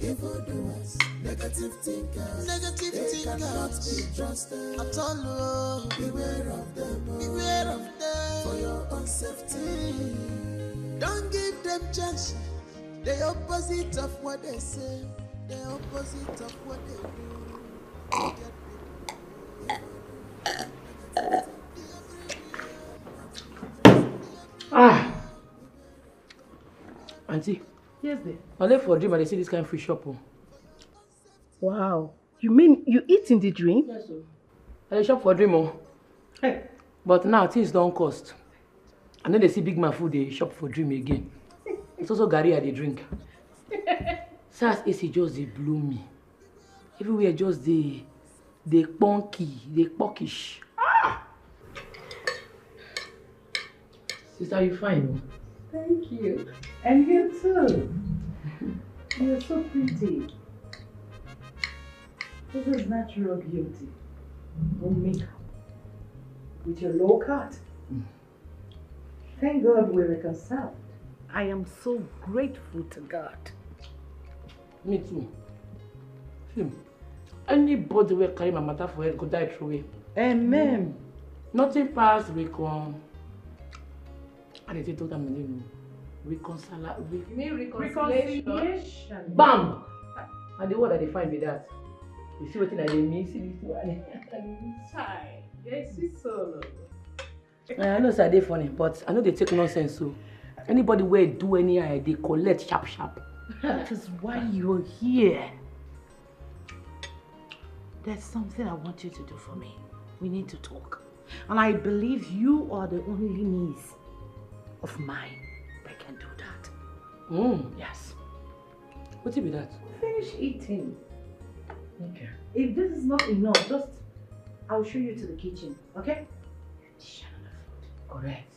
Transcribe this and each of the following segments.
Evildoers, negative thinkers, they cannot be trusted at all. Beware of them, beware of them for your own safety. Don't give them chance. The opposite of what they say, the opposite of what they do. Auntie. Yes, dear. I left for a dream and they see this kind of free shop. Wow. You mean you eat in the dream? Yes, sir. I shop for a dream. Hey. But now things don't cost. And then they see big man food, they shop for dream again. It's also Gary they drink. SARS AC just they blew me. Everywhere just they punky, they pockish. Sister, you fine? Thank you. And you too. You're so pretty. This is natural beauty. No makeup. With your low cut. Thank God we're reconciled. I am so grateful to God. Me too. Anybody will carry my matter for head could die through it. Amen. Nothing past recon. And they told them reconciliation. Bam! And the word that they find with that. You see what I mean? See this one. Yes, it's so. I know they're funny, but I know they take nonsense. So anybody where do any they collect sharp. That is why you're here. There's something I want you to do for me. We need to talk. And I believe you are the only niece of mine that can do that. Yes. What be that? Finish eating. Okay. If this is not enough, I'll show you to the kitchen, okay? Correct.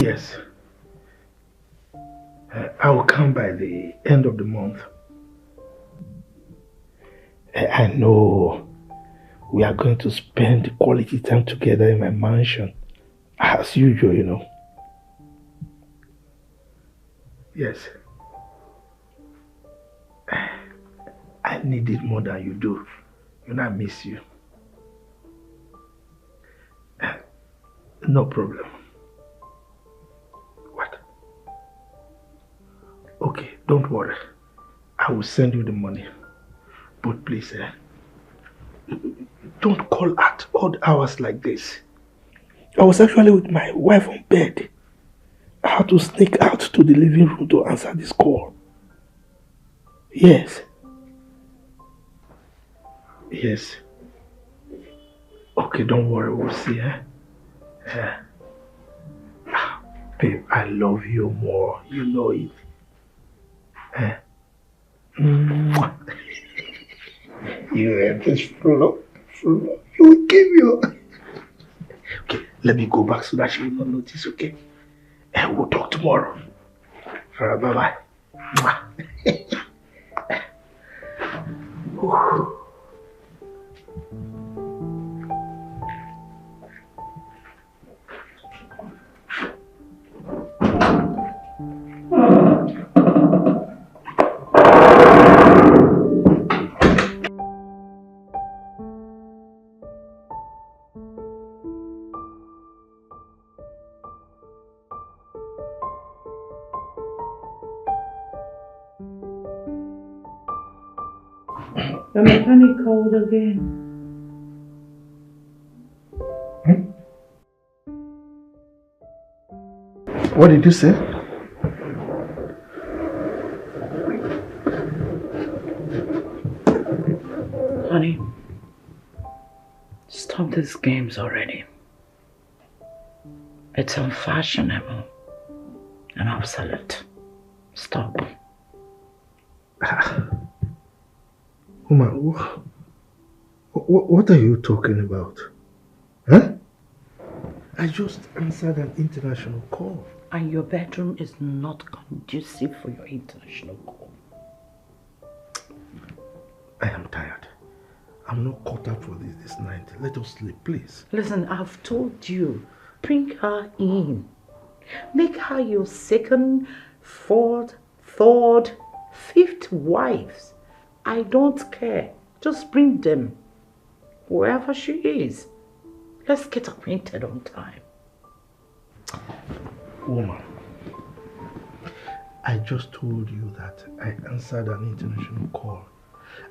Yes. I will come by the end of the month. I know we are going to spend quality time together in my mansion. As usual, you know. Yes. I need it more than you do. You know, I miss you. No problem. What? Okay, don't worry. I will send you the money. But please, don't call at odd hours like this. I was actually with my wife on bed. I had to sneak out to the living room to answer this call. Yes. Yes. Okay, don't worry, we'll see, Babe, I love you more. You know it. You have this flow. You will give you. Okay, let me go back so that she will not notice, okay? And we'll talk tomorrow. Alright, bye-bye. The mechanic called again. What did you say? Honey, stop these games already. It's unfashionable and obsolete. Stop. Woman, what are you talking about? Huh? I just answered an international call. And your bedroom is not conducive for your international call. I am tired. I'm not caught up for this night. Let us sleep, please. Listen, I've told you, bring her in. Make her your second, fourth, third, fifth wives. I don't care. Just bring them. Wherever she is. Let's get acquainted on time. Woman, I just told you that I answered an international call.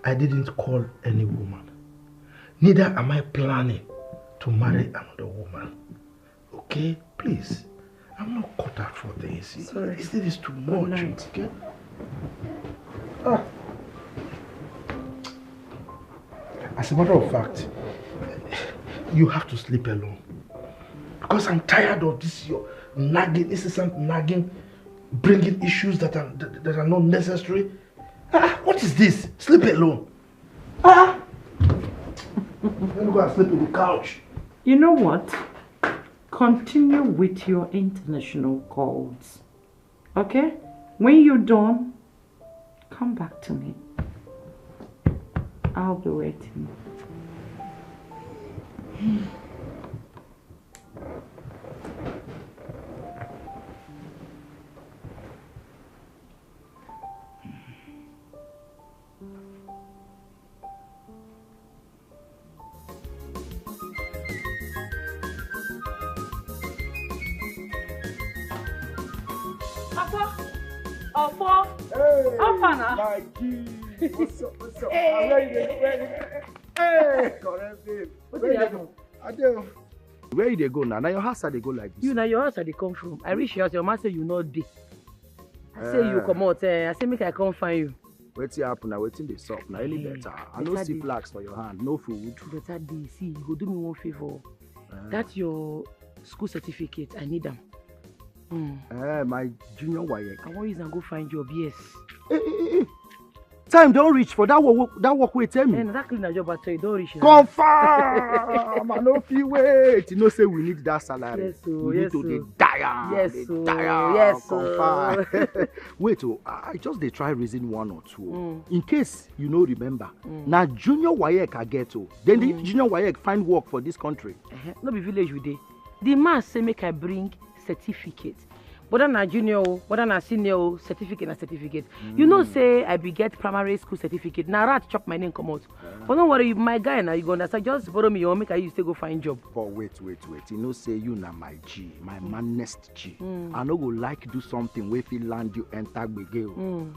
I didn't call any woman. Neither am I planning to marry another woman. Okay? Please. I'm not cut out for this. Sorry. This is too much. Okay? As a matter of fact, you have to sleep alone. Because I'm tired of this, your nagging, incessant nagging, bringing issues that are not necessary. What is this? Sleep alone. Let me go and sleep on the couch. You know what? Continue with your international calls. Okay? When you're done, come back to me. I'll be waiting. Hey, Afana. my G. What's up? Hey. I'm ready. Hey, correct babe. What did you happen? Adele. Where you they go now? Now your house they go like this. You now your house they come from. I reach your house, your man say you not dey. I say you come out. I say make I come find you. What's happen now? Waiting the soft now. Any better? I no see flags for your hand. No food. Better day. See, you go do me one favor. That's your school certificate. I need them. My junior WAEC. I want you to go find job. Yes. Time don't reach for that work wait tell me. That cleaner job at you don't reach. Confirm. I no fit wait. You know say we need that salary. Yes, we need to so. die. Yes, yes. Confirm. Wait, I just they try reason one or two. In case you no remember. Now junior WAEC I get to. Then the junior WAEC find work for this country. No be village we dey. The man say make I bring certificate. Whether na junior, whether na senior, certificate na certificate. You know, say I be get primary school certificate. Now rat chop my name come out. But don't worry, my guy now you go understand. Just borrow me or make I use to go find job. But wait. You know, say you na my G, my manest G. I no go like do something where if land you enter begel.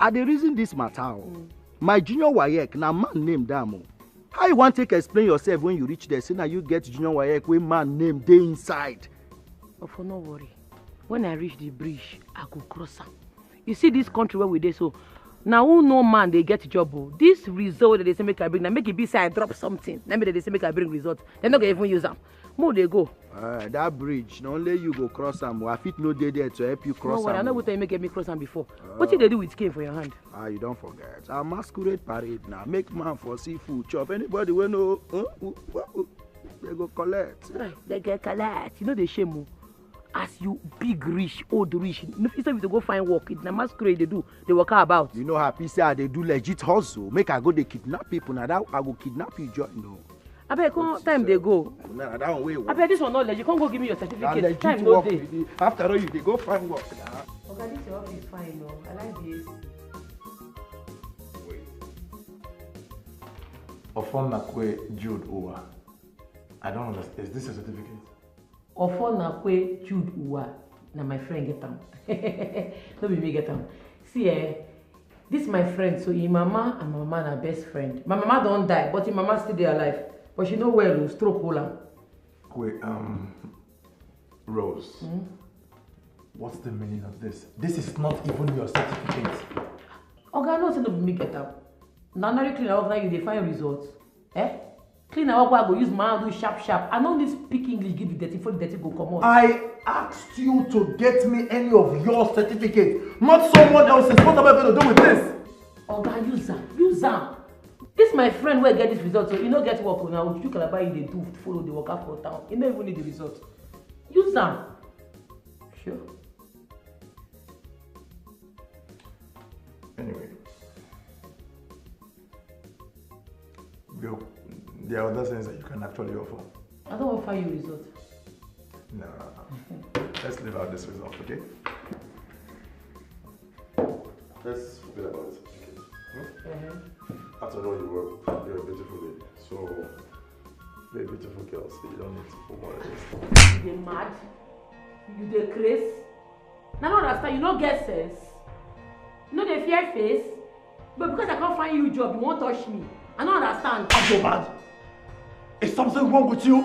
Are the reason this matter? My junior WAEC na man named Damo. How you want to explain yourself when you reach there? Say now you get junior WAEC when man name dey inside. But for no worry. When I reach the bridge, I go cross am. You see this country where we dey so. Now who no man they get job. This result that they say make I bring, now make it be say I drop something. Then they say make I bring result. They're not gonna even use them. More they go. That bridge, not only you go cross them. I fit no dey there to help you cross them. No, I know what you make me cross them before. What did they do with cane for your hand? You don't forget. A masquerade parade now. Make man for seafood chop. Anybody will know. They go collect. They get collect. You know they shame. As you big rich, old rich, instead of to go find work, it's a masquerade they do. They work about. You know happy say they do legit hustle. Make I go they kidnap people. Now that I go kidnap you, join no. I bet time they go. Nah, that way. I bet this one not legit. You can't go give me your certificate. Time no day. After all, you they go find work now. Okay, this your office fine, no. I like the AC. Wait. Ofonakwe Jude Uwa. I don't understand. Is this a certificate? Ofonakwe Jude Uwa. Now my friend get them. Don't be me get them. See, this my friend. So your mama and my mama are best friend. My mama don't die, but your mama still there alive. But she know well, stroke hole. Wait, Rose. What's the meaning of this? This is not even your certificate. Okay, no say no be me get them. Now clean our work, now you dey find results. Clean our work, I go use my hand do sharp. I know this speak English give you dirty, before the dirty go come out. I asked you to get me any of your certificates, not someone else's. What am I going to do with this? Okay, use them. This my friend will get this result, so you don't get work now. You can buy you they do to follow the worker for town. You don't even need the result. Use them. Sure. Anyway. There are other things that you can actually offer. I don't offer you result. No. let's leave out this result, okay? Let's forget about it. Okay? After all, you're a beautiful lady. So, you're a beautiful girl, so you don't need to put more of this. You dey mad? You dey craze? Now, I don't understand. You don't get sense. You know the fear face? But because I can't find you a job, you won't touch me. I don't understand. I'm so bad. Is something wrong with you?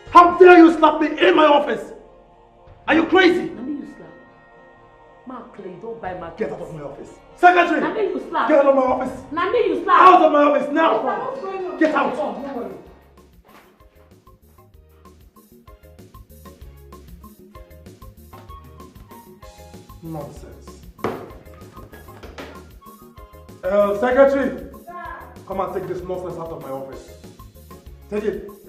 How dare you slap me in my office? Are you crazy? Nani you slap? Mark Clay, don't buy my Get out of my office. Secretary! Nani you slap? Get out of my office. Nani you slap? Out of my office now! Get out! Don't worry. Nonsense. Secretary! Come and take this nonsense out of my office. Take it. Nonsense.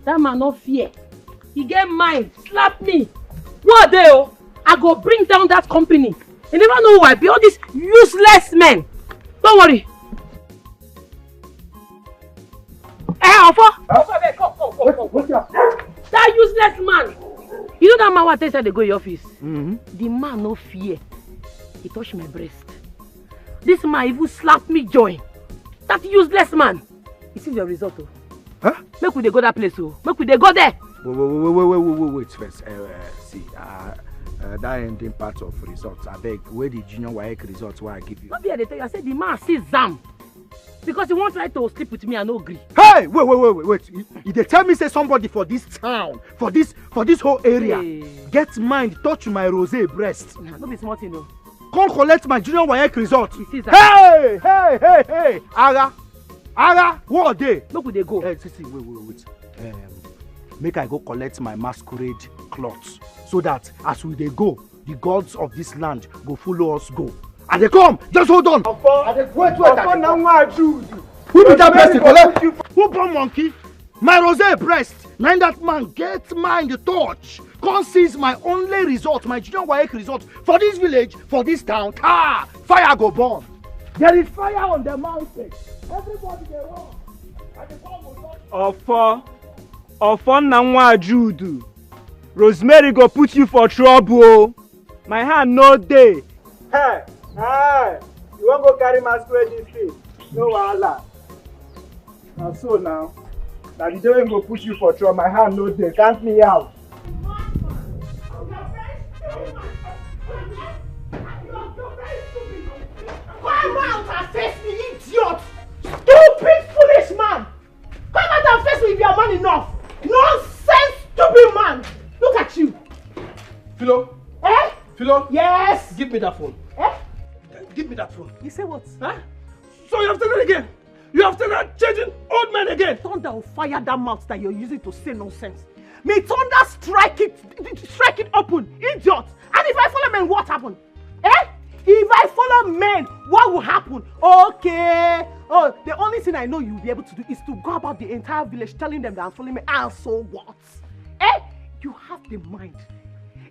That man no fear. He get mind. Slap me. What day? I go bring down that company. You never know why. Be all these useless men. Don't worry. Come. That useless man. You know that man what said they go to your office? The man no fear. He touched my breast. This man even slapped me join. That useless man. You see your result, oh. Huh? Make we dey go that place, oh. Make we dey go there. Wait first. See, that ending part of results. I beg, where the junior WAEC results where I give you? Not be they tell you. I said the man see Zam. Because he won't try to sleep with me and no agree. Hey, wait. They tell me say somebody for this town, for this whole area, get mind touch my rose breast. Nah, no be smart, you know. Come collect my junior WAEC result. You see Zam. Hey! Ara, what day? Look where they go. Hey, see, wait. Make I go collect my masquerade clothes so that as we dey go, the gods of this land go follow us go. And they come, just hold on. Wait. Who be that person? Who born monkey? My rose breast. Now that man get mind touch. Come seize my only result, my junior WAEC result for this village, for this town. Fire go burn. There is fire on the mountain. Everybody dey run. And the come will Ofo na nwa Jude. Rosemary go put you for trouble. My hand no dey. Hey, you won't go carry masquerade this street? No wahala. Now so now, the devil go put you for trouble. My hand no dey. Count me out. Come out and face me, idiot! Stupid, foolish man! Come out and face me if you are man enough! Nonsense, stupid man! Look at you! Philo? Eh? Philo? Yes! Give me that phone. Eh? Give me that phone. You say what? Huh? So you have done it again? You have started changing old men again? Thunder will fire that mouth that you're using to say nonsense. May thunder strike it open, idiot! And if I follow men, what happened? Eh? If I follow men, what will happen? Okay. Oh, the only thing I know you'll be able to do is to go about the entire village telling them that I'm following me. And so what? Eh? You have the mind.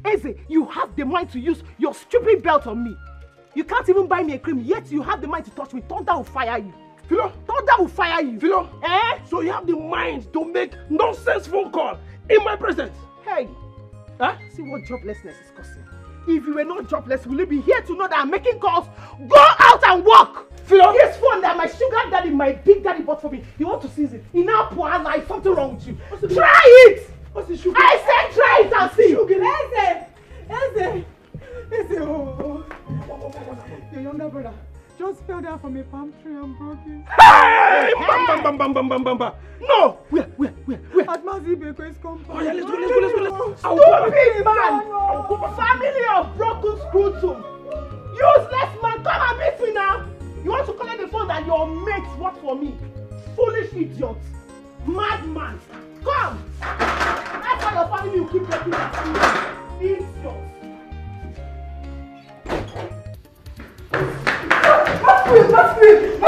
Eze, you have the mind to use your stupid belt on me. You can't even buy me a cream, yet you have the mind to touch me. Thunder will fire you. Philo? Thunder will fire you. Philo? Eh? So you have the mind to make nonsense phone call in my presence? Hey. Huh? See what joblessness is causing. If you were not jobless, will you be here to know that I'm making calls? Go out and work! Philo? This phone that my sugar daddy, my big daddy bought for me, you want to seize it. In our poor life, something wrong with you. Try it! What's the sugar? I said try it and see! Eze, oh. Your younger brother just fell down from a palm tree and broke it. Hey! Bam! No! Where? At Mazibeko is compound. Oh yeah, let's go. Stupid man! Family of broken scrotum! Useless man, come and meet me now! You want to collect the phone that your mates bought for me? Foolish idiot! Madman! Come! That's why your family will keep breaking that idiot! Let's leave!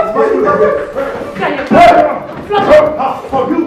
For you!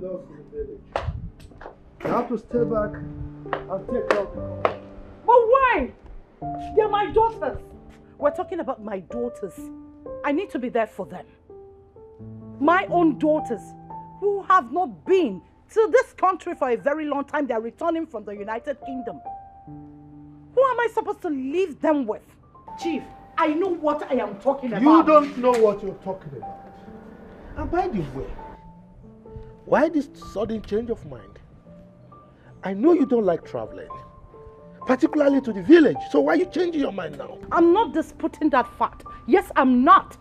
lost in the village. You have to stay back and take care of them. But why? They're my daughters. We're talking about my daughters. I need to be there for them. My own daughters who have not been to this country for a very long time. They're returning from the United Kingdom. Who am I supposed to leave them with? Chief, I know what I am talking about. You don't know what you're talking about. And by the way, why this sudden change of mind? I know you don't like traveling, particularly to the village. So why are you changing your mind now? I'm not disputing that fact. Yes, I'm not.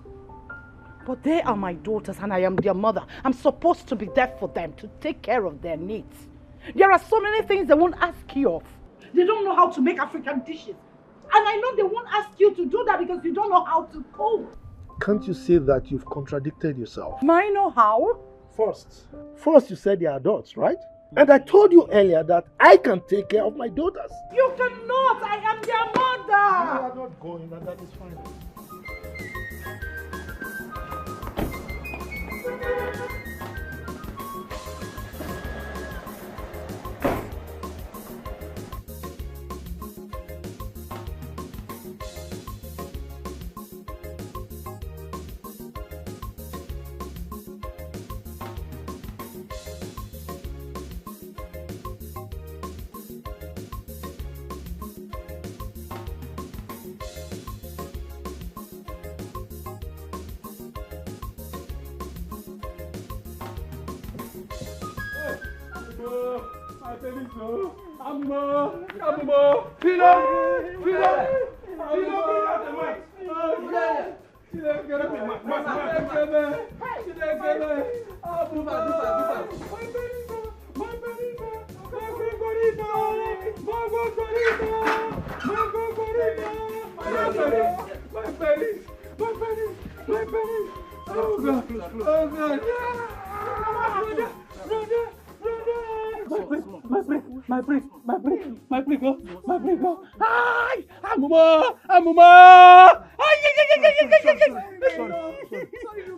But they are my daughters and I am their mother. I'm supposed to be there for them, to take care of their needs. There are so many things they won't ask you of. They don't know how to make African dishes. And I know they won't ask you to do that because you don't know how to cook. Can't you see that you've contradicted yourself? I know how. First you said they are adults, right? And I told you earlier that I can take care of my daughters. You cannot. I am their mother. You are not going, and that is fine.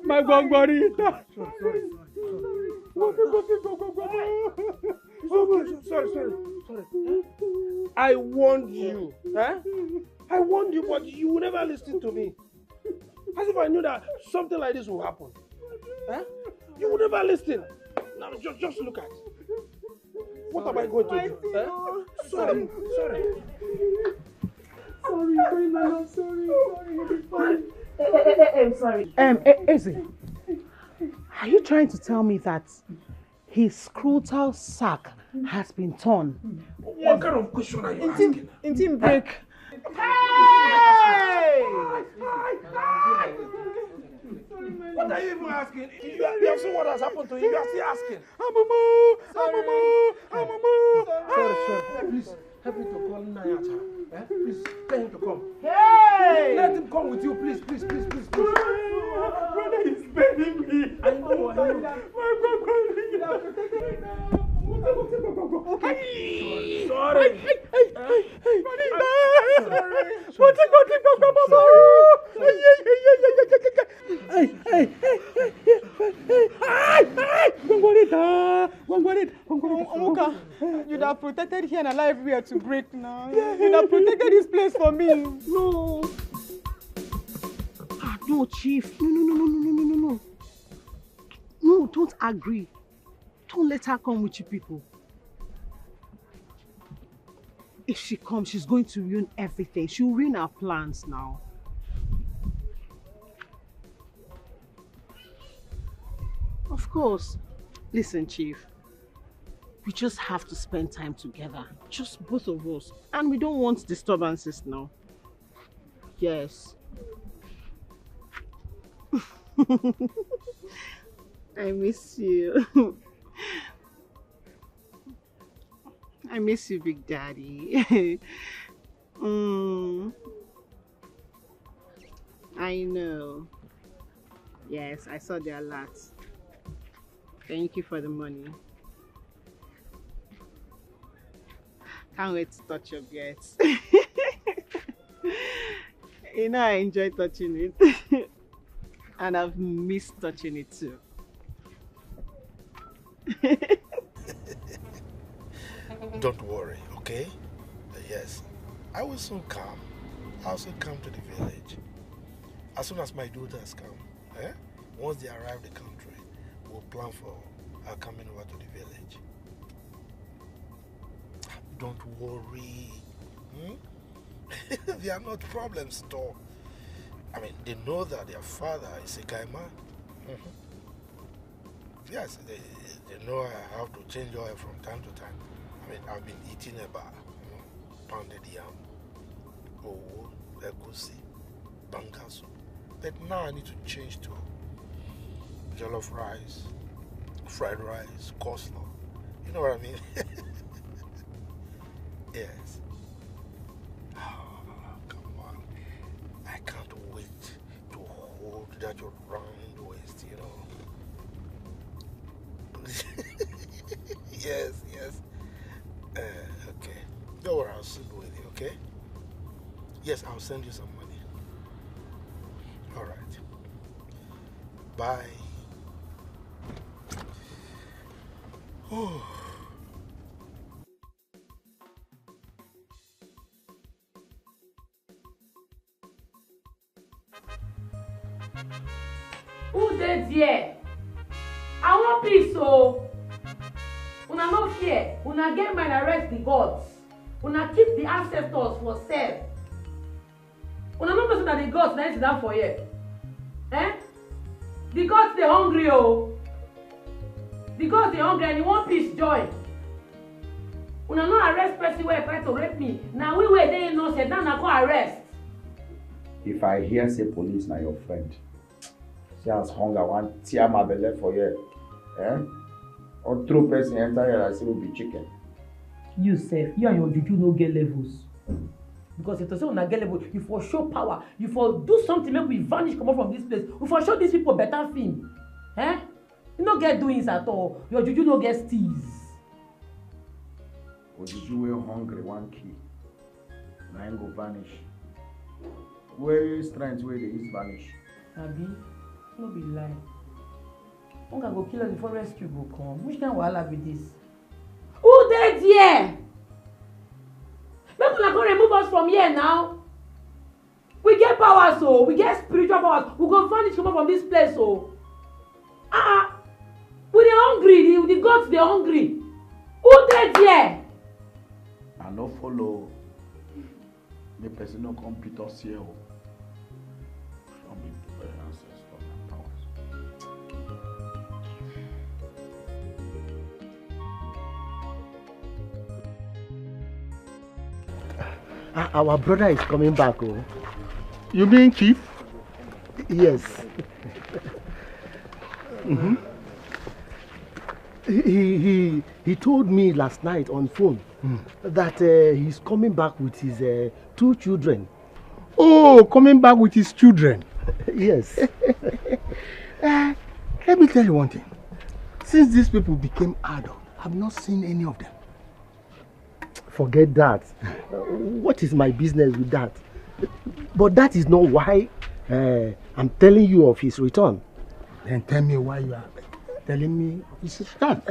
My gongorita. Sorry. I warned you. Huh? I warned you, but you would never listen to me. As if I knew that something like this will happen. Huh? You would never listen. Now just look at it. What am I going to do? Huh? Sorry. Sorry. Eze, are you trying to tell me that his scrotal sac has been torn? What kind of question are you asking? In break. Hey! What are you even asking? You have seen what has happened to him. You are still asking. Sorry. Please help me to call Nayata. Please tell him to come. Hey! Let him come with you, please. Brother is begging me. I know. Sorry. Omuka, you'd have protected here and allow everywhere to break now. You'd have protected this place for me. No. No, Chief. No. No, don't agree. Don't let her come with you people. If she comes, she's going to ruin everything. She'll ruin our plans now. Of course. Listen, Chief. We just have to spend time together. Just both of us. And we don't want disturbances now. Yes. I miss you. I miss you, Big Daddy. I know. Yes, I saw the alert. Thank you for the money. Can't wait to touch your beards. You know I enjoy touching it. And I've missed touching it too. Don't worry, okay? Yes, I will soon come. I'll soon come to the village. As soon as my daughters come, eh? Once they arrive the country, we'll plan for our coming over to the village. Don't worry. They are not problems at all. I mean, they know that their father is a guy man. Yes, they know I have to change oil from time to time. I mean, I've been eating eba, pounded yam, owo, egusi, banga soup. But now I need to change to jollof rice, fried rice, coleslaw. You know what I mean? Yes. Oh, come on. I can't wait to hold that round waist, you know. Yes. Okay. Don't worry, I'll sleep with you, okay? Yes, I'll send you some money. All right. Bye. Oh. Who dey there? I want peace, so una no fear. Una get mind arrest the gods. Una keep the ancestors for sale. Una no know that the gods na sit down for here. Eh? The gods dey hungry, oh. The gods dey hungry and you want peace join. Una no arrest person wey try to rape me. Na we wey dey innocent, now na go arrest. If I hear say police na your friend, see as hunger wan tear my belle for here, or throw person enter here and say we be chicken. You sef, you and your juju no get levels. Because if to say una get level, you for show power, you for do something make we vanish comot from this place. We for show these people better film. You no get doings at all. Your juju no get steez. Ojuju wey hungry wan kill, na him go vanish. Where strength wey dey use vanish? Abi, no be lie. Hunger go kill us before rescue go come. Which kind wahala be this? Who dey there? Make una go remove us from here now. We get powers, so we get spiritual powers. We go vanish comot from this place, so. We dey hungry. The gods dey hungry. Who dey there? I no follow. Make person no come beat us here. Some be ancestors and powers. Our brother is coming back, oh. You mean Chief? Yes. He told me last night on phone that he's coming back with his 2 children. Oh, coming back with his children. Yes. Let me tell you one thing. Since these people became adult, I've not seen any of them. Forget that. What is my business with that? But that is not why I'm telling you of his return. Then tell me why you are telling me his return.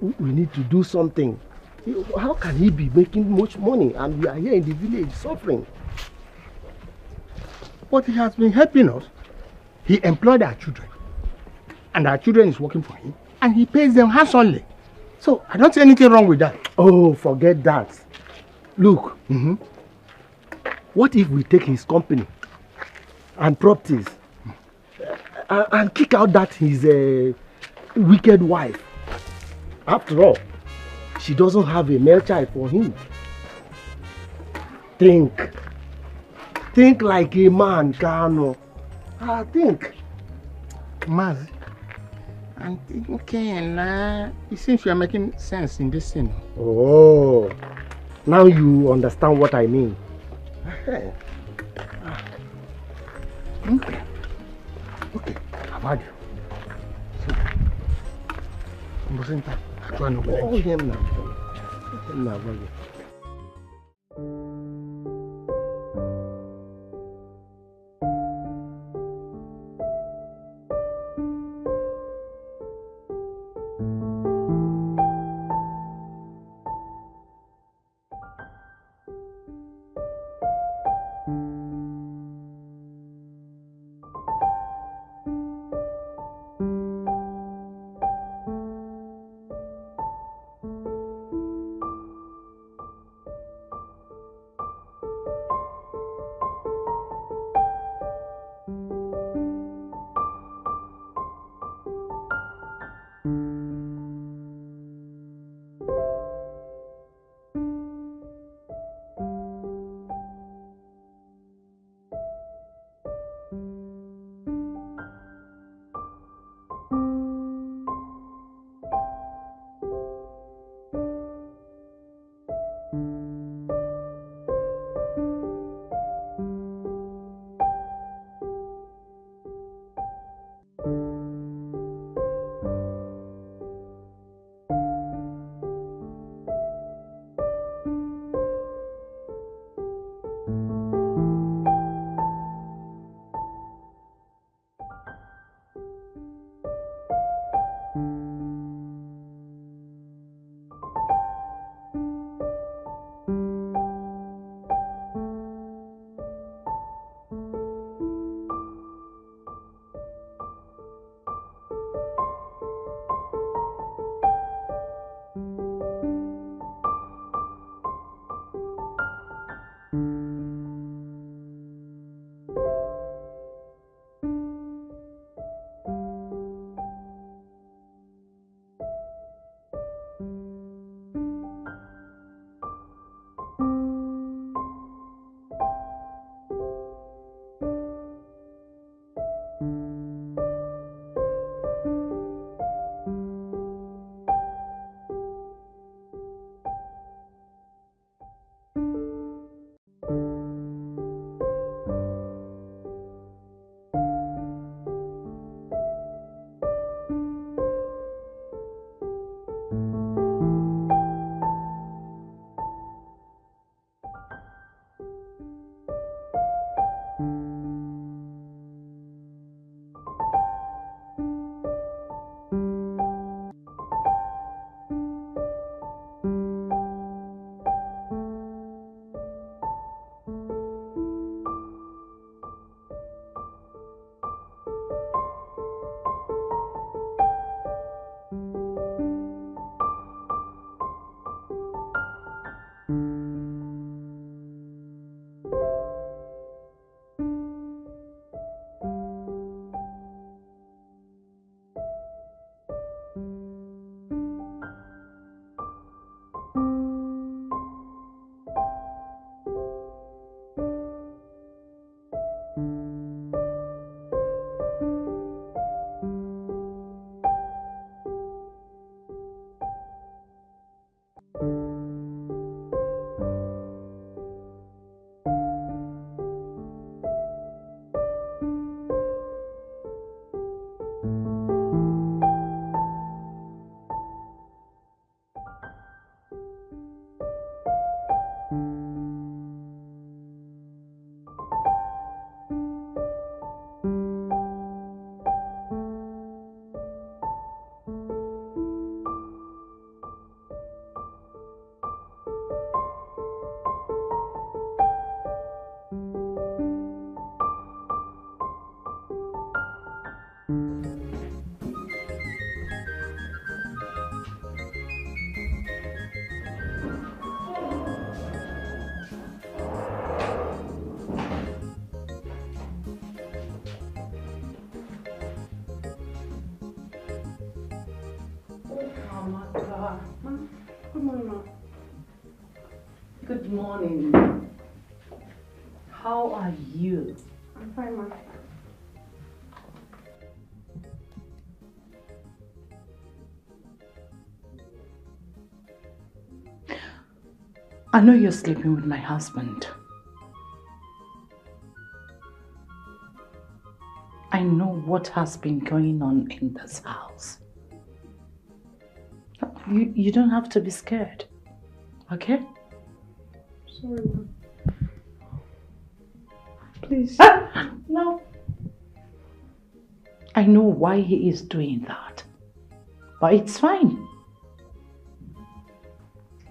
We need to do something. How can he be making much money and we are here in the village suffering? But he has been helping us. He employed our children. And our children is working for him. And he pays them handsomely. So I don't see anything wrong with that. Oh, forget that. Look, what if we take his company and properties and kick out that his wicked wife? After all, she doesn't have a male child for him. Think like a man, Kano. Think. Maz, I'm thinking, it seems you are making sense in this scene. Oh, now you understand what I mean. Okay, I've had you. Oh, him now. Good morning, Ma. Good morning. How are you? I'm fine, Ma. I know you're sleeping with my husband. I know what has been going on in this house. You don't have to be scared, okay? Sorry, Ma. Please. No. I know why he is doing that, but it's fine.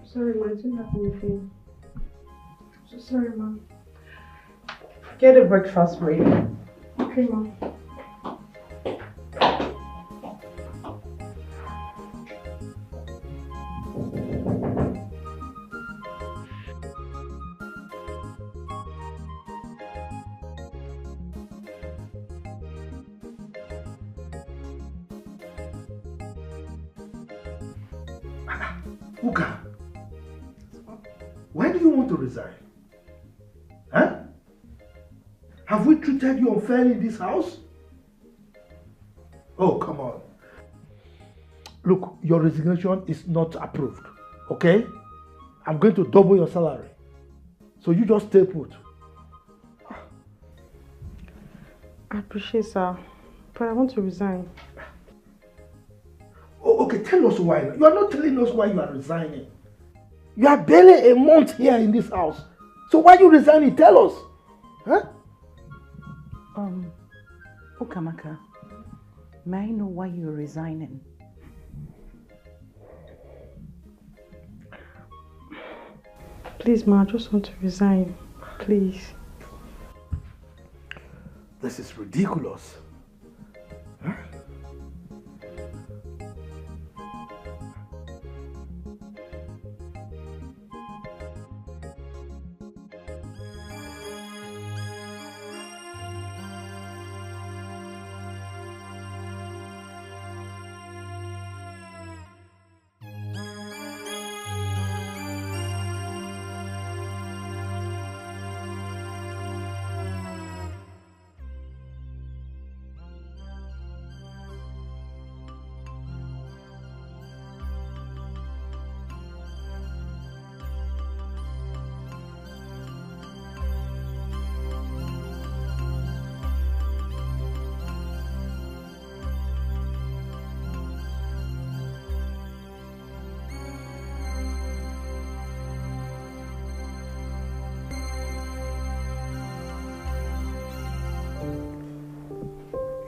Sorry, Ma. I didn't have anything. So sorry, Ma. Get a breakfast ready. Okay, Ma. Uka, why do you want to resign? Huh? Have we treated you unfairly in this house? Oh, come on. Look, your resignation is not approved, okay? I'm going to double your salary. So you just stay put. I appreciate, sir, but I want to resign. Oh, okay, tell us why. You are not telling us why you are resigning. You are barely a month here in this house. So why are you resigning? Tell us. Huh? Ukamaka, may I know why you're resigning? Please, Ma, I just want to resign. Please. This is ridiculous. Huh?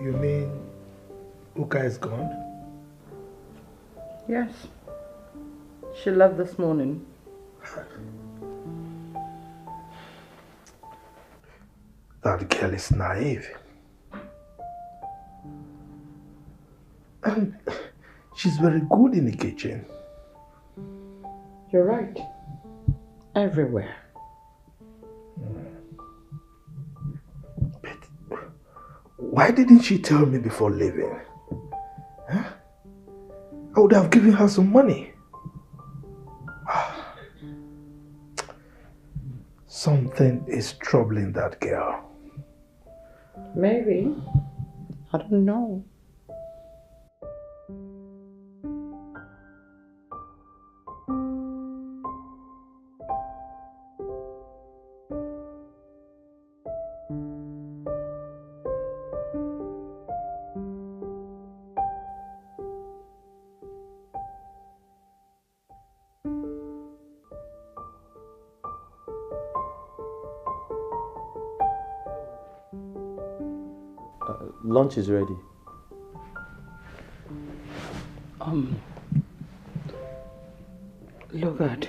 You mean Uka is gone? Yes. She left this morning. That girl is naive. And she's very good in the kitchen. You're right. Everywhere. Why didn't she tell me before leaving? Huh? I would have given her some money. Something is troubling that girl. Maybe. I don't know. Lunch is ready. Look,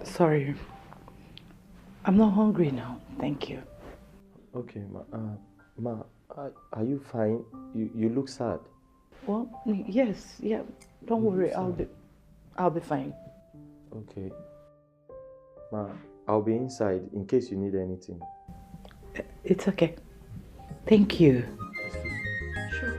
sorry. I'm not hungry now. Thank you. Okay, are you fine? You look sad. Well, yes, yeah. Don't worry. I'll be fine. Okay. Ma, I'll be inside in case you need anything. It's okay. Thank you. Sure.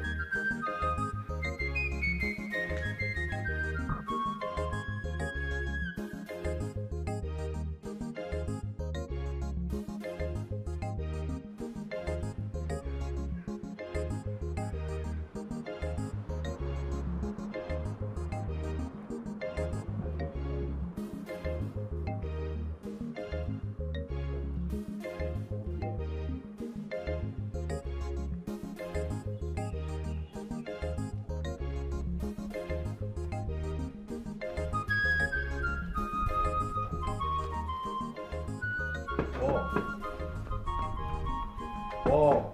Oh.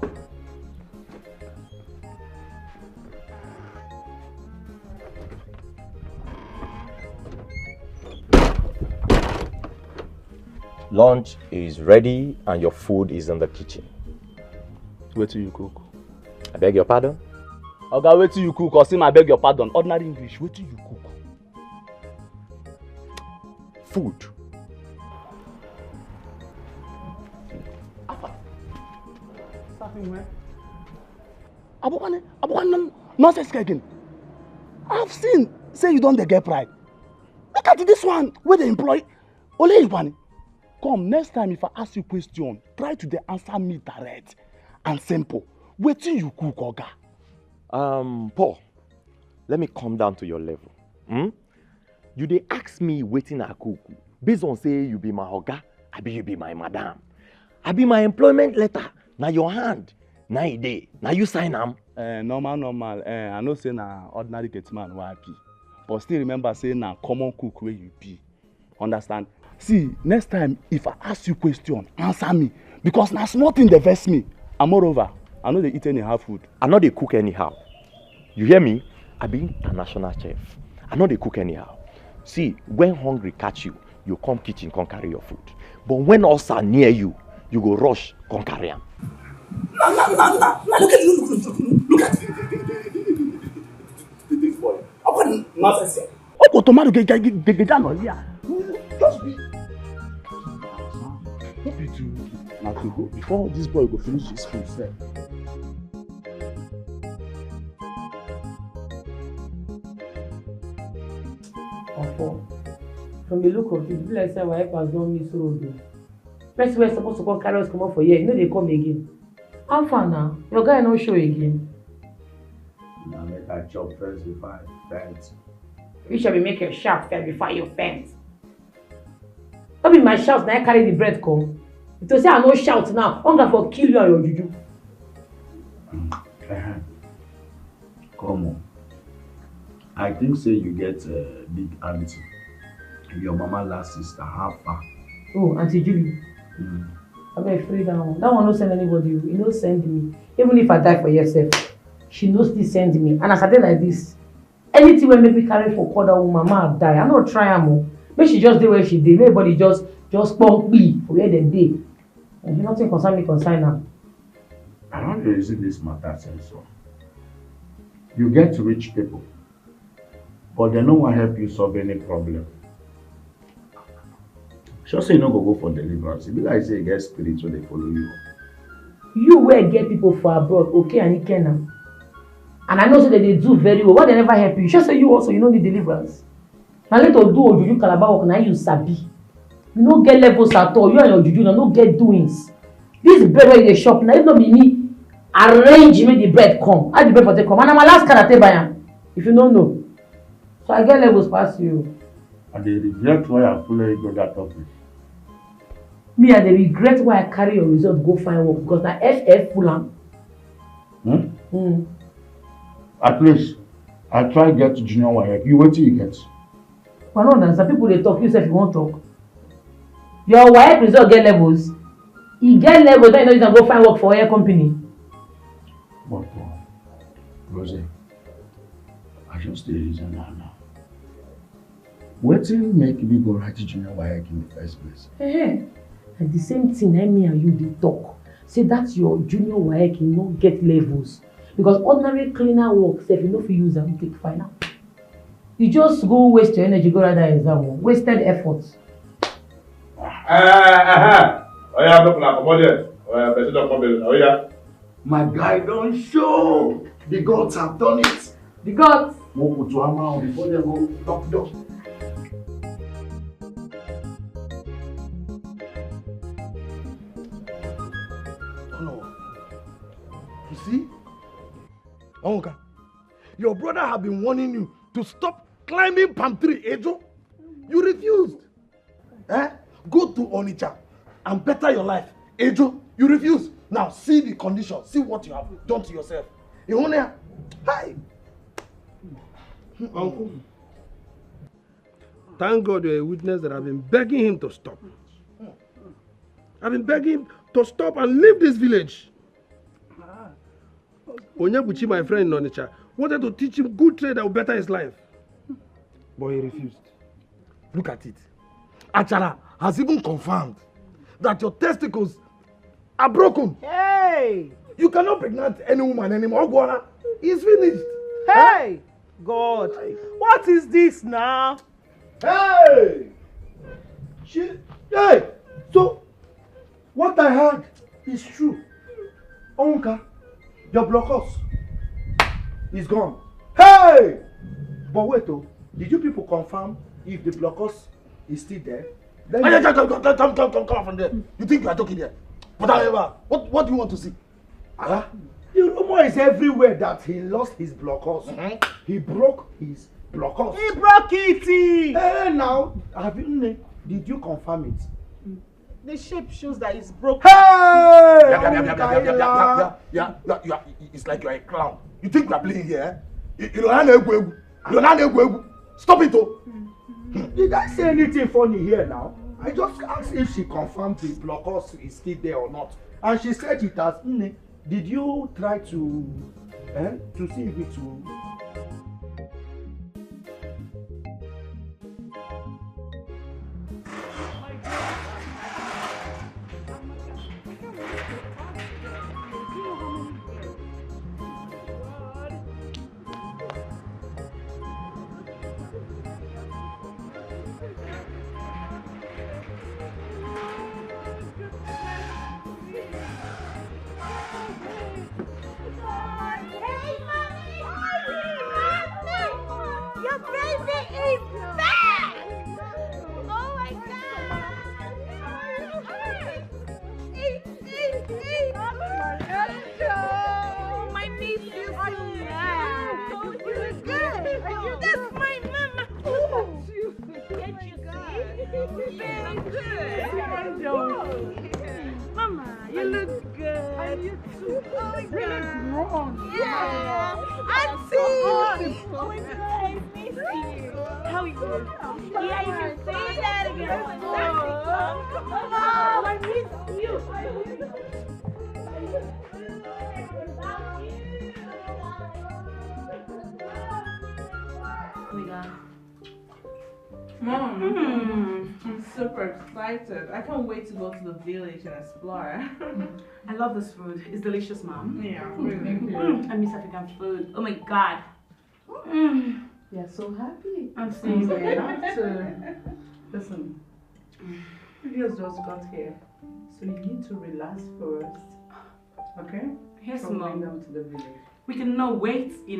Lunch is ready and your food is in the kitchen. Wait till you cook. I beg your pardon? Okay, wait till you cook or say I beg your pardon. Ordinary English, wait till you cook. Food. Starting where? Abukane, nonsense again. I've seen, say you don't get pride. Look at this one, where they employ. Ole Ibani. Come, next time if I ask you question, try to answer me direct and simple. Wait till you cook, Oga. Paul, let me come down to your level. You dey ask me waiting I cook. Based on say you be my Oga, you be my madam. I be my employment letter. Now your hand. Now e dey. Now you sign am. Normal. I know say na ordinary man YP. But still remember say na common cook where you be. Understand? See, next time if I ask you question, answer me. Because na small thing dey vex me. And moreover, I know they eat anyhow food. I know they cook anyhow. You hear me? I be international chef. I know they cook anyhow. See, when hungry catch you, you come kitchen, come carry your food. But when ulcer near you, you go rush, come carry am. Nah, look at this boy. How can nonsense here? Oh, tomato get down here. Just be. Don't be too. Now to go before this boy go finish his food, sir. From the look of it, it be like say our helpers don't miss road. First we're supposed to come carry us come up for here. You know they come again. How far now? Your guy no show again. Now make a chop first before I faint. You shall be making a sharp first before you faint. Don't be my shout now I carry the bread come. If you say I no shout now, hunger for kill you and your juju. Come on. I think say you get a big auntie. Your mama last sister, how far? Oh, Auntie Julie. I'm afraid that one. That one no send anybody. He no send me. Even if I die for yourself, she no still send me. And as I did like this, anything will make me carry for call that woman, mama die. I no try am. Make she just do where she did. Everybody just pump me for where they did. And nothing concern me concern now. I don't reason this matter so. You get rich people, but they no want help you solve any problem. Sure say you no go for deliverance. It be like say you get spirits when they follow you. You will get people for abroad, okay, and you can now. And I know so that they do very well. Why they never help you? Sure say you also you don't need deliverance. Now let us do Ojuju Calabar work now you sabi. You no get levels at all. You and your Juju no get doings. This bread where you shop now, if not be me, arrange make the bread come. How the bread for take come? And I'm a last karate buyer. If you don't know. So I get levels past you. And they regret why I follow you go that office. Me and they regret why I carry your result go find work because na FF Philmond. At least I try get to junior YF. You wait till you get. But no, some people they talk. You say if you won't talk. Your YF result get levels. He get levels. Then you know you can go find work for your company. But Rosie, I just the reason now. What did make me go write to junior YF in the first place? And the same thing me and you dey talk. Say that your junior YF no get levels. Because ordinary cleaner work, if you know if you use them, take final. You just go waste your energy, go write that exam. Wasted efforts. My guy don't show. The gods have done it. The gods. Before they go knock. You see? Onga, your brother have been warning you to stop climbing palm tree, Edo. You refused. Go to Onitsha and better your life. Edo, you refused. Now see the condition. See what you have done to yourself. Hi. Uncle. Thank God you're a witness that I've been begging him to stop. I've been begging to stop and leave this village. Onyebuchi, my friend in Onitsha, wanted to teach him good trade that would better his life. But he refused. Look at it. Achara has even confirmed that your testicles are broken. Hey! You cannot pregnant any woman anymore. Ogwana, it's finished. Hey! God, what is this now? Hey! Hey! So, what I heard is true. Onka, your blockers is gone. Hey! But wait, oh, did you people confirm if the blockers is still there? Come from there. You think you are talking there? Whatever. What do you want to see? Huh? The rumor is everywhere that he lost his blockers. He broke his blockers. He broke it! Hey, now, did you confirm it? The shape shows that it's broken. Hey! Yeah. It's like you are a clown. You think we are playing here? You don't know. Stop it, oh. Did I say anything funny here now? I just asked if she confirmed the blockers is still there or not. And she said it has. Did you try to see if it will? I'm super excited. I can't wait to go to the village and explore. I love this food. It's delicious, Mom. Yeah, really good. I miss African food. Oh my God. You're so happy. I'm so Listen, you just got here, so you need to relax first. Okay? Yes, From Mom. going down to the village. We cannot wait, we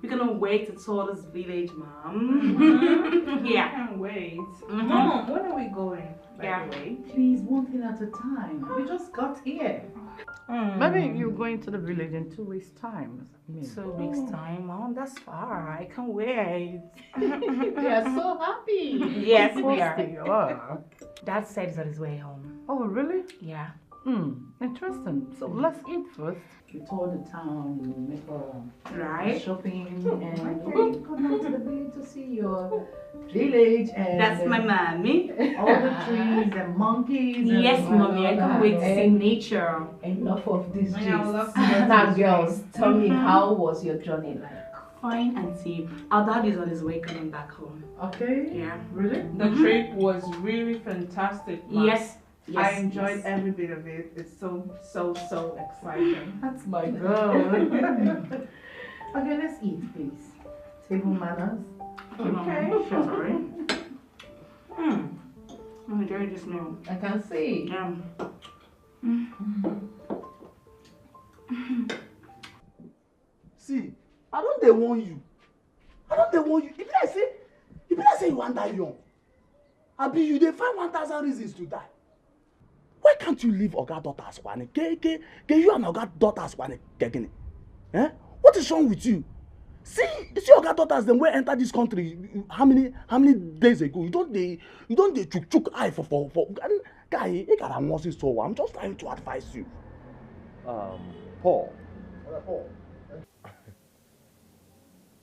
cannot wait to tour this village, Mom. Yeah. I can't wait. Mom, when are we going, by the way? Please, one thing at a time. We just got here. Maybe you're going to the village in 2 weeks' time. 2 weeks' time, Mom. That's far. I can't wait. We are so happy. Yes, we Of are. course they are. Dad said he's on his way home. Oh, really? Yeah. Interesting. So let's eat first. We tour the town, we make Right. shopping, and you come down to the village to see your village and That's my mommy. all the trees and monkeys. And Yes, Mommy. I can't wait to see and nature. Enough of this Yeah, I would love gist. to go to Now, the girls, tell me, how was your journey like? Fine, Auntie. Our dad is on his way coming back home. Okay. Yeah. Really? The trip was really fantastic, Mom. Yes. I enjoyed every bit of it. It's so exciting. That's my girl. Okay, let's eat, please. Table manners. Okay. Sorry. I'm enjoying this meal. I can see. Yeah. See, I don't dey warn you. If I say you want die young, abi you dey find 1,000 reasons to die. Why can't you leave Oga daughters one? Get you and Oga daughters one again. Eh? What is wrong with you? See Oga daughters them wey enter this country how many days ago? You don't dey chook eye for guy. You gotta want this so. I'm just trying to advise you. Paul.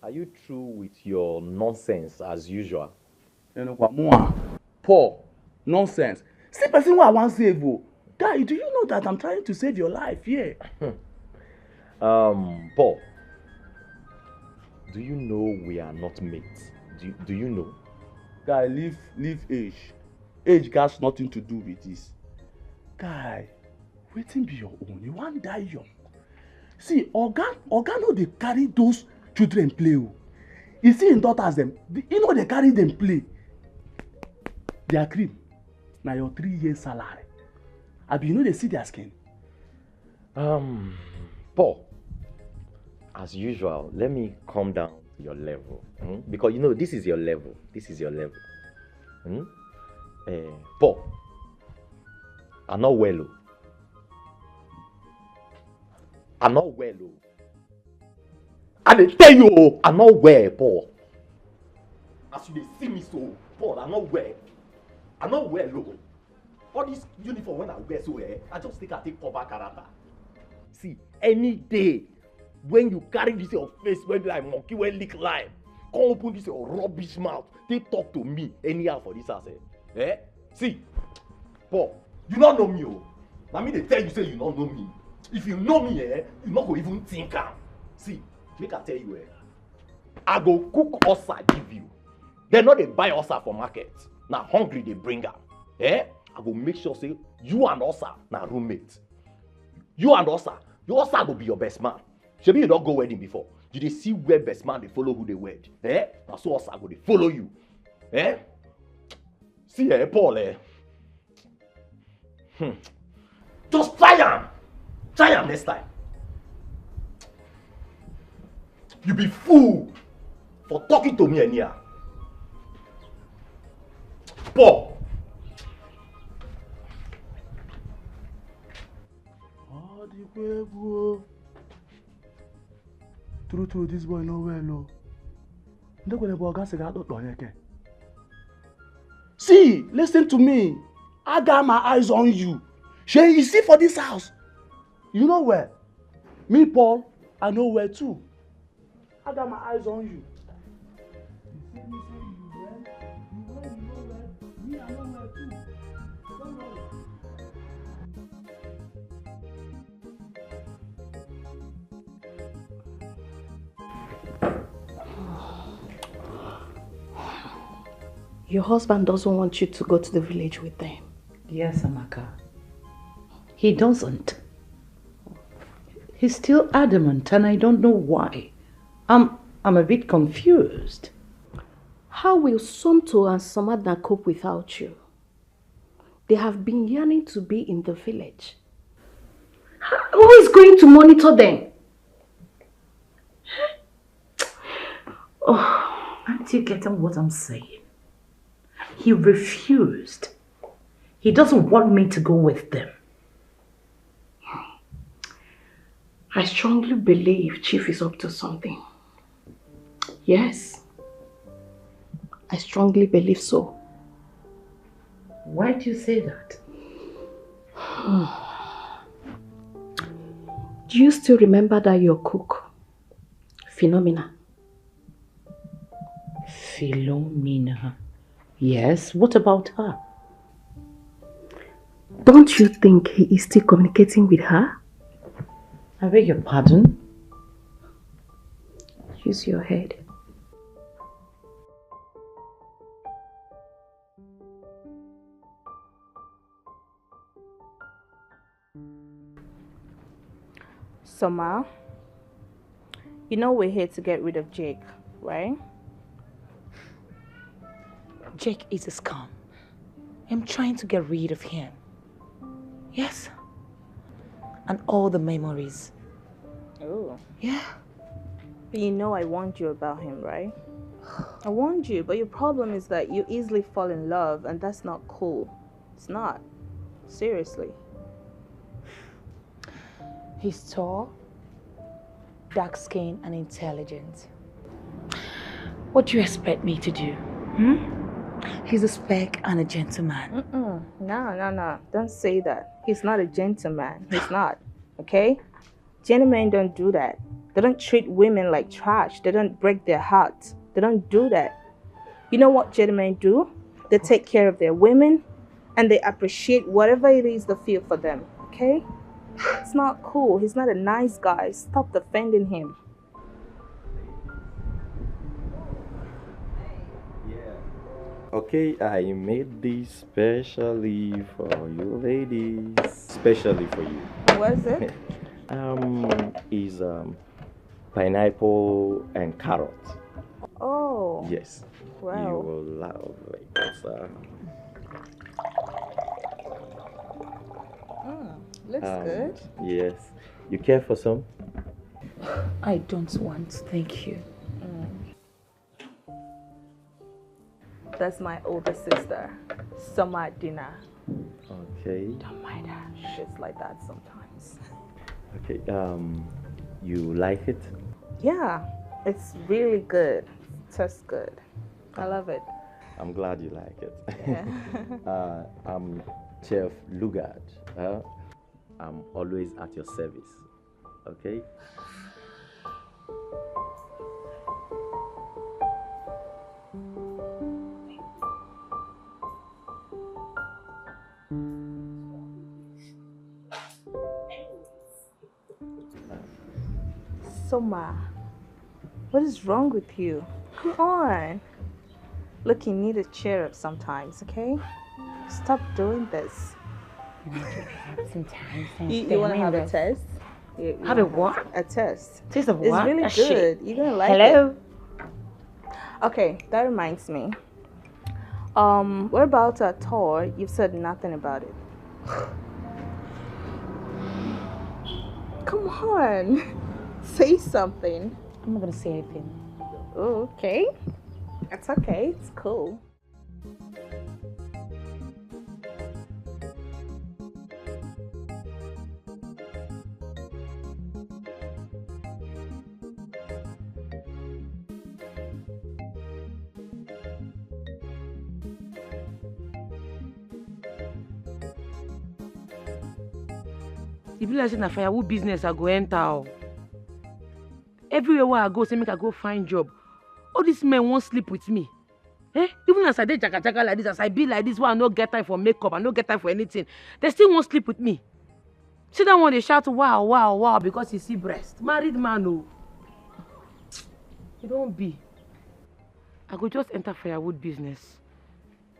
Are you through with your nonsense as usual? Paul, nonsense. See person wey I wan save o. Guy, do you know that I'm trying to save your life here? Paul, do you know we are not mates? Do you know? Guy, leave age. Age has nothing to do with this. Guy, wetin be your own? You wan die young. See, Oga no dey carry those children play. You see in daughters them, you know they carry them play. Their cream, now your 3 years salary. Abi you know they see their skin. Paul, as usual, let me come down to your level. Because you know this is your level. This is your level. Paul, I'm not well. I'm not well. I dey tell you, I'm not well, Paul. As you dey see me so, Paul, I'm not well. I'm not well. All this uniform when I wear so, I just take cover character. See, any day when you carry this your face when like monkey when lick lime, come open this your rubbish mouth, they talk to me anyhow for this house. See, Paul, you don't know me. Now me they tell you say you don't know me. If you know me, you not go even think am. See, make I tell you, I go cook osa give you. They not they buy osa for market. Now hungry they bring am. I go make sure say you and osa na roommate. You and osa, your osa go be your best man. Shebi you don't go wedding before. You dey see where best man they follow who they wed. Now so osa go they follow you. See, Paul, just try am. Try am next time. You be fool for talking to me anyhow. Paul. Oh, the way, True, this boy no well. See, listen to me. I got my eyes on you. Shay, you see for this house. You know where? Me, Paul, I know where too. I got my eyes on you. You see me say you well, you know where. Me, I know where too. Don't worry. Your husband doesn't want you to go to the village with them. Yes, Amaka. He doesn't. He's still adamant and I don't know why. I'm a bit confused. How will Tonto and Samadna cope without you? They have been yearning to be in the village. Who is going to monitor them? Oh, aren't you getting what I'm saying? He refused. He doesn't want me to go with them. I strongly believe Chief is up to something. Yes. I strongly believe so. Why do you say that? Do you still remember that your cook, Philomena? Philomena? Yes, what about her? Don't you think he is still communicating with her? I beg your pardon? Use your head. Summer, you know we're here to get rid of Jake, right? Jake is a scum. I'm trying to get rid of him. Yes. And all the memories. Oh. Yeah. But you know I warned you about him, right? I warned you, but your problem is that you easily fall in love and that's not cool. It's not. Seriously. He's tall, dark skinned and intelligent. What do you expect me to do? He's a spec and a gentleman. No. Don't say that. He's not a gentleman. He's not. Okay? Gentlemen don't do that. They don't treat women like trash. They don't break their hearts. They don't do that. You know what gentlemen do? They take care of their women and they appreciate whatever it is they feel for them, okay? It's not cool. He's not a nice guy. Stop defending him. Okay, I made this specially for you ladies. Specially for you. What is it? Is pineapple and carrot. Oh. Yes. Wow. You will love it. Looks good. Yes. You care for some? I don't want, thank you. That's my older sister. Summer dinner. Okay. Don't mind her. She's like that sometimes. Okay. You like it? Yeah, it's really good. It tastes good. I love it. I'm glad you like it. Yeah. I'm Chef Lugard. I'm always at your service. Okay? Soma, what is wrong with you? Come on. Look, you need to cheer up sometimes, okay? Stop doing this. You want to have a test? Have a what? A test. Taste of It's what? really A shit. good. You're gonna like Hello? it. Okay, that reminds me. What about a tour? You've said nothing about it. Come on. Say something. I'm not gonna say anything. Oh, okay. It's okay. It's cool. If you like say na firewood business, I go enter. Oh. Everywhere where I go, say make I go find job. All these men won't sleep with me. Eh? Even as I did jaga like this, as I be like this, where I no get time for makeup, I no get time for anything. They still won't sleep with me. See that one they shout wow, wow, wow because he see breast. Married man, oh. It don't be. I go just enter firewood business.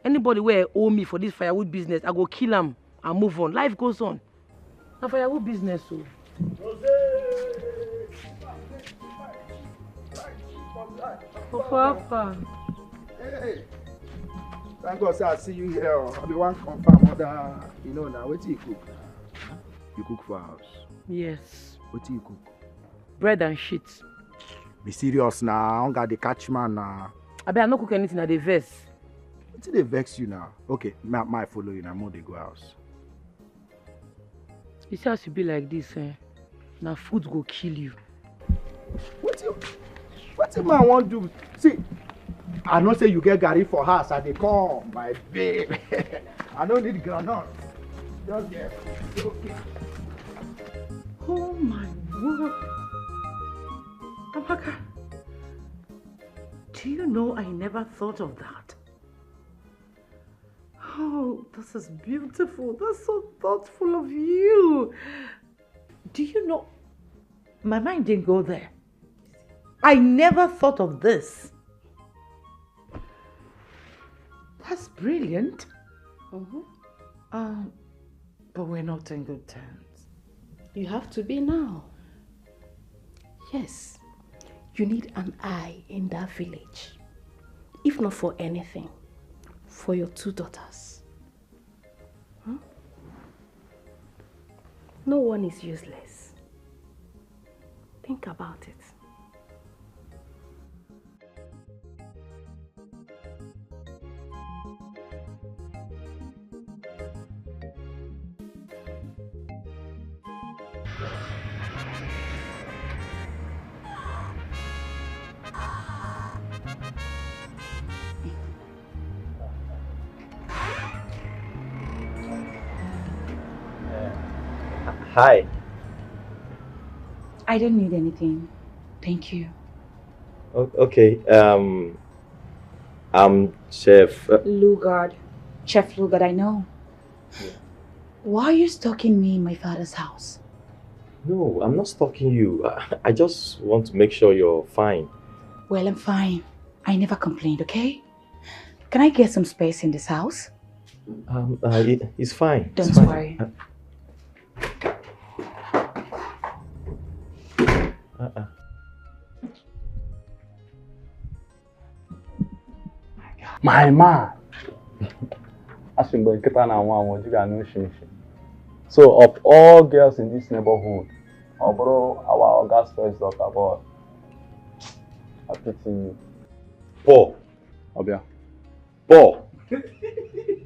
Anybody where owe me for this firewood business, I go kill him and move on. Life goes on. Now firewood business, oh. Papa. Hey. Thank God, sir, I see you here. I be one confirm other, you know now. What do you cook? You cook for house? Yes. What do you cook? Bread and shit. Be serious now. I don't got the catch man now. I bet I not cook anything at the vex. What did they vex you now? Okay, my follow you now. More they go house. You see how to be like this, eh? Now food go kill you. What the man want do? See, I know say you get garri for house and they come, my babe. I don't need groundnut. Just get okay. Oh my word. Amaka, do you know I never thought of that? Oh, this is beautiful. That's so thoughtful of you. Do you know, my mind didn't go there. I never thought of this. That's brilliant. But we're not in good terms. You have to be now. Yes, you need an eye in that village. If not for anything, for your 2 daughters. Huh? No one is useless. Think about it. Hi. I don't need anything. Thank you. Okay. I'm Chef Lugard. Chef Lugard, I know. Yeah. Why are you stalking me in my father's house? No, I'm not stalking you. I just want to make sure you're fine. Well, I'm fine. I never complained, okay? Can I get some space in this house? It's fine. Don't It's fine. worry. My man. So of all girls in this neighborhood, our August first daughter, boy, I pity you. Paul. Obia. Paul.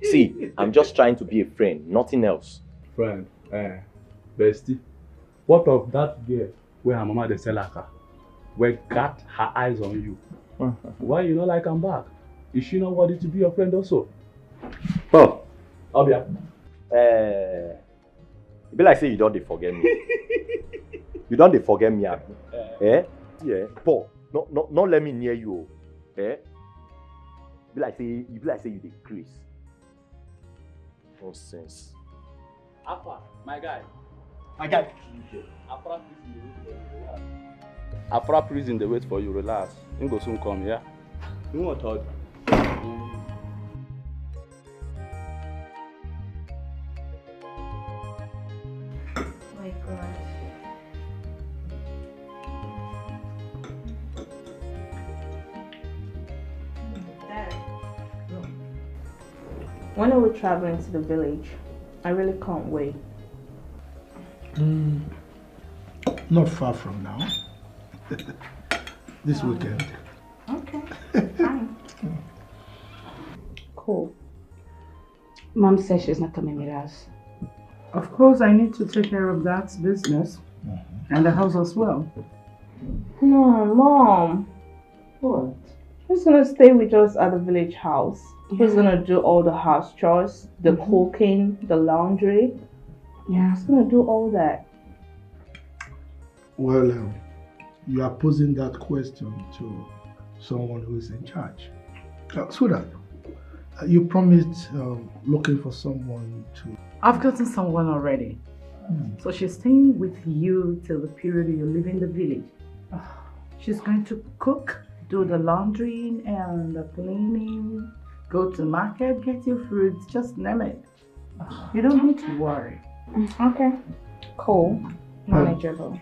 See, I'm just trying to be a friend, nothing else. Friend, bestie. What of that girl where her mama dey sell her, where got her eyes on you? Why you not like I'm back? Is she not worthy to be your friend also? Paul. Obia. It be like say you don't dey forget me. You don't dey forget me, abi? Yeah. Paul, no let me near you. Be like say you dey craze. Nonsense. Apa, my guy. Afra prison they wait for you. Relax. He go soon come, yeah. You want to? My God. Dad. When are we traveling to the village? I really can't wait. Not far from now. This weekend. Okay, fine. Cool. Mom says she's not coming with us. Of course, I need to take care of that business and the house as well. No, Mom. What? Who's gonna stay with us at the village house? Who's gonna do all the house chores, the cooking, the laundry? Yeah, who's gonna do all that? Well, you are posing that question to someone who is in charge. So that you promised looking for someone to... I've gotten someone already. So she's staying with you till the period you're leaving the village. She's going to cook, do the laundry and the cleaning, go to market, get your fruits, just name it. You don't need to worry. Okay, cool. Manageable.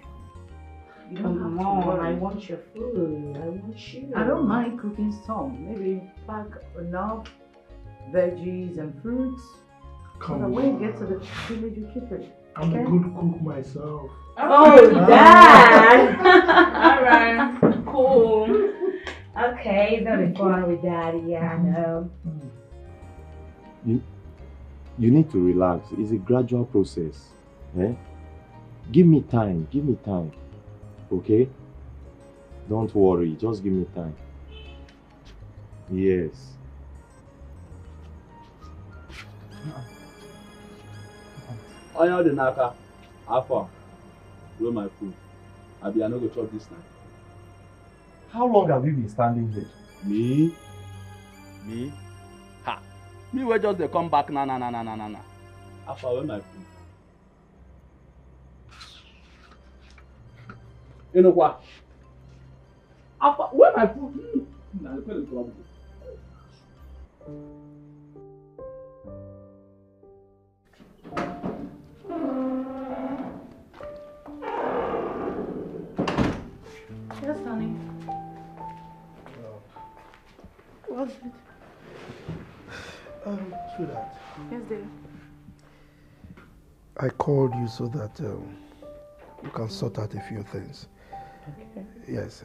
Come on, I want your food. I want you. I don't mind cooking some. Maybe pack enough veggies and fruits. Come so when you on. get to the village, you keep it. I'm a good cook myself. Oh, Dad! Alright, cool. Okay, that'll be fun with Daddy, yeah, I know. You need to relax. It's a gradual process. Give me time. Okay? Don't worry. Just give me time. Yes. Oya the naka. Alpha. Where my food? I no go chop this night. How long have you been standing here? Me? Ha! Me we just dey come back na. Alpha, where my food? You know what? Alpha, where my food? Nah, look at the trouble. Yes, honey. What's it? Sweetheart. Yes, dear. I called you so that you can sort out a few things. Okay. Yes.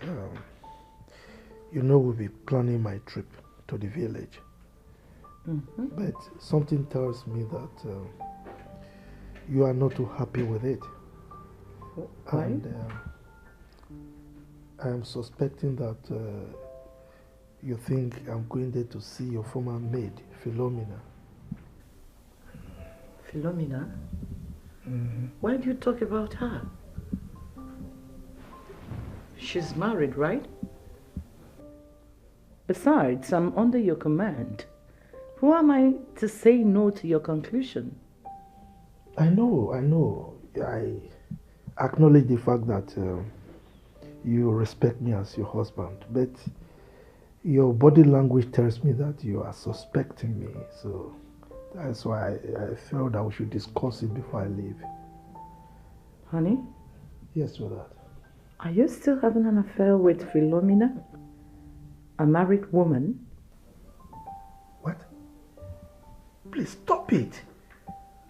You know we'll be planning my trip to the village. But something tells me that you are not too happy with it. Why? And I am suspecting that you think I'm going there to see your former maid, Philomena. Philomena? Why do you talk about her? She's married, right? Besides, I'm under your command. Who am I to say no to your conclusion? I know. I acknowledge the fact that you respect me as your husband, but your body language tells me that you are suspecting me. So that's why I felt that we should discuss it before I leave. Honey? Yes, sweetheart. Are you still having an affair with Philomena? A married woman? What? Please stop it.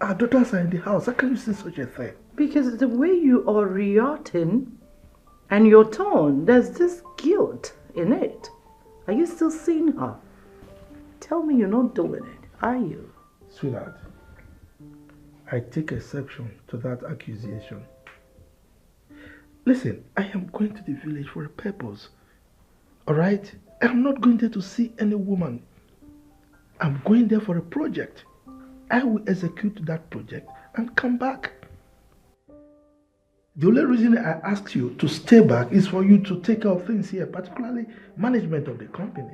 Our daughters are in the house. How can you say such a thing? Because the way you are reacting and your tone, there's this guilt in it. Are you still seeing her? Tell me you're not doing it, are you? Sweetheart, I take exception to that accusation. Listen, I am going to the village for a purpose. Alright? I'm not going there to see any woman. I'm going there for a project. I will execute that project and come back. The only reason I asked you to stay back is for you to take care of things here, particularly management of the company.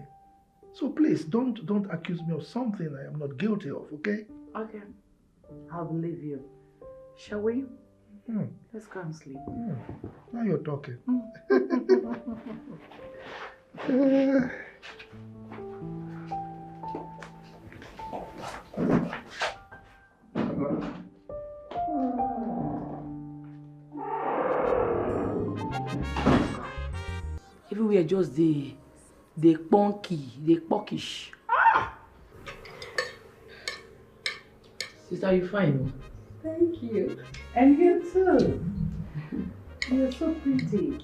So please, don't accuse me of something I am not guilty of, okay? Okay. I'll believe you. Shall we? Let's go and sleep. Now you're talking. Everywhere just the punky, the pockish. Sister, you fine? Thank you. And you too. You're so pretty.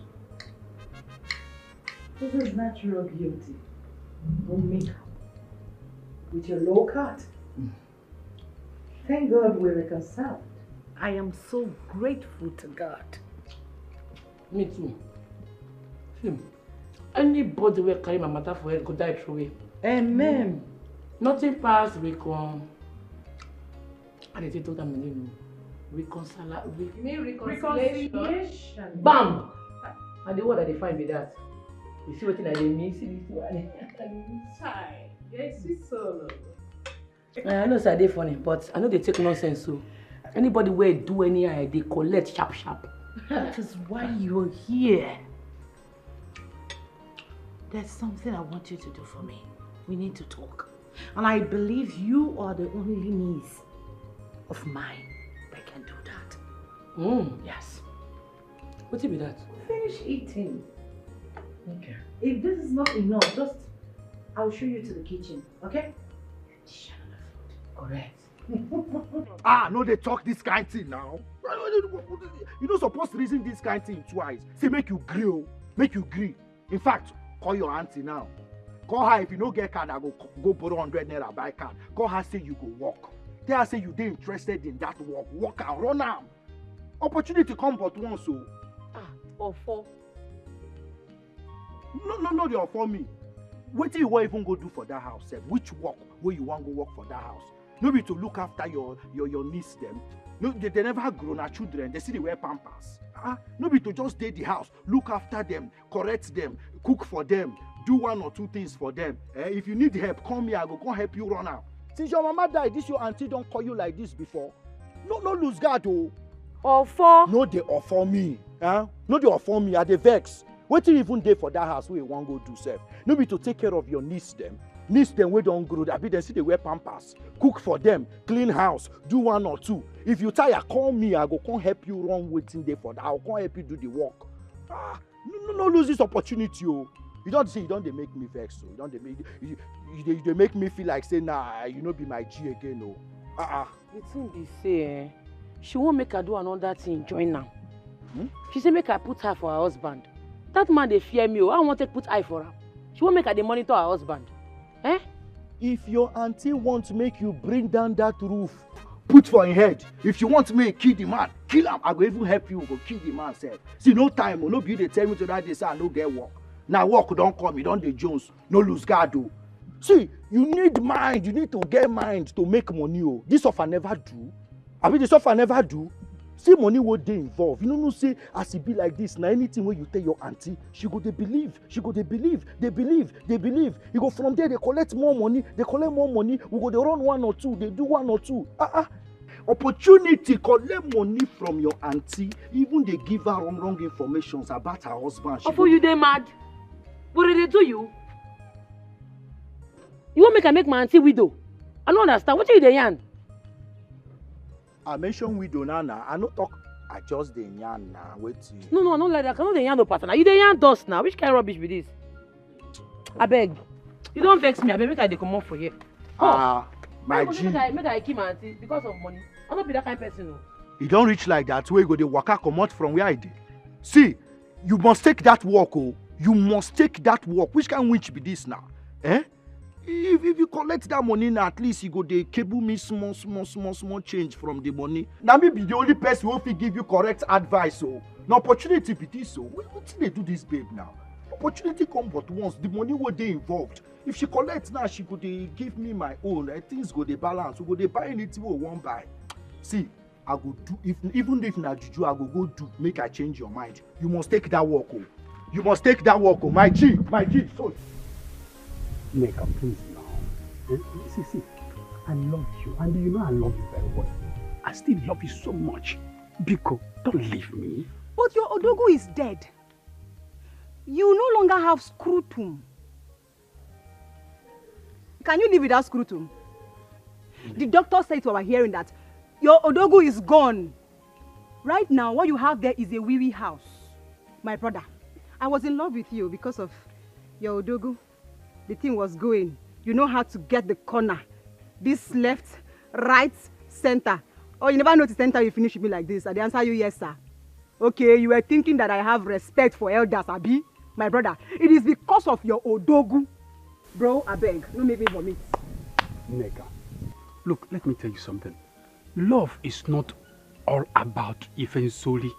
This is natural beauty. No makeup. With your low cut. Thank God we're reconciled. I am so grateful to God. Me too. Anybody will carry my matter for head go die through it. Amen. Nothing past recon. And they told them reconciliation. Bam! And the word that they find me that. You see what I mean? See this one. Inside. Yes, it's so. I know it's funny, but I know they take nonsense. So anybody where do any they collect sharp. That is why you're here. There's something I want you to do for me. We need to talk. And I believe you are the only niece of mine that can do that. Yes. What's it be that? Finish eating. Okay. If this is not enough, I'll show you to the kitchen, okay? Correct. No, they talk this kind of thing now. You don't supposed to reason this kind of thing twice. Say make you gree. In fact, call your auntie now. Call her if you don't get card, I go borrow 100 naira buy card. Call her, say you go walk. Tell her say you dey interested in that walk. Walk and run am. Opportunity come but once, so. Or four. No, they are for me. What do you want even go do for that house? Sef? Which work where you want go work for that house? No be to look after your niece them. No, they never grown as children. They see they wear pampers. No be to just dey the house, look after them, correct them, cook for them, do one or two things for them. If you need help, come here. I go come help you run out. Since your mama died, this your auntie don't call you like this before. No lose guard oh. Offer. No they offer me. No they offer me. I dey vex. Wetin even dey for that house where you wan go do sef? No be to take care of your niece them. Niece them wey don grow, abi dem see they wear pampers, cook for them, clean house, do one or two. If you tire, call me. I go come help you run wetin dey for that. I go come help you do the work. No lose this opportunity oh. You don't say you don't dey make me vex so. You don't dey make you make me feel like say nah, you no be my G again oh. The thing be say, she won't make her do another thing. Join now. She say make her put her for her husband. That man they fear me. I want to put eye for her. She won't make her the monitor her husband. If your auntie wants to make you bring down that roof, put for your head. If you want me kill the man, kill him. I go even help you go kill the man self. See no time. No be they tell me to that day say I no get work. Now work don't come. You don't dey Jones. No lose guard oh. See you need mind. You need to get mind to make money oh. This offer never do. I mean this offer never do. See money what they involve. You know say as it be like this. Now anything where you tell your auntie, she go they believe. She go they believe. They believe. You go from there. They collect more money. We go they run one or two. They do one or two. Opportunity collect money from your auntie, even they give her wrong information about her husband. Oh, for you they mad? What did they do you? You want make my auntie widow? I don't understand. What are you doing? I mentioned widow now. I not talk. I just the yarn now. Wait. No, I don't like that. I cannot the yarn no partner. You the yarn dust now. Which kind of rubbish be this? I beg. You don't vex me. I beg make I dey come up for here. My G. Make I keep my auntie because of money. I don't be that kind of person. No. You don't reach like that. Where you go the waka come out from where I did. See, you must take that walk. Oh, you must take that walk. Which kind of witch be this now? Eh? If you collect that money now, at least you go they cable me small change from the money. Now me be the only person who will give you correct advice. So, no opportunity be this. So, what they do this, babe now? Opportunity come but once. The money will they involved. If she collects now, she go they give me my own. Things go they balance. We go they buy anything we want buy. See, I go do even if na juju, I go do. Make I change your mind. You must take that walk. Oh. You must take that walk. Oh. My G. So. Neka, please now. See, I love you, and you know I love you very well. I still love you so much. Biko, don't leave me. But your Odogu is dead. You no longer have scrotum. Can you live without scrotum? The doctor said to our hearing that your Odogu is gone. Right now, what you have there is a wee house. My brother, I was in love with you because of your Odogu. The thing was going. You know how to get the corner. This left, right, center. Oh, you never noticed center you finish with me like this. I answer you, yes, sir. Okay, you were thinking that I have respect for elders, Abi. My brother, it is because of your Odogu. Bro, I beg, no make me vomit. Neka, look, let me tell you something. Love is not all about Ifensoli.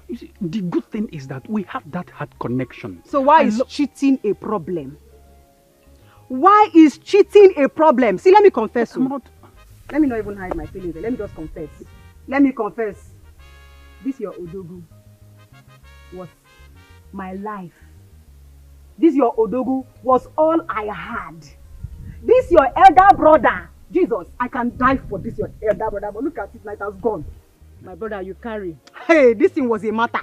You see, the good thing is that we have that heart connection. So why is cheating a problem? Why is cheating a problem? See, let me confess. Let me not even hide my feelings. Let me just confess. Let me confess. This your Odogu was my life. This your Odogu was all I had. This your elder brother. Jesus, I can die for this your elder brother, but look at it, night has gone. My brother, you carry. Hey, this thing was a matter.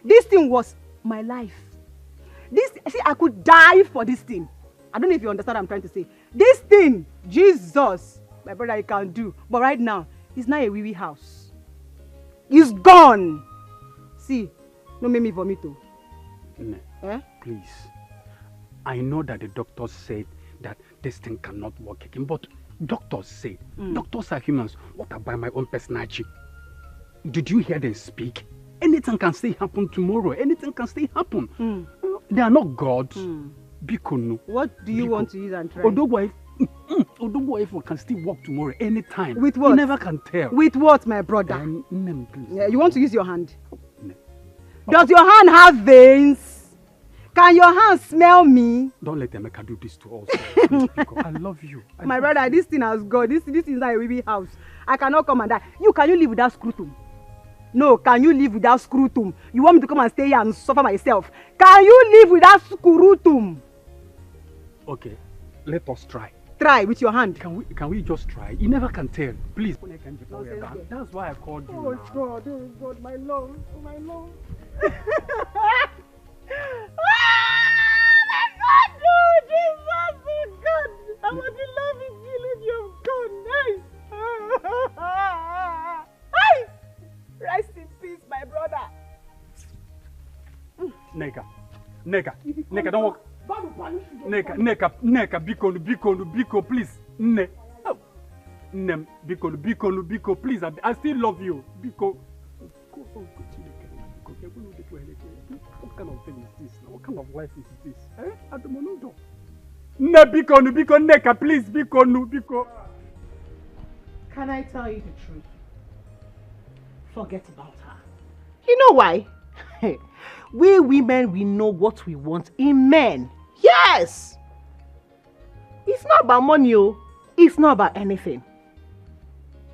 This thing was my life. See, I could die for this thing. I don't know if you understand what I'm trying to say. This thing, Jesus, my brother, you can do. But right now, it's not a wee house. It's gone. See, don't make me vomit. Please. I know that the doctors said that this thing cannot work again, but doctors say, doctors are humans. What about my own personality? Did you hear them speak? Anything can still happen tomorrow. Anything can still happen. They are not gods. Biko. What do you want to use and try? Odogwu can still walk tomorrow anytime. With what? You never can tell. With what, my brother? Please. Yeah, you want to use your hand? Does your hand have veins? Can your hand smell me? Don't let Emeka do this to us. Biko, I love you. My brother, this thing has gone. This is not a wee house. I cannot come and die. Can you live without scrotum? No, can you live without scrotum? You want me to come and stay here and suffer myself? Can you live without scrotum? Okay, let us try. Try with your hand. Can we just try? You never can tell. Please. That's why I called you. Oh God, my love, oh my love. Jesus, oh God. I want to love you, feeling you've gone. Hey! Rest in peace, my brother. Neka, don't walk. Neka, Biko, please. Biko, please. I still love you. Biko. What kind of thing is this? What kind of life is this? At the moment, Biko, Neka, please, Biko. Can I tell you the truth? Forget about her. You know why? We women, we know what we want in men. Yes! It's not about money, it's not about anything.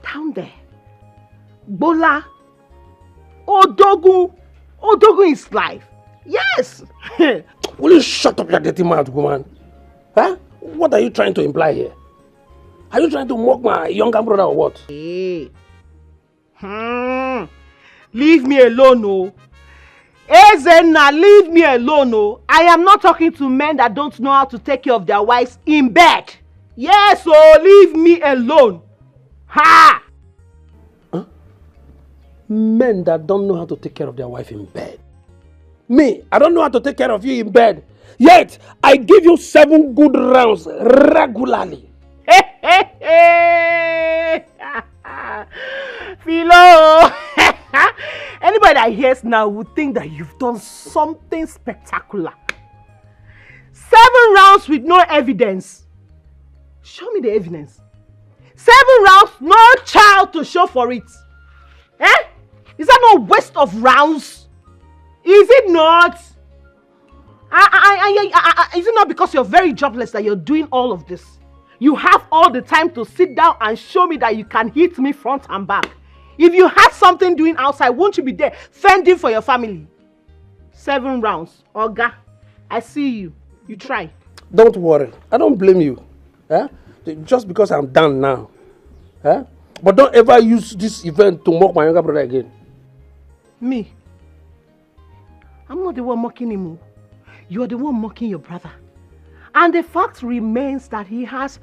Down there, Bola, Odogu is life. Yes! Will you shut up your dirty mouth, woman? Huh? What are you trying to imply here? Are you trying to mock my younger brother or what? Hey. Leave me alone, oh. Ezenna, leave me alone, oh. I am not talking to men that don't know how to take care of their wives in bed. Yes, oh, leave me alone. Ha! Huh? Men that don't know how to take care of their wife in bed. Me, I don't know how to take care of you in bed. Yet, I give you 7 good rounds regularly. Philo! Anybody that hears now would think that you've done something spectacular. 7 rounds with no evidence. Show me the evidence. 7 rounds, no child to show for it. Eh? Is that not a waste of rounds? Is it not? Is it not because you're very jobless that you're doing all of this? You have all the time to sit down and show me that you can hit me front and back. If you had something doing outside, won't you be there fending for your family? 7 rounds. Oga, I see you. You try. Don't worry. I don't blame you. Eh? Just because I'm done now. Eh? But don't ever use this event to mock my younger brother again. Me? I'm not the one mocking him. You're the one mocking your brother. And the fact remains that he has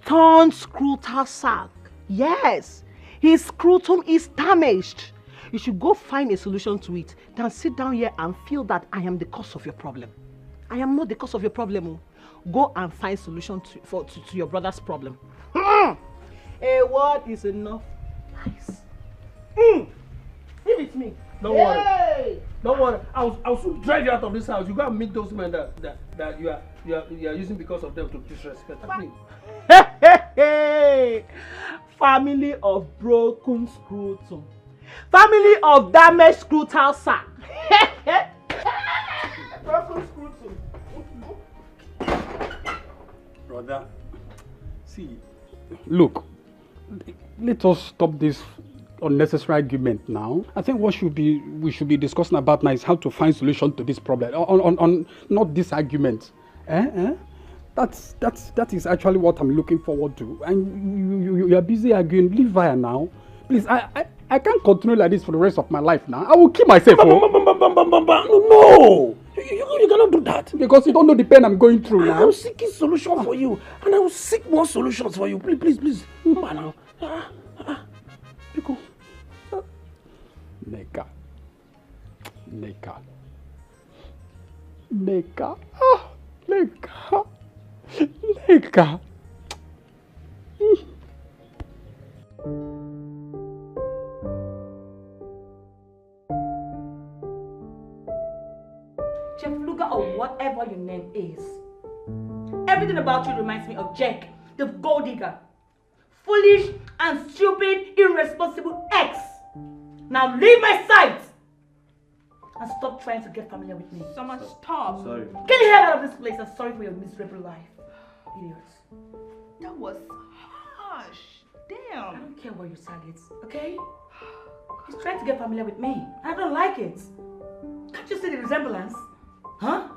torn scrotal sac. Yes. His scrotum is damaged. You should go find a solution to it than sit down here and feel that I am the cause of your problem. I am not the cause of your problem. Go and find a solution to your brother's problem. A word is enough. Nice. Give it me. Don't worry. Don't worry. I'll soon drive you out of this house. You go and meet those men that you are using because of them to disrespect me. Family of broken scrotum. Family of damaged scrotal sac. Broken scrotum. Brother, see, look, let us stop this unnecessary argument now. I think what we should be discussing about now is how to find solution to this problem. On not this argument. That is actually what I'm looking forward to. And you are busy arguing. Leave Via now. Please, I can't continue like this for the rest of my life now. I will kill myself. No! You cannot do that. Because you don't know the pain I'm going through now. I'm seeking solution for you. And I will seek more solutions for you. Please. Now. Pico. Neka. Chef Luga or whatever your name is. Everything about you reminds me of Jack, the gold digger. Foolish and stupid, irresponsible ex. Now leave my sight and stop trying to get familiar with me. Someone stop. Sorry. Get the hell out of this place. I'm sorry for your miserable life. Idiots. That was harsh. Damn. I don't care what your side is, okay? He's trying to get familiar with me. I don't like it. Can't you see the resemblance? Huh?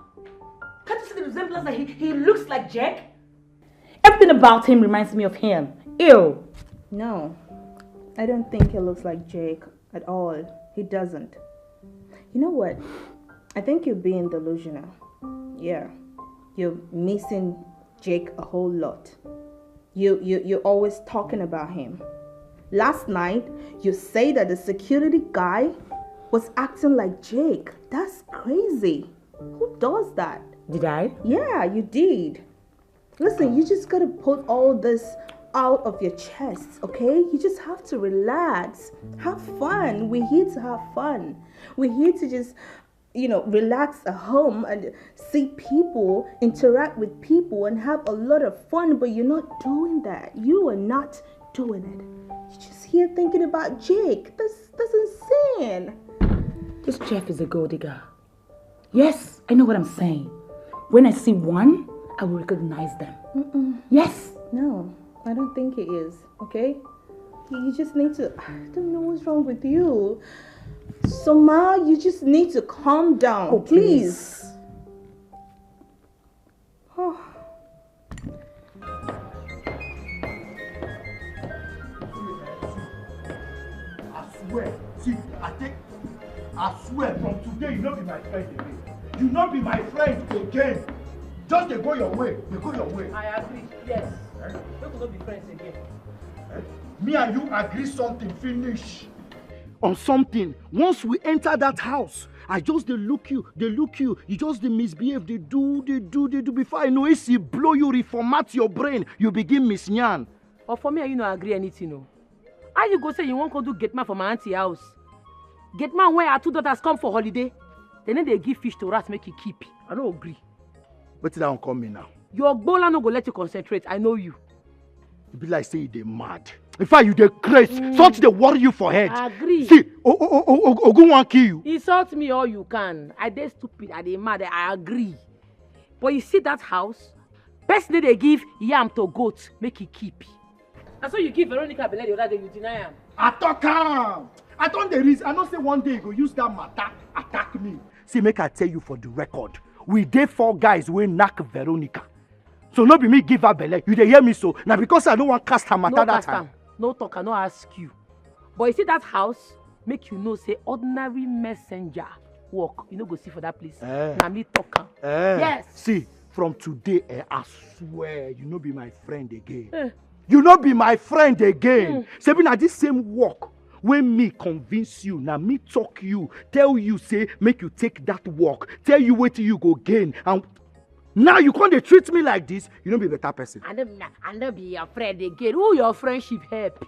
Can't you see the resemblance that he looks like Jack? Everything about him reminds me of him. Ew. No, I don't think he looks like Jake at all. He doesn't. You know what? I think you're being delusional. Yeah, you're missing Jake a whole lot. You're always talking about him. Last night, you say that the security guy was acting like Jake. That's crazy. Who does that? Did I? Yeah, you did. Listen, you just gotta put all this out of your chest, okay? You just have to relax. Have fun. We're here to have fun. We're here to just, relax at home and see people, interact with people and have a lot of fun, but you're not doing that. You are not doing it. You're just here thinking about Jake. That's insane. This Jeff is a gold digger. Yes, I know what I'm saying. When I see one, I will recognize them. Yes. No, I don't think he is, okay? You just need to, I don't know what's wrong with you. Soma, you just need to calm down, oh, please. See, I swear from today you not be my friend again. You not be my friend again. Just they go your way. They go your way. I agree. Yes. We could not be friends again. Me and you agree something, finish. On something. Once we enter that house, I just they look you, you just they misbehave, they do. Before I know it's blow you, reformat your brain, you begin misnyan. But for me, you not agree anything, no. How you go say you won't go do get man for my auntie house? Get man where our two daughters come for holiday, then they give fish to rats make you keep. I don't agree. But that don't come me now. Your bola no go let you concentrate. I know you. You be like say they mad. In fact, you dey crazy. Such they worry you for head. I agree. See, Ogun wan kill you. Insult me all you can. I dey stupid. I dey mad. I agree. But you see that house? Person they give yam to goat make he keep. And so you give Veronica belle the other day, you deny him. I talk am. I don't the reason. I know say one day you go use that matter attack me. See, make I tell you for the record. We dey 4 guys wey knack Veronica. So no be me give her belle. You dey hear me so? Now because I don't want cast her matter no that time. No talk, I no ask you. But you see that house, make you know say ordinary messenger work. You no go see for that place. Now me talk am. Yes. See, from today, I swear you no be my friend again. You no be my friend again. Say na this same work. When me convince you, now me talk you, tell you say make you take that work, tell you wait till you go gain, and now you can't treat me like this. You don't be a better person. I don't be your friend again. Who your friendship help?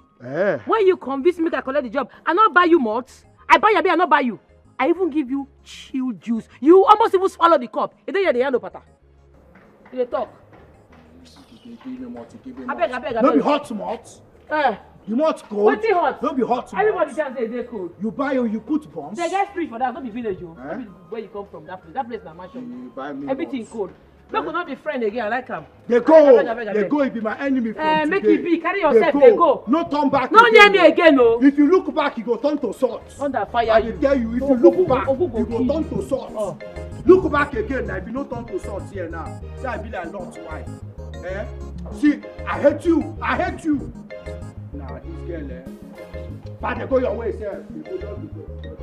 When you convince me to collect the job, I not buy you malts. I buy your beer, I not buy you. I even give you chill juice. You almost even swallow the cup. You don't hear the yellow patter. You talk. I beg. Don't be hot malt. You malt cold. What's it hot? Don't be hot malt. Everybody can say they cold. You buy or you put bombs. They get free for that. Don't be village, yo. Don't be where you come from. That place na mansion. You buy me everything bombs. cold. We could not be friends again. I like them. They go. It be my enemy from make today. it be. Carry yourself. They go. No turn back. No near me again, no. If you look back, you go turn to salt. Under fire. I will tell you. If you look back, you go turn to salt. Look back again. Now, if you no turn to salt here now, say I be like Lord's wife. See, I hate you. Nah, this girl, but they go your way, sir. You go just go.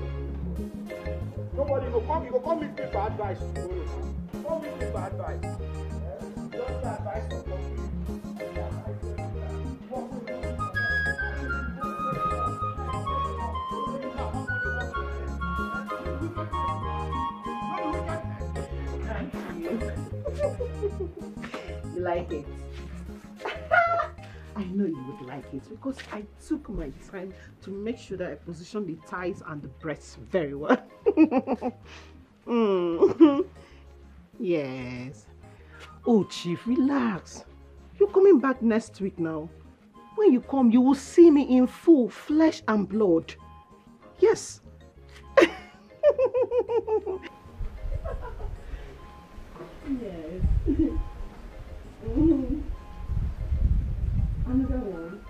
Nobody go come. You go come with me for advice. Come with me for advice. Just the advice of You like it? I know you would like it because I took my time to make sure that I position the thighs and the breasts very well. Yes. Oh, Chief, relax. You're coming back next week now. When you come, you will see me in full flesh and blood. Yes. Yes. Another one.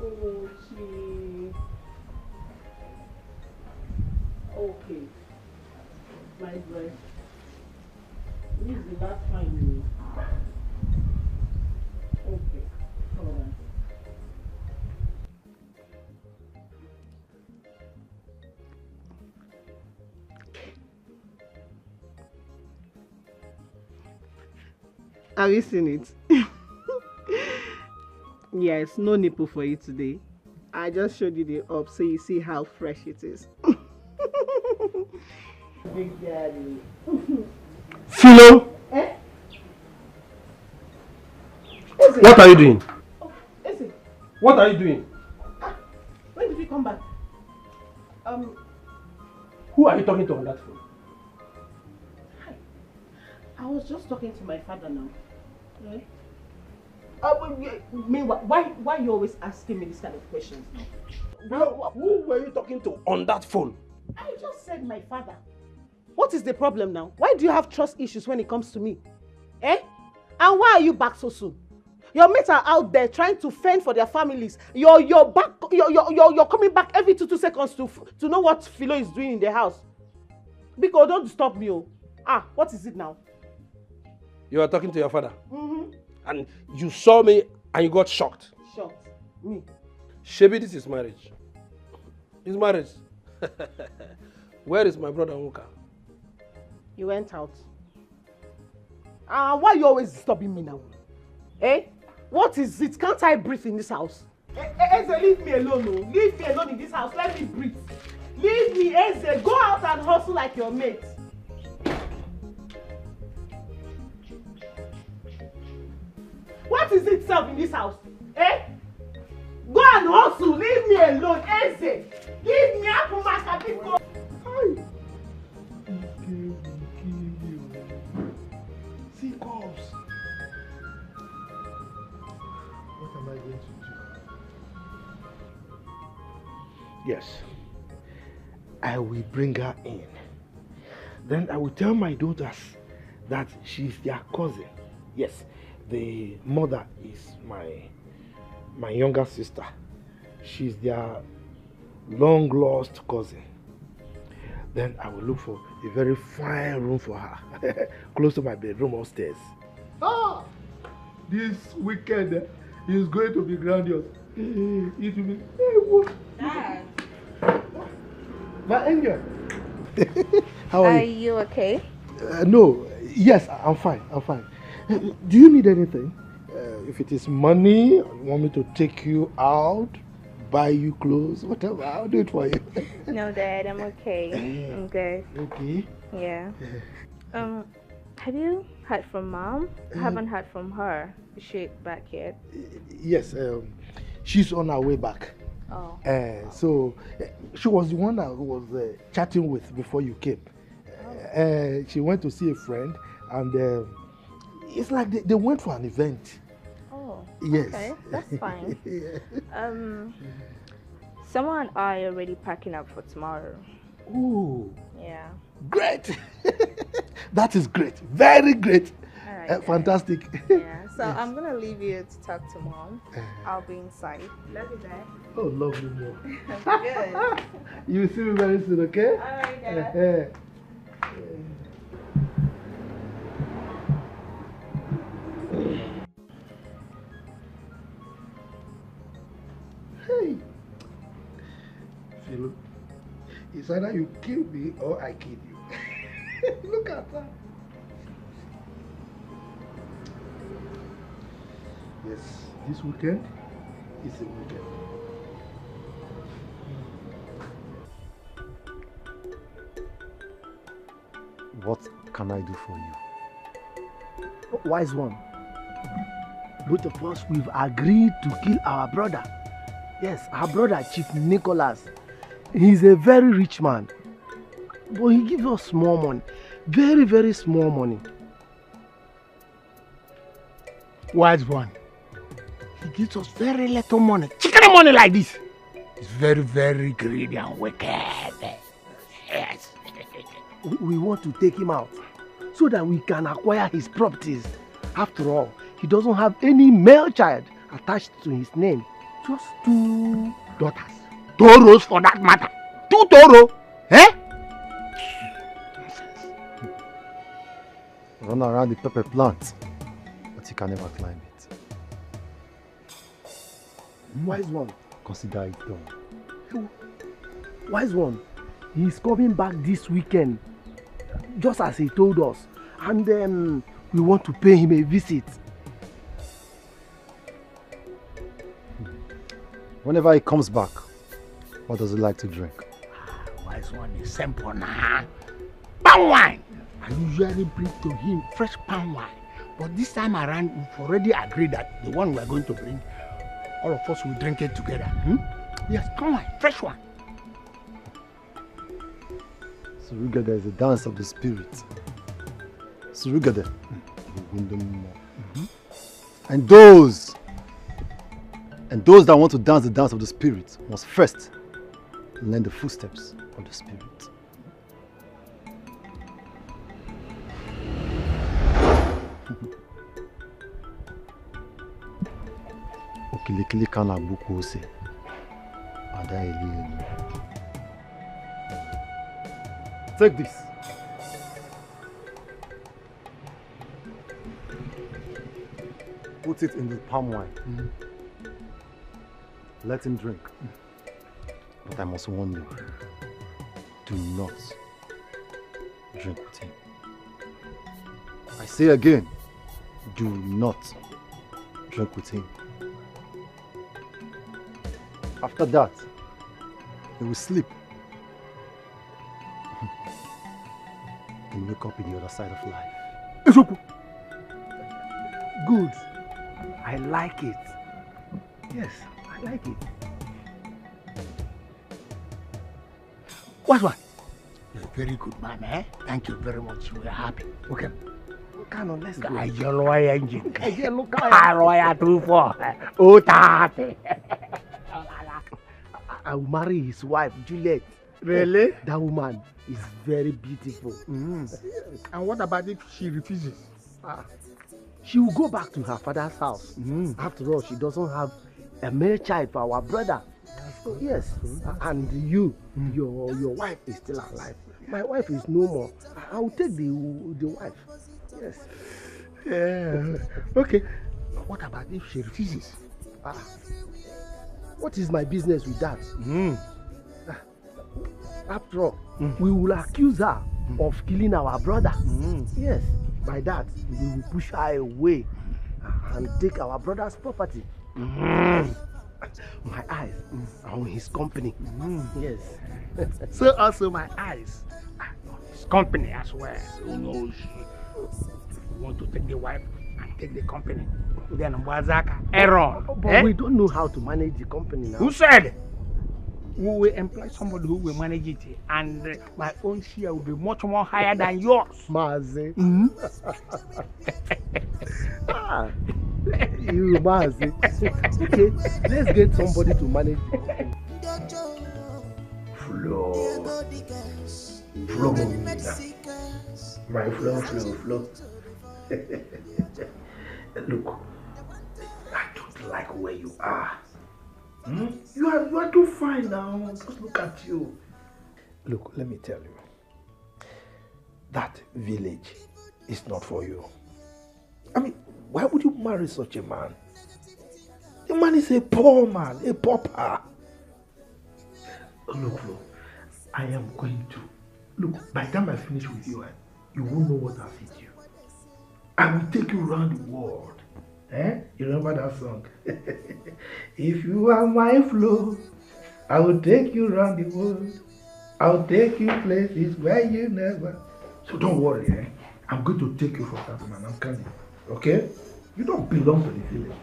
Oh, Chief. Okay. My breath. This is the last time. Okay. Hold on. Have you seen it? Yes, no nipple for you today. I just showed you the up so you see how fresh it is. Big daddy. Philo! Eh? What are you doing? Oh, is it? What are you doing? When did you come back? Who are you talking to on that phone? I was just talking to my father now. Yeah? Meanwhile, why are you always asking me this kind of questions now? Who were you talking to on that phone? I just said my father. What is the problem now? Why do you have trust issues when it comes to me? Eh? And why are you back so soon? Your mates are out there trying to fend for their families. You're coming back every 2 seconds to know what Philo is doing in the house. Because don't disturb me. Oh. What is it now? You are talking to your father. Mm-hmm. And you saw me and you got shocked. Shocked. Me. Shebi, this is marriage. His marriage. Where is my brother Nwoka? You went out. Why you always disturbing me now? Eh? What is it? Can't I breathe in this house? Eze, leave me alone, no. Leave me alone in this house. Let me breathe. Leave me, Eze. Go out and hustle like your mate. What is it, self, in this house? Eh? Go and hustle. Leave me alone, Eze. Give me up for my capital. See calls. What am I going to do? Yes, I will bring her in. Then I will tell my daughters that she's their cousin. Yes, the mother is my younger sister. She's their long lost cousin. Then I will look for a very fine room for her, close to my bedroom upstairs. Ah, this weekend is going to be grandiose. It will be. Dad. My angel. How are you? Are you okay? No. Yes, I'm fine. I'm fine. Do you need anything? If it is money, you want me to take you out, buy you clothes, whatever, I'll do it for you. No, Dad, I'm okay. I'm good. Okay. Yeah. Have you heard from Mom? I haven't heard from her. Is she back yet? Yes, she's on her way back. Oh. So she was the one I was chatting with before you came. She went to see a friend, and it's like they went for an event. Oh. Yes. Okay, that's fine. Yeah. Someone and I are already packing up for tomorrow. Ooh. Yeah. Great. That is great. Very great. All right, fantastic. Yeah. So Yes. I'm gonna leave you to talk to Mom. I'll be inside. Love you, Dad. Oh, lovely more. Good. You will see me very soon, okay? All right, Dad. Hey, Philo, it's either you kill me or I kill you. Look at that. Yes, this weekend is a weekend. What can I do for you? Wise one. Both of us, we've agreed to kill our brother. Yes, our brother, Chief Nicholas. He's a very rich man. But he gives us small money. Very, very small money. Wise one. He gives us very little money. Chicken money like this. It's very, very greedy and wicked. Yes. We want to take him out so that we can acquire his properties. After all, he doesn't have any male child attached to his name. Just 2 daughters. Toros for that matter. 2 toro. Eh? Run around the pepper plant, but you can never climb it. Wise one. Consider it done. Wise one. He's coming back this weekend, just as he told us. And then we want to pay him a visit. Whenever he comes back, what does he like to drink? Wise one is simple now. Palm wine. I usually bring to him fresh palm wine. But this time around, we've already agreed that the one we're going to bring, all of us will drink it together. Yes, palm wine, fresh one. Surugada is a dance of the spirit. Surugada. And those that want to dance the dance of the spirit must first learn the footsteps of the spirit. Okilikili kana buku ose. Ada eli. Take this. Put it in the palm wine. Let him drink. But I must warn you, do not drink with him. I say again, do not drink with him. After that, he will sleep. And wake up in the other side of life. Good. I like it. Yes, I like it. What? You're a very good man, eh? Thank you very much. We're happy. Okay. Come on, let's go. Your lawyer engine. Look, lawyer 24. Oh, 30. I will marry his wife, Juliet. Really? That woman is very beautiful. And what about if she refuses? She will go back to her father's house. After all, she doesn't have a male child for our brother. So yes, and you, your wife is still alive. My wife is no more. I will take the wife. Yes. Yeah. Okay. What about if she refuses? What is my business with that? After all, we will accuse her of killing our brother. Yes. By that, we will push her away and take our brother's property. My eyes are on his company. Yes. So also my eyes are on his company as well. Who knows? You want to take the wife and take the company. Then Wazaka, Aaron. But we don't know how to manage the company now. Who said? We will employ somebody who will manage it, and my own share will be much more higher than yours. Mazi. You Mazi. Okay, let's get somebody to manage the company. Flow. My flow. Look, I don't like where you are. You are too fine now. Just look at you. Look, let me tell you. That village is not for you. I mean, why would you marry such a man? The man is a poor man, a pauper. Look, I am going to. Look, by the time I finish with you, you won't know what I'll feed you. I will take you around the world. You remember that song? If you are my flow, I will take you around the world. I'll take you places where you never. So don't worry, I'm going to take you for that man. I'm coming. Okay? You don't belong to the village.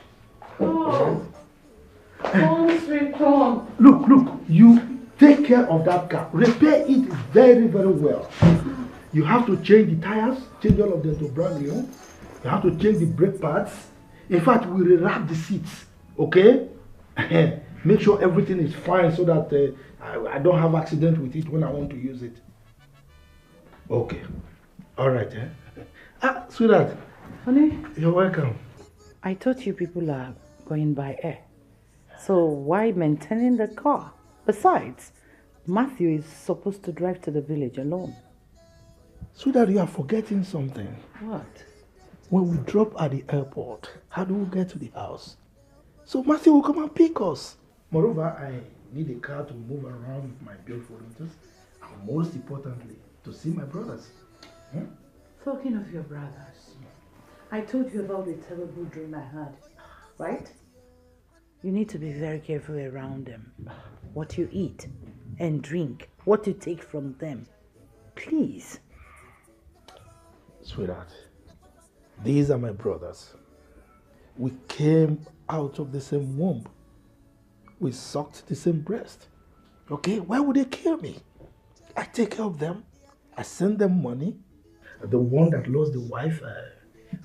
Come, sweet Tom. Look, you take care of that car. Repair it very, very well. You have to change the tires, change all of them to brand new. You have to change the brake pads. In fact, we rewrap the seats, okay? Make sure everything is fine so that I don't have accident with it when I want to use it. Okay. All right, sweetheart. Honey? You're welcome. I thought you people are going by air. So why maintaining the car? Besides, Matthew is supposed to drive to the village alone. Sweetheart, you are forgetting something. What? When we drop at the airport, how do we get to the house? So Matthew will come and pick us. Moreover, I need a car to move around with my beautiful daughters, and most importantly, to see my brothers. Talking of your brothers, I told you about the terrible dream I had, right? You need to be very careful around them. What you eat and drink, what you take from them. Please. Sweetheart, these are my brothers. We came out of the same womb. We sucked the same breast. Okay, why would they kill me? I take care of them. I send them money. The one that lost the wife,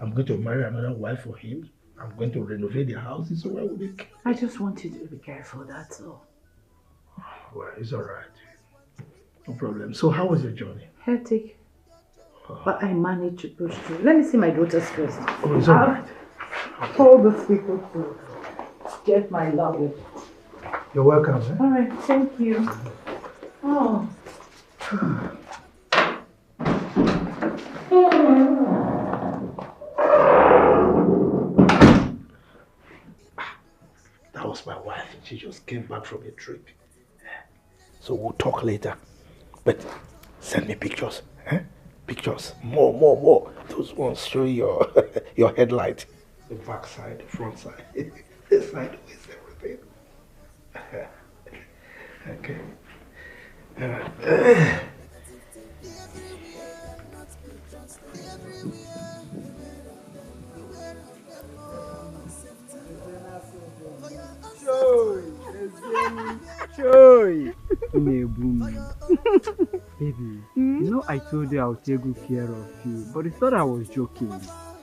I'm going to marry another wife for him. I'm going to renovate their houses, so why would they kill me? I just want you to be careful, that's all. Well, it's all right. No problem. So how was your journey? Hectic. But I managed to push through. Let me see my daughters first. Oh, it's all right. All those people to get my luggage. You're welcome. All right, thank you. Oh. That was my wife. She just came back from a trip. So we'll talk later. But send me pictures. Eh? Pictures. More. Those ones show your your headlight. The back side, the front side, the sideways, everything. Okay. Joy. Baby, you know I told you I would take good care of you, but you thought I was joking.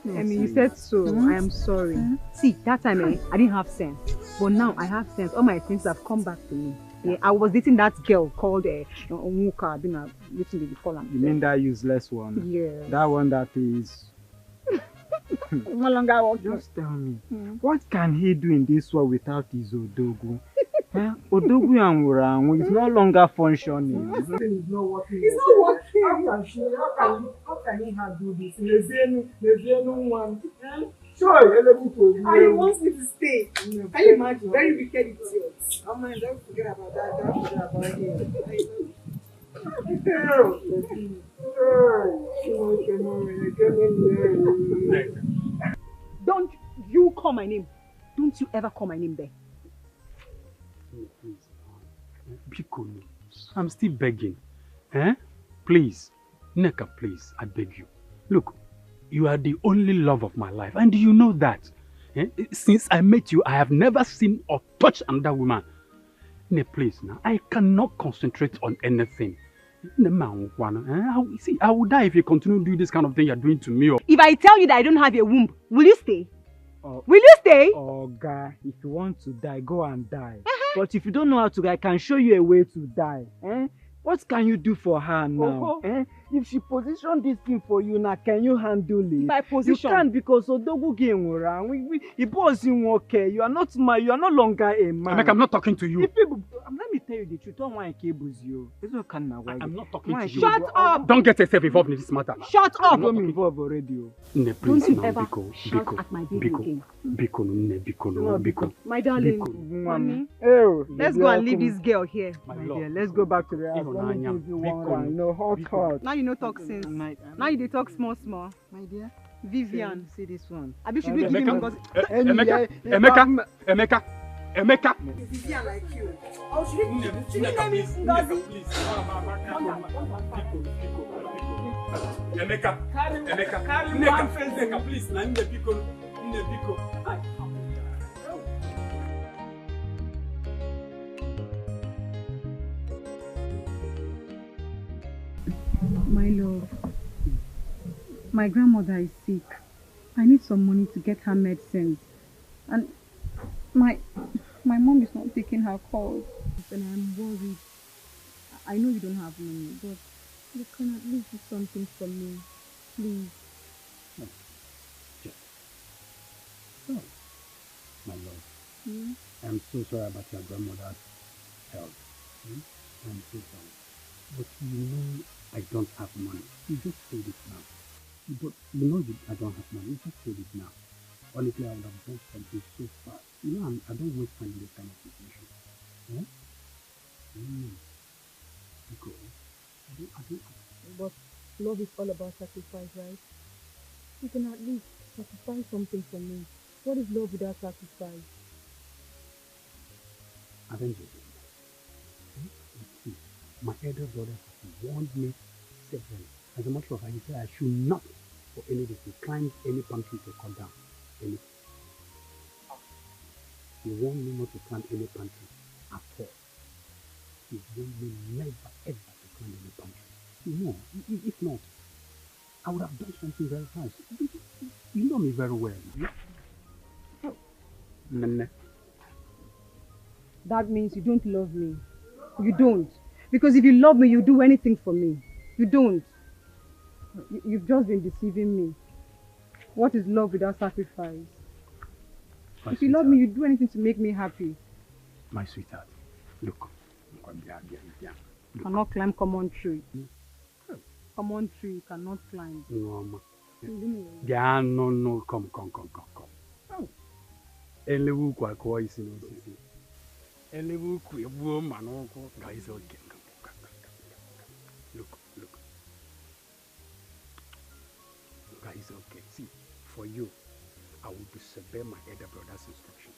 I mean, you said so. I am sorry. See, that time I didn't have sense, but now I have sense. All my senses have come back to me. Yeah, I was dating that girl called Onwuka. Which did you call her? You mean that useless one? Yeah. That one that is. No longer working. Just tell me, what can he do in this world without his Odogu? Odogu and Wurangu is no longer functioning. It's not working. How can he handle this? One. Sure, and he wants me to stay. Can you imagine? Very wicked idiots. Oh man, don't forget about that. Don't forget about him. Don't you call my name. Don't you ever call my name there. Bikono, I'm still begging. Please, Neka, please, I beg you. Look, you are the only love of my life, and you know that. Since I met you, I have never seen or touched another woman. Please, now, I cannot concentrate on anything. See, I will die if you continue doing this kind of thing you're doing to me. If I tell you that I don't have a womb, will you stay? Will you stay? Oh, guy, if you want to die, go and die. But if you don't know how to die, I can show you a way to die. What can you do for her now? If she position this thing for you now, can you handle it? My position. You can't because Odogu game around. It wasn't okay. You are not longer a man. I'm not talking to you. Let me tell you the truth. Don't want to cables you. I'm not talking to you. Shut up! Don't get yourself involved in this matter. Shut up! I'm involved already. Please, don't you now, ever shout at my baby again. Biko. My darling, mommy, let's go and leave this girl here. My dear, let's go back to the house. Let me give you one. Hot. Now you know talk sense. Now you dey talk small. My dear. Vivian. See this one. Abi should we give him because Emeka. Vivian like you. Oh, should we name him Ngozi? Emeka. Carry one face. Emeka, please. Na Biko. My love, my grandmother is sick. I need some money to get her medicines. And my mom is not taking her calls. And I'm worried. I know you don't have money, but you can at least do something for me. Please. Oh, my love, I'm so sorry about your grandmother's health. I'm so sorry. But you know I don't have money. You just said it now. But you know I don't have money. You just said it now. Honestly, I would have done something so fast. You know, I don't waste time in this kind of situation. Because I don't. But love is all about sacrifice, right? You can at least sacrifice something for me. What is love without sacrifice? I don't get it. My elder brother warned me severally. As a matter of fact, he said I should not, for any reason, climb any palm tree to cut down any. He warned me not to climb any palm tree at all. He warned me never ever to climb any palm tree. You know, if not, I would have done something very fast. You know me very well. Nene. That means you don't love me. You don't. Because if you love me, you do anything for me. You don't. You've just been deceiving me. What is love without sacrifice? If you love me, you do anything to make me happy. My sweetheart, look. You cannot climb common tree. Common tree you cannot climb. No, yeah, no, come. Elewu kwa kwa isi no sisi. Elewu ku ebu manoko guys okay. It's okay. See, for you, I will disobey my elder brother's instruction.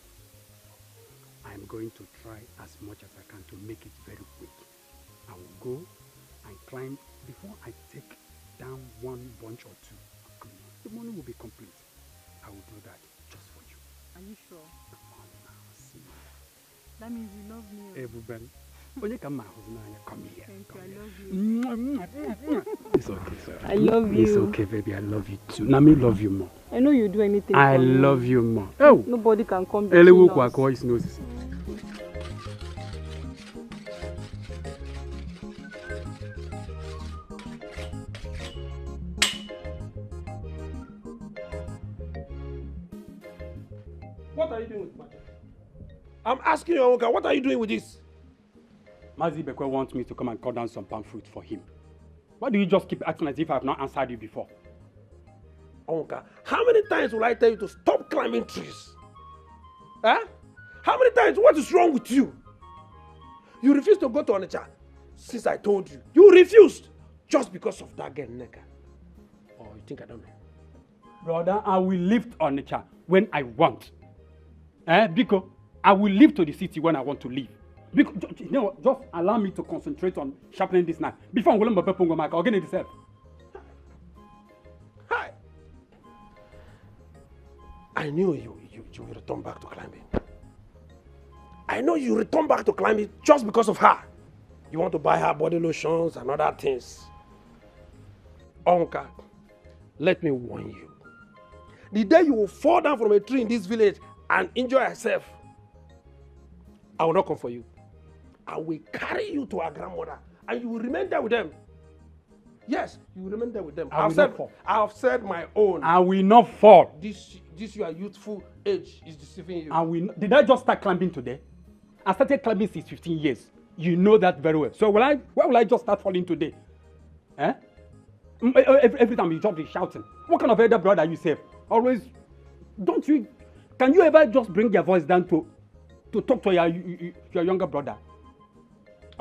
I am going to try as much as I can to make it very quick. I will go and climb before I take down one bunch or two. The money will be complete. I will do that just for you. Are you sure? Come on now, see. That means you love me. Everybody. When you come come here. Thank you, I love you. It's okay, sir. I love you. It's okay, baby. I love you too. Now me love you more. I know you do anything I for me. love you more. Oh, nobody can come between us. What are you doing with my child? I'm asking you, Onka, what are you doing with this? Mazi Bekwe wants me to come and cut down some palm fruit for him. Why do you just keep acting as if I have not answered you before? Onka, how many times will I tell you to stop climbing trees? Huh? How many times? What is wrong with you? You refused to go to Onitsha since I told you. You refused just because of that girl, Neka. Oh, you think I don't know? Brother, I will live on Onitsha when I want. Because I will leave to the city when I want to leave. Because, you know, just allow me to concentrate on sharpening this knife before I'm going to go back again itself. Hi. I knew you will return back to climbing. I know you return back to climbing just because of her. You want to buy her body lotions and other things. Onka, let me warn you. The day you will fall down from a tree in this village and injure yourself, I will not come for you. I will carry you to our grandmother and you will remain there with them. Yes, you will remain there with them. I have said my own. I will not fall. This your youthful age is deceiving you. Did I just start climbing today? I started climbing since 15 years. You know that very well. So why will I just start falling today? Every time you jump, you're shouting. What kind of elder brother are you, Seth? Always, can you ever just bring your voice down to talk to your younger brother?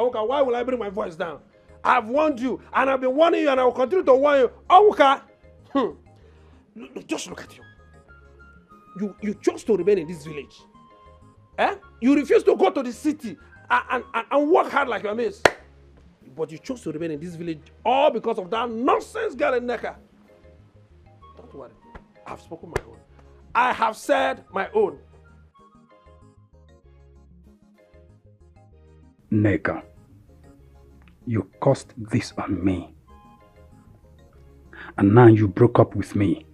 Okay, why will I bring my voice down? I've warned you, and I've been warning you, and I will continue to warn you. Okay. Just look at you. You chose to remain in this village. You refuse to go to the city and work hard like your mates. But you chose to remain in this village all because of that nonsense girl in Neka. Don't worry. I've spoken my own. I have said my own. Neka, you caused this on me. And now you broke up with me.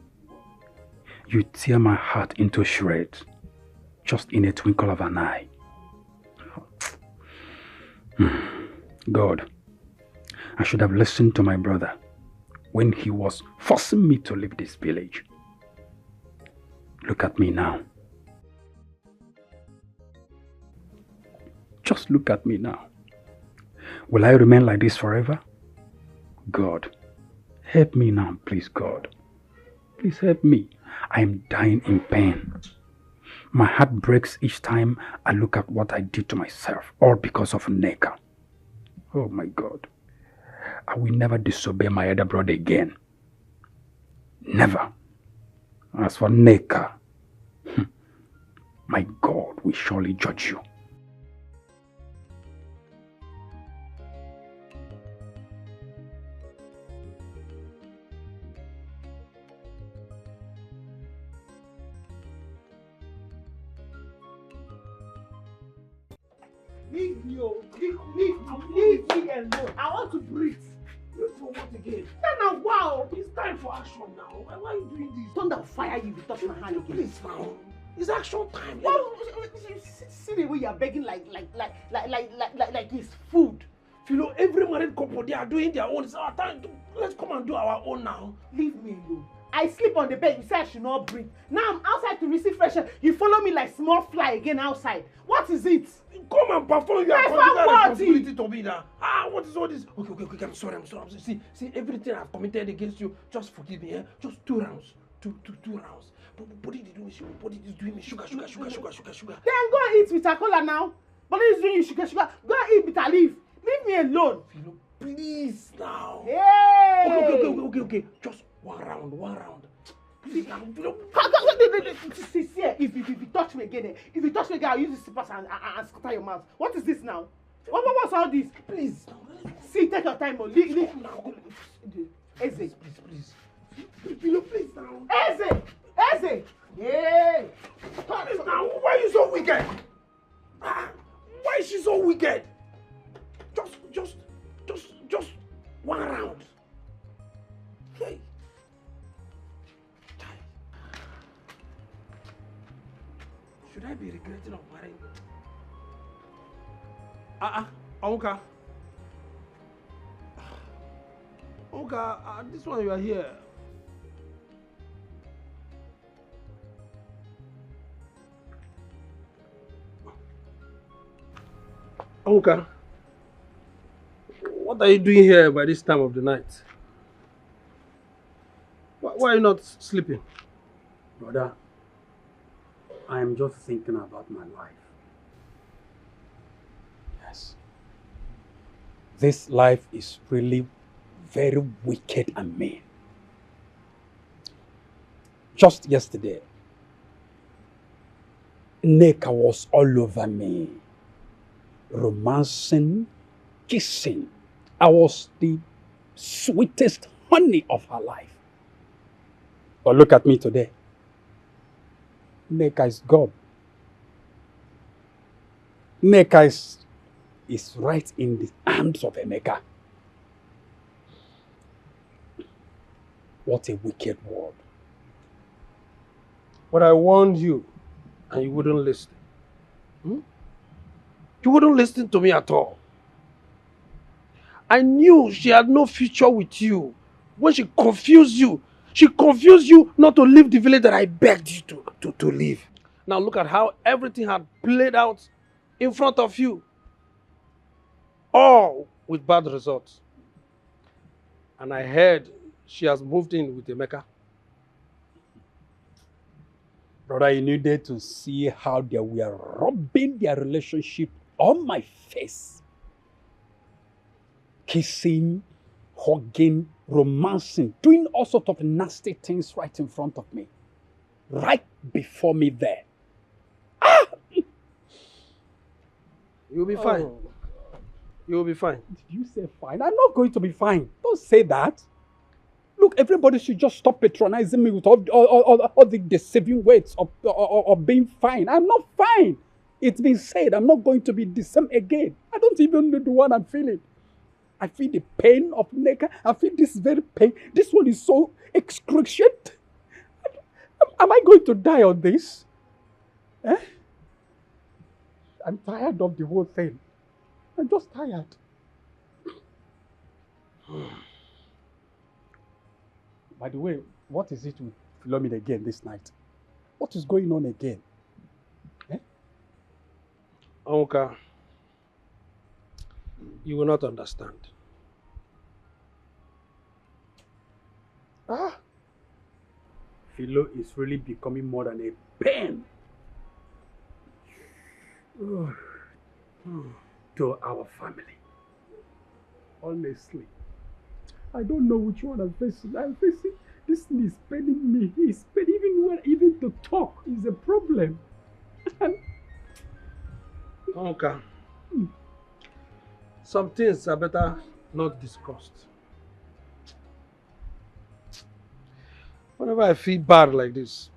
You tear my heart into shreds, just in a twinkle of an eye. God, I should have listened to my brother when he was forcing me to leave this village. Look at me now. Just look at me now. Will I remain like this forever? God, help me now, please, God. Please help me. I am dying in pain. My heart breaks each time I look at what I did to myself, all because of Neka. Oh my God. I will never disobey my elder brother again. Never. As for Neka, my God will surely judge you. Leave me alone. I want to breathe. For what again? Now, wow, it's time for action now. Why are you doing this? Thunder will fire you if you touch my hand again. Please now. It's action time. Well, see the way you are begging like it's food. You know, every married couple, they are doing their own. It's our time. Let's come and do our own now. Leave me alone. I sleep on the bed. You say I should not breathe. Now I'm outside to receive fresh air. You follow me like small fly again outside. What is it? Come and perform your responsibility to me now. What is all this? Okay, I'm sorry. See, everything I've committed against you, just forgive me, Just 2 rounds. Two rounds. Body is doing me sugar. Then go and eat bitter cola now. Body is doing you sugar. Go and eat bitter leaf. Leave me alone. Please now. Hey! Okay. Just one round. See, if you touch me again, I'll use this slippers and scatter your mouth. What is this now? What's all this? Please. See, take your time. Leave now. Eze. Please. Please now. Eze. Hey. Now, why are you so wicked? Why is she so wicked? Just one round. Hey. Should I be regretting of marrying? Onka. Onka, this one you are here. Onka, what are you doing here by this time of the night? Why are you not sleeping? Brother, I am just thinking about my life. Yes. This life is really very wicked and mean. Just yesterday, Nneka was all over me, romancing, kissing. I was the sweetest honey of her life. But look at me today. Nneka is gone. Nneka is right in the arms of Emeka. What a wicked world. But I warned you, and you wouldn't listen. You wouldn't listen to me at all. I knew she had no future with you. When she confused you not to leave the village that I begged you to leave. Now look at how everything had played out in front of you. All with bad results. And I heard she has moved in with Emeka. Brother, you needed to see how they were rubbing their relationship on my face. Kissing, hugging, romancing, doing all sorts of nasty things right in front of me. Right before me there. You'll be fine. You'll be fine. Did you say fine? I'm not going to be fine. Don't say that. Look, everybody should just stop patronizing me with all the deceiving words of being fine. I'm not fine. It's been said, I'm not going to be the same again. I don't even know the one I'm feeling. I feel the pain of Nneka. I feel this very pain. This one is so excruciating. Am I going to die on this? Eh? I'm tired of the whole thing. I'm just tired. By the way, what is it with Philmond again this night? What is going on again? Eh? Onka, you will not understand. Philo is really becoming more than a pain to our family. Honestly, I don't know which one I'm facing. I'm facing this thing is paining me. It's paining even to talk is a problem. Onka, some things are better not discussed. Whenever I feel bad like this,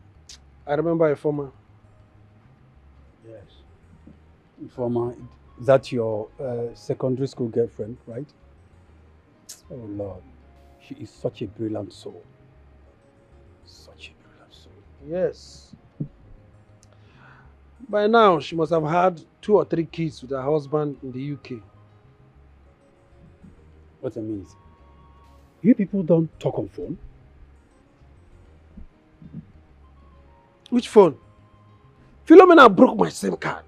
I remember a former. Yes. Former, that's your secondary school girlfriend, right? Oh Lord, she is such a brilliant soul. Such a brilliant soul. Yes. By now, she must have had 2 or 3 kids with her husband in the UK. What I mean is, you people don't talk on phone? Which phone? Philomena broke my SIM card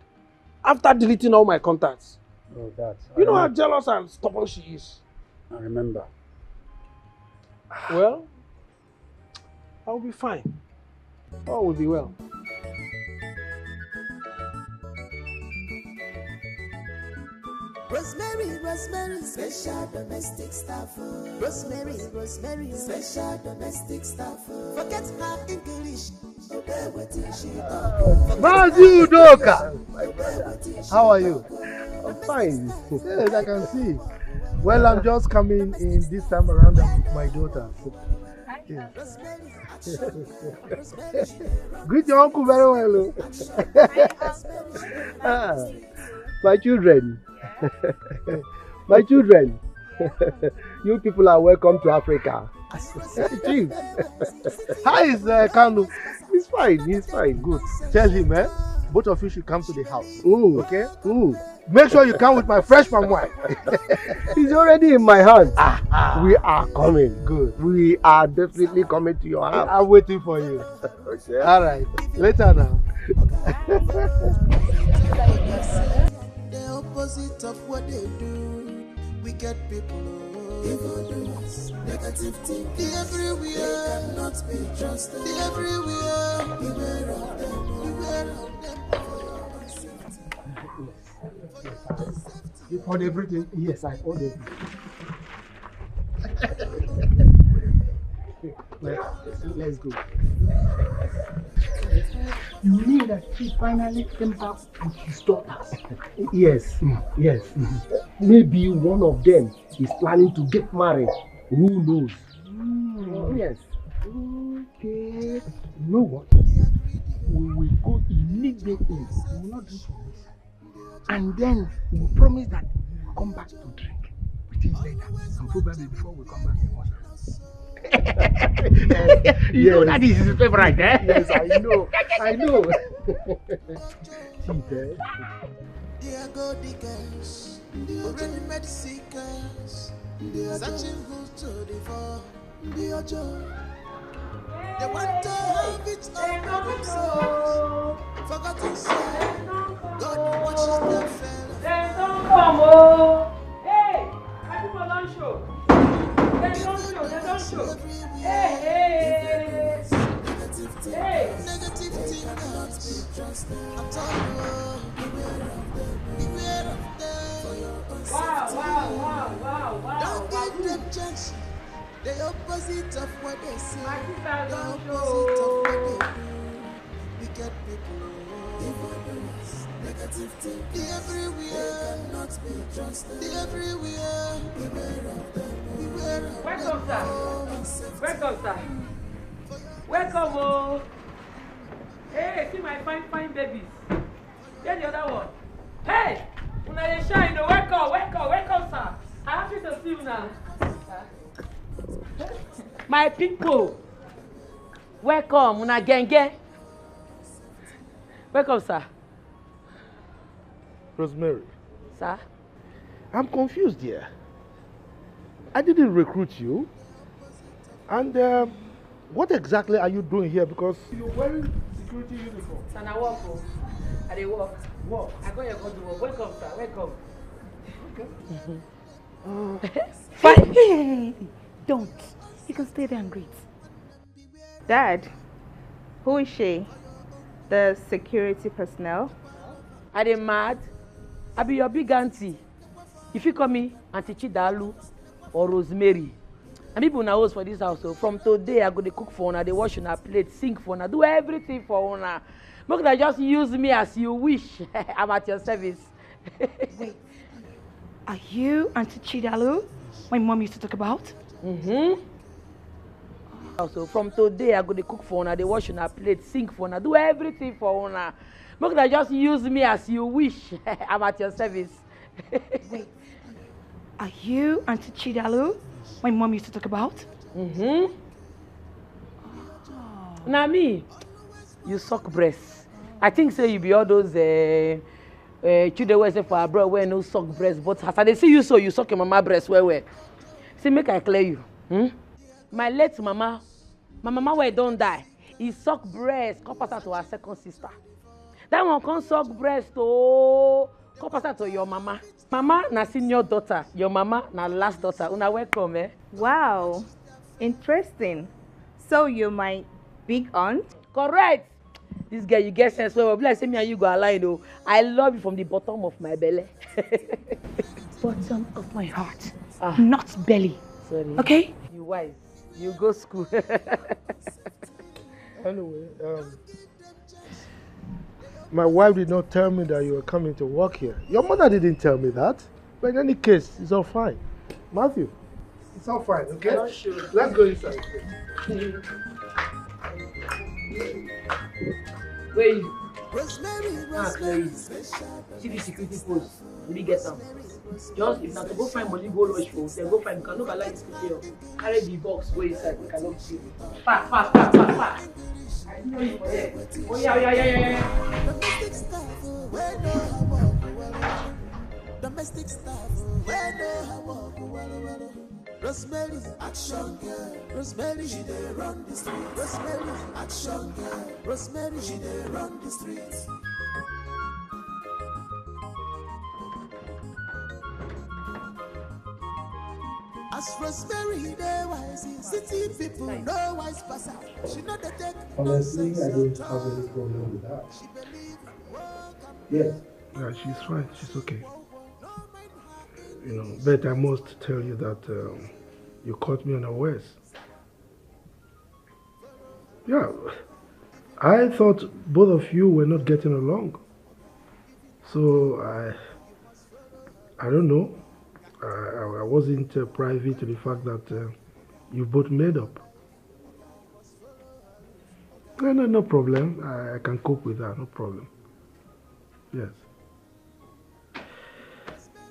after deleting all my contacts. Oh, that. You know how jealous and stubborn she is. I remember. Well, I'll be fine. All will be well. Rosemary, special domestic stuff. Rosemary, special domestic stuff. Forget her English. Obey what she talk. Bazu Doka! How are you? I'm fine. Yes, I can see. Well, I'm just coming in this time around with my daughter. Yes. Greet your uncle very well. My children. My children. You people are welcome to Africa. Chief. How is Kanu? He's fine, good. Tell him, both of you should come to the house. Ooh. Okay? Ooh. Make sure you come with my fresh palm wine. He's already in my hand. We are coming. Good. We are definitely coming to your house. I'm waiting for you. Okay. All right. Later now. The opposite of what they do. Wicked people. Evildoers, negative thinking everywhere, cannot be trusted everywhere. Beware of them, beware of them. You poured everything? Yes, I poured everything. Let's go. You mean that she finally came back with his daughters? Yes, yes. Maybe one of them is planning to get married. Who knows? Yes. Okay. You know what? We will go immediately. We will not do this. And then we will promise that we will come back to drink with each other. And probably before we come back, we must. You know that is his favorite, eh? Yes, I know. Chief, There go Dikeh, already made seekers, searching who's to devour. They want to have it all by themselves. Forgotten say, God watches them fail. They don't come, oh! Hey, I do my lunch show. They don't show. Hey! Negative thing cannot be trusted. I'm telling you, beware of them for your own safety. Wow. Don't give them chance. The opposite of what they say. The opposite of what they do. Wicked people, evildoers, negative thinking everywhere, cannot be trusted everywhere. Beware of them. Welcome, sir. Welcome, oh. Hey, see my fine babies. Get the other one. Hey, una dey shine. Welcome, sir. I'm happy to see you now. My people, welcome, una genge. Welcome, sir. Rosemary. Sir? I'm confused here. I didn't recruit you. And what exactly are you doing here? Because you're wearing security uniform. Sir, I walk. I dey walk. Walk. I go here to work. Welcome, sir. Welcome. Okay. Fine. Hey, don't. You can stay there and greet. Dad, who is she? The security personnel? Are they mad? I be your big auntie. If you call me Auntie Chidalu or Rosemary, and people now host for this house. So from today, I go to cook for una, they wash una plate, sing for una, do everything for una. Make una just use me as you wish. I'm at your service. Wait, are you Auntie Chidalu? My mom used to talk about. So from today, I go to cook for una, they wash una plate, sing for una, do everything for una. Make una just use me as you wish. I'm at your service. Wait, are you Auntie Chidalu? My mom used to talk about. Now me, you suck breasts. I think say you be all those children wey say for abroad wey no suck breast, but as I dey see you so you suck your mama breast well. See, make I clear you. My late mama, my mama wey don die, he suck breast, come pass her to her second sister. That one come suck breast, oh, come pass her to your mama. Mama na senior daughter, your mama na last daughter. Una welcome, eh? Wow, interesting. So you're my big aunt? Correct. This girl, you get sense well. Be like say me and you go align, oh. I love you from the bottom of my belly. Bottom of my heart, not belly. Sorry. Okay? You wise. You go school. Anyway, my wife did not tell me that you were coming to work here. Your mother didn't tell me that. But in any case, it's all fine. Matthew, it's all fine, okay? Let's go inside. Where you? Clary. See the security post. Did you get them? Just if not to go find money, go lodge for hotel. Go find. Because no can like this people. Carry the box. Go inside. We cannot see you. Fast. I know you for there. Oh yeah. Domestic stuff, where no Rosemary, action girl. Rosemary, she dey run the street. Rosemary, action girl. Rosemary, she dey run the streets. As Rosemary, they wise, city people no wise pass out. She know the take. Honestly, I don't have any problem with that. Yes. Yeah, she's fine. She's okay. You know, but I must tell you that you caught me unawares. Yeah, I thought both of you were not getting along. So I don't know. I wasn't privy to the fact that you both made up. No problem. I can cope with that. No problem. Yes.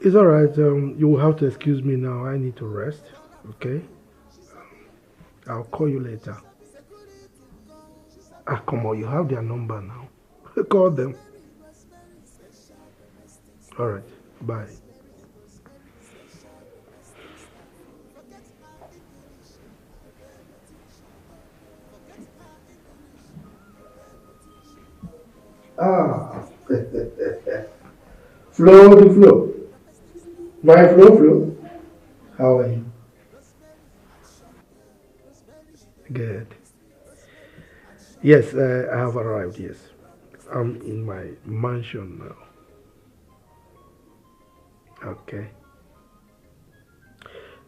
It's all right. You will have to excuse me now. I need to rest. Okay? I'll call you later. Come on. You have their number now. Call them. All right. Bye. Flow. My Flo. How are you? Good. Yes, I have arrived, yes. I'm in my mansion now. Okay.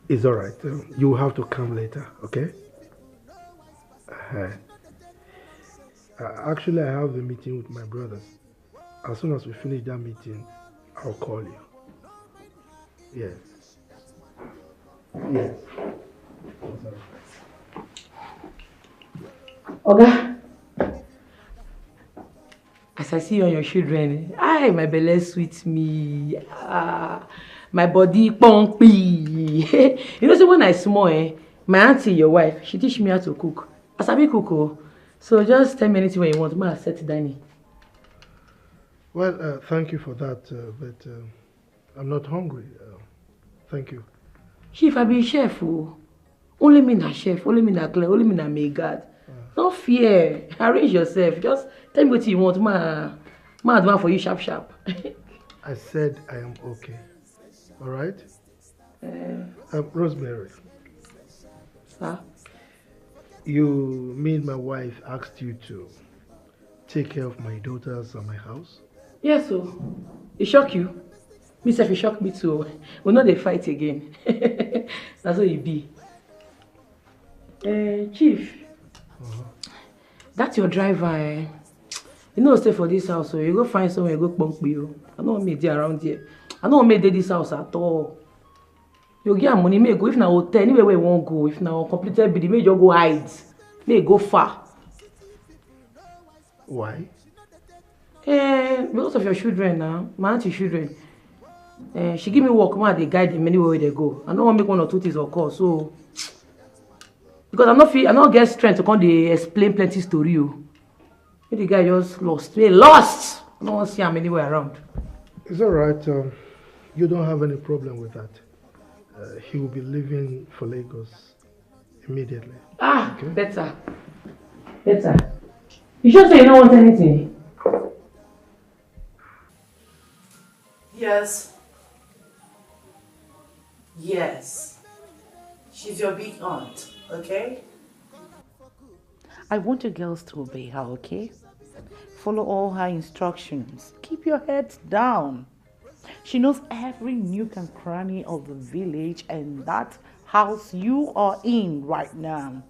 It's alright. You have to come later, okay? Actually, I have a meeting with my brothers. As soon as we finish that meeting, I'll call you. Yes. Yes. Oga, as I see you and your children, my belly sweet me. My body pumpy. You know, so when I small, my auntie, your wife, she teach me how to cook. I sabi cook. So just tell me anything when you want. I'll set it down. Well, thank you for that, but I'm not hungry. Thank you. Chief, I be chef. Only me na chef, only me na clear, only me na make God. Don't fear. Arrange yourself. Just tell me what you want. My advance for you sharp. I said I am okay. All right? Rosemary. Sir? You mean my wife asked you to take care of my daughters and my house? Yes, so it shock you. Me self, it shock me too. We'll not they fight again. That's what it be. Chief, that's your driver. You know, stay for this house, so you go find somewhere, go punk me. I don't want me there around here. I don't want me there this house at all. You get money, may go if na hotel, anywhere where you won't go. If na completed bidding, may you go hide. May go far. Why? Because of your children now, my auntie children. She give me work, man, they guide them anywhere they go. I don't want to make one or two things occur, so because I not get strength to come they explain plenty story. The guy just lost. Lost! I don't want to see him anywhere around. It's alright. You don't have any problem with that. He will be leaving for Lagos immediately. Okay? Better. You sure say you don't want anything? Yes. She's your big aunt, okay? I want you girls to obey her, okay? Follow all her instructions. Keep your head down. She knows every nook and cranny of the village and that house you are in right now.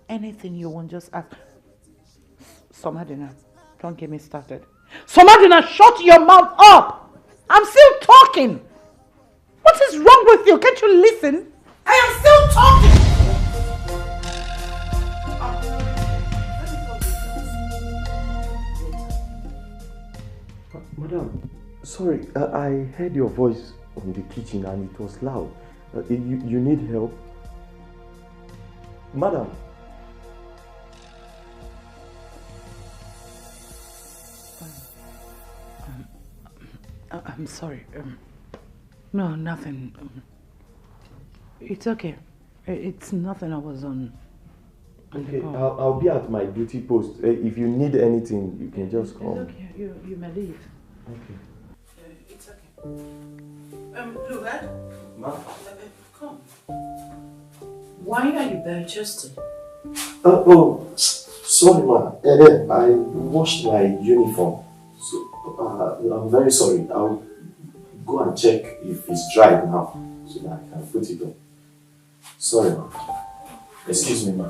Anything you want, just ask. Somadina, don't get me started. Somadina, shut your mouth up! I'm still talking! What is wrong with you? Can't you listen? I am still talking! Madam, sorry, I heard your voice in the kitchen and it was loud. You need help? Madam. I'm sorry. No, nothing. It's okay. It's nothing. I was on. Okay, I'll be at my duty post. If you need anything, you can just come. It's okay. You may leave. Okay. It's okay. Look, Dad. Ma? Come. Why are you bare chested? Sorry, ma. I washed my uniform. So, I'm very sorry. I'll go and check if it's dry now so that I can put it on. Sorry, ma. Excuse me, ma.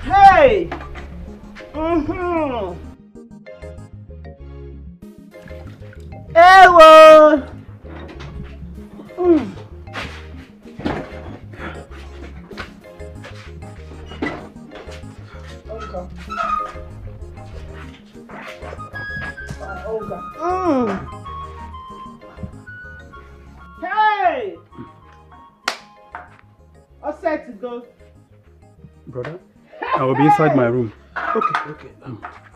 Hey! Ewo! Hey! All set to go. Brother, I will be inside my room. Okay.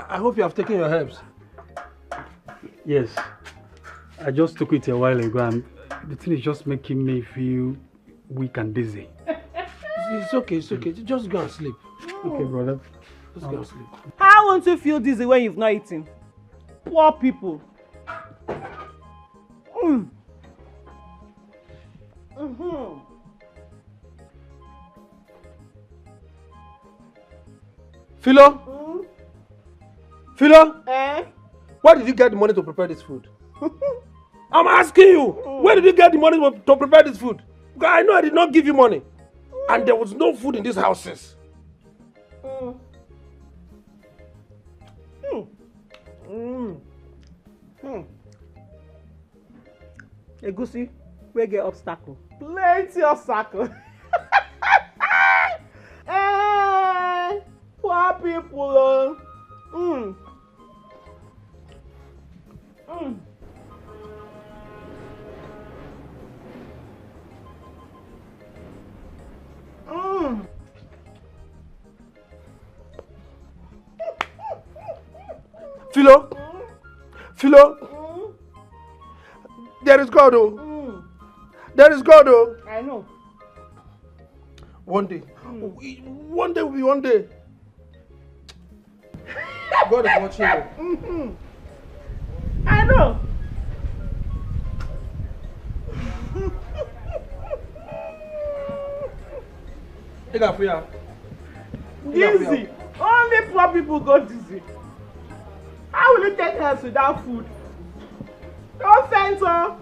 I hope you have taken your herbs. Yes. I just took it a while ago and the thing is just making me feel weak and dizzy. It's okay. Just go and sleep. Okay, brother. Just go and sleep. How won't you feel dizzy when you've not eaten? Poor people. Philo? Philo? Eh? Where did you get the money to prepare this food? I'm asking you, where did you get the money to prepare this food? Because I know I did not give you money. And there was no food in these houses. Egusi, we get obstacle. Plenty obstacle. Poor people. Philo? There is God, oh. There is God, oh. I know. One day. One day will be one day. God is watching you. I know. Take a fear. Dizzy. Only poor people go dizzy. How will you take herbs without food? Don't censor.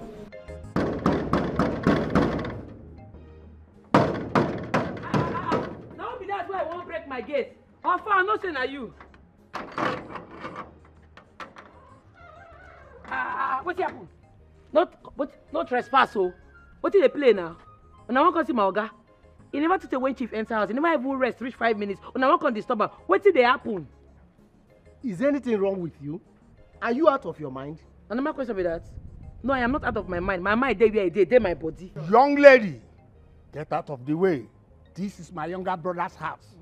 Now be that's why I won't break my gate. How far I'm not saying are you? What happened? Not trespass, oh. What did they play now? And I won't come see my oga. He never took the when chief enter house. He never even rest, reach 5 minutes. And I won't come disturb her. What did they happen? Is anything wrong with you? Are you out of your mind? And my question be that? No, I am not out of my mind. My mind dey where it dey my body. Young lady, get out of the way. This is my younger brother's house.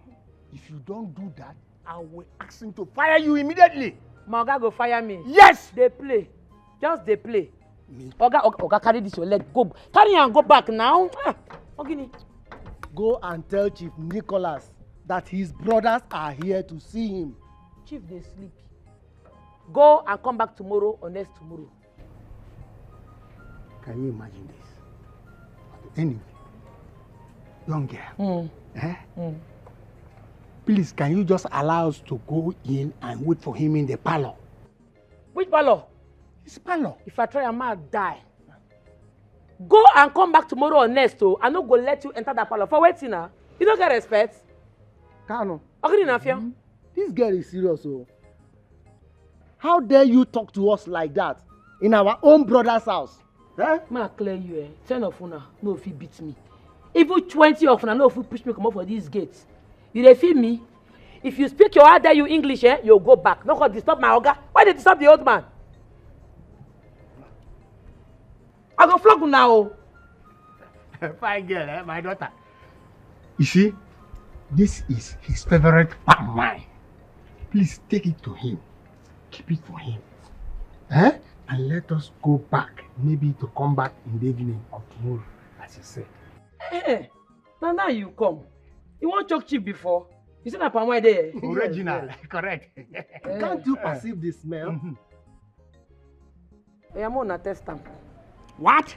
If you don't do that, I will ask him to fire you immediately. My Oga go fire me. Yes! They play. Just they play. Oga, carry this your leg. Go. Carry and go back now. Okay. Go and tell Chief Nicholas that his brothers are here to see him. Chief, they sleep. Go and come back tomorrow or next tomorrow. Can you imagine this? Anyway, young girl, please, can you just allow us to go in and wait for him in the parlor? Which parlor? His parlor. If I try, I might die. Go and come back tomorrow or next, oh. I'm not going to let you enter that parlor. For waiting now. You don't get respect. Kano. This girl is serious, oh. How dare you talk to us like that in our own brother's house? Eh? Ma clear you, 10 of una, no if you beat me. Even 20 of una, no if you push me come up for these gates. You dey feel me? If you speak your how dare you English, you'll go back. No go disturb my Oga. Why they disturb the old man? I go flog now. Fine girl, my daughter. You see, this is his favorite palm wine. Please take it to him. Keep it for him. And let us go back, maybe to come back in the evening of tomorrow, as you said. Now you come. You want choke chip before? You said that palm wine there. Original, correct. Can't you perceive the smell? I'm on a test them. What?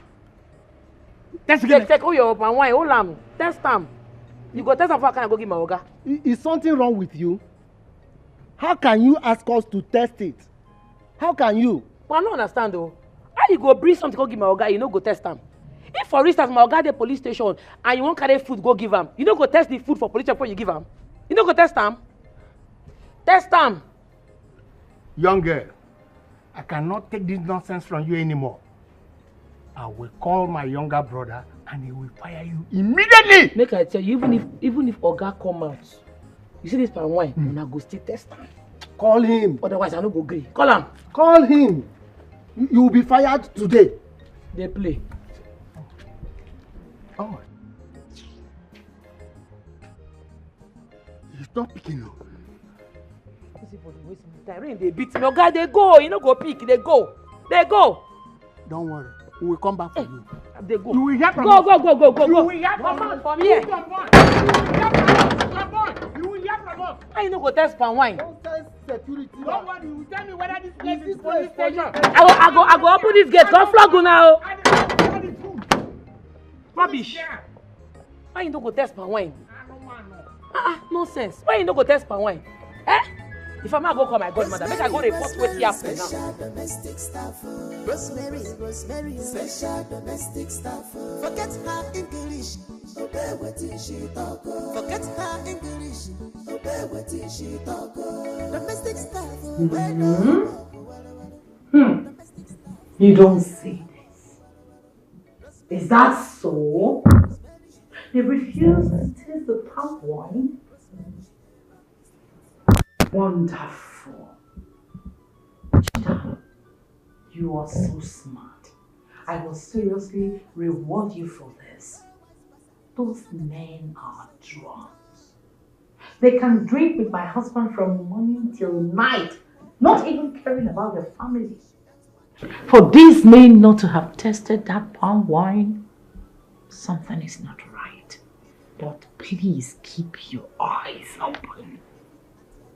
Take all your palm wine, hold on. Test them. You go test them for can I go give my Oga? Is something wrong with you? How can you ask us to test it? How can you? But I don't understand though. How you go bring something go give my Oga, you no go test them? If for instance my Oga dey police station and you want carry food go give am, you no go test the food for police before you give am? You no go test am? Test am. Young girl, I cannot take this nonsense from you anymore. I will call my younger brother and he will fire you immediately. Make I tell you, even if Oga come out, you see this palm wine, una go still test am. Call him. Otherwise, I no go agree. Call him. Call him. You will be fired today. They play. Oh. He's not picking up. They beat me. Oga, they go. You no go pick. They go. They go. Don't worry. We will come back for you. They go. You will hear from go. You will hear from us. From here. You will hear from us. I no go test palm wine. Don't test security. Don't worry. You will tell me whether this place is police station. I go open this gate. Come flog you now. Rubbish. Why you no go test palm wine? Nonsense. Why you no go test palm wine? If I'm not go call my godmother, make I go report wetin happen now. Domestic staff. Rosemary, special domestic staff. Forget her English, obey wetin she talk. Forget her English, obey wetin she talk. Domestic staff. You don't say this. Is that so? They refuse to taste the palm wine? Wonderful. Chita, you are so smart. I will seriously reward you for this. Those men are drunks. They can drink with my husband from morning till night, not even caring about their family. For these men not to have tasted that palm wine, something is not right. But please keep your eyes open.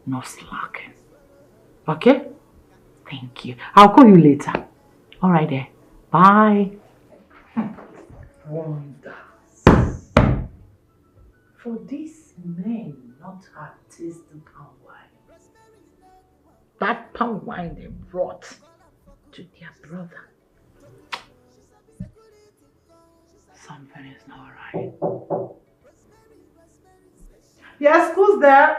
No slacking. Okay? Thank you. I'll call you later. All right there. Bye. Wonders. For these men not to have tasted palm wine, that palm wine they brought to their brother, something is not right. Yes, who's there?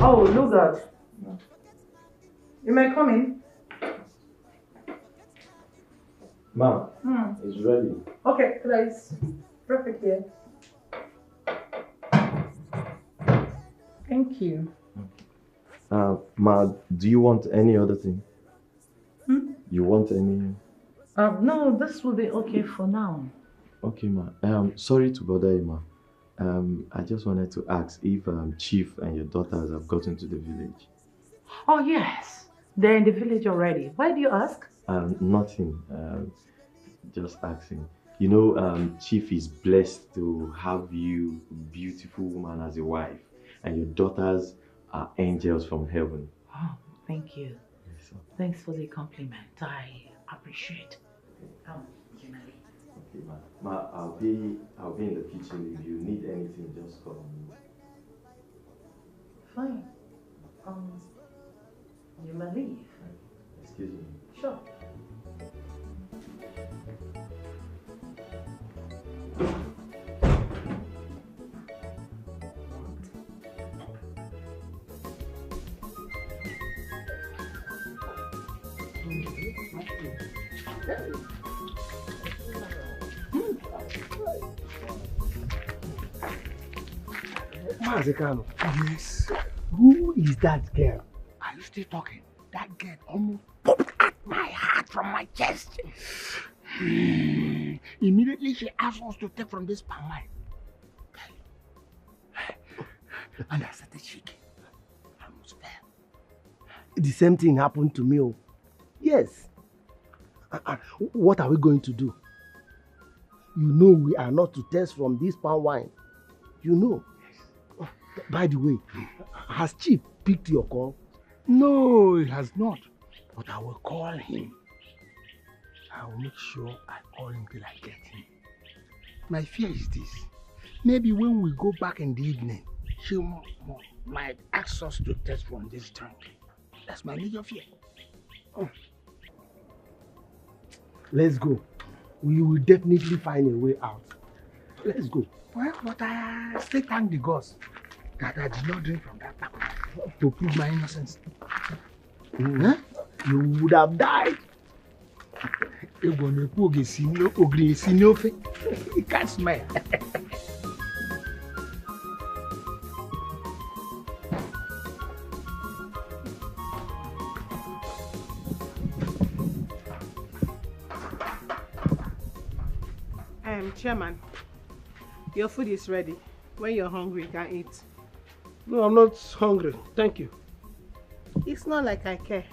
Oh, look at. You may come in. Ma'am, it's ready. Okay, please. Perfect here. Thank you. Ma, do you want any other thing? You want any? No, this will be okay for now. Okay, ma. Sorry to bother you, ma. I just wanted to ask if Chief and your daughters have gotten to the village. Oh, yes. They're in the village already. Why do you ask? Nothing. Just asking. You know, Chief is blessed to have you, beautiful woman, as a wife, and your daughters are angels from heaven. Oh, thank you. Yes, Thanks for the compliment. I appreciate. Generally. okay, ma, I'll be in the kitchen. If you need anything, just call me. Fine. You may leave. Excuse me. Sure. Mazekano. Yes. Who is that girl? Are you still talking? That girl almost popped at my heart from my chest. Immediately she asked us to take from this palm wine. And I started shaking. I almost fell. The same thing happened to me. Oh. Yes. What are we going to do? You know we are not to test from this palm wine. You know. Yes. By the way, has Chief picked your call? No, it has not. But I will call him. I will make sure I call him till I get him. My fear is this. Maybe when we go back in the evening, she might ask us to test from this drink. That's my major fear. Oh. Let's go. We will definitely find a way out. Let's go. Well, but I still thank the gods that I did not drink from that tap to prove my innocence. Huh? You would have died. You can't smell. Chairman, your food is ready. When you're hungry, you can eat. No, I'm not hungry. Thank you. It's not like I care.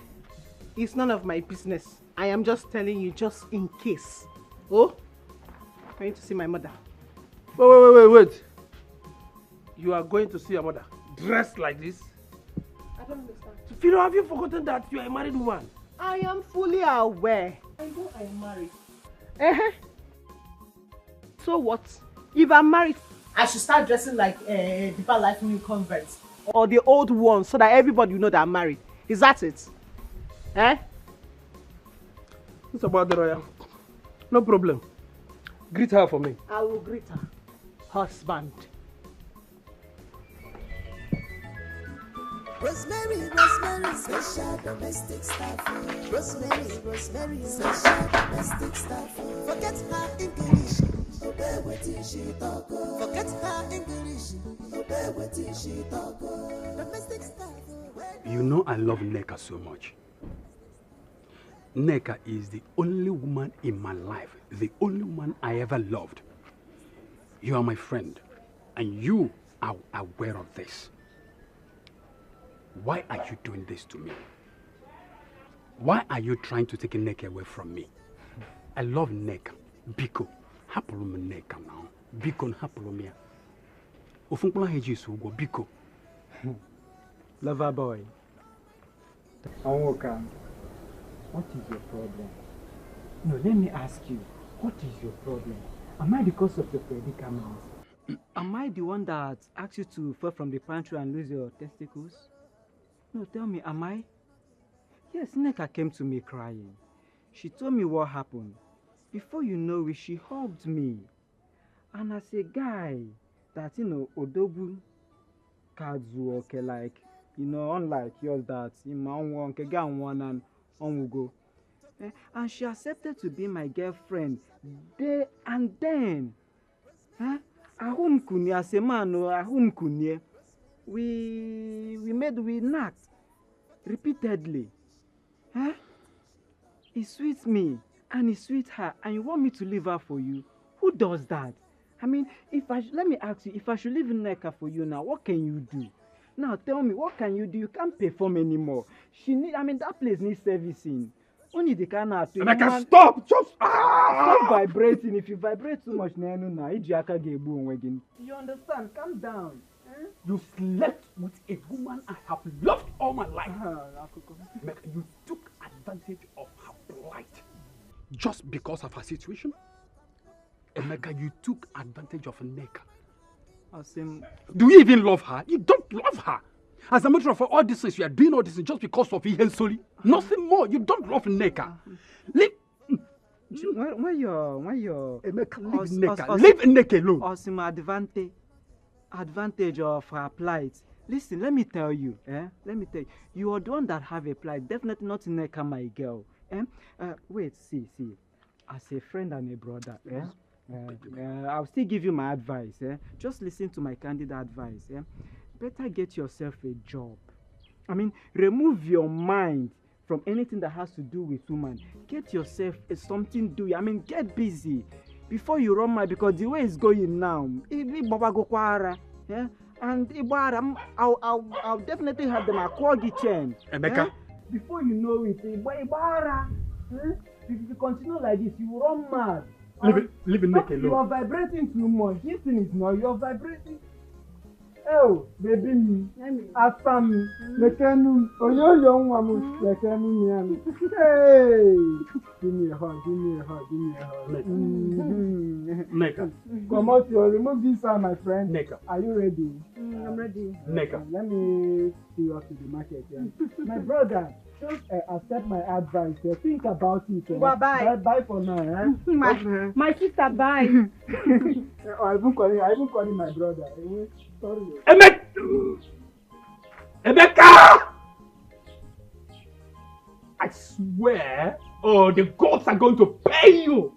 It's none of my business. I am just telling you just in case. Oh, I'm going to see my mother. Wait. You are going to see your mother dressed like this? I don't understand. Philo, have you forgotten that you are a married woman? I am fully aware. I know I am married. So what? If I'm married, I should start dressing like Deeper Life new converts or the old ones so that everybody will know that I'm married. Is that it? It's about the royal. No problem. Greet her for me. I will greet her. Husband. Rosemary, special domestic staff. Rosemary, special domestic staff. Forget her English, obey what she talk. Forget her English, obey what she talk. Domestic staff. You know I love Nneka so much. Nneka is the only woman in my life, the only woman I ever loved. You are my friend, and you are aware of this. Why are you doing this to me? Why are you trying to take Nneka away from me? I love Nneka. Biko, hapulu me Nneka now. Biko, hapulu me. Ofunkula heji sugo, Biko. Lover boy. Anwoka, what is your problem? No, let me ask you, what is your problem? Am I the cause of your predicament? Am I the one that asked you to fall from the pantry and lose your testicles? No, tell me, am I? Yes, Nneka came to me crying. She told me what happened. Before you know it, she hugged me. And as a guy that, Odogu Kazu, okay, like, unlike yours that, and go. And she accepted to be my girlfriend there and then. Ahun kunye as a man, ahun kunye. We knocked repeatedly. It sweets me and it sweets her, and you want me to leave her for you? Who does that? I mean, let me ask you, if I should leave Nneka for you now, what can you do? Now tell me, what can you do? You can't perform anymore. That place needs servicing. Only the kind of And I can stop! Just stop vibrating. If you vibrate too much, you understand? Calm down. You slept with a woman I have loved all my life. You took advantage of her plight. Just because of her situation? Emeka, you took advantage of Nneka. Do you even love her? You don't love her. As a matter of fact, all this is you are doing all this just because of Ihensoli. Nothing more. You don't love Nneka. Leave. When you're Emeka, leave Nneka. Leave Nneka alone. Awesome advantage of her plight. Listen, let me tell you. Let me tell you. You are the one that have a plight. Definitely not Nneka, my girl. Wait, see. As a friend and a brother, I'll still give you my advice. Just listen to my candid advice. Better get yourself a job. Remove your mind from anything that has to do with woman. Get yourself something to do. Get busy before you run mad, because the way it's going now, and I'll definitely have them a chain. Emeka. Before you know it, if you continue like this, you will run mad. Leave Nneka alone. You are vibrating too much. This thing is not. You are vibrating. Oh, baby me. After me. Mekenu. Oh, you young woman. Mekenu. Hey. Give me a hug. Nneka. Come out here. Remove this one, my friend. Nneka. Are you ready? I'm ready. Nneka. Let me see you up to the market. My brother. Just accept my advice. Think about it. Bye for now. My sister, bye. I even calling my brother. Sorry. Emeka! I swear, the gods are going to pay you.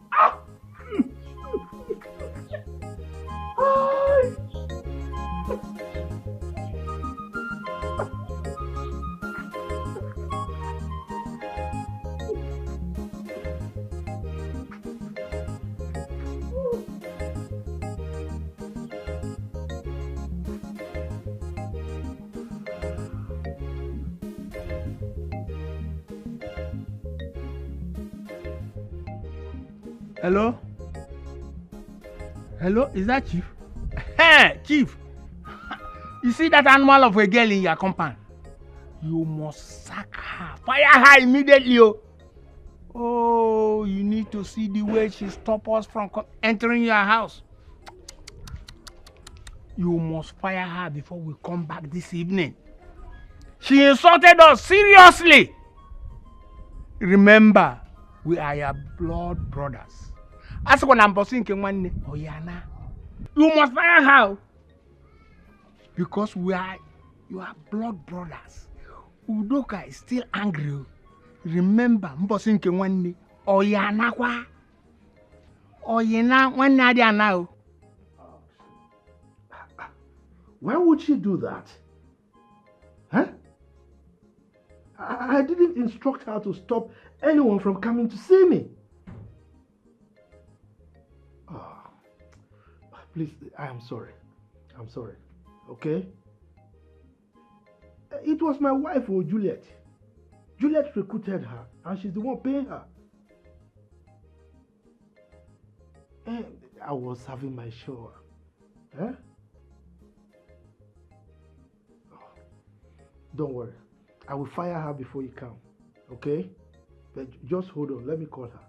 Hello? Hello? Is that Chief? Hey, Chief! You see that animal of a girl in your compound? You must sack her. Fire her immediately. Oh, you need to see the way she stopped us from entering your house. You must fire her before we come back this evening. She insulted us seriously. Remember, we are your blood brothers. As when I'm bossing Kemwane, Oyana, you must fire her because we are your blood brothers. Udoka is still angry. Remember, I'm bossing Kemwane, Oyana kwa, Oyana one nadia now. Why would she do that? Huh? I didn't instruct her to stop anyone from coming to see me. Oh, please, I am sorry. I'm sorry. Okay? It was my wife, Juliet. Juliet recruited her, and she's the one paying her. And I was having my show. Huh? Don't worry. I will fire her before you come. Okay? But just hold on. Let me call her.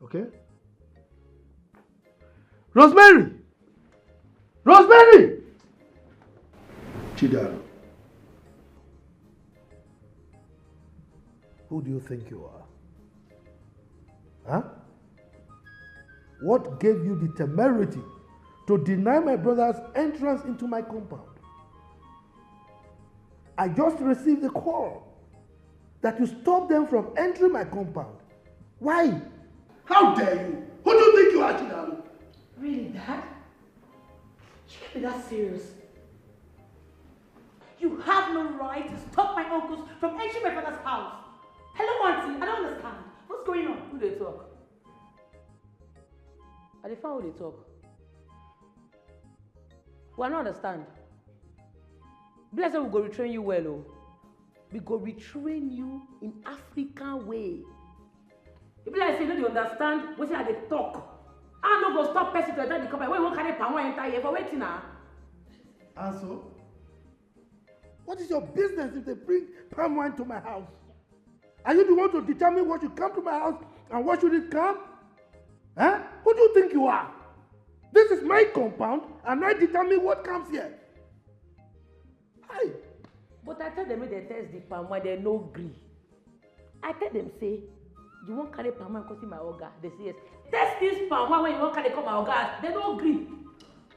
Okay? Rosemary! Rosemary! Chidaro. Who do you think you are? Huh? What gave you the temerity to deny my brother's entrance into my compound? I just received a call that you stopped them from entering my compound. Why? How dare you? Who do you think you are, Chidalo? Really, Dad? You can't be that serious. You have no right to stop my uncles from entering my father's house. Hello, Auntie. I don't understand. What's going on? Who they talk? I dey find who they talk. Well, I don't understand. Bless we go retrain you well, oh. We go retrain you in African way. If you say you don't understand, we say they talk. I no go stop person to enter the company. When you won't carry power enter here for waiting now. And so, what is your business if they bring palm wine to my house? Are you the one to determine what should come to my house and what shouldn't come? Huh? Who do you think you are? This is my compound and I determine what comes here. Hi. But I tell them when they test the palm wine, they no agree. I tell them say, you won't carry palm wine because my organ. They say yes. Test this palm wine when you won't carry come my organ. They don't agree.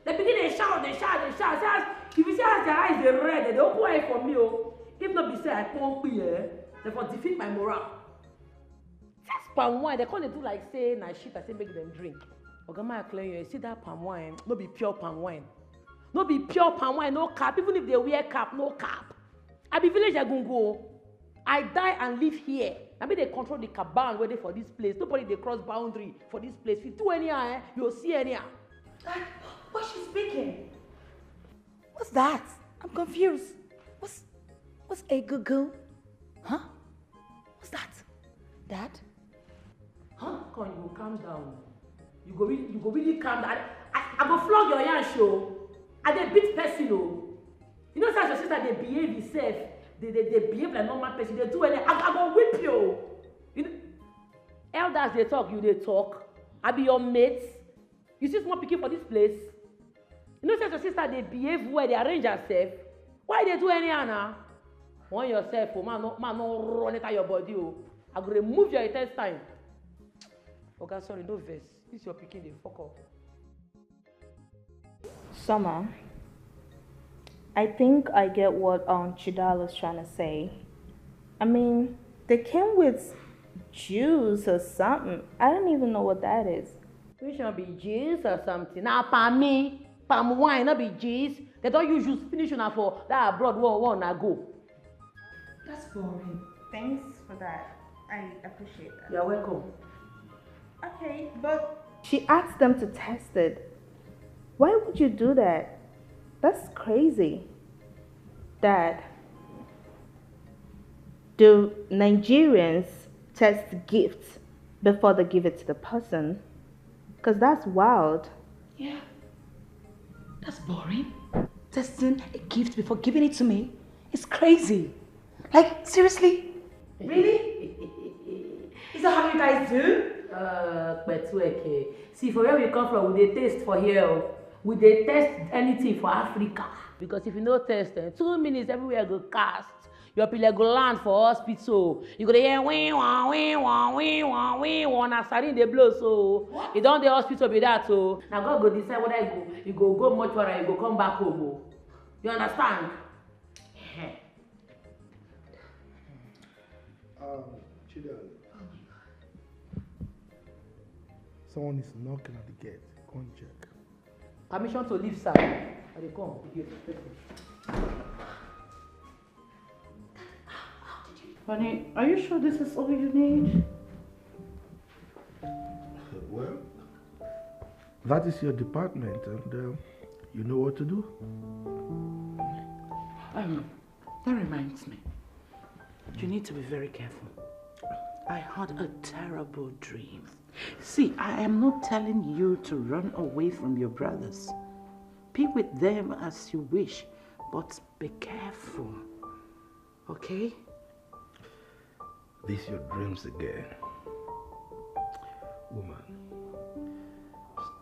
They begin to shout. If you see as their eyes they red, they open eye for me. Oh. If not be say I can't be here, they for defeat my morale. Test palm wine, they can't do like say na shit. I say make them drink. Ogama clear you. See that palm wine? No be pure palm wine. No be pure palm wine. No cap. Even if they wear cap, no cap. I be village Agungo. I die and live here. I mean they control the cabal waiting for this place. Nobody they cross boundary for this place. If you do anyhow, you'll see anyhow. What's she speaking? What's that? I'm confused. What's a good girl? Huh? What's that? Dad? Huh? Come on, you go calm down. You go really calm down. I go flog your yarn show. I dey beat person oh. You know, your sister they behave itself. They behave like normal person. They do anything. I go whip you. You know, elders they talk, you they talk. I be your mates. You see small pikin for this place. You know, your sister they behave well. They arrange herself. Why they do anyhow now? Want yourself, oh man, no run it at your body oh. I go remove your intestine. Okay, sorry, no verse. This your pikin they fuck up. Summer, I think I get what Chidala's trying to say. I mean, they came with juice or something. I don't even know what that is. Which one be juice or something? Now, palm wine, not be juice. They don't use juice finish una for that abroad one na go. That's boring. Thanks for that. I appreciate that. You're welcome. Okay, but she asked them to test it. Why would you do that? That's crazy. Dad, do Nigerians test gifts before they give it to the person? Because that's wild. Yeah. That's boring. Testing a gift before giving it to me is crazy. Like, seriously? Really? Is that how you guys do? But okay. See, for where we come from, we dey taste for here. We dey test anything for Africa. Because if you no test, 2 minutes everywhere go cast. Your pillar go land for hospital. You go hear wing wah wing wah wing wah wing wah. Na sarin dey blow so. What? You don dey hospital be that so. Now God go decide whether you go mortuary, you go come back home. Oh. You understand? Chidal. Someone is knocking at the gate. Go and check. Permission to leave, sir. I dey come. Honey, are you sure this is all you need? Well, that is your department, and you know what to do. That reminds me. You need to be very careful. I had a terrible dream. See, I am not telling you to run away from your brothers. Be with them as you wish, but be careful. Okay? These your dreams again. Woman,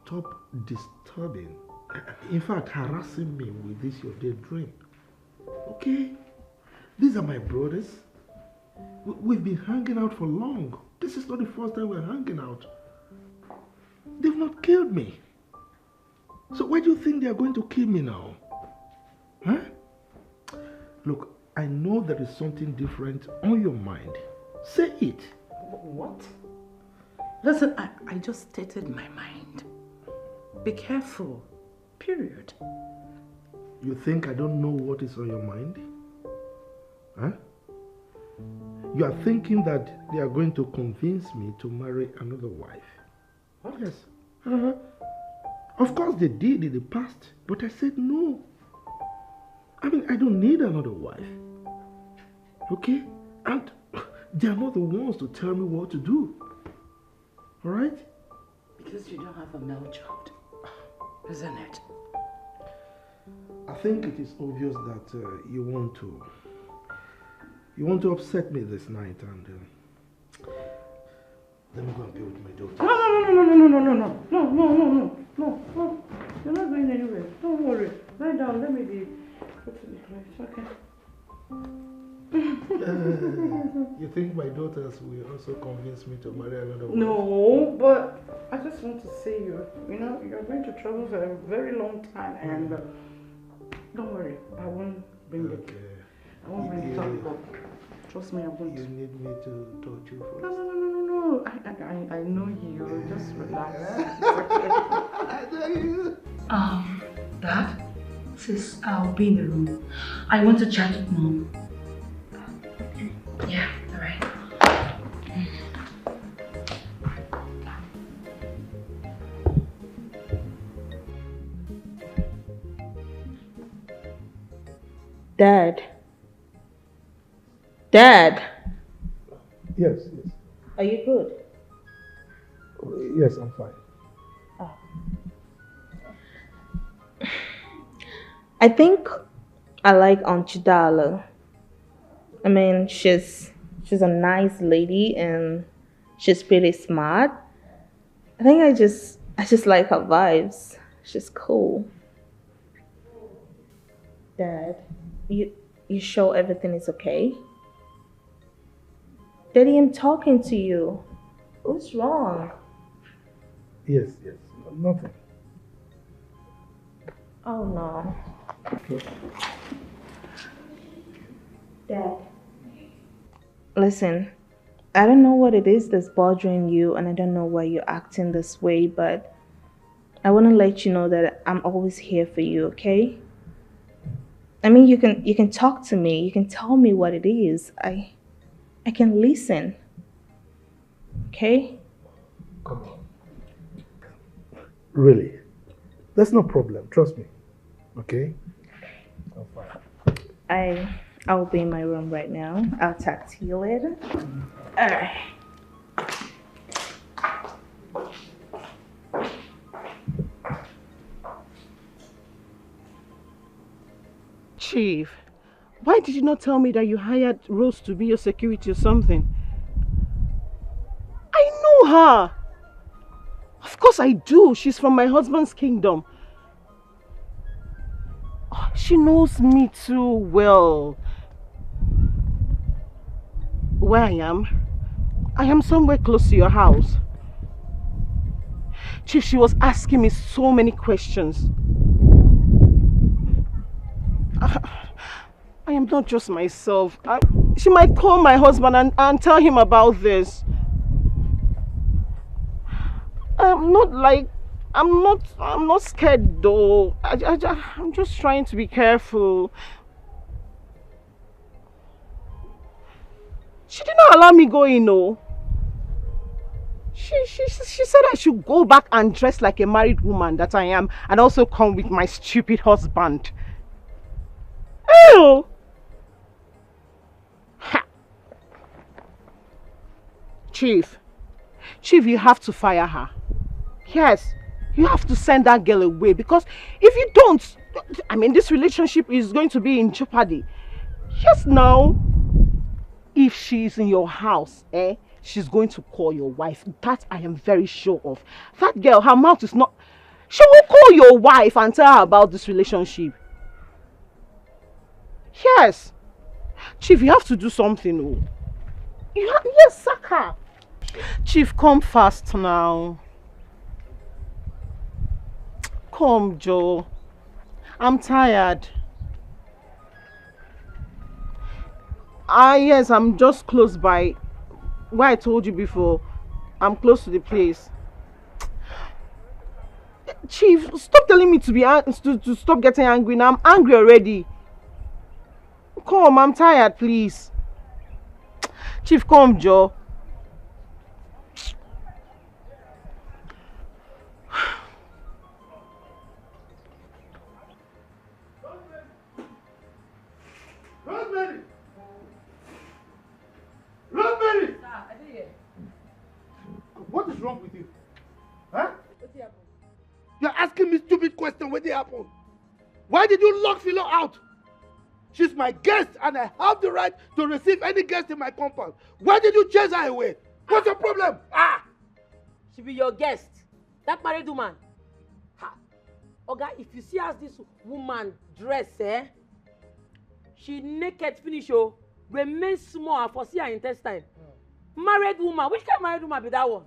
stop disturbing, in fact harassing me with this your daydream. Okay? These are my brothers. We've been hanging out for long. This is not the first time we're hanging out. They've not killed me. So why do you think they are going to kill me now? Huh? Look, I know there is something different on your mind. Say it. What? Listen, I just stated my mind. Be careful. Period. You think I don't know what is on your mind? Huh? You are thinking that they are going to convince me to marry another wife. What? Yes. Of course they did in the past, but I said no. I mean, I don't need another wife. Okay? And they are not the ones to tell me what to do. Alright? Because you don't have a male child, isn't it? I think it is obvious that you want to upset me this night, and let me go and be with my daughter. No. You're not going anywhere. Don't worry. Lie down. Let me be put in the place. Okay. You think my daughters will also convince me to marry another woman? No, but I just want to see you. You know, you're going to travel for a very long time, and don't worry, I won't bring it. I won't bring it up. Trust me, I won't. You need me to touch you first? No. I know you. Just relax. Dad, sis, I'll be in the room. I want to chat with Mom. Yeah, alright. Dad. Dad. Yes. Are you good? Yes, I'm fine. Oh. I think I like Aunt Chidala. I mean, she's a nice lady and she's pretty smart. I think I just like her vibes. She's cool. Dad, you sure everything is okay? Daddy, I'm talking to you. What's wrong? Yes, nothing. Oh no. Okay. Dad. Listen, I don't know what it is that's bothering you, and I don't know why you're acting this way, but I want to let you know that I'm always here for you, okay? I mean, you can talk to me. You can tell me what it is. I can listen. Okay? Come on. Really? That's no problem. Trust me. Okay? I'm fine. I'll be in my room right now. I'll talk to you later. Alright. Chief, why did you not tell me that you hired Rose to be your security or something? I know her. Of course I do. She's from my husband's kingdom. Oh, she knows me too well. Where I am somewhere close to your house. Chief, she was asking me so many questions. I am not just myself. She might call my husband and tell him about this. I'm not scared though. I'm just trying to be careful. She did not allow me go in, no. She said I should go back and dress like a married woman that I am, and also come with my stupid husband. Ew! Ha. Chief, you have to fire her. Yes, you have to send that girl away, because if you don't, I mean, this relationship is going to be in jeopardy. Yes, now, if she's in your house, she's going to call your wife. That I am very sure of. That girl, her mouth is not... She will call your wife and tell her about this relationship. Yes. Chief, you have to do something. Oh. Yes, sack her. Chief, come fast now. Come, Joe. I'm tired. Yes, I'm just close by. Where I told you before, I'm close to the place. Chief, stop telling me to stop getting angry now. I'm angry already. Come, I'm tired, please. Chief, come, Joe. happened? Why did you lock Philo out? She's my guest and I have the right to receive any guest in my compound. Why did you chase her away? What's your problem? She be your guest. That married woman. Oga, if you see how this woman dress, she naked finish, remain small for see her intestine. Married woman, which kind of married woman be that one?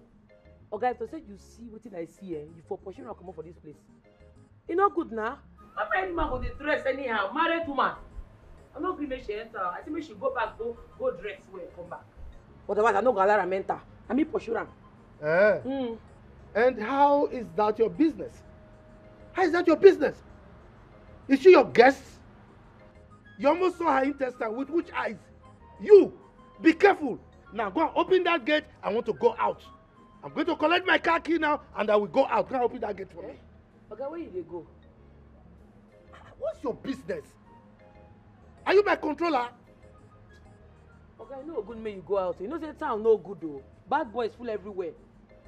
Oga, if you say you see what I see, you for pushing her come up for this place. You know good now. That married woman go dey dress anyhow. Married woman. I'm not going to make she enter. I think make she go back, go dress well, come back. Otherwise, I'm not going to allow her enter. I mean pursue her. And how is that your business? How is that your business? Is she your guest? You almost saw her intestine with which eyes? You, be careful. Now go and open that gate. I want to go out. I'm going to collect my car key now and I will go out. Go and open that gate for me. Okay, where you go? What's your business? Are you my controller? Okay, I know good man you go out. You know the town no good though. Bad boys full everywhere.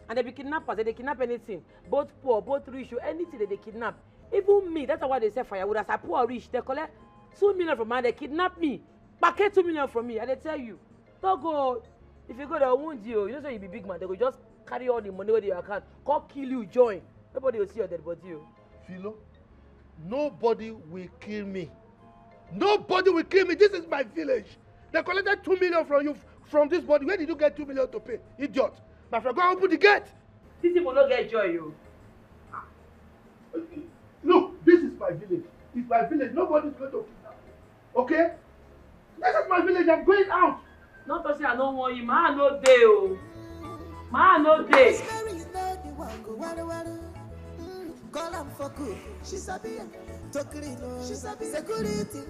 And they be kidnappers, they kidnap anything. Both poor, both rich, or anything that they kidnap. Even me, that's why they say firewood. As I poor or rich, they collect 2 million from me, they kidnap me. Packet 2 million from me, and they tell you, don't go. If you go, they wound you. You know, so you be big man, they will just carry all the money with your account, come kill you, join. Nobody will see your dead body. Philo, nobody will kill me. Nobody will kill me. This is my village. They collected 2 million from you, from this body. Where did you get 2 million to pay? Idiot. My friend, go and open the gate. These people don't get joy, you. Look, this is my village. It's my village. Nobody's going to kidnap me. Okay? This is my village. I'm going out. Not to say I don't want you. Man, no day, oh. Man, no day. Call am for good. She sabi Tokrino. She sabi security.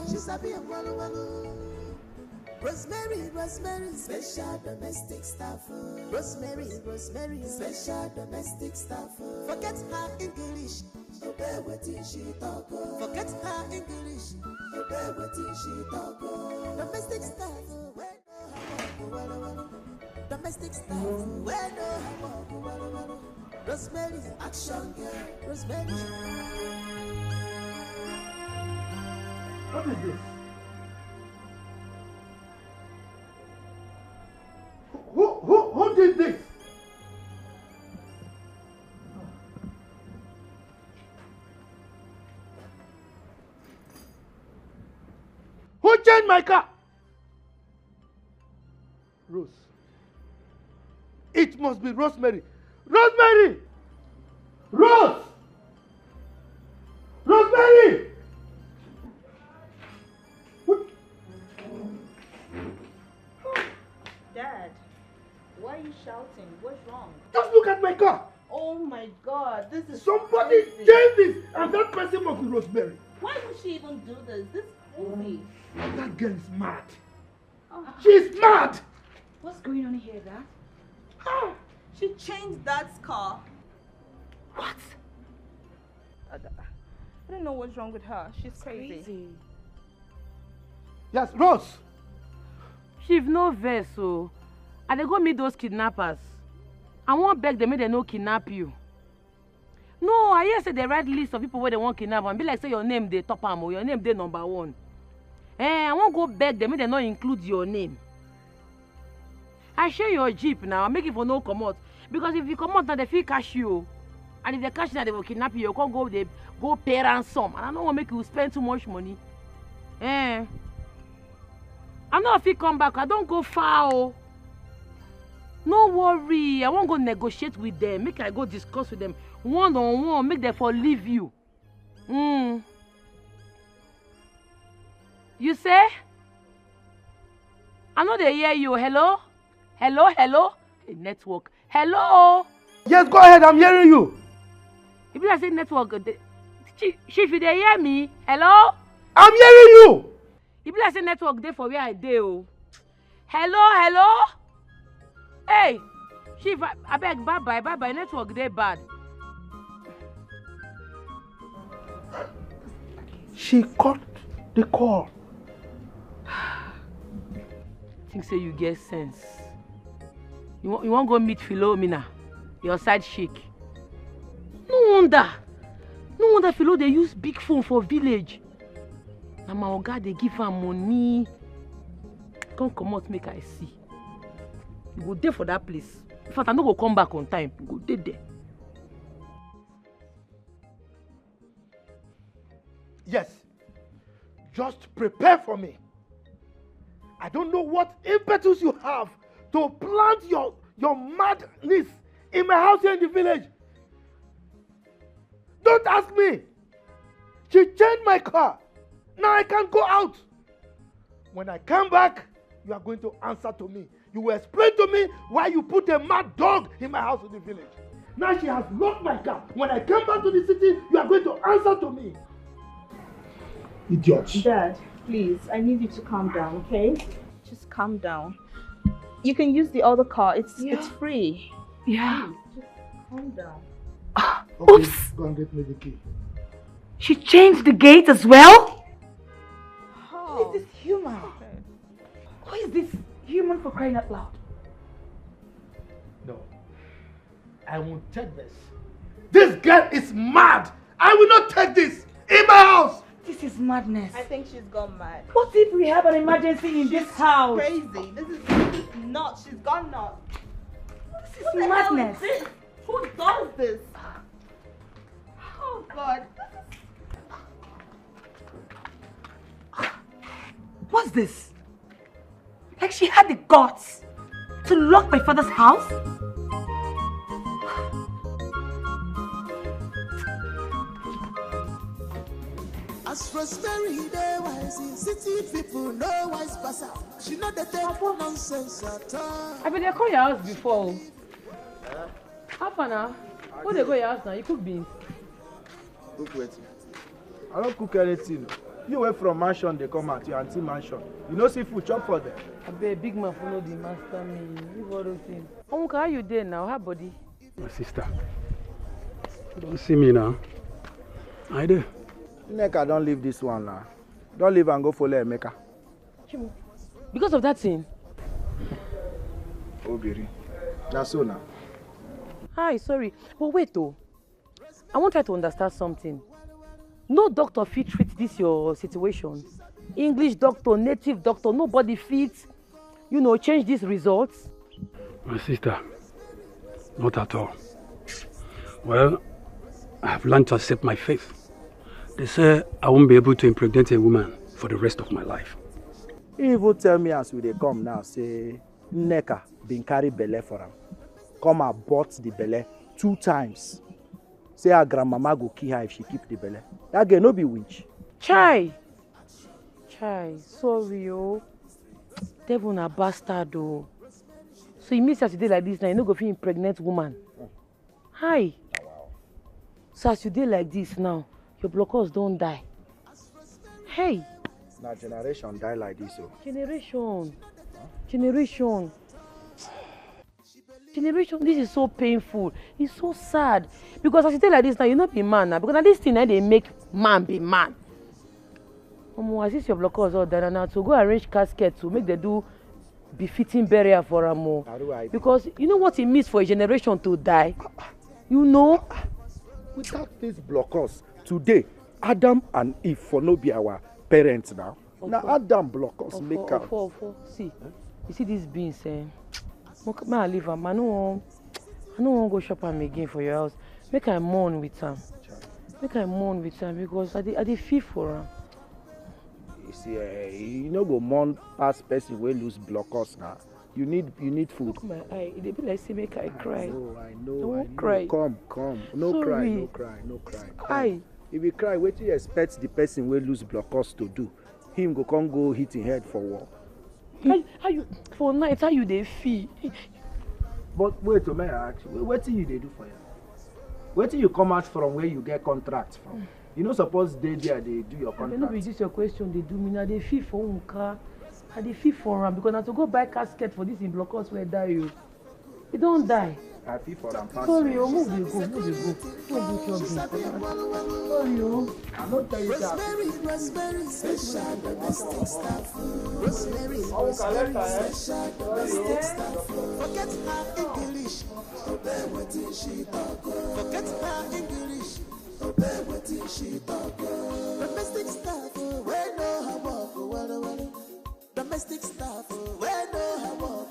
She sabi walu walu. Rosemary, special domestic staff. Rosemary, special domestic staff. Forget her English. Obey what she talk. Forget her English. Obey what she talk. Domestic staff. Domestic staff. Rosemary, action girl. Rosemary. What is this? Who did this? Who changed my car? Rose. It must be Rosemary. Rosemary! Rose! Rosemary! Dad, why are you shouting? What's wrong? Just look at my car. Oh my God, this is somebody crazy. changed this, and that person must be Rosemary. Why would she even do this? This is crazy. That girl is mad. She's mad. What's going on here, Dad? She changed Dad's car. What? I don't know what's wrong with her. She's crazy. Yes, Rose. She's no vessel. And they go meet those kidnappers. I won't beg them, make they no kidnap you. No, I hear say they write list of people where they want kidnap and be like say your name they top am or your name they number 1. I won't go beg them, make they not include your name. I share your jeep now, I make it for no come out. Because if you come out now, they feel cash you. And if they cash now, they will kidnap you. You can't go, they go pay ransom. And I don't want to make you spend too much money. I know if you come back, I don't go far. Oh. No worry, I won't go negotiate with them. Make I go discuss with them one-on-one. Make them for leave you. You say? I know they hear you. Hello? Hello? Hello? Hey, network. Hello? Yes, go ahead. I'm hearing you. If I say network, Chief, they hear me? Hello? I'm hearing you. If I say network, they for where I do. Hello? Hey, Chief, I beg, bye-bye. Network, they bad. She cut the call. Think say you get sense. You want go meet Philomena, your side chick. No No wonder Philo they use big phone for village. And my oga they give her money. Come out make I see. You go there for that place. In fact, I no go come back on time. You go there. Yes. Just prepare for me. I don't know what impetus you have to plant your madness in my house here in the village. Don't ask me. She changed my car. Now I can't go out. When I come back, you are going to answer to me. You will explain to me why you put a mad dog in my house in the village. Now she has locked my car. When I come back to the city, you are going to answer to me. Idiot. Dad, please, I need you to calm down, okay? Just calm down. You can use the other car. It's free. Yeah. Please, just calm down. Okay, Oops. go and get me the key. She changed the gate as well? Who is this human? Who is this human, for crying out loud? No. I won't take this. This girl is mad. I will not take this in my house. This is madness. I think she's gone mad. What if we have an emergency in this house? Crazy. This is nuts. She's gone nuts. This is madness. Who does this? Oh God. What's this? Like she had the guts to lock my father's house? As Rosemary, they wise in city people, no wise pass out. She know they take nonsense at all. I been there call your house before. Half an hour. When they go your house now, you cook beans. Cook what? I don't cook anything. You went from mansion, they come out, your auntie mansion. You know see food chop for them. I be a big man follow the master me. Leave all those things. Uncle, how you there now? How body? My sister, don't see me now. I do. Neka, don't leave this one now. Don't leave and go follow Emeka. Because of that thing? Obiri. That's so now. Hi, sorry. But wait though. I want to try to understand something. No doctor fit treat this your situation. English doctor, native doctor, nobody fits, change these results. My sister, not at all. Well, I have learned to accept my faith. They say I won't be able to impregnate a woman for the rest of my life. You even tell me as we dey come now, say Nneka been carry belle for him. Come abort the belle 2 times. Say her grandmama go kill her if she keep the belle. That girl no be witch. Chai, sorry oh. Devil na bastard oh. So you mean as you dey like this now, you no go fit impregnate woman? Hi. So as you dey like this now, your blockers don't die. Hey. Now generation die like this oh. Generation, this is so painful. It's so sad. Because as you tell like this now, you not be man now. Because now this thing now they make man be man. As if your blockers all done now to go arrange casket to make them do befitting burial for a more. Because you know what it means for a generation to die? You know? Without these blockers, today, Adam and Eve for no be our parents now. Now Adam blockers make out. See, you see these beans, may I leave them? I don't want to go shop them again for your house. Make I mourn with them. Because I dey feel for them. You see, you know go mourn past person will lose blockers now. You need food. Look my eye. It be like say make I cry. I know. Don't cry. Come. No Sorry. cry. If you cry, what do you expect the person will lose blockers to do? Him go hit him head for war. How you for night? How you dey feel? But wait a minute, actually. What do you do for you? Where do you come out from where you get contracts from? You know, suppose they do your contract. No be this your question. They do me now. They feel for Unka. I dey feel for him because I have to go buy casket for this in blockers where die you. He don't die. I feel for them. Sorry, move the go. Don't do your thing. Sorry, I'm not telling you that. Rosemary, special domestic staff. Rosemary, special domestic staff. Forget her English, to bear what she talk. Forget her English, obey what she talk. Domestic staff, we know how walk, domestic staff, we know how walk,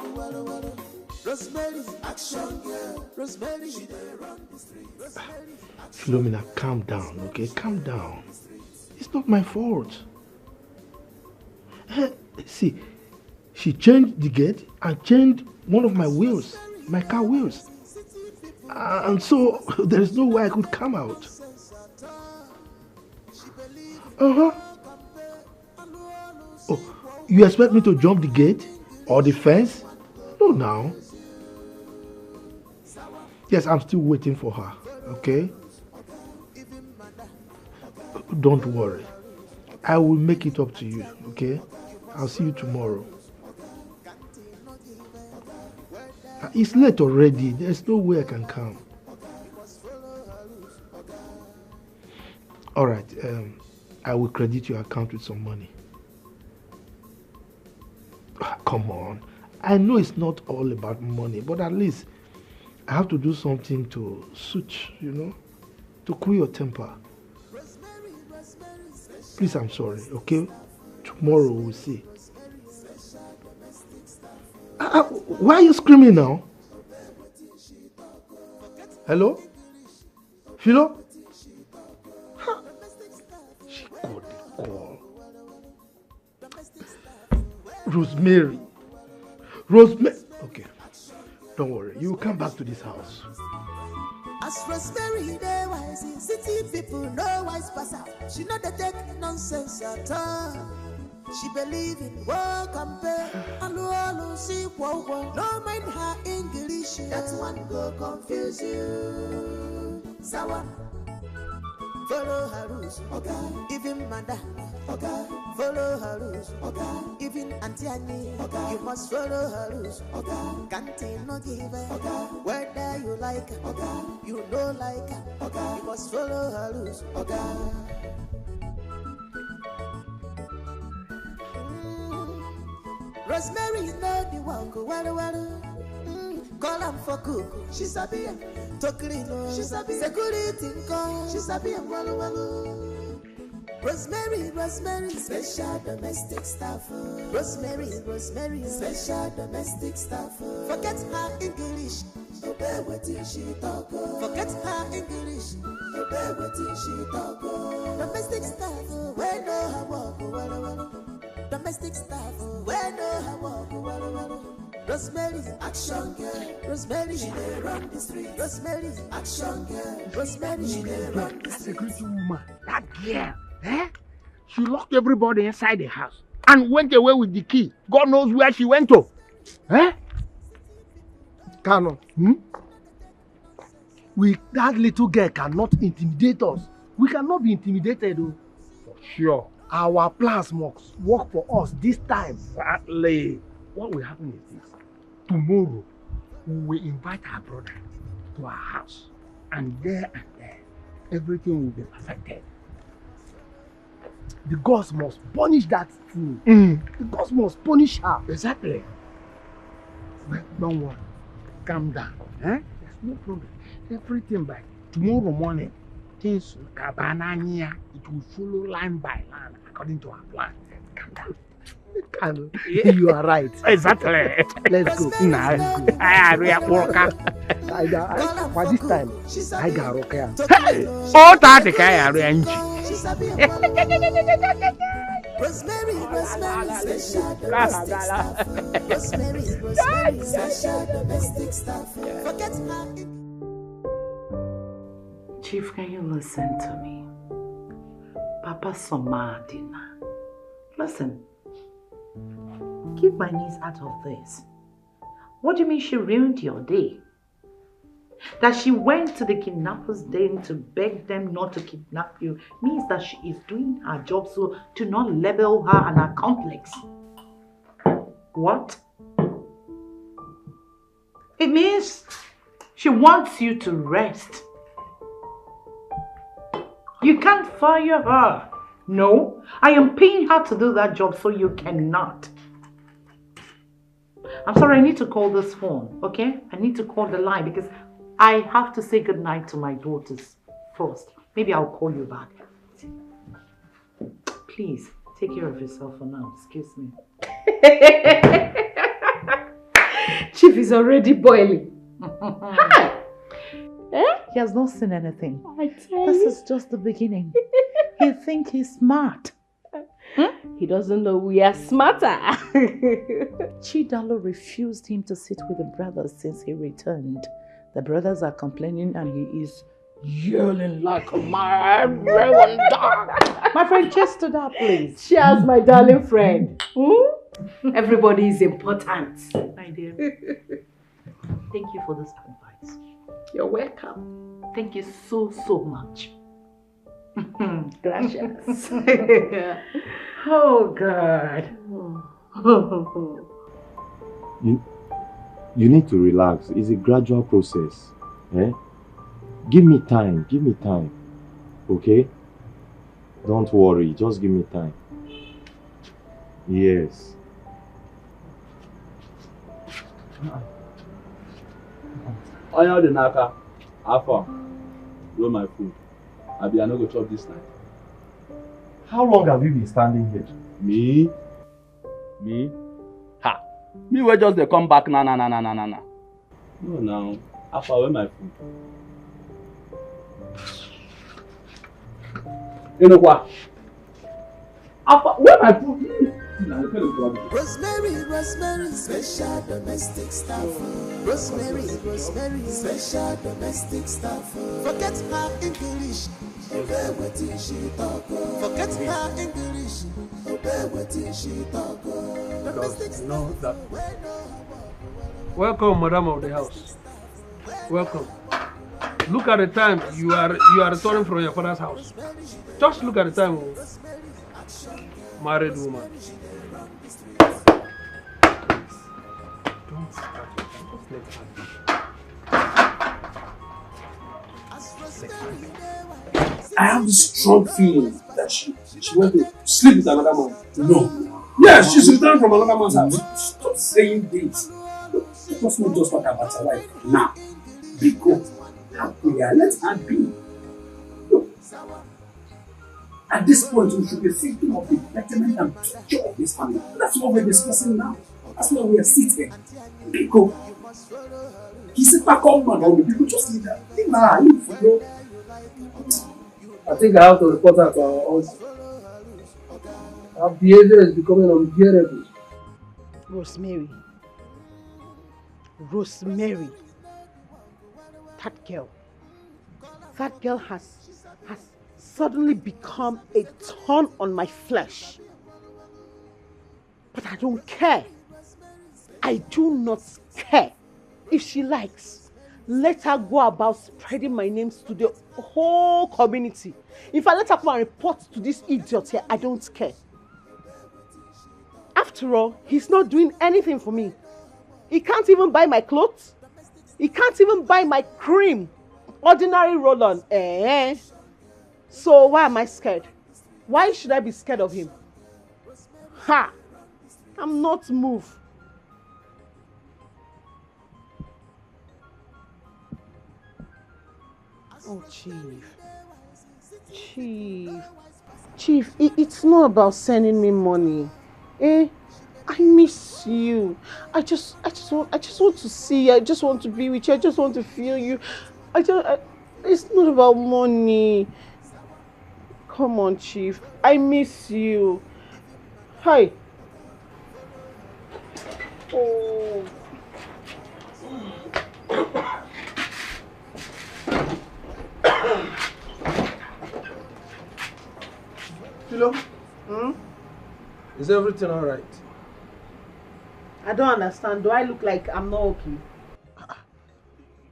Rosemary, action girl. Rosemary, she dey run the street. Philomena, calm down, okay? Calm down. It's not my fault. See, she changed the gate and changed one of my wheels, my car wheels. And so there is no way I could come out. Oh, you expect me to jump the gate or the fence? No, now. Yes, I'm still waiting for her, okay? Don't worry. I will make it up to you, okay? I'll see you tomorrow. It's late already. There's no way I can come. Alright, I will credit your account with some money. Come on. I know it's not all about money, but at least I have to do something to suit, you know, to cool your temper. Please, I'm sorry, okay? Tomorrow we'll see. Why are you screaming now? Hello? Philo? Huh? She got the call. Rosemary. Okay. Don't worry. You will come back to this house. As Rosemary, they wise in city people, no wise pass out. She not the take nonsense at all. She believe in work and pay. Hello, see, wow. No mind her English. That one go confuse you. Sawa. Follow her rules, okay. Even madam, okay. Follow her rules, okay. Even Auntie Annie, okay. You must follow her rules, okay. Can't no give her, okay. Whether you like her, okay. You don't like her, okay. You must follow her rules, okay. Rosemary, you know the walk, call am for cook, she sabi am. To clean, she sabi security, she sabi am. Rosemary, special domestic staff. Rosemary, special domestic staff. Forget her English, obey what she talk. Forget her English, obey what she talk. Domestic staff, we know her walk. Domestic staff, we know her walk. Rosemary, action girl. Rosemary, she dey run the street. Rosemary, action girl. Rosemary, she dey run the street. That security woman, that girl, she locked everybody inside the house and went away with the key. God knows where she went to. Kano, that little girl cannot intimidate us. We cannot be intimidated, though. For sure. Our plans must work for us this time. Exactly. What will happen is this. Tomorrow, we will invite our brother to our house. And there, everything will be perfected. The gods must punish that fool. The gods must punish her. Exactly. But don't worry. Calm down. There's no problem. Everything by tomorrow morning, things will Kabanania. It will follow line by line according to our plan. Calm down. Kano, you are right. Exactly. Let's go. Nah, by this time, I got okay. Hey, oh, that's the guy I arrange. Rosemary, special domestic staff. Rosemary, special domestic staff. Forget her. Chief, can you listen to me? Papa Somadina. Listen. Keep my niece out of this. What do you mean she ruined your day? That she went to the kidnappers' den to beg them not to kidnap you means that she is doing her job, so to not label her an accomplice. What? It means she wants you to rest. You can't fire her. No, I am paying her to do that job, so you cannot. I'm sorry, I need to call this phone, okay? I need to call the line because I have to say goodnight to my daughters first. Maybe I'll call you back. Please, take care of yourself for now. Excuse me. Chief is already boiling. Hi! He has not seen anything. I tell This you. is just the beginning. He thinks he's smart. He doesn't know we are smarter. Chidalo refused him to sit with the brothers since he returned. The brothers are complaining and he is yelling like a mad dog. My friend, cheers to that, please. Cheers, my darling friend. Everybody is important. My dear. Thank you for this advice. You're welcome. Thank you so, so much. Gracias. Oh, God. You need to relax. It's a gradual process. Eh? Give me time. Give me time. Okay? Don't worry. Just give me time. Yes. Oya the naka. Alpha. Roll my food. I no go chop this night. How long have you been standing here? Me? Ha! Me wey just dey come back na. No now. Alpha, where my food? Enokwa. Alpha, where my food? Rosemary, special domestic stuff. Rosemary, special domestic stuff. Forget her English, obey what she talk. Forget her English, obey what she talk. Domestic stuff. Welcome, Madam of the House. Welcome. Look at the time. You are returning from your father's house. Just look at the time. Married woman. I have this strong feeling that she went to sleep with another man. No. Yes, she's returned from another man's house. Stop saying this. Let us not just talk about her life now. Because happy, let her be. Look, at this point, we should be thinking of the betterment and future of this family. That's what we're discussing now. That's why we are sitting. Because he's a back up man, all the people just need that. I think I have to report her to our office. Her behavior is becoming unbearable. Rosemary, that girl has suddenly become a thorn on my flesh. But I don't care. I do not care. If she likes, let her go about spreading my names to the whole community. If I let her come and report to this idiot here, I don't care. After all, he's not doing anything for me. He can't even buy my clothes. He can't even buy my cream. Ordinary roll-on. So why am I scared? Why should I be scared of him? Ha! I'm not moved. Oh, Chief, it's not about sending me money. I miss you. I just want to see you. I just want to be with you. I just want to feel you. It's not about money. Come on, Chief. I miss you. Hi. Oh. Philo? Is everything all right? I don't understand. Do I look like I'm not okay?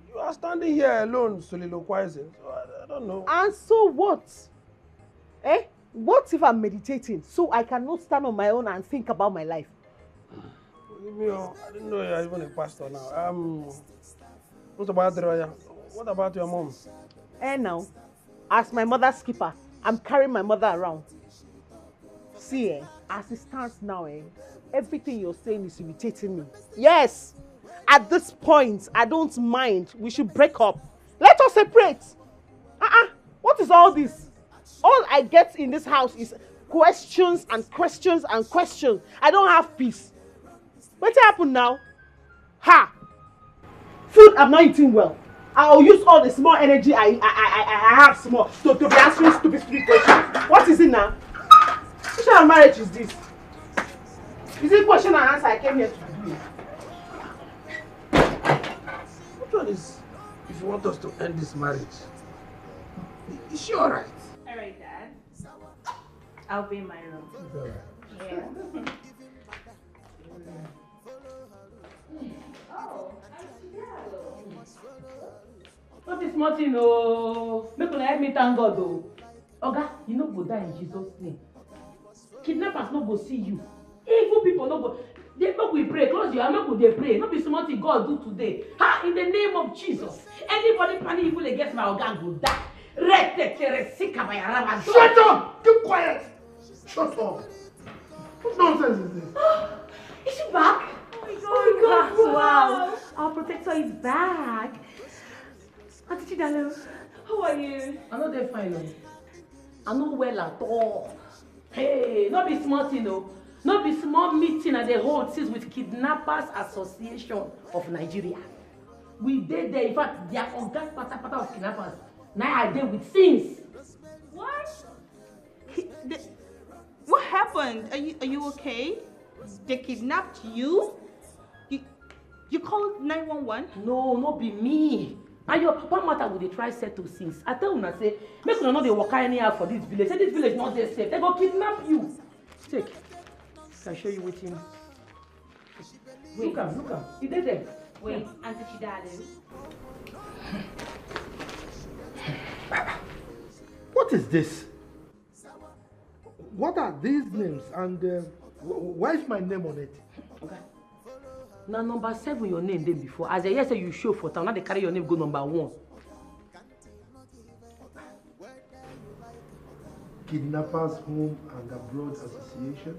You are standing here alone soliloquizing. So I don't know. And so what? What if I'm meditating so I cannot stand on my own and think about my life? I didn't know you're even a pastor now. What about your mom? Now, as my mother's keeper, I'm carrying my mother around. See, as it stands now, everything you're saying is irritating me. Yes, at this point, I don't mind. We should break up. Let us separate. What What is all this? All I get in this house is questions and questions and questions. I don't have peace. What happened now? Ha! Food I'm not eating well. I'll use all the small energy I have small to be answering stupid questions. What is it now? Which kind of marriage is this? Is it question and answer I came here to do? Which one is, if you want us to end this marriage? Is she alright? Alright, Dad. I'll be in my room. It's alright. Yeah. Not this morning, no. Make una help me thank God, though. Oga, you no go die in Jesus' name. Kidnappers no go see you. Evil people no go. They make we pray. Close your eyes, make we pray. No be small thing God do today. Ha! In the name of Jesus. Anybody planning evil against my Oga go die. Shut up! Keep quiet! Shut up! What nonsense is this? Is she back? Oh my God! Wow! Our protector is back. Auntie Chidalo, how are you? I'm not there fine, no. I'm not well at all. Hey, not be small thing, no. Not be small meeting at the whole since with Kidnappers Association of Nigeria. We did there, in fact, they are on that part of kidnappers. Now I did with sins. What? What happened? Are you okay? They kidnapped you? You called 911? No, not be me. And your papa matter will they try settle since. I tell una say, make una know they walk anyhow for this village. Say this village not there safe. They go kidnap you. Take. I can show you with him. Look am. He did there. Wait, Auntie Chidalo. What is this? What are these names and why is my name on it? Okay. Now number 7 your name then before. As I hear say you show for town, now they carry your name go number 1. Kidnappers Home and Abroad Association.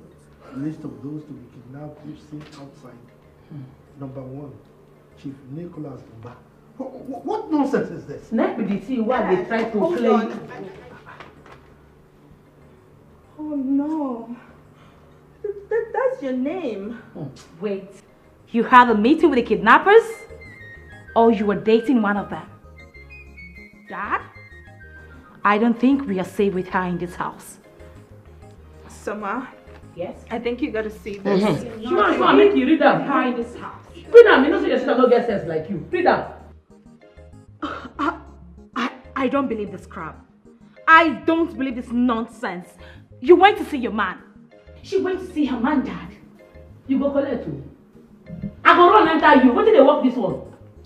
List of those to be kidnapped if seen outside. Number 1, Chief Nicholas Mba. What nonsense is this? Next be the thing why they try to play. Oh no. That's your name. Wait, you had a meeting with the kidnappers? Or you were dating one of them? Dad? I don't think we are safe with her in this house. Summer. Yes? I think you gotta see this. Sure, make you read them. Her in this house. Read them. You know say your sister don't get sense like you. Read them. I don't believe this crap. I don't believe this nonsense. You went to see your man. She went to see her man, Dad. You go collect too. I go run enter you. What did they work this one?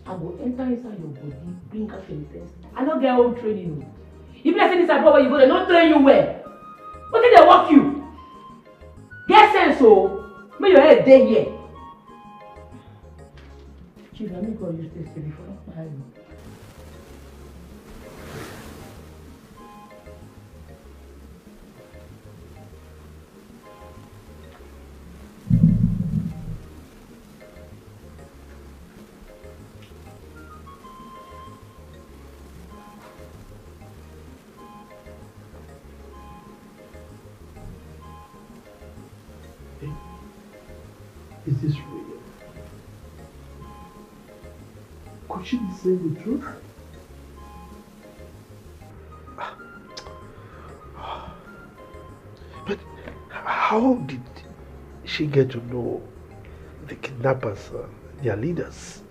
I go enter inside your body, bring out your test. I don't get old training. If I say this abroad where you go, they don't train you well. What did they work you? Get sense, so make your head day here. Chief, let me go use this before I know. Is this real? Could she be saying the truth? But how did she get to know the kidnappers, their leaders?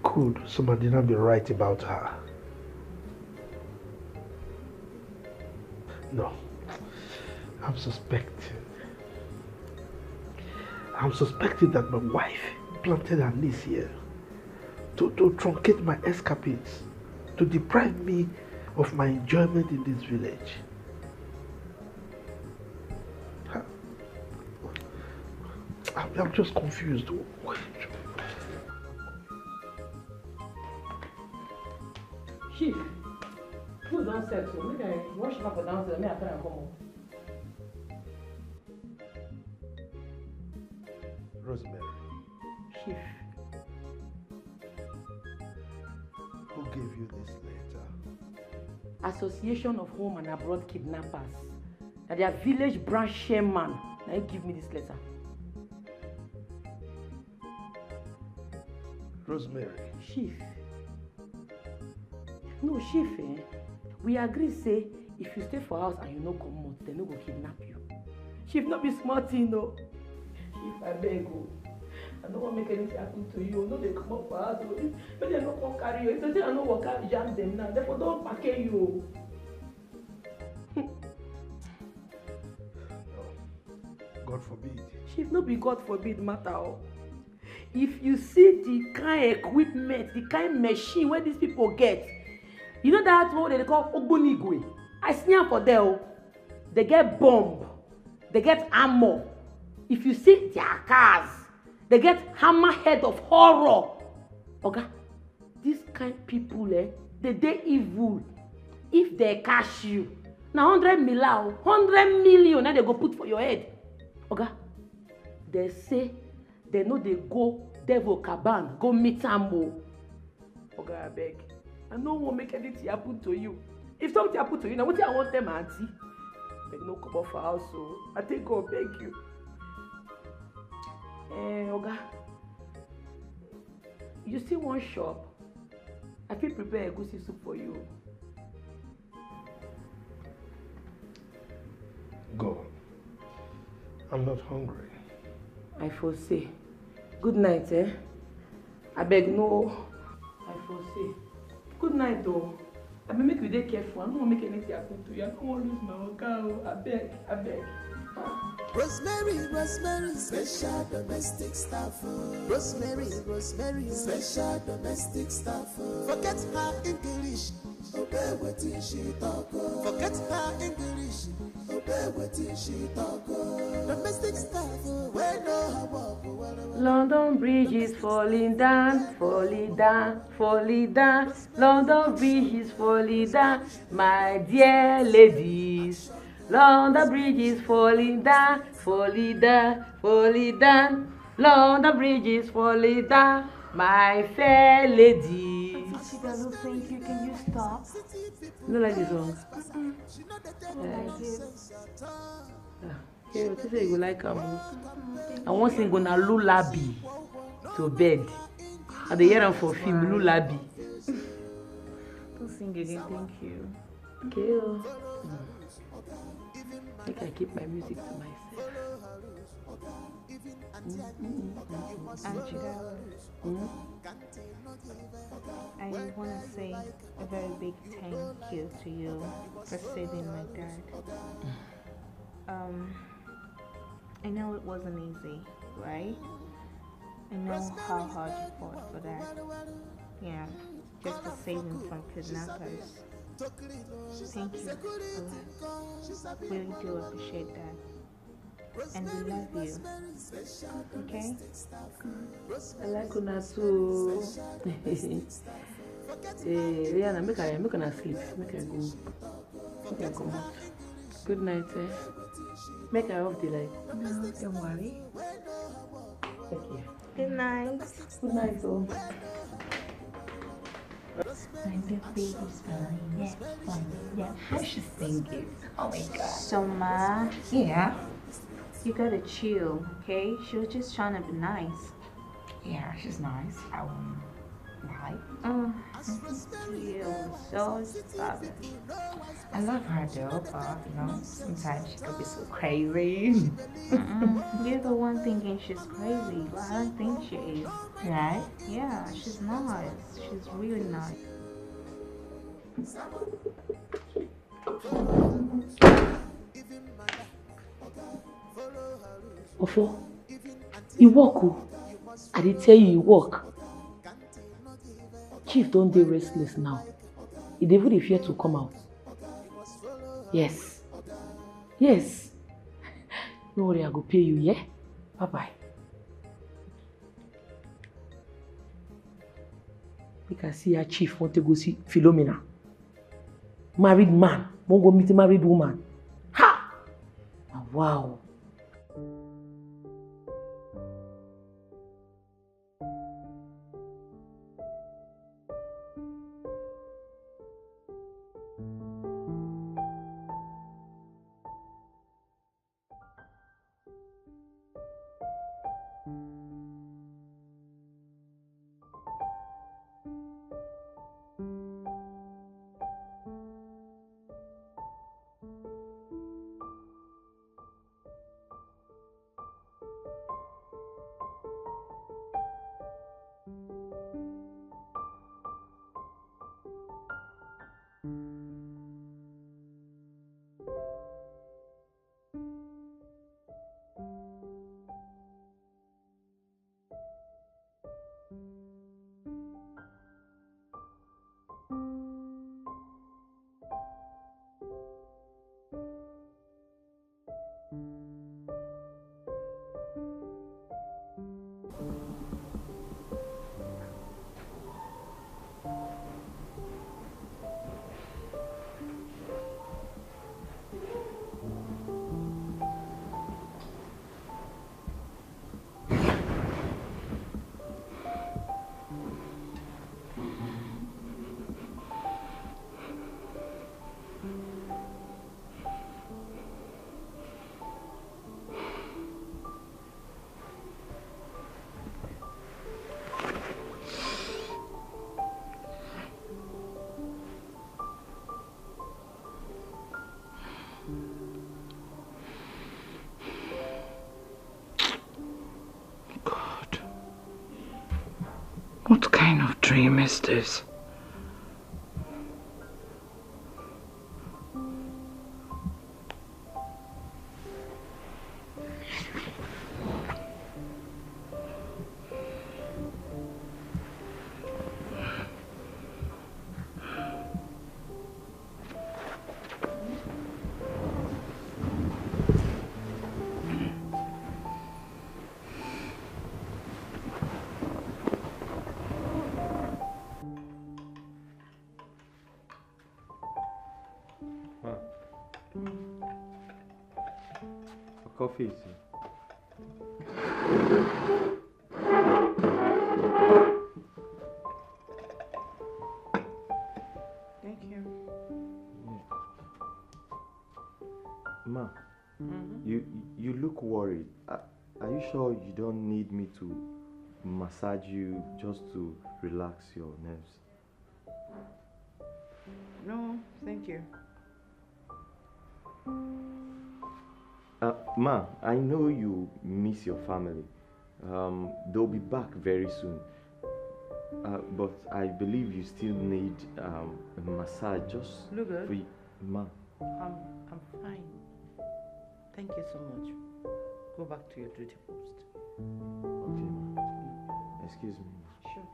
Could Somadina be right about her? No, I'm suspecting that my wife planted her niece here to truncate my escapades, to deprive me of my enjoyment in this village. I'm just confused. Chief, food don't settle. Maybe I wash it up for downstairs. Maybe I try and come home. Rosemary, Chief. Who gave you this letter? Association of Home and Abroad Kidnappers. And their village branch chairman. Now he give me this letter. Rosemary. Chief. No, Chief, eh? We agree, say, if you stay for house and you no come out, they no go kidnap you. Chief, not be smart, you know. Chief, I beg you. I don't want to make anything happen to you. No, they come up for house. But they no come carry you. If they say I no work out, jam them now. Therefore, don't pack you. God forbid. Chief, no be God forbid matter. If you see the kind of equipment, the kind of machine where these people get, you know that what they call Ogbonigwe? I see them for there. They get bomb, they get armor. If you see their cars, they get hammerhead of horror. Okay, these kind of people, they evil. If they catch you, now 100 million, now they go put for your head. Okay, they say they know they go devil caban, go meet Ambo. Okay, I beg. I don't want to make anything happen to you. If something happen to you, now what I want them, auntie? Beg no come off for house, so I think God beg you. Oga, you see one shop? I feel prepare a goosey soup for you. Go. I'm not hungry. I foresee. Good night, eh? I beg no. I foresee. Good night, though. I may make you dey careful. I don't want to make anything happen to you. I don't want to lose my workout. I beg. Rosemary, special domestic staff. Rosemary, special domestic staff. Forget her English, obey what she talk. Forget her English, obey what she talk. Domestic staff, we know her walk. London Bridge is falling down, falling down, falling down. London Bridge is falling down, my dear ladies. London Bridge is falling down, falling down, falling down. London Bridge is falling down, my fair ladies. Thank you. Can you stop? You don't like this song? Okay, what you say you go like I want to sing on a lullaby to bed. And they hear them for film lullaby. Don't sing again, thank you. Okay. I think I keep my music to myself. I want to say a very big thank you to you for saving my dad. I know it wasn't easy, right? I know how hard you fought for that. Yeah, just to save him from kidnappers. Thank you a lot. Really do appreciate that. And we love you. Okay? I like una too. Rihanna, make una sleep. Make her go. Make her come out. Good night, eh? Make her off the light. No, don't worry. Thank you. Good night. Good night, oh. My baby's fine. Yeah. How she's thinking? Oh my God. So, Ma. Yeah. You gotta chill, okay? She was just trying to be nice. Yeah, she's nice. I won't lie. You so stubborn. I love her though, but you know, sometimes she could be so crazy. You're the one thinking she's crazy, but I don't think she is. Right? Yeah, she's nice. She's really nice. Ofo, you walk. I did tell you walk. Chief don't dey restless now. He even dey fear to come out. Yes. No worry, I go pay you, yeah? Bye-bye. Make I see your chief want to go see Philomena. Married man, won't go meet a married woman. Ha! Oh, wow. dream is this? Coffee. Thank you. Ma, you look worried. Are you sure you don't need me to massage you just to relax your nerves? No, thank you. Ma, I know you miss your family. They'll be back very soon. But I believe you still need a massage just Look good. for you. Ma. I'm fine. Thank you so much. Go back to your duty post. Okay, ma. Excuse me. Sure.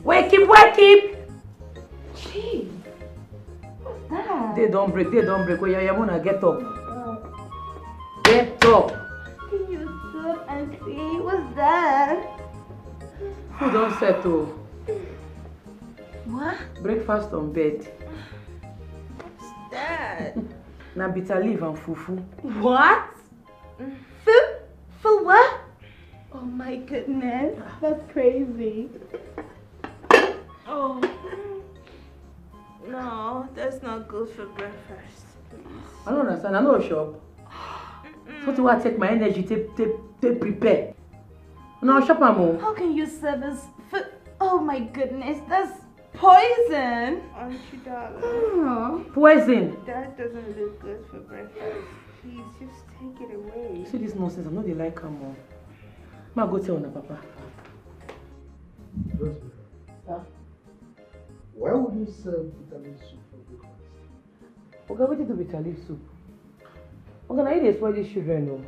Wake him! Jeez. What's that? They don't break. Oh, yeah, Mona, get up. Get up. Can you stop and see? What's that? Who don't settle? What? Breakfast on bed. What's that? Na bitter leaf and fufu. What? For what? Oh my goodness, that's crazy. Oh. No, that's not good for breakfast. Please. I don't understand. I know a shop. So to take my energy to prepare. No shop am. How can you serve us food? Oh my goodness, that's poison. Aren't you, darling? Poison. That doesn't look good for breakfast. Please, just take it away. You see this nonsense? I know they like am. Ma go tell na papa. Sir? Why would you serve bitter leaf soup for breakfast? Okay, what do bitter leaf soup? Okay, now you spoil these children. No.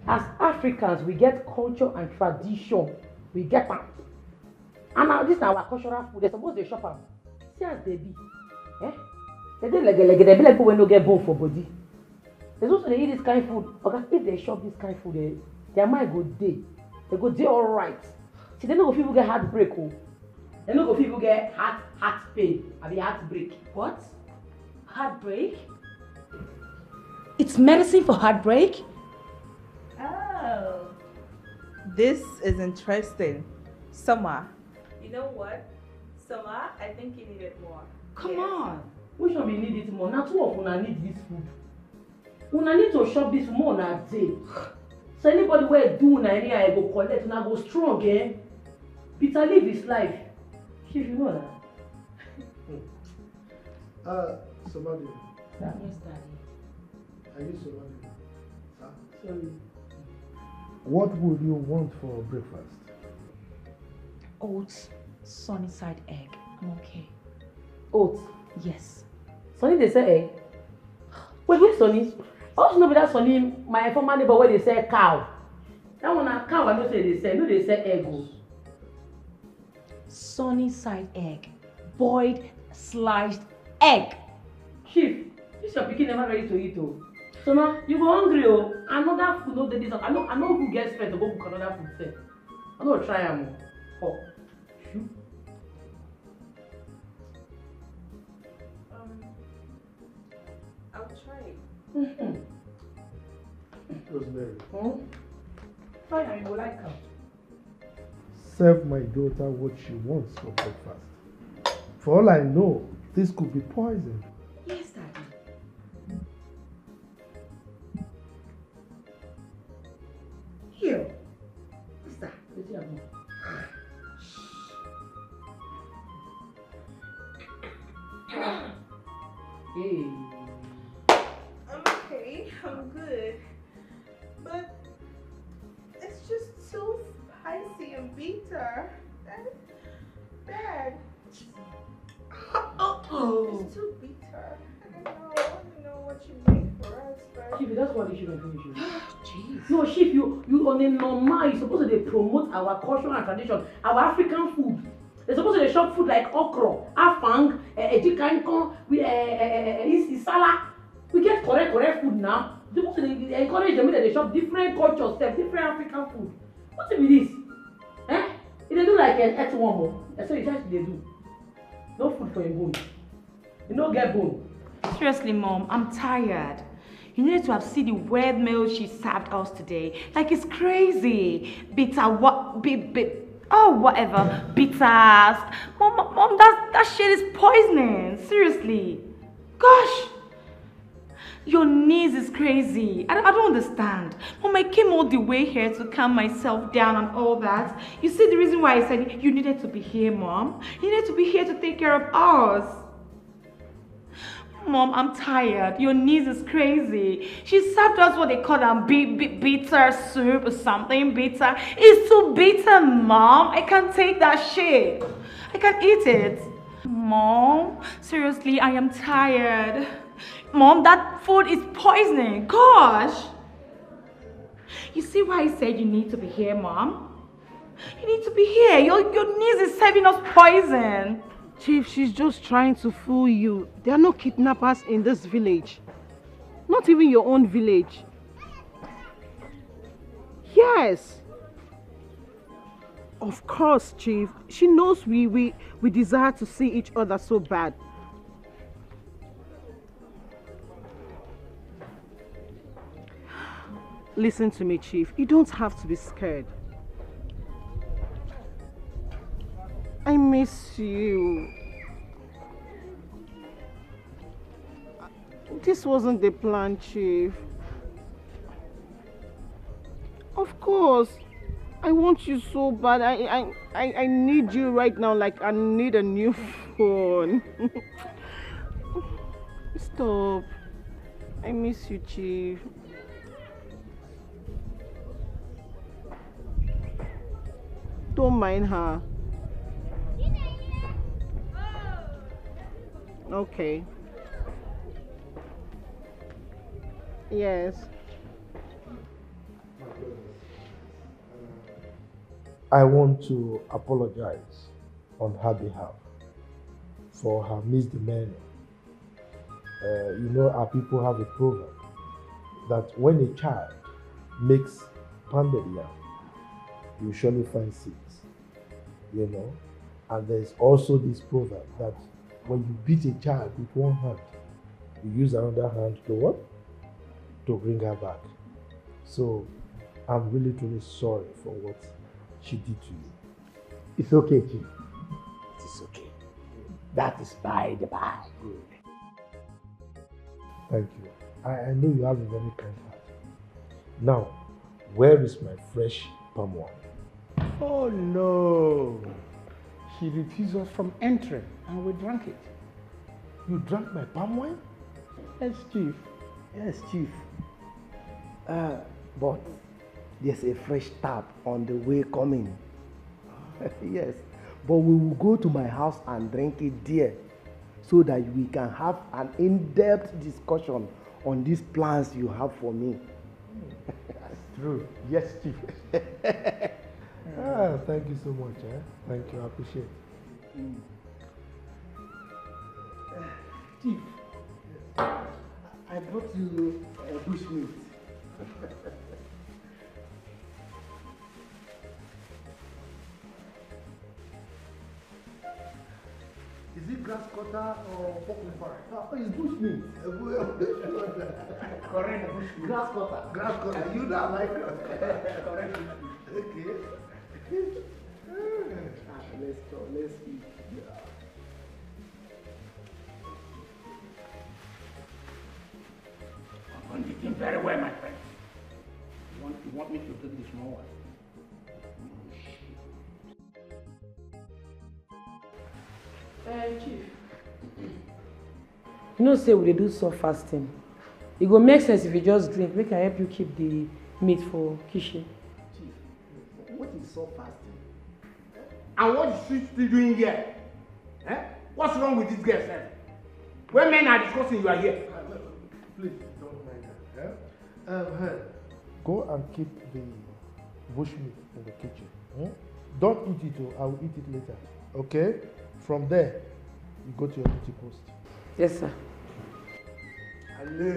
As Africans, we get culture and tradition. We get them. And now this is our cultural food. They're supposed to shop them. See as they be. Eh? They be like people when they get bone for body. There's also they eat this kind of food. Okay, if they shop this kind of food, their mind go day. They go day all right. See, they don't go people get heartbreak. Oh. They don't go people get heart pain. I mean heartbreak. What? Heartbreak? It's medicine for heartbreak? Oh. This is interesting. Summer. You know what? Summer, I think you need it more. Come on. Which one we need it more? Now two of una need this food. Una need to shop this more na day. So anybody where do una any I go collect, una go strong, eh? Bitter leaf is life. If you know that. Somebody. Yes, Daddy. Are you somebody? Sorry. What would you want for breakfast? Oats, sunny side egg. I'm okay. Oats? Yes. Sunny they say egg? Wait, which Sunny? I also know that Sunny, my former neighbor where they say cow. That one a cow I don't say they say, no they say egg. Sunny side egg. Boiled, sliced egg. Chief, this your pikin never ready to eat oh. So now you go hungry oh. Another food no dey this. I know who gets fed to go cook another food sef. I no try am oh. I'll try. Rosemary, Fine, I will like her. serve my daughter what she wants for breakfast. For all I know, this could be poison. Yes, Daddy. Here. What's that? What's that? Hey. I'm okay. I'm good. But it's just too spicy and bitter. Dad. It's too bitter. I don't know what you made for us, but... Chief, that's what they should have finished. Jeez. No, Chief, you on a normal, you're supposed to promote our culture and tradition, our African food. They're supposed to shop food like okra, afang, ejikankon, isala. We get correct food now. They're supposed to encourage them that they shop different cultures, different African food. What's it with this? Eh? They do like an earthworm. That's what they do. No food for your bone. You don't get bone. Seriously, Mom, I'm tired. You needed to have seen the weird meal she served us today. Like, it's crazy. Bitter, whatever. Bitters. Mom, that shit is poisoning. Seriously. Gosh. Your niece is crazy. I don't understand. Mom, I came all the way here to calm myself down and all that. You see the reason why I said you needed to be here, Mom? You needed to be here to take care of us. Mom, I'm tired. Your niece is crazy. She served us what they call bitter soup or something. Bitter. It's too bitter, Mom. I can't take that shit. I can't eat it. Mom, seriously, I am tired. Mom, that food is poisoning. Gosh. You see why I said you need to be here, Mom? You need to be here. Your niece is serving us poison. Chief, she's just trying to fool you. There are no kidnappers in this village. Not even your own village. Yes. Of course, Chief. She knows we desire to see each other so bad. Listen to me, Chief. You don't have to be scared. I miss you. This wasn't the plan, Chief. Of course. I want you so bad. I need you right now like I need a new phone. Stop. I miss you, Chief. Don't mind her. Okay. Yes. I want to apologize on her behalf for her misdemeanor. You know, our people have a proverb that when a child makes pounded yam, you surely find seeds, you know. And there's also this proverb that when you beat a child with one hand, you use another hand to what? To bring her back. So I'm really, truly sorry for what she did to you. It's okay, Chief. It is okay. That is by the by. Good. Thank you. I know you have a very kind heart. Now, where is my fresh palm wine? Oh no. She refused us from entering and we drank it. You drank my palm wine? Yes, Chief. Yes, Chief. But there's a fresh tap on the way coming. Yes. But we will go to my house and drink it there so that we can have an in-depth discussion on these plans you have for me. That's true. Yes, Chief. Thank you so much. Thank you. I appreciate it. Chief, I brought you bushmeat. Is it grass cutter or pork liver? It's bushmeat. Correct bushmeat. Grass cutter. Grass cutter. You don't like grass cutter. Correct bushmeat. Okay. Let's go. Let's eat. I'm eating very well, my friend. You want me to take the small one? Chief. You know, say we dey do soft fasting. It go make sense if you just drink. Make I help you keep the meat for kitchen. Chief, what is soft fasting? And what is she still doing here? Eh? What's wrong with this girl, sir? When men are discussing, you are here. Please don't mind that. Go and keep the bushmeat in the kitchen. Don't eat it, I will eat it later. Okay? From there, you go to your duty post. Yes, sir. Hello.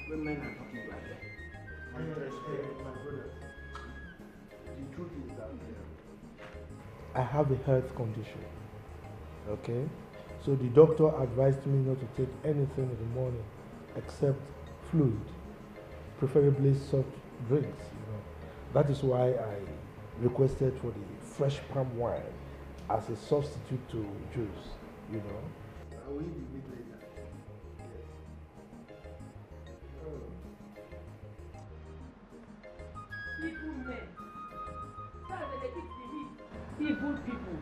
When men are talking, you are here. My brother, the truth is that I have a health condition. Okay? So the doctor advised me not to take anything in the morning except fluid, preferably soft drinks. That is why I requested for the fresh palm wine as a substitute to juice. I will eat the meat later. Evil men. That's why they eat the meat. Evil people.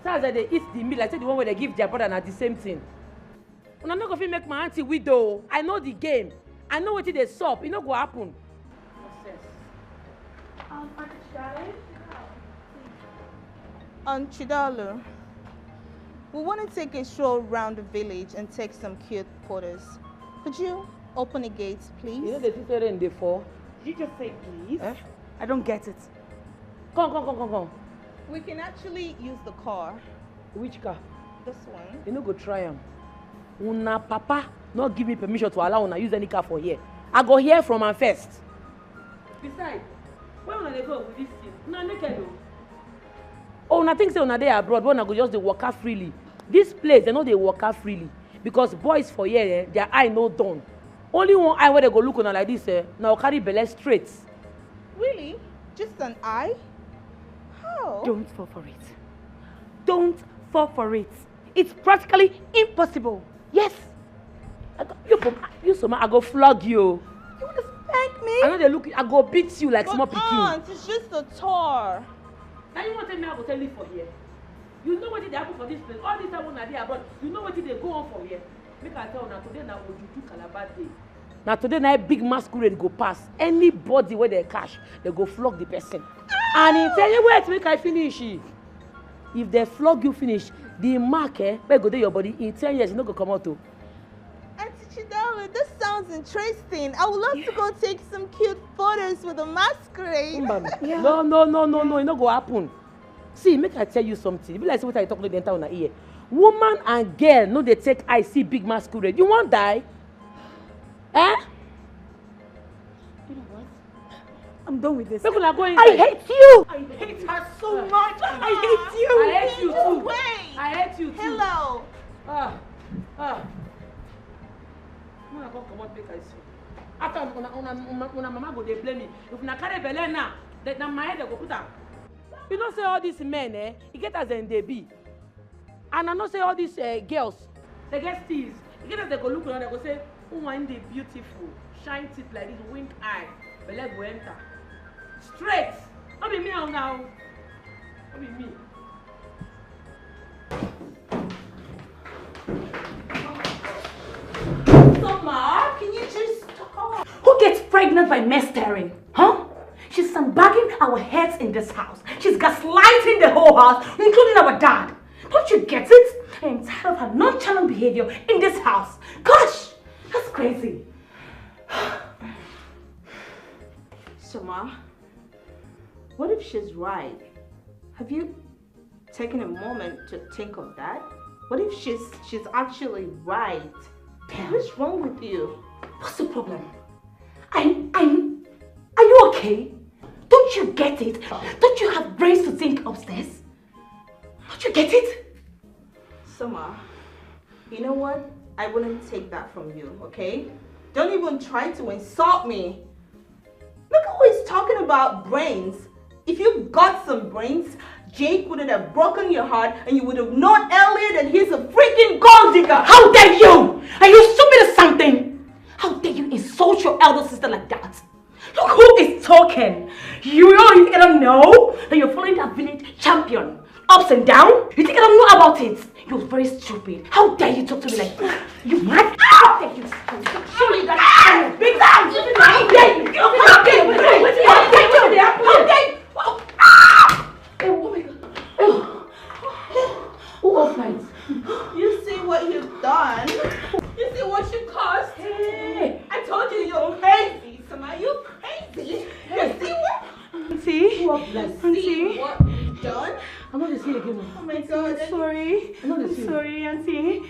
That's why they eat the meat. Like say the one where they give their brother and the same thing. And I'm not going to make my auntie widow. I know the game. I know what they sup. It not go happen. Chidalo, we want to take a stroll around the village and take some cute photos. Could you open the gates, please? You know the sister in the four. Did you just say please? I don't get it. Come. We can actually use the car. Which car? This one. You know go try am. Una papa not give me permission to allow una use any car for here. I go hear from am first. Besides, where una dey go with this thing? Una naked o. Oh, una think say una dey abroad, but una go just dey waka freely. This place, they know they waka freely. Because boys for here, their eye no done. Only one eye where they go look on like this, now carry belle straight. Really? Just an eye? How? Don't fall for it. Don't fall for it. It's practically impossible. Yes. You Soma, I go flog you. You want to spank me? I know they look. I go beat you like small pikin. Aunt, it's just a tour. Now you want to tell me I go tell you for here? You know what did happen for this place? All this time when I dey abroad, you know what did they go on for here? Make I tell you now today na Ojuju Calabar day. Now today na big masquerade go pass. Anybody where they cash, they go flog the person. And he tell you wait, make I finish. If they flog you finish, the mark where go dey your body in 10 years, you no go come out. Auntie Chidalo, this sounds interesting. I would love to go take some cute photos with a masquerade. Yeah. No, it no go happen. See, make I tell you something. It be like what I talk to the entire on ear. Woman and girl, no they take eye see big masquerade. You won't die. Eh? You know what? I'm done with this. People are going. I hate you. I hate her so much. I hate you. I hate you too. Wait. I hate you too. Hello. Come on, make I see. After una mama go dey blame me. If una carry belle now, na my head they go put am. You know say all these men, you get as in they be. And I know say all these girls, they get steals. You get as they go look around, they go say, who want the beautiful, shine teeth like this, wink eye, belle go enter. Straight. Not be me now. Not be me. Soma, can you just stop? Who gets pregnant by mess-stirring? Huh? She's sandbagging our heads in this house. She's gaslighting the whole house, including our dad. Don't you get it? I'm tired of her nonchalant behavior in this house. Gosh, that's crazy. Soma, what if she's right? Have you taken a moment to think of that? What if she's actually right? What's wrong with you? What's the problem? Are you okay? Don't you get it? Don't you have brains to think upstairs? Don't you get it? Summer, you know what? I wouldn't take that from you, okay? Don't even try to insult me. Look who is talking about brains. If you got some brains, Jake wouldn't have broken your heart and you would have known earlier that he's a freaking gold digger. How dare you? Are you stupid or something? How dare you insult your elder sister like that? Look who is talking. You think I don't know that you're following that village champion? Ups and down? You think I don't know about it? You're very stupid. How dare you talk to me like that? You mad? How dare you? Surely that's big time. How dare you? How dare you? How dare you? Oh my God. Who offline? You see what you've done? You see what you caused? Hey. I told you you're crazy, Summer. You're crazy. Hey. You see what? Auntie? See what you've done? I'm not the see again. Oh my God, I'm sorry. I'm sorry, Auntie.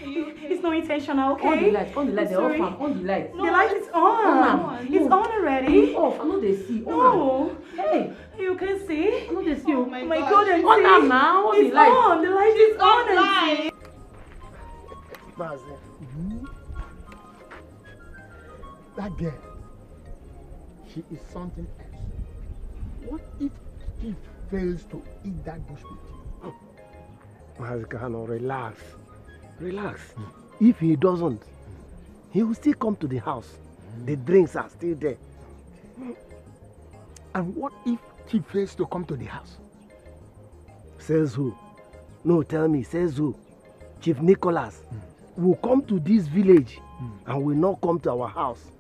It's no intentional, okay? On the light, they're off, on the light. The light is on. It's on already. It's off, I'm not the see. No. Hey. You can see? I'm not the see. Oh my God, Auntie. On now, on the light. It's on. The light is on, Auntie. That girl, she is something else. What if Steve fails to eat that bush meat? Mazikano, relax. Relax. If he doesn't, he will still come to the house. The drinks are still there. And what if he fails to come to the house? Says who? No, tell me, says who? Chief Nicholas will come to this village and will not come to our house.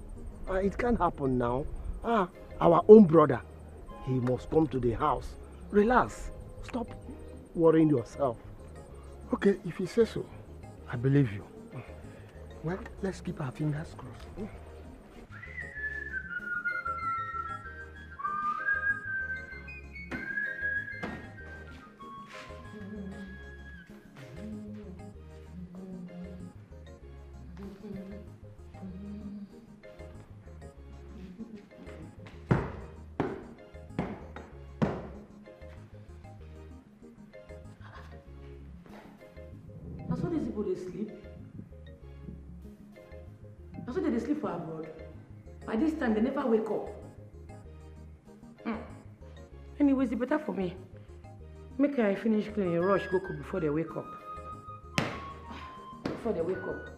It can't happen now. Our own brother, he must come to the house. Relax. Stop worrying yourself. Okay, if you say so, I believe you. Well, let's keep our fingers crossed. That's why these people they sleep. That's why they sleep for abroad. By this time they never wake up. Anyways, it's better for me. Make I finish cleaning, rush, go cook before they wake up. Before they wake up.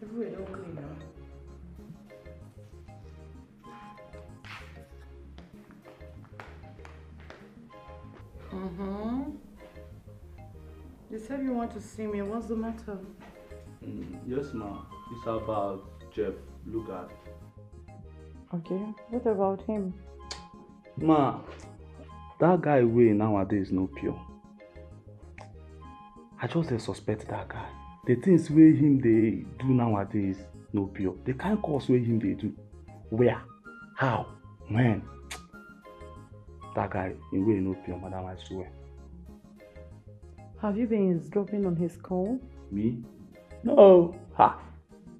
Everywhere don't clean now. You said you want to see me. What's the matter? Yes, ma. It's about Jeff Lugard. Okay, what about him? Ma, that guy way nowadays no pure. I just suspect that guy. The things where him they do nowadays no pure. The kind of course where him they do. Where? How? When? That guy in way no pure, madam, I swear. Have you been eavesdropping on his call? Me? No. Ha!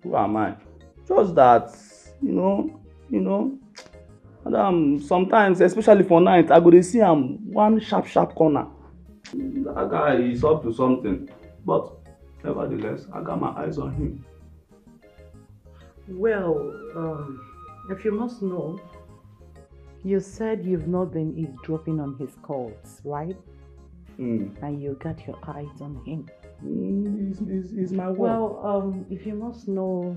Who am I? Just that, you know, madam, sometimes, especially for night, I go to see him one sharp corner. That guy is up to something. But nevertheless, I got my eyes on him. Well, if you must know, you said you've not been eavesdropping on his calls, right? And you got your eyes on him. He's my work. Well, if you must know,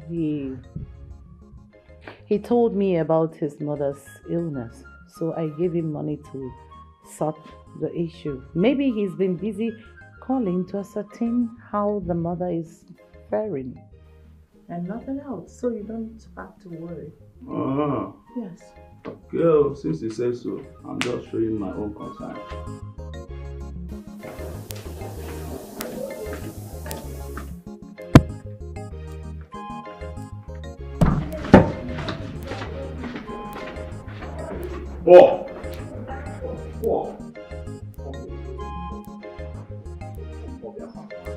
he told me about his mother's illness, so I gave him money to sort the issue. Maybe he's been busy calling to ascertain how the mother is faring. And nothing else, so you don't have to worry. Yes. Girl, since he says so, I'm just showing my own concern. Whoa!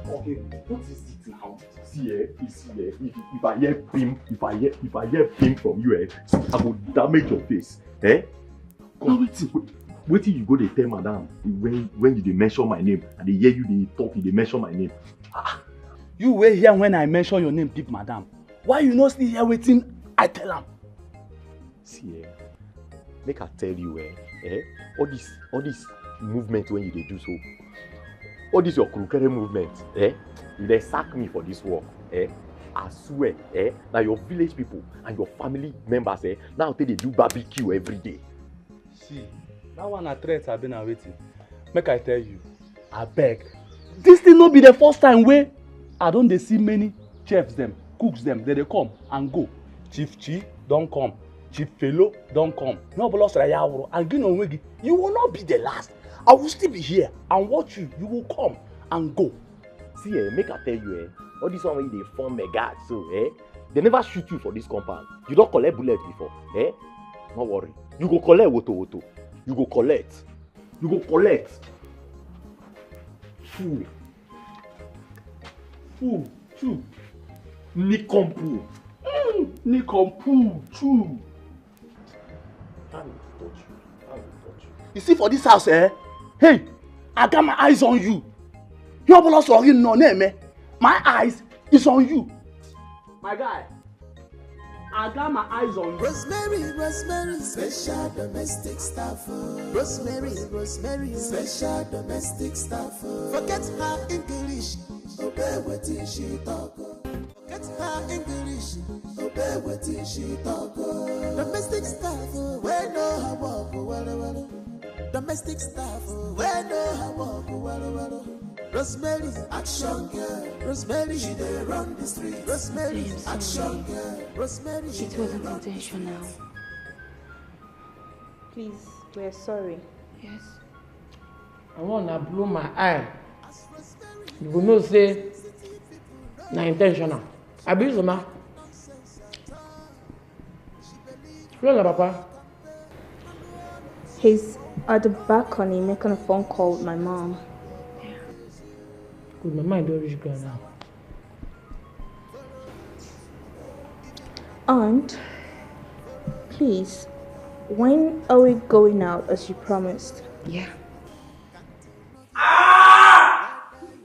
Okay, what is it now? See, if I hear pim from you, I will damage your face. Eh? Now wait. Wait till you go dey tell madam when you dey mention my name and they hear you dey talk, you dey mention my name. You were here when I mention your name, big madam. Why you not still here waiting? I tell am. See, make I tell you, all this movement when you dey do so, all this your krukere movement, you dey sack me for this work, I swear, now your village people and your family members, now they do barbecue every day. See, that one a threat I've been waiting. Make I tell you, I beg. This thing not be the first time where I don't dey see many chefs them, cooks them, they come and go. Chief Chi don't come. Chief Fellow don't come. No bolos rayawro. And you will not be the last. I will still be here and watch you. You will come and go. See, make I tell you, all this one when they form a guard, so they never shoot you for this compound. You don't collect bullet before, Not worry. You go collect woto. You go collect. You go collect. Fool. True. Nikompu. Nikompu. True. I will touch you. You see for this house, hey, I got my eyes on you. You have lost your no name, My eyes is on you. My guy, I got my eyes on you. Rosemary, special domestic staff. Rosemary, special domestic staff. Forget her English, obey what she talk. Forget her English, obey what she talk. Domestic staff, we know her walk, well. Domestic staff, we know her walk, well. Rosemary, action girl. Rosemary, she dey run the street. Rosemary, action girl. Rosemary, It wasn't intentional. Please, we're sorry. Yes. I want to blow my eye. You will know say na intentional. I believe so, ma. Where's my papa? He's at the balcony making a phone call with my mom. Good, my mind don't reach girl now. Aunt, please, when are we going out as you promised? Yeah.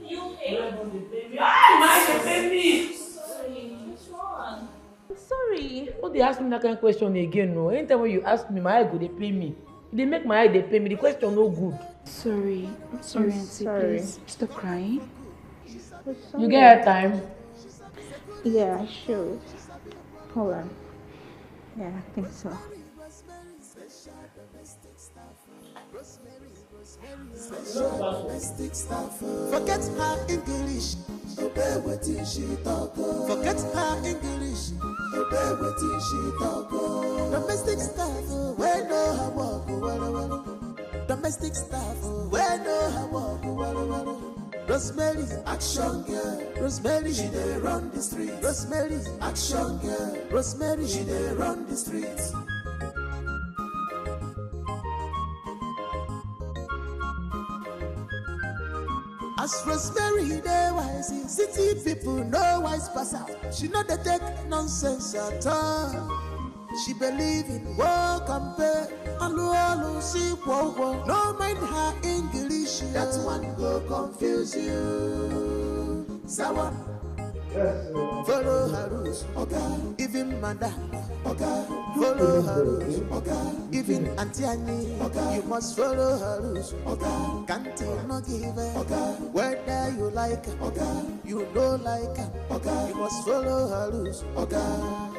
You Sorry. What they ask me that kind of question again? No. Anytime when you ask me, my eye go they pay me. They make my eye they pay me. The question no good. Sorry. I'm sorry, Auntie. Please stop crying. You get her time? Yeah, I should. Hold on. Yeah, I think so. Special domestic staff. Forget her English, obey what she talk. Forget her English, obey what she talk. Domestic staff, we know her walk, well. Domestic staff, we know her walk, well. Rosemary, action girl. Rosemary, she dey run the street. Rosemary, action girl. Rosemary, she dey run the streets. As Rosemary, they wise, city people no wise pass out. She know they take nonsense at all. She believe in work and pay. And see wow. No mind her English, that one go confuse you. Sawa. Follow her rules, okay. Even madam, okay. Follow her rules, okay. Even Auntie Annie, okay. You must follow her rules, okay. Can't you not give her, okay. Whether you like her, okay. You don't like her, okay. You must follow her rules, okay.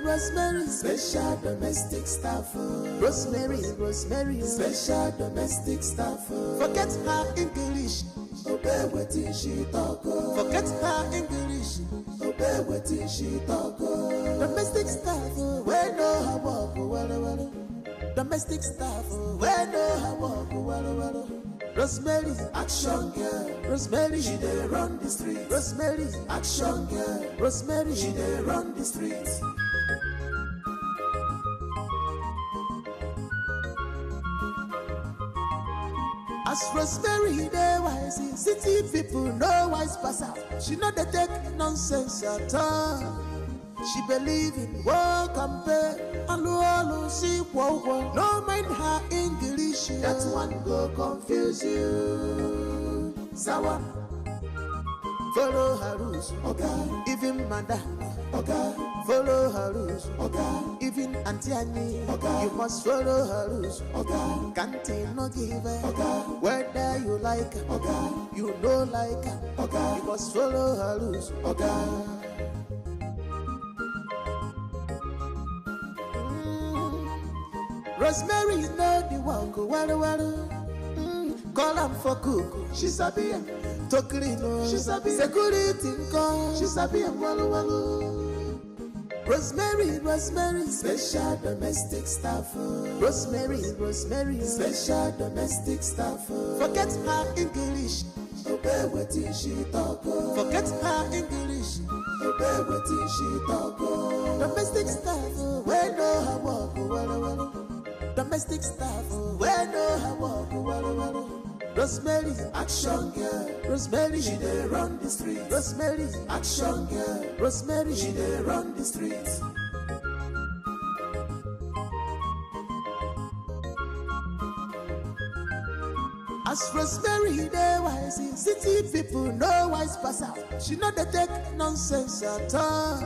Rosemary, special domestic staff. Rosemary, special domestic staff. Forget her English, obey what she talk. Forget her English, obey what she talk. Domestic staff, we know her walk, well. Domestic staff, we know her walk, well. Rosemary, action girl. Rosemary, she dey run the street. Rosemary, action girl. Rosemary, she dey run the streets. As Rosemary, they wise, city people no wise pass out. She know they take nonsense at all. She believe in work and pay. Alu she wow. No mind her English. That one go confuse you. Sawa. Follow her rules, okay. Even madam, okay. Follow her rules, okay. Even Auntie Annie, okay. You must follow her rules, okay. Can't no give, okay. Whether you like, okay. You don't like, okay. You must follow her rules, okay. Rosemary know the walk, well. Call am for cook, she's a beer. Tokrino, she's a beer. Security call, she's a beer. Rosemary, special domestic staff. Rosemary, special domestic staff. Forget her English, obey what she talk. Forget her English, obey what she talk. Domestic staff, we know her walk, well. Domestic staff, we know her walk, well. Rosemary, action girl. Rosemary, she dey run the street. Rosemary, action girl. Rosemary, she dey run the street. As Rosemary, they wise, city people no wise pass out. She know they take nonsense at all.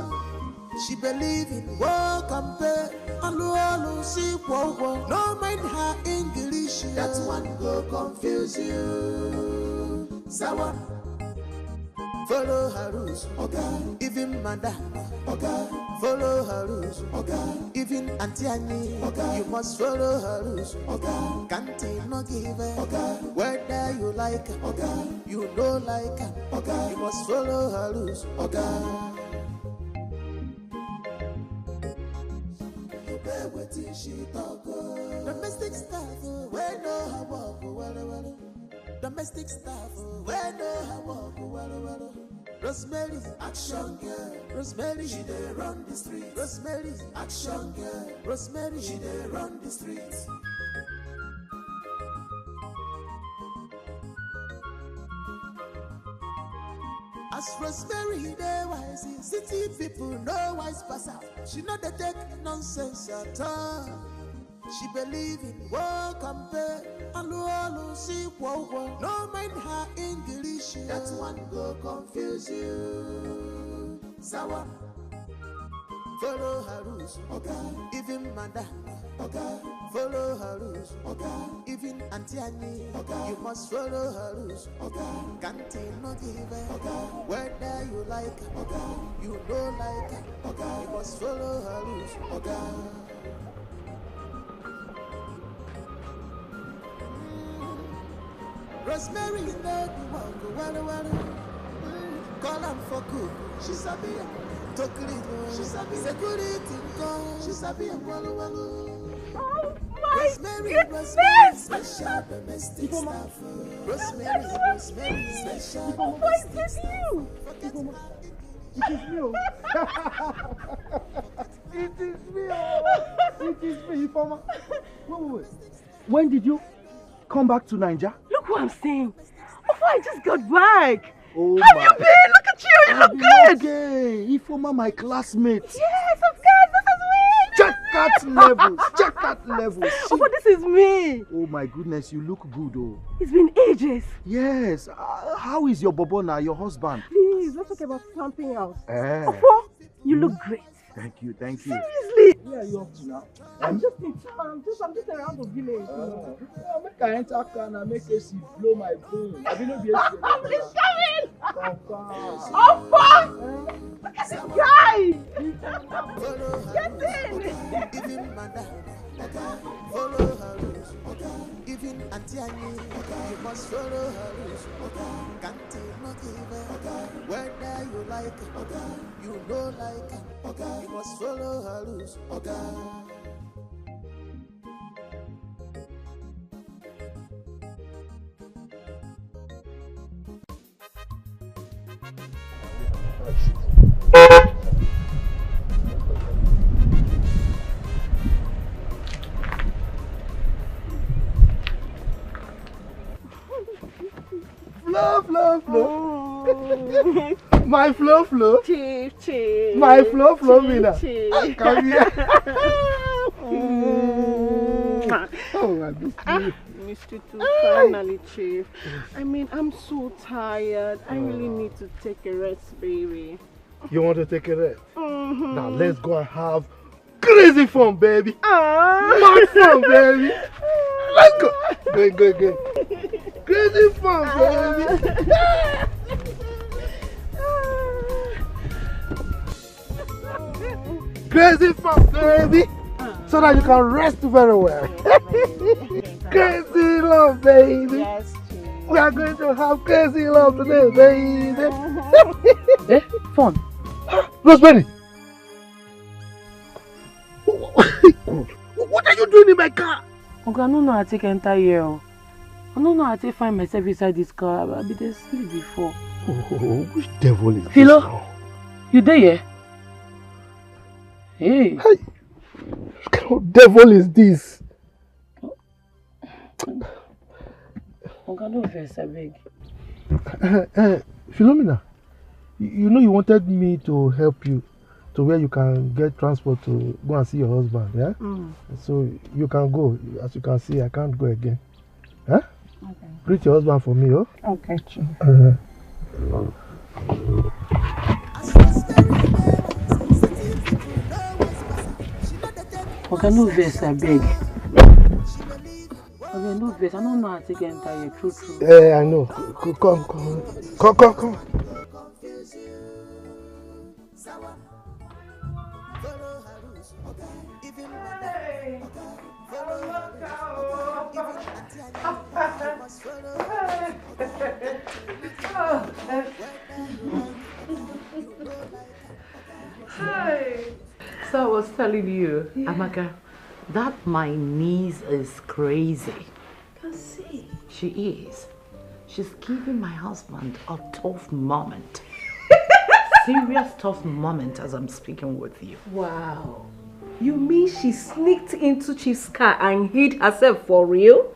She believe in work and pay. Alu she wow. No mind her English. That one go confuse you. Sawa. Follow her rules, okay. Even madam, okay. Follow her rules, okay. Even Auntie Annie, okay. You must follow her rules, okay. Can't no give, okay. Whether you like, okay. You don't like, okay. You must follow her rules, okay. She talk, domestic staff, we know her walk, well. Domestic staff, we know her walk, well. Rosemary, action girl. Rosemary, she dey run the street. Rosemary, action girl. Rosemary, she dey run the street. As Rosemary, they wise, city people no wise pass out. She know they take nonsense at all. She believe in work and pay. Alu she wow. No mind her English. That one go confuse you. Sawa. Follow her rules, okay. Even madam, okay. Follow her rules, okay. Even Auntie Annie, okay. You must follow her rules, okay. Can't no give, okay. Whether you like, okay. You don't like, okay. You must follow her rules, okay. Rosemary, you know the walk, well. Call am for cook, she's a beer. Tokrino, she's a beer. Security call, she's a beer. Oh my Rosemary, special domestic staff. Rosemary, special domestic staff. It is me. It is me. It is me, Ifeoma. Wait. When did you come back to Nigeria? Look what I'm saying. Oh, I just got back. Oh, have you been? Look at you. You look good. Okay, Ifeoma, my classmate. Yes, of course. This is me. Check that levels. Check that levels. Oh, but this is me. Oh my goodness, you look good, oh. It's been ages. Yes. How is your bobo now, your husband? Please, let's talk about something else. Oh, you look great. Thank you. Seriously. Where are you up to now? I'm just in town. I'm just around the village. Make I enter car and make AC blow my bone. I didn't be able to. He's coming! Opa! Look at this guy! Get in! Follow her rules, even Auntie Annie, you must follow her rules, can't no give, whether you like, you don't like, you must follow her rules, My flow. Chief. My flow, Mina. Come here. Oh, my God. Mr. Too, finally, Chief. I mean, I'm so tired. I really need to take a rest, baby. You want to take a rest? Now let's go and have crazy fun, baby. Mad fun, baby. Let's go. Go. Crazy fun, baby. Crazy fun, baby. So that you can rest very well. Crazy love, baby. Yes, we are going to have crazy love today, baby. Fun. Rosemary. What are you doing in my car? Okay, I don't know how to enter here. I don't know how to find myself inside this car. I've been asleep before. Oh, which devil is Philo, this now? You there, yeah? Hey. What kind of devil is this? Okay, no verse, I beg. Philomena, you know you wanted me to help you to where you can get transport to go and see your husband, yeah? So you can go. As you can see, I can't go again. Huh? Okay. Greet your husband for me, oh? Okay, Chief. Okay, no verse, I beg. Okay, no verse. I don't know how to enter here. True. Yeah, I know. Come. So I was telling you, Amaka, that my niece is crazy. Can see. She is. She's giving my husband a tough moment. Serious tough moment as I'm speaking with you. Wow. You mean she sneaked into Chief's car and hid herself for real?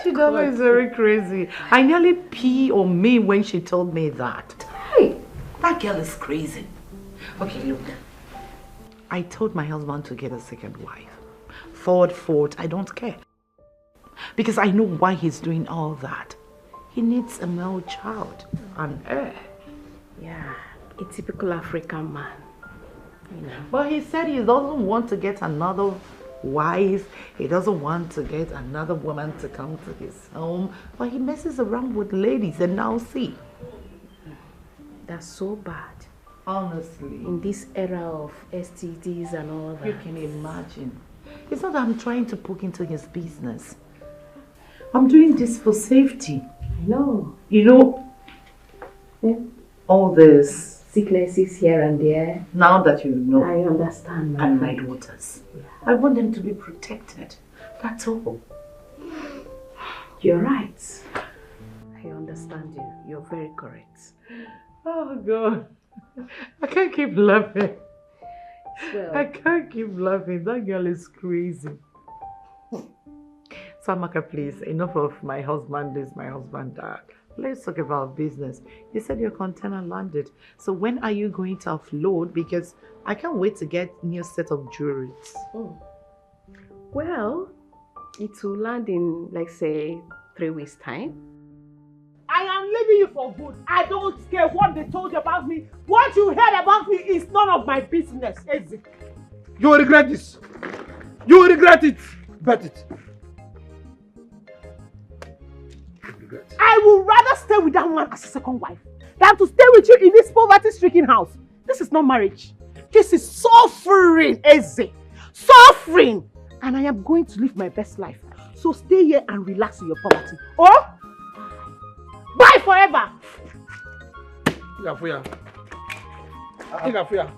She is very crazy. I nearly pee on me when she told me that. Hey, that girl is crazy. Okay, look. I told my husband to get a second wife. Third, fourth, I don't care. Because I know why he's doing all that. He needs a male child, an heir. Yeah, a typical African man. You know. But he said he doesn't want to get another wife. He doesn't want to get another woman to come to his home. But he messes around with ladies and now see. That's so bad. Honestly. In this era of STDs and all that. You can imagine. It's not that I'm trying to poke into his business. I'm doing this for safety. I know. You know, all this sicknesses here and there. Now that you know. I understand. And my daughters. Yeah. I want them to be protected. That's all. You're right. I understand you. You're very correct. Oh God. I can't keep laughing. Well, I can't keep laughing. That girl is crazy. Samaka, please, enough of my husband this, my husband that. Let's talk about business. You said your container landed. So when are you going to offload? Because I can't wait to get a new set of jewelry. Oh. Well, it will land in, like, say, 3 weeks' time. I am leaving you for good. I don't care what they told you about me. What you heard about me is none of my business, is it? You will regret this. You will regret it. Bet it. I would rather stay with that man as a second wife than to stay with you in this poverty-stricken house. This is not marriage. This is suffering, Eze. Suffering. And I am going to live my best life. So stay here and relax in your poverty. Oh? Bye forever.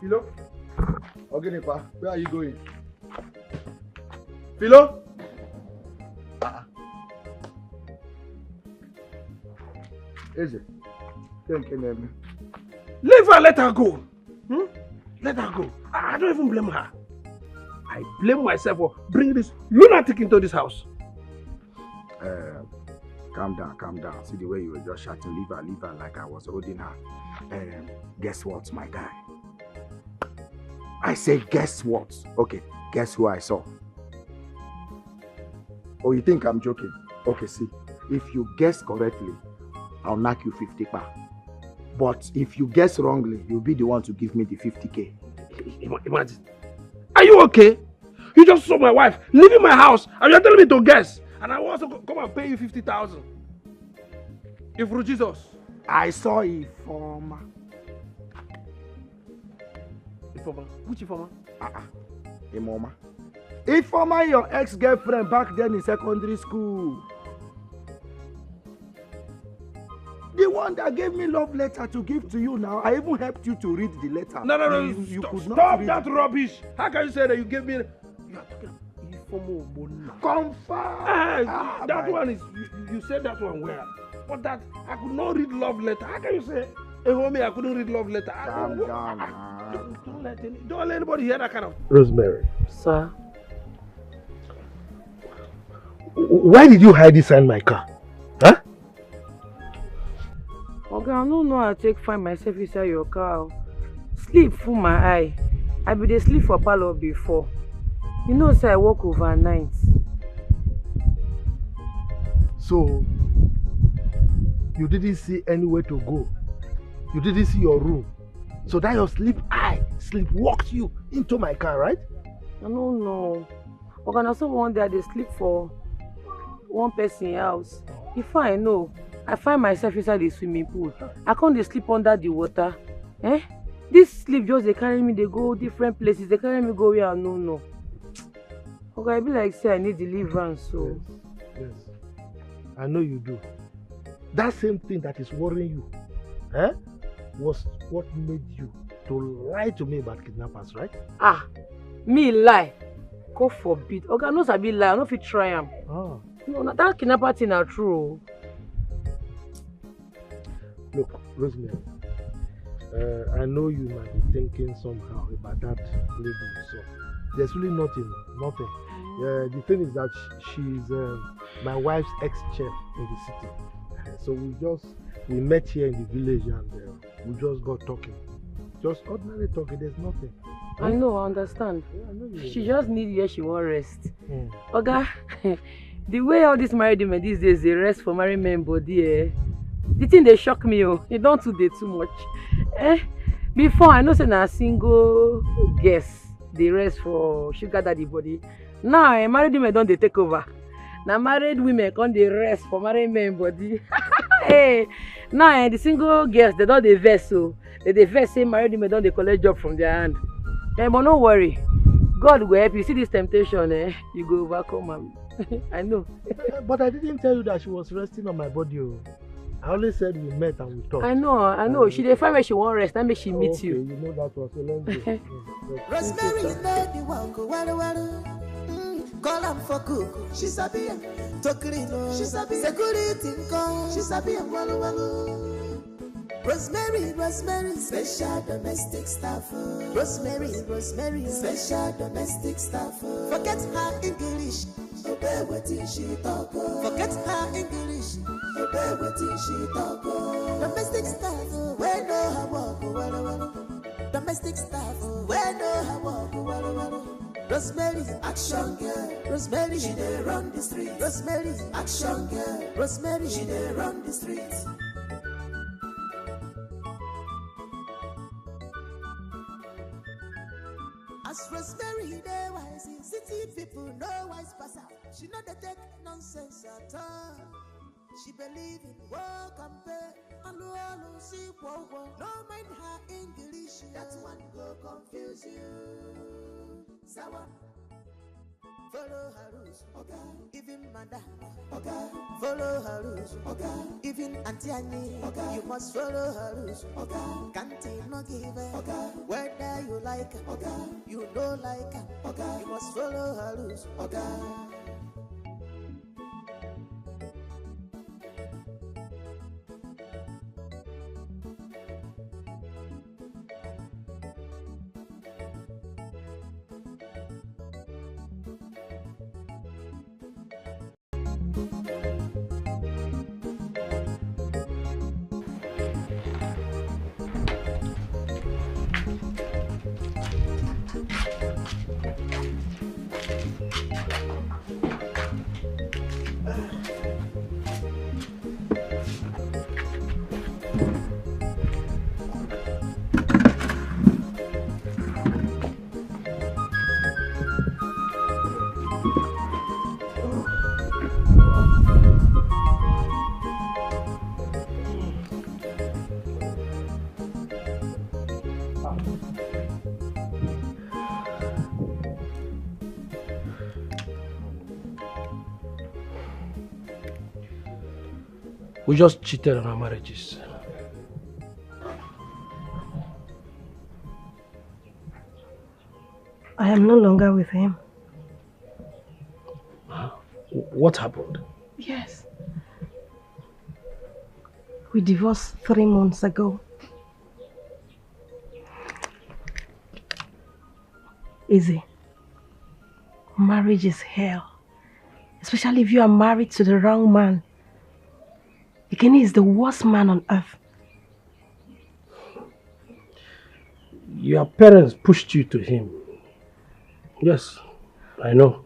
Philo. Ogenipa, where are you going? Philo? Eze, leave her, let her go. Let her go. I don't even blame her. I blame myself for bringing this lunatic into this house. calm down. See the way you were just shouting, leave her like I was holding her. Guess what, my guy? I said, guess what? Okay, guess who I saw? Oh, you think I'm joking? Okay, see, if you guess correctly, I'll knock you 50 pa. But if you guess wrongly, you'll be the one to give me the 50K. Imagine. Are you okay? You just saw my wife leaving my house and you're telling me to guess. And I want to come and pay you 50,000. If for Jesus. I saw Ifoma. Ifoma? Which Ifoma? Imoma. Ifoma, your ex-girlfriend back then in secondary school. The one that gave me love letter to give to you now. I even helped you to read the letter. No. You could not stop read that it. rubbish. How can you say that you gave me... You are talking about confirm. That one is... You said that one where? But that... I could not read love letter. How can you say... Hey, homie, I couldn't read love letter. Calm down. Don't let anybody hear that kind of... Rosemary. Sir? Why did you hide inside my car? Huh? Okay, I don't know how to find myself inside your car. Sleep full my eye. I be dey sleep for parlor before. You know, say I work overnight. So, you didn't see anywhere to go. You didn't see your room. So that your sleep walked you into my car, right? I don't know. Okay, now so one day I dey sleep for one person house. If I know, I find myself inside the swimming pool. I can't sleep under the water. This sleep just they carry me, they go different places. They carry me go where I no. Okay, I be like say I need deliverance. So yes. I know you do. That same thing that is worrying you, was what made you to lie to me about kidnappers, right? Me lie? God forbid. Okay, I know I be lie. I know if you try am. No, that kidnapper thing are true. Look, Rosemary, I know you might be thinking somehow about that lady you saw. There's really nothing. The thing is that she's my wife's ex-chef in the city. So we met here in the village and we just got talking. Just ordinary talking, there's nothing. I know, I understand. Yeah, I know you she just need where she won't rest. Oga, the way all these married women these days, they rest for married men body, the thing they shock me, you don't do they too much. Before I know say na single guess they rest for sugar daddy body. Now married women don't they take over. Now married women can't they rest for married men body. Now the single girls they don't they vex so they vex say married women don't they collect job from their hand. But no worry, God will help you. See this temptation, you go overcome am. I know. But I didn't tell you that she was resting on my body. I only said we met and we talked. I know. She dey find where she won't rest. That makes she meet you. You know that was so long. Rosemary know the walk, call am for cook. She sabi Tokrino. She sabi security call. She sabi walu. Rosemary, special domestic staff. Rosemary, special domestic staff. Forget her English. Obey what she talk. Forget her English. Obey what she talk. Domestic staff, we know how walk. Domestic staff, we know how walk. Rosemary, action girl. Rosemary, she dey run the street. Rosemary, action girl. Rosemary, she dey run the street. As Rosemary, they wise, city people know wise pass out. She know they take nonsense at all. She believe in work and pay. Alu, see, whoa. No mind her English. That one go confuse you. Sawa. Follow her rules, okay. Even madam, okay. Follow her rules, okay. Even Auntie Annie, okay. You must follow her rules, okay. Can't no give her, okay. Whether you like her, okay. You don't like her, okay. You must follow her rules, okay. We just cheated on our marriages. I am no longer with him. What happened? Yes. We divorced 3 months ago. Easy. Marriage is hell. Especially if you are married to the wrong man. Ikene is the worst man on earth. Your parents pushed you to him. Yes, I know.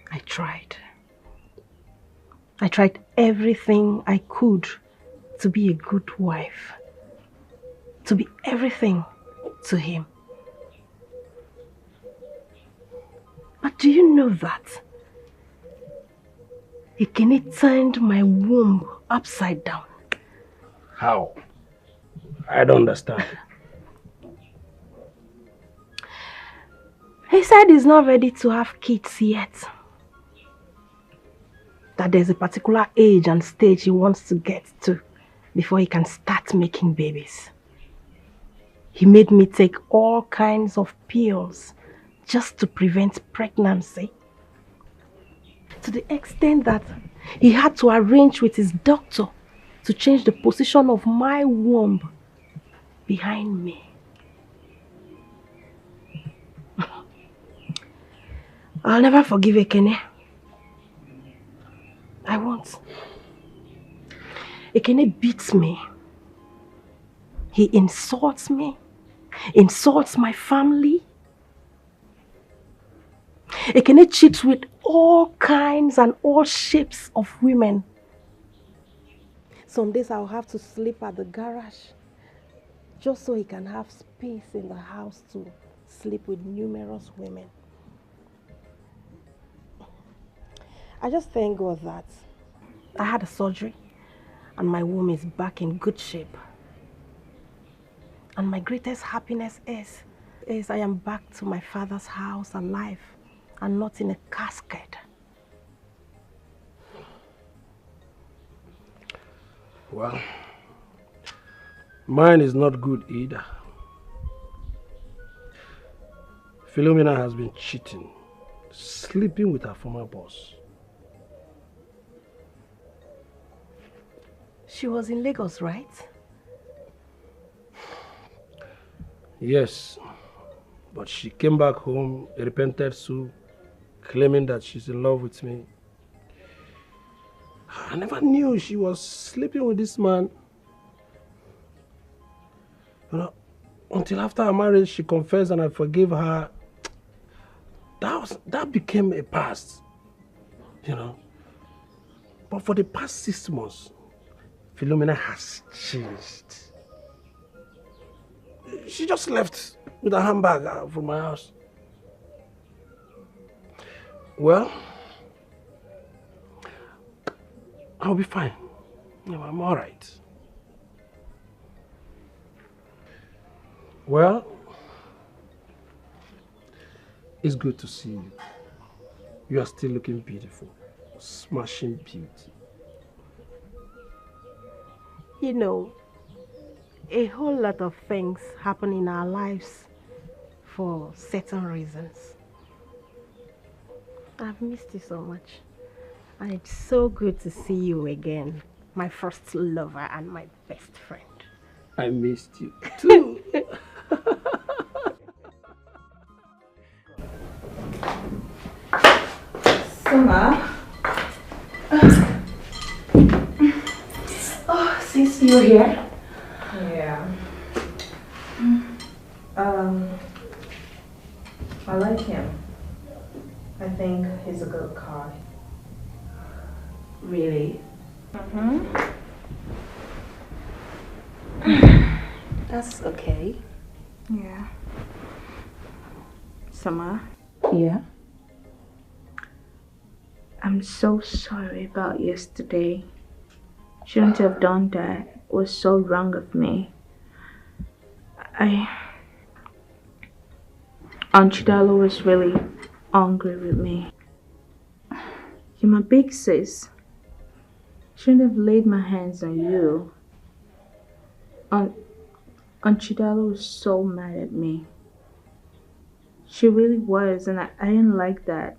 I tried. I tried everything I could to be a good wife. To be everything to him. But do you know that Ikene turned my womb upside down? How? I don't understand. He said he's not ready to have kids yet. That there's a particular age and stage he wants to get to before he can start making babies. He made me take all kinds of pills just to prevent pregnancy. To the extent that he had to arrange with his doctor to change the position of my womb behind me. I'll never forgive Ikene. I won't. Ikene beats me. He insults me. Insults my family. Ikene cheats with all kinds and all shapes of women. Some days I'll have to sleep at the garage just so he can have space in the house to sleep with numerous women. I just thank God that I had a surgery and my womb is back in good shape. And my greatest happiness is I am back to my father's house alive and not in a casket. Well, mine is not good either. Philomena has been cheating, sleeping with her former boss. She was in Lagos, right? Yes, but she came back home, repented so, claiming that she's in love with me. I never knew she was sleeping with this man. You know, until after our marriage, she confessed and I forgave her. That became a past, you know. But for the past 6 months, Philomena has changed. She just left with a handbag from my house. Well, I'll be fine. No, I'm all right. Well, it's good to see you. You are still looking beautiful. Smashing beauty. You know, a whole lot of things happen in our lives for certain reasons. I've missed you so much. And it's so good to see you again. My first lover and my best friend. I missed you too. Summer. Oh, since you're here. Yeah. I like him. I think he's a good guy. Really? That's okay. Yeah. Summer. Yeah? I'm so sorry about yesterday. Shouldn't have done that. It was so wrong of me. Aunt Chidalo was really angry with me. You're my big sis. Shouldn't have laid my hands on you. Aunt Chidalo was so mad at me. She really was, and I didn't like that.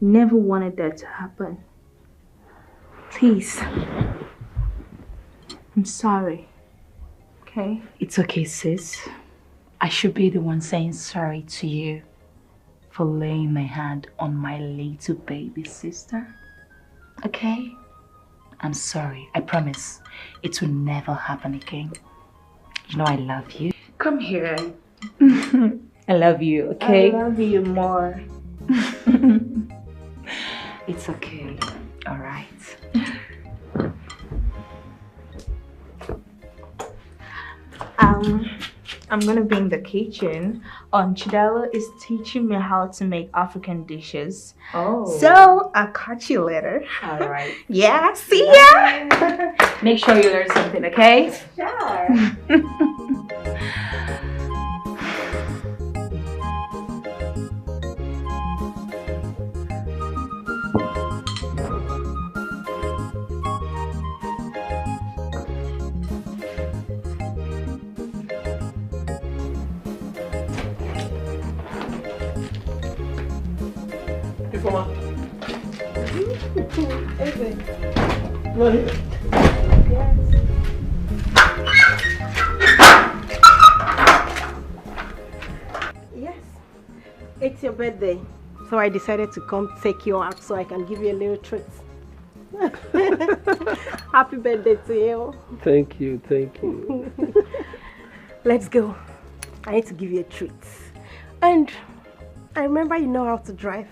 Never wanted that to happen. Please. I'm sorry. Okay? It's okay, sis. I should be the one saying sorry to you for laying my hand on my little baby sister. Okay? I'm sorry. I promise. It will never happen again. You know I love you. Come here. I love you, okay? I love you more. It's okay. All right. I'm gonna be in the kitchen. Aunt Chidalo is teaching me how to make African dishes. Oh. So I'll catch you later. All right. Yeah, see ya! Make sure you learn something, okay? Sure. Yes, it's your birthday, so I decided to come take you out so I can give you a little treat. Happy birthday to you. Thank you, thank you. Let's go. I need to give you a treat. And I remember you know how to drive.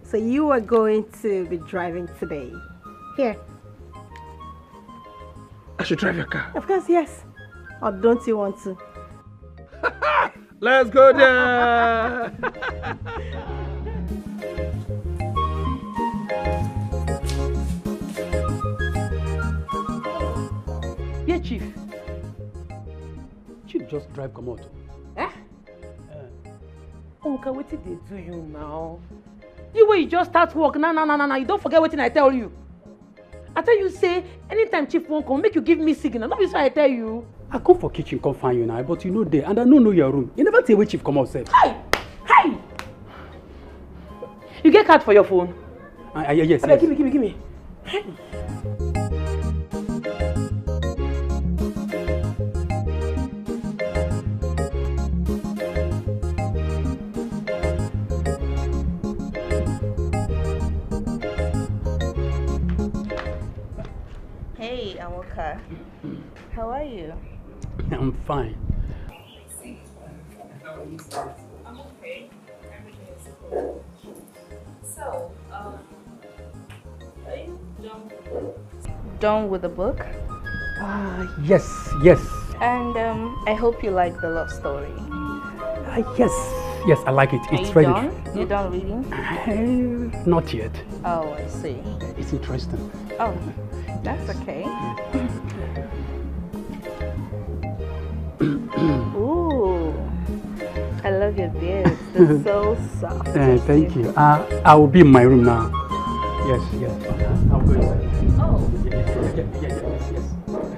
So you are going to be driving today. Here. I should drive your car. Of course, yes. Or don't you want to? Let's go there. Yeah, Chief. Chief just drive come out. Eh? Uncle, what did they do you now? You way you just start work now. You don't forget what I tell you. I tell you say anytime Chief won't come, make you give me signal. Not be so I tell you. I come for kitchen, come find you now, but you know there, and I don't know your room. You never tell where Chief come outside. Hey! You get card for your phone? Yes. Okay, give me. Hey. Hey, Amoka. How are you? I'm fine. I'm okay. Everything is cool. So, are you Done with the book? Yes. And I hope you like the love story. Yes, I like it. It's very done? You done reading? Not yet. Oh, I see. It's interesting. Oh, that's okay. Ooh, I love your beard. It's so soft. Thank you. I will be in my room now. Yes. I'll go inside. Oh. Yes.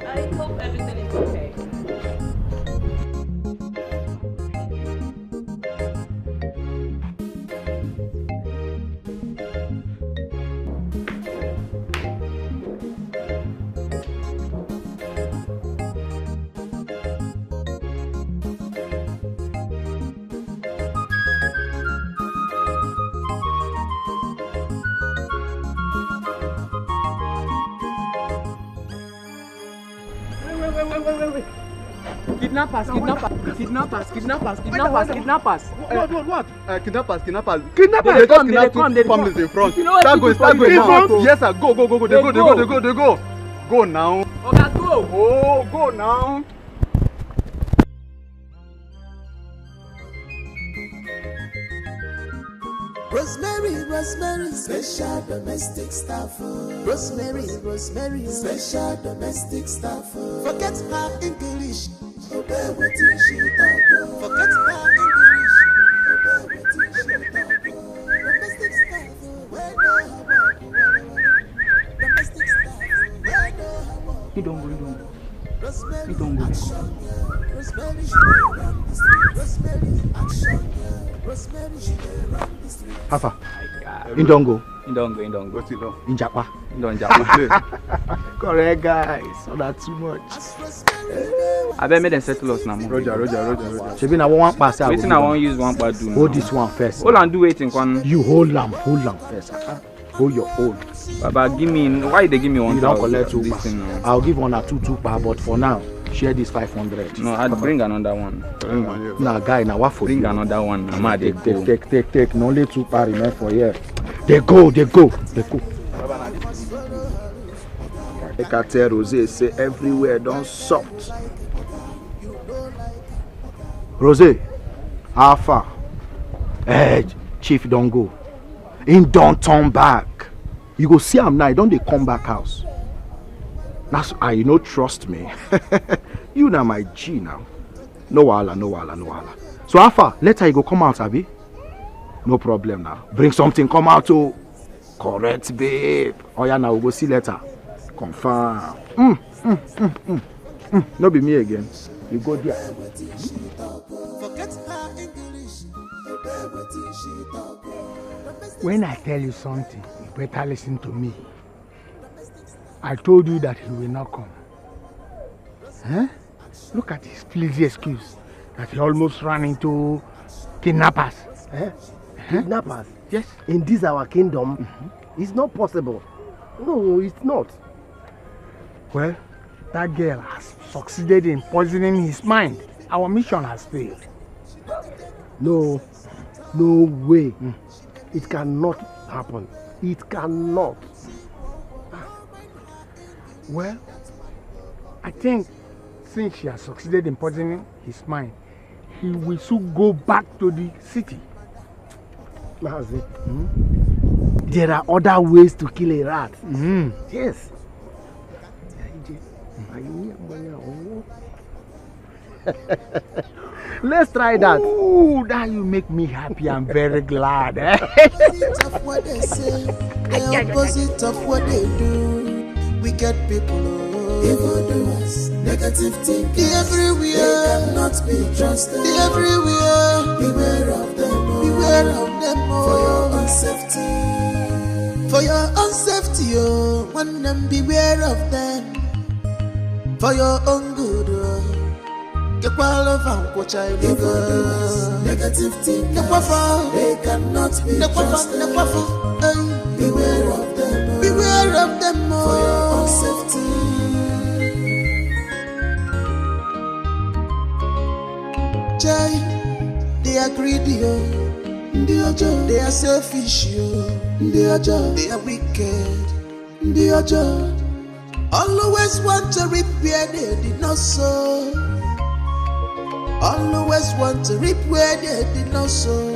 I hope everything is okay. Wait. Kidnappers. What? Kidnappers. Kidnappers? Kidnappers. They They come. Families in front. Start going now. Yes, sir. Go. They go. Go now. Okay, go. Oh, go now. Rosemary, special domestic staff. Rosemary, special domestic staff. Forget her English, obey wetin she talk. Forget her English, obey wetin she talk. Domestic staff, where no work, domestic staff, where no work. You don't go. Rosemary, You don't go. Rosemary, she dey run the street. Rosemary, action. Rosemary, she dey run the street. Hafa. Indongo. What's it on? Injapa. Injapa. Correct, guys. So that's too much. I bet me them settle us now. Roger. Shebi na one pass. Waiting, I won't use one part do. Hold this one first. Hold on, do waiting one. You hold them first. Hold your own. Baba, give me. Why they give me 1,000? You don't collect 2 pa. I'll give one or two pa, but for now, share this 500. No, I'll bring another one. Nah, guy, now what for? Bring another one. Mama, take. No only 2 pa remain for here. They go. I can tell Rose say everywhere don't soft. Rose, how far? Chief don't go. Him don't turn back. You go see him now, don't they come back house? That's why you no trust me. You now my G now. No wahala. So how far? Later you go come out, Abi? No problem now. Bring something, come out to correct, babe. Oh yeah, now we'll go see later. Confirm. No be me again. You go there. When I tell you something, you better listen to me. I told you that he will not come. Huh? Look at his flimsy excuse that he almost ran into kidnappers. Eh? Kidnappers? Yes. In this our kingdom, it's not possible. No, it's not. Well, that girl has succeeded in poisoning his mind. Our mission has failed. No way. It cannot happen. It cannot. Well, I think since she has succeeded in poisoning his mind, he will soon go back to the city. Mazi, there are other ways to kill a rat. Yes. Let's try that. Ooh, that you make me happy. I'm very glad. Opposite of what they say, the opposite of what they do. Wicked people, evildoers, negative thinking everywhere. They cannot be trusted. Everywhere, beware of them. Beware of them for your own safety. For your own safety, oh, want them beware of them. For your own good, oh. Negative thinking, they cannot be trusted. Beware of them. Beware of them for your own safety. Jai, they are greedy, they are selfish, they are wicked, always want to reap where they did not sow. Always want to reap where they did not sow.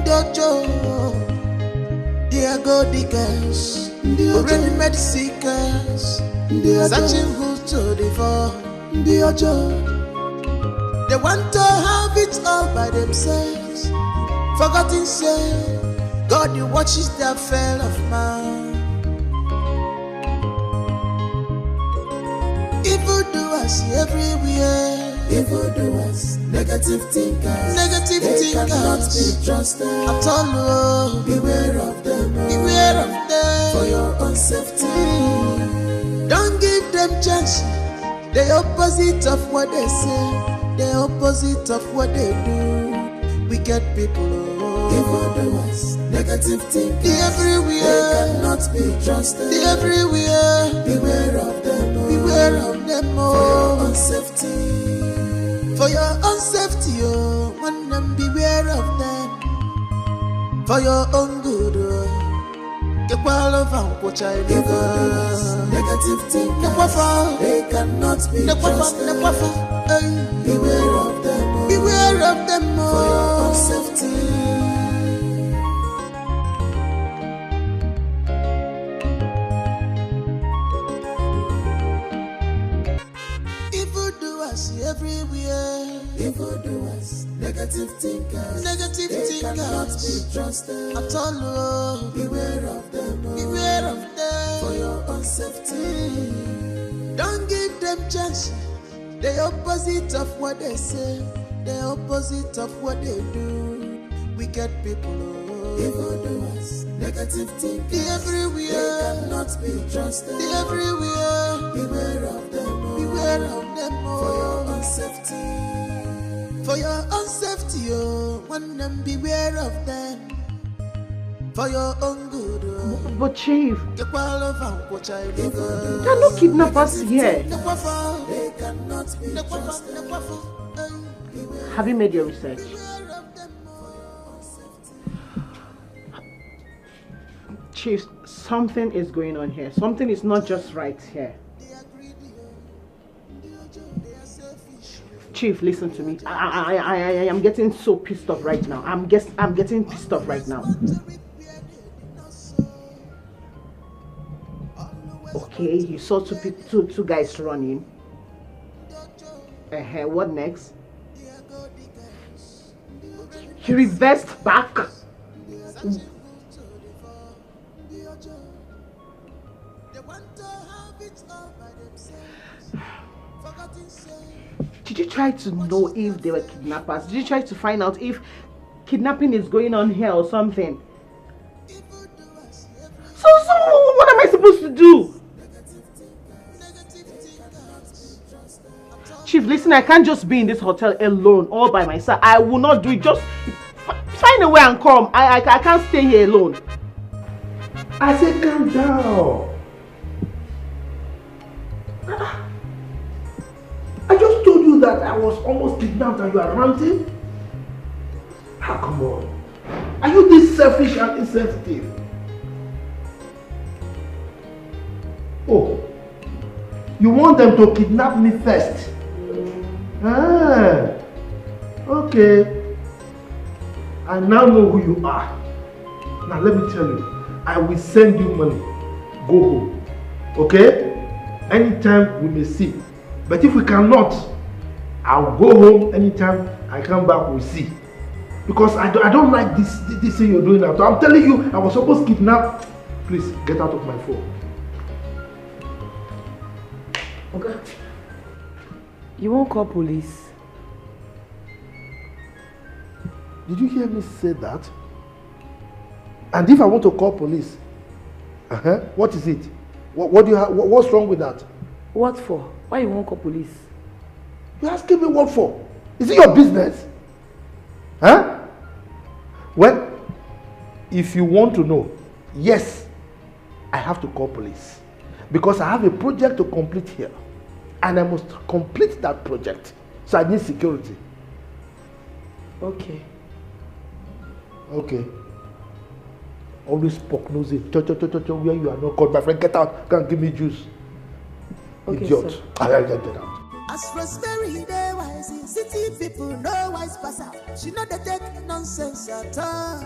Dojo, they are go diggers, already made seekers, searching who to devour. They want to have it all by themselves, forgetting say God He watches their fell of man. Evildoers everywhere. Evildoers, negative thinkers, they cannot be trusted at all. Beware of them, beware of them for your own safety. Don't give them chance. The opposite of what they say, the opposite of what they do. Wicked people, evildoers, negative thinkers everywhere. They cannot be trusted everywhere. Beware of them, beware of them for your own safety. For your own safety, oh, want them beware of them. For your own good, oh, get well of what I live. Negative things, they cannot be trusted. Beware of them, beware of them, oh, for your own safety. doers everywhere. Evildoers, negative thinkers, they cannot be trusted at all. Oh. Beware of them, oh. Beware of them for your own safety. Don't give them chance. The opposite of what they say, the opposite of what they do. Wicked people, oh. Evildoers, negative thinkers, everywhere. They cannot be trusted everywhere. Beware of them, oh. Beware of them, oh. For your own safety. For your own safety, oh. One them beware of them. For your own good, oh. But Chief, there are no kidnappers here. They cannot be trusted. Have you made your research? Chief, something is going on here. Something is not just right here. Chief, listen to me. I am getting so pissed off right now. I'm getting pissed off right now. Okay, you saw two guys running. What next? He reversed back. Did you try to know if they were kidnappers? Did you try to find out if kidnapping is going on here or something? So what am I supposed to do? Chief, listen, I can't just be in this hotel alone, all by myself. I will not do it. Just find a way and come. I can't stay here alone. I said calm down. I just told you that I was almost kidnapped and you are ranting. Ah, come on. Are you this selfish and insensitive? Oh, you want them to kidnap me first? Ah, okay. I now know who you are. Now let me tell you, I will send you money. Go home. Okay? Anytime we may see. But if we cannot, I'll go home anytime I come back, we'll see. Because I don't like this thing you're doing now. So I'm telling you, I was supposed to kidnap. Please, get out of my phone. Okay. You won't call police? Did you hear me say that? And if I want to call police, what is it? What do you have? What's wrong with that? What for? Why you won't call police? You're asking me what for? Is it your business? Huh? Well, if you want to know, yes, I have to call police. Because I have a project to complete here. And I must complete that project. So I need security. Okay. Okay. Always poke nosy. Where you are not called. My friend, get out. Come give me juice. Okay, idiot. Sir. I get out. As Rosemary, they wise, city people no wise pass out. She know they take nonsense at all.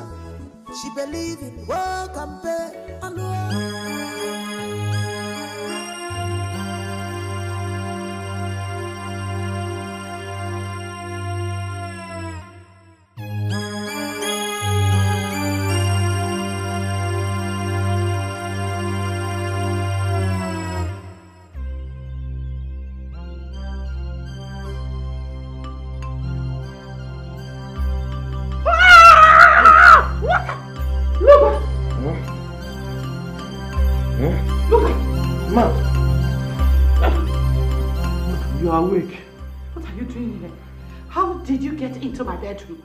She believe in work and pay alone. Into my bedroom.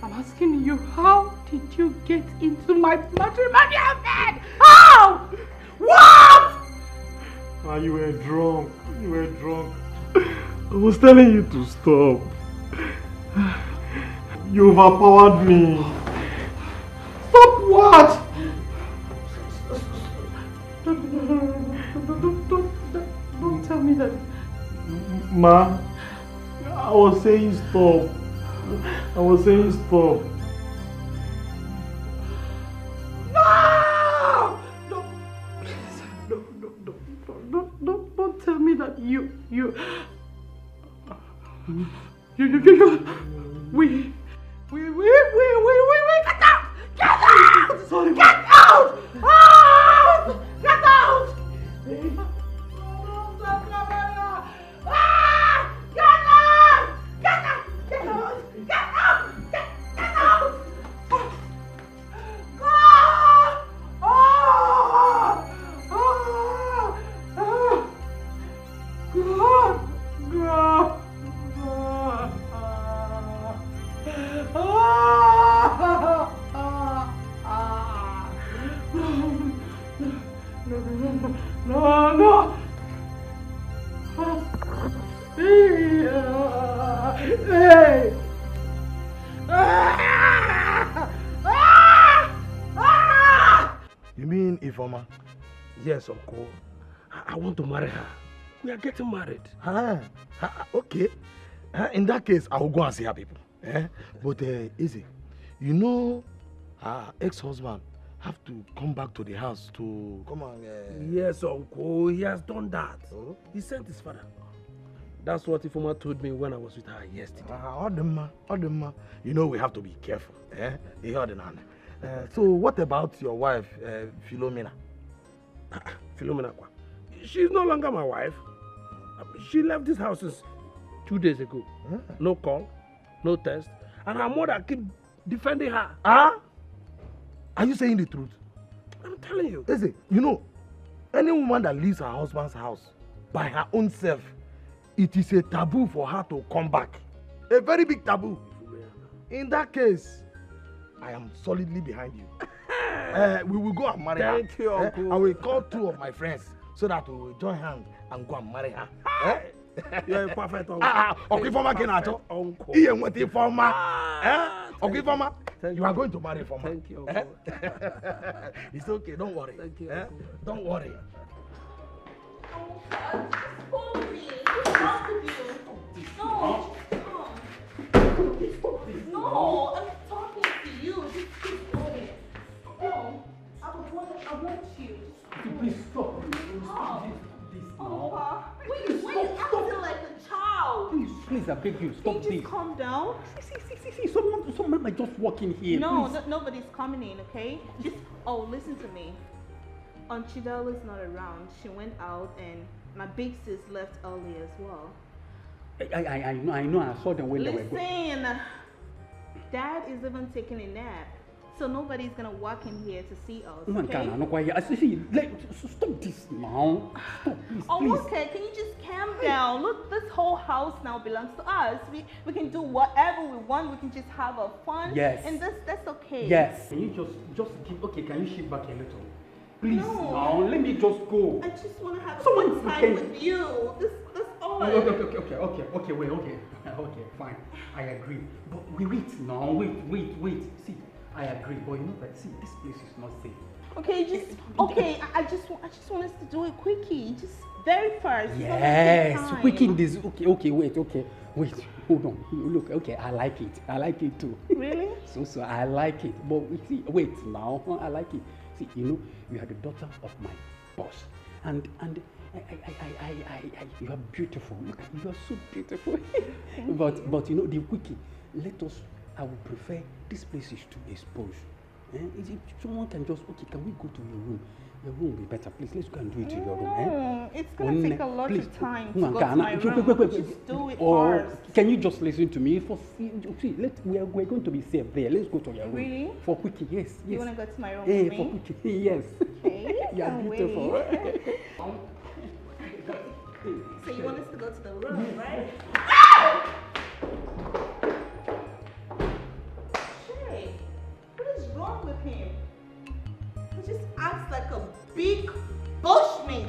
I'm asking you, how did you get into my matrimonial bed? How? What? Ah, you were drunk. You were drunk. I was telling you to stop. You overpowered me. Stop what? Don't tell me that. Ma, I was saying stop. I was saying stop. No! No! Please, no, don't tell me that you... We, get out! Get out! Sorry, get out! Out! Get out! No. Hey. You mean Ifoma? Yes, Uncle. I want to marry her. We are getting married. Okay. In that case, I will go and see her people. But Izzy, you know, her ex-husband have to come back to the house to come and... Yes, Uncle. He has done that. Oh? He sent his father. That's what Ifoma told me when I was with her yesterday. Odema. You know we have to be careful. So what about your wife, Philomena? Philomena? She's no longer my wife. She left this house 2 days ago. No call, no test. And her mother keep defending her. Are you saying the truth? I'm telling you. Listen, you know, any woman that leaves her husband's house by her own self, it is a taboo for her to come back. A very big taboo. In that case, I am solidly behind you. We will go and marry her. Thank you, Uncle. I will call 2 of my friends so that we will join hands and go and marry her. You're a perfect uncle. Okay, Former Kenato. Uncle. Ian with the Former. Okay, Former. You are going to marry Former. Thank you, Uncle. It's okay, don't worry. Thank you, Uncle. Don't worry. No, I'm talking to you. Just keep going. No, I want you. Please stop. Why are you acting like a child? Please, I beg you, stop Can you just calm down? See, someone might just walk in here. No, nobody's coming in, okay? Just, listen to me. Chidala's not around. She went out and my big sis left early as well. I know, I saw them when they were going. Listen, Dad is even taking a nap. So nobody's gonna walk in here to see us, okay? Stop this now. Stop, please. Okay, can you just calm down? Look, this whole house now belongs to us. We can do whatever we want. We can just have a fun. Yes. And that's okay. Yes. Can you just keep, okay, can you shift back a little? Please, now, let me just go. I just want to have some time with you. That's all. Okay, wait, okay, fine. I agree. But wait now, wait. See, I agree, but you know that, see, this place is not safe. Okay, I just want us to do it quickie, just very fast. Yes, quickie this. Okay, wait, hold on. Look, okay, I like it too. Really? So I like it, but see, wait now, I like it. See, you know, you are the daughter of my boss, and you are beautiful. Look, you are so beautiful. but you know, the quickie, I would prefer this place is to expose. If someone can just, can we go to your room? Your room will be better. Please, let's go and do it in your room. It's going to take a lot of time to go to my room. Just do it first. Can you just listen to me? We're going to be safe there. Let's go to your room. Really? For quickie, yes. You want to go to my room with me? For quickie, yes. Okay, you are beautiful. So you want us to go to the room, right? What is wrong with him? He just acts like a big bushmeat.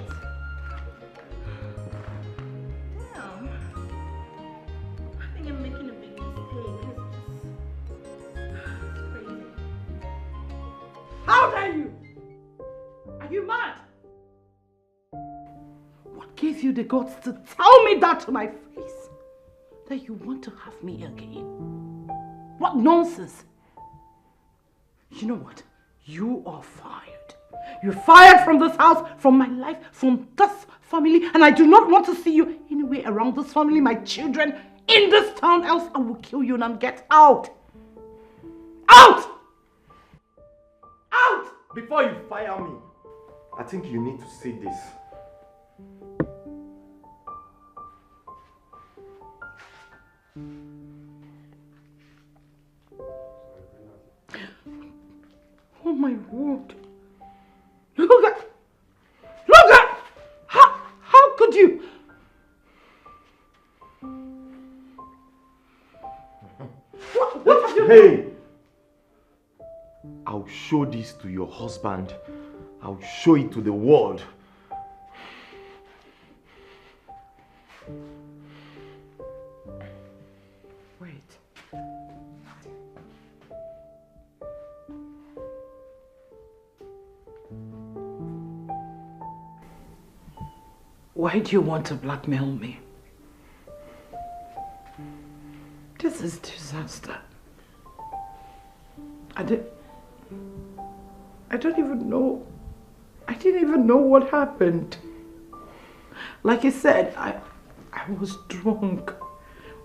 Damn. I think I'm making a big mistake. It's crazy. How dare you? Are you mad? What gave you the guts to tell me that to my face? That you want to have me again? What nonsense! You know what? You are fired. You're fired from this house, from my life, from this family, and I do not want to see you anywhere around this family, my children, in this town, else I will kill you. Now get out! Out! Out! Before you fire me, I think you need to see this. Oh my word. Look at! How could you? What have you done? Hey! I'll show this to your husband. I'll show it to the world. Wait. Why do you want to blackmail me? This is disaster. I didn't even know. I didn't even know what happened. Like I said, I was drunk.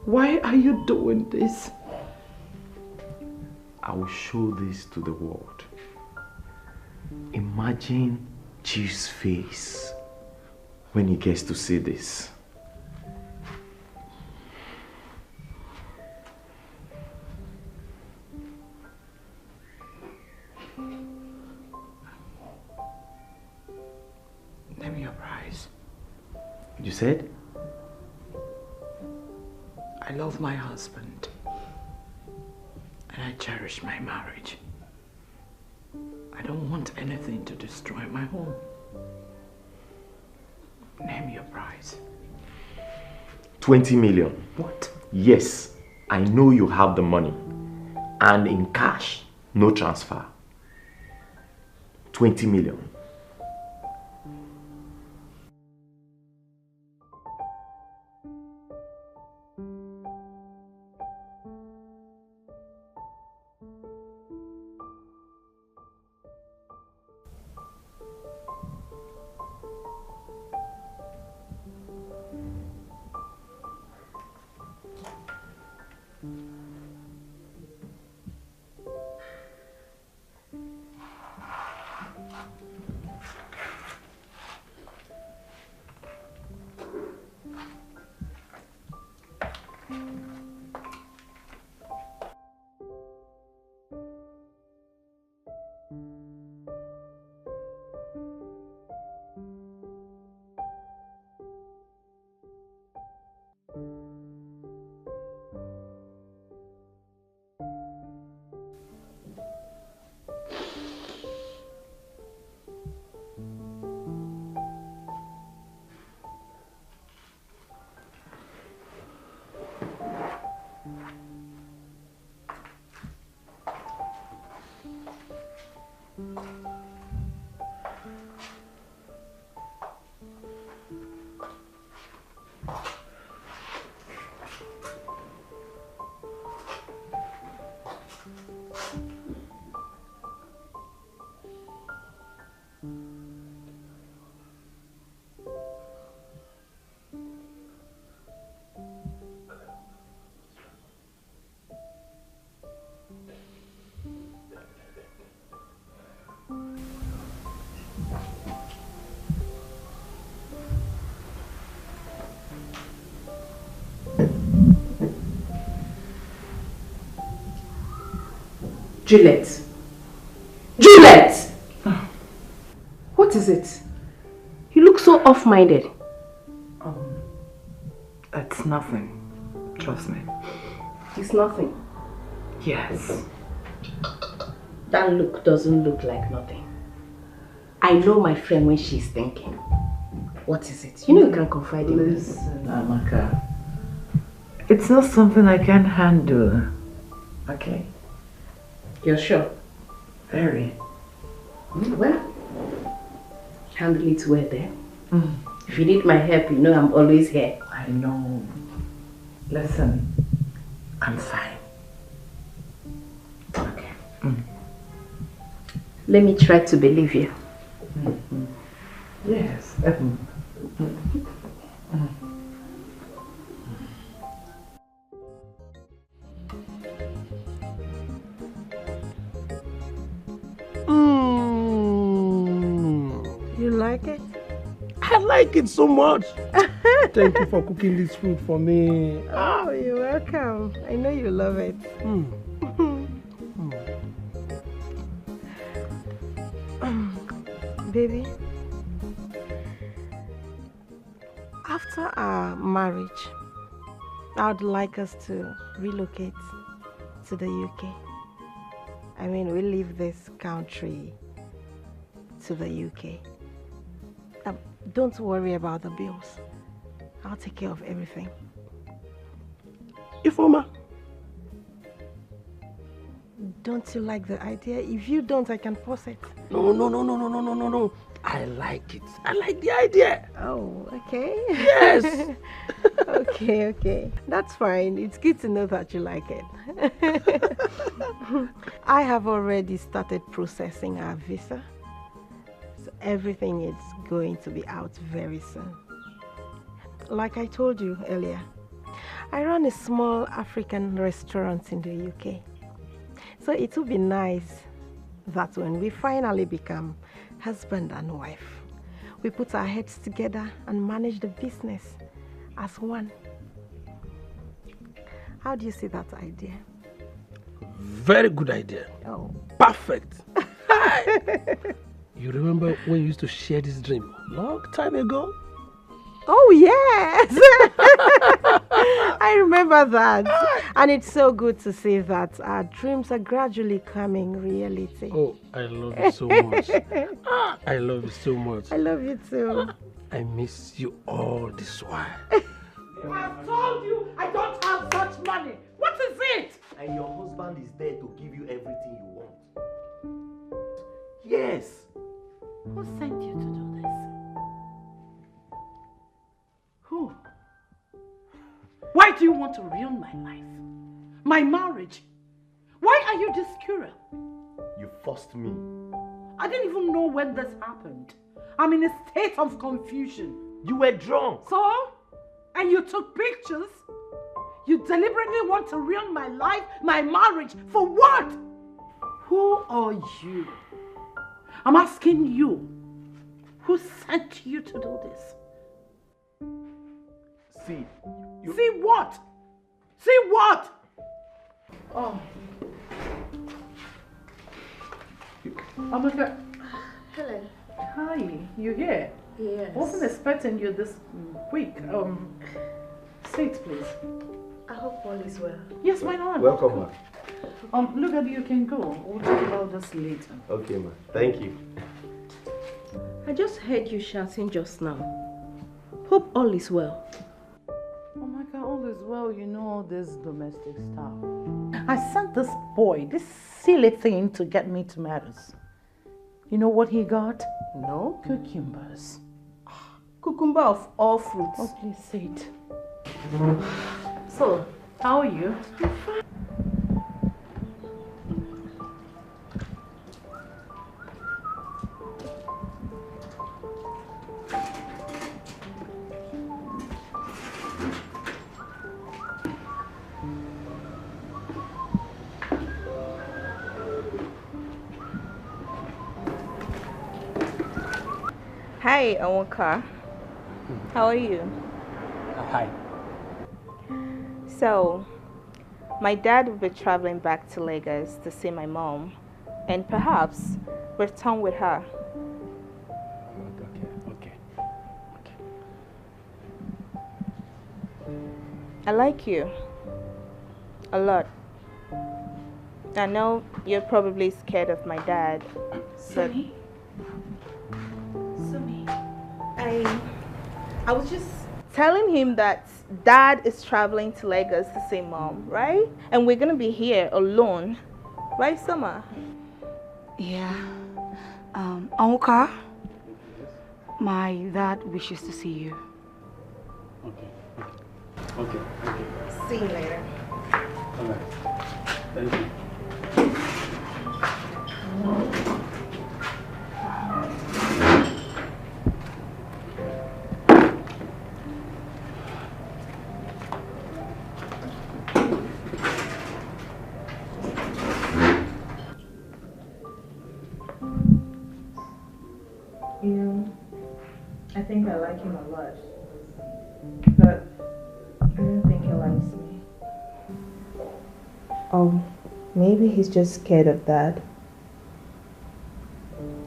Why are you doing this? I will show this to the world. Imagine Chief's face when he gets to see this. Name your price. You said? I love my husband. And I cherish my marriage. I don't want anything to destroy my home. Name your price. 20 million. What? Yes, I know you have the money. And in cash, no transfer. 20 million. Juliet. Juliet! What is it? You look so off-minded. It's nothing. Trust me. It's nothing. Yes. That look doesn't look like nothing. I know my friend when she's thinking. What is it? You know you can confide in this. Listen, Amaka. It's not something I can handle. Okay? You're sure? Very. Well, handle it well there. If you need my help, you know I'm always here. I know. Listen, I'm fine. Okay. Let me try to believe you. Yes. like it so much. Thank you for cooking this food for me. Oh, you're welcome. I know you love it. Baby, after our marriage, I would like us to relocate to the UK. I mean, we leave this country to the UK. Don't worry about the bills. I'll take care of everything. Ifeoma, don't you like the idea? If you don't, I can pause it. No. I like it. I like the idea. Oh, okay. Yes. Okay. That's fine. It's good to know that you like it. I have already started processing our visa. So everything is going to be out very soon. Like I told you earlier, I run a small African restaurant in the UK. So it will be nice that when we finally become husband and wife, we put our heads together and manage the business as one. How do you see that idea? Very good idea. Oh. Perfect. You remember when you used to share this dream long time ago? Oh, yes. I remember that. And it's so good to see that our dreams are gradually becoming reality. Oh, I love you so much. I love you so much. I love you too. I miss you all this while. I've told you I don't have such money. What is it? And your husband is there to give you everything you want. Yes. Who sent you to do this? Who? Why do you want to ruin my life? My marriage? Why are you this cruel? You forced me. I didn't even know when this happened. I'm in a state of confusion. You were drunk. So? And you took pictures? You deliberately want to ruin my life, my marriage, for what? Who are you? I'm asking you. Who sent you to do this? See. See what? See what? Oh. Oh my God. Hello. Hi, you here? Yes. Wasn't expecting you this quick. Sit, please. I hope all is well. Yes, why not? Welcome, ma. Look at you can go. We'll talk about this later. Okay, ma. Thank you. I just heard you shouting just now. Hope all is well. Oh my God, all is well. You know all this domestic stuff. I sent this boy, this silly thing, to get me tomatoes. You know what he got? No. Cucumbers. Cucumber of all fruits. Oh, please sit. So, how are you? Hi, Awonka. How are you? Hi. So, my dad will be traveling back to Lagos to see my mom and perhaps return with her. Okay. I like you a lot. I know you're probably scared of my dad. Sumi? I was just telling him that dad is traveling to Lagos to see mom, right? And we're gonna be here alone, right, Summer? Yeah. Awonka, my dad wishes to see you. Okay. See you later. All right. Thank you. I think I like like him a lot. But I don't think he likes me. Maybe he's just scared of Dad.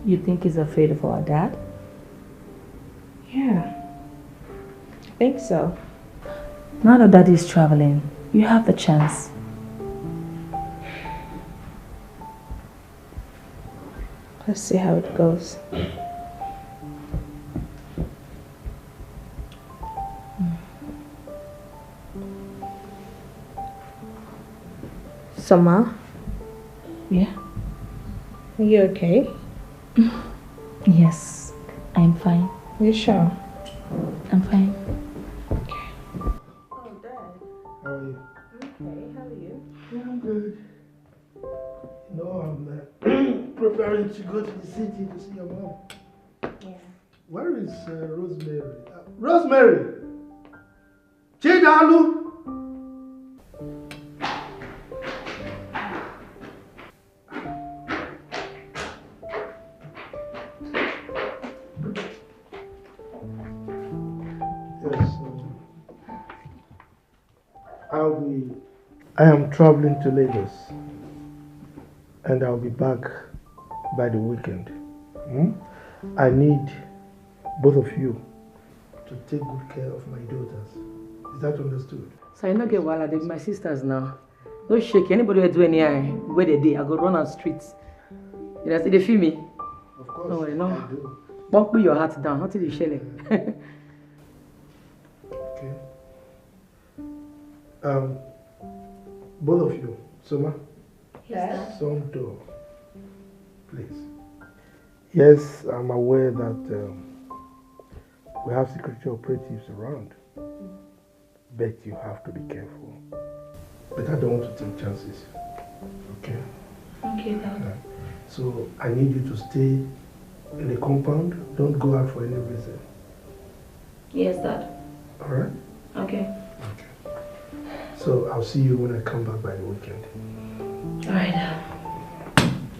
You think he's afraid of our dad? Yeah. I think so. Now that Daddy's traveling, you have the chance. Let's see how it goes. Summer? Yeah? Are you okay? Yes, I'm fine. You sure? I'm fine. Okay. Oh, Dad. How are you? Okay, how are you? Yeah, I'm good. No, I'm preparing to go to the city to see your mom. Yeah. Where is Rosemary? Rosemary! Chidalu! I am traveling to Lagos and I'll be back by the weekend. I need both of you to take good care of my daughters. Is that understood? So I don't get while they're my sisters now. No shake. Anybody will do any where they day. I go run on streets. You know, see they feel me? Of course. No, no. I do. Bump your heart down. Not till you shell it. Okay. Both of you, Soma. Yes. Tonto, please. Yes, I'm aware that we have security operatives around, but you have to be careful. But I don't want to take chances. Okay? Okay, Dad. So I need you to stay in the compound. Don't go out for any reason. Yes, Dad. All right? Okay. So I'll see you when I come back by the weekend. All right.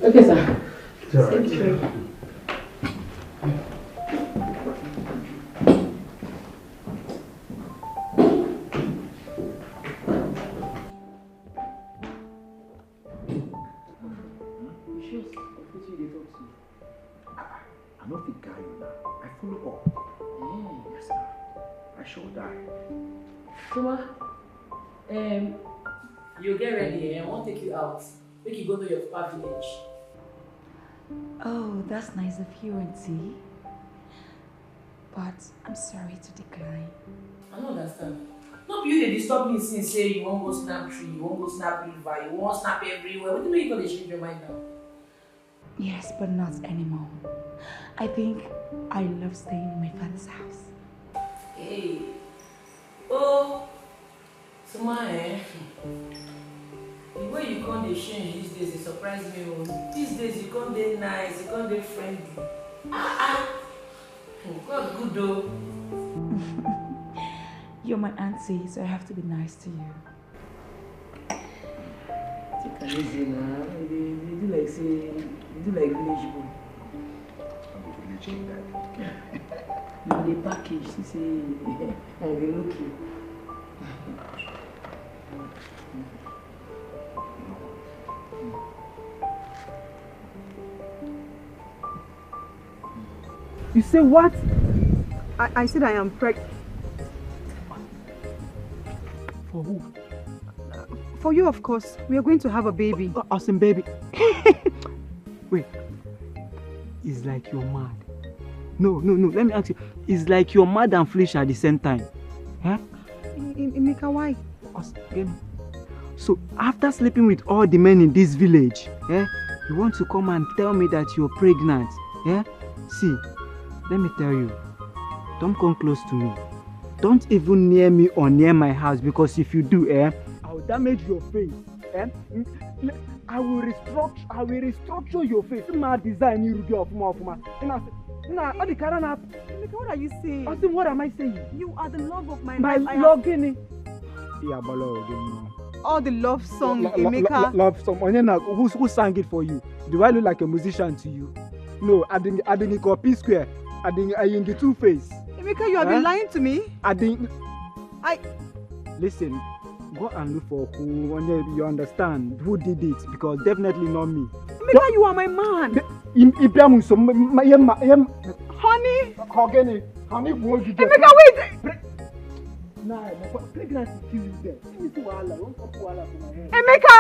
Okay, sir. It's all right. Safe trip. I don't think I now. I follow up. Yes, sir. I should die. Suma, you get ready. I want to take you out. We can go to your papa village. Oh, that's nice of you, Auntie. But I'm sorry to decline. I don't understand. No, you they disturb me since say you won't go snap tree, you won't go snap river, you won't snap everywhere. What do you mean you gonna change your mind now? Yes, but not anymore. I think I love staying in my father's house. Hey. Oh. Suma, the way you come dey change these days, it surprise me. These days you come dey nice, you come dey friendly. God good though. You're my auntie, so I have to be nice to you. Take it easy now. You do like village boy. I'm a village kid, Dad. You dey package, you say, I dey look you. You say what? I said I am pregnant. For who? For you, of course. We are going to have a baby. Awesome baby. Wait. It's like you're mad. No. Let me ask you. It's like you're mad and foolish at the same time. Huh? Emeka, why? So after sleeping with all the men in this village, you want to come and tell me that you're pregnant? Yeah? See, let me tell you. Don't come close to me. Don't even near me or near my house, because if you do, I'll damage your face. I will restructure your face. My design you do of more. What are you saying? What am I saying? You are the love of my life. My love. All the love song, Emeka. Love song. Who sang it for you? Do I look like a musician to you? No, I didn't copy square. I didn't Two Face. Emeka, you have been lying to me. I didn't. Listen, go and look for who, you understand, who did it, because definitely not me. Emeka, you are my man. Honey. Honey, Emeka, wait. Nah, pregnancy kill you there. Emeka.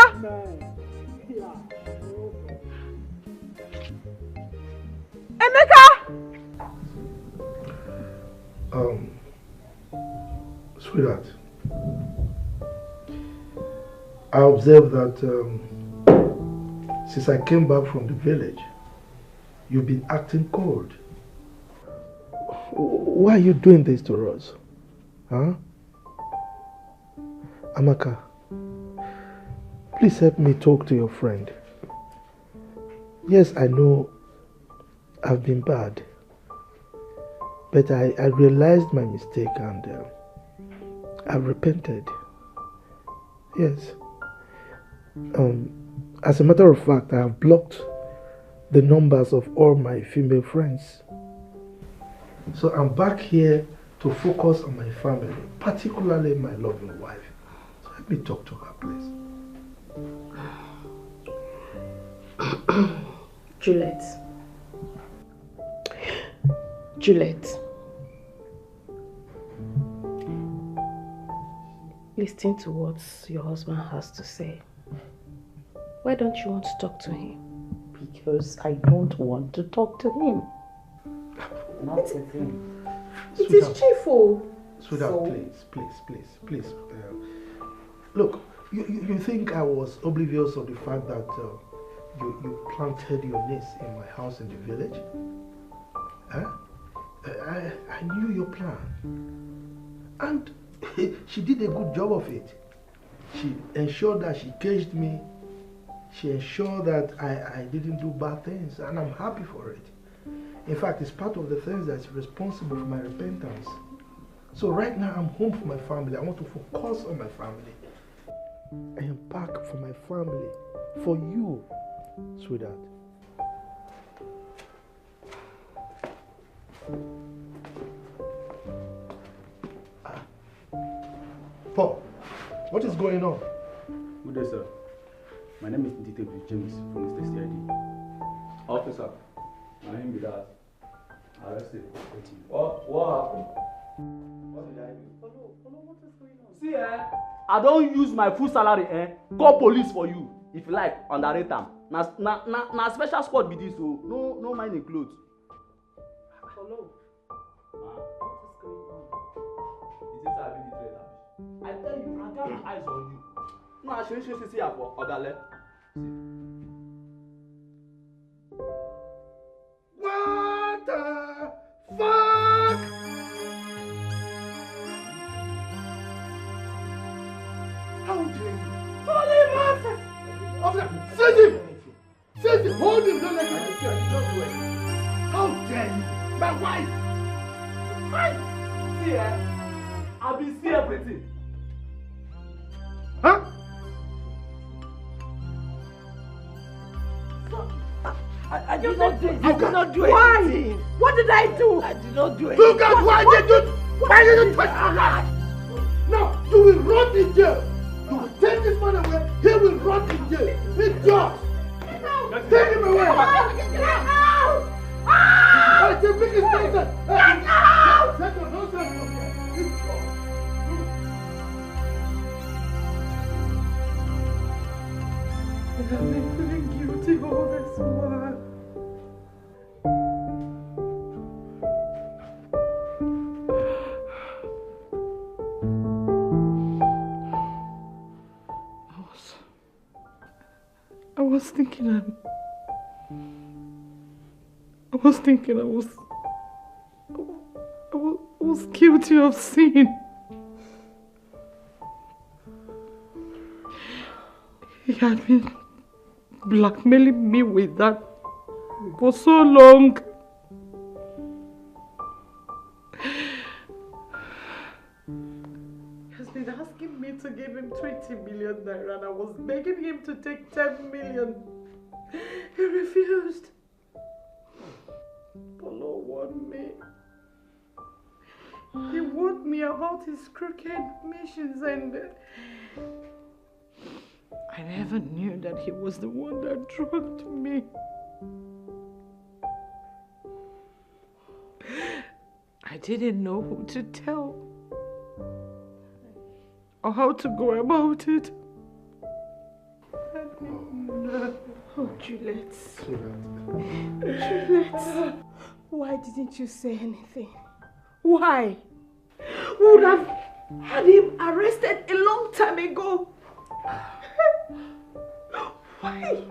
Emeka. Sweetheart, I observed that since I came back from the village, you've been acting cold. Why are you doing this to us? Huh? Amaka, please help me talk to your friend. Yes, I know I've been bad, but I realized my mistake and I've repented. Yes. As a matter of fact, I have blocked the numbers of all my female friends. So I'm back here to focus on my family, particularly my loving wife. So let me talk to her, please. Juliet. Listen to what your husband has to say. Why don't you want to talk to him? Because I don't want to talk to him. Not with him. It is cheerful. Sweetheart, please. Look, you think I was oblivious of the fact that you planted your nest in my house in the village? Huh? I knew your plan. And she did a good job of it. She ensured that she caged me. She ensured that I didn't do bad things, and I'm happy for it. In fact, it's part of the things that's responsible for my repentance. So right now, I'm home for my family. I want to focus on my family. I am back for my family, for you, sweetheart. Paul, what is going on? Good day, sir. My name is Detective James from the CID. Officer, my name is Dad. Arrested. What happened? What did I do? What is going on? See, I don't use my full salary, call police for you. If you like, underrate them. Na special squad be this, so no mind include. Follow. What is going on? Is this a really traitor? I tell you, I got my eyes on you. No, I should see for Odale. What the fuck? How dare you? Holy Moses! Officer, send him! Send him! Hold him! Don't let him interfere. Don't do it. How dare you? My wife! See, I've been seeing everything. Huh? I did not do it. I did not do it. Why? What did I do? I did not do it. Look at why did you touch my wife? Now, you will rot in jail. You will take this man away. He will rot in jail. It's yours. Take him away. Get out! It's the biggest nonsense. Get out! Take your nonsense from here. It's yours. I've been feeling guilty all this while. I was thinking I was guilty of sin. He had been blackmailing me with that for so long. He has been asking me to give him 20 million naira and I was begging him to take 10 million. He refused. Polo won me. He warned me about his crooked missions and I never knew that he was the one that drugged me. I didn't know who to tell or how to go about it. Oh, Juliet. Juliet. Why didn't you say anything? Why? We would have had him arrested a long time ago. Why?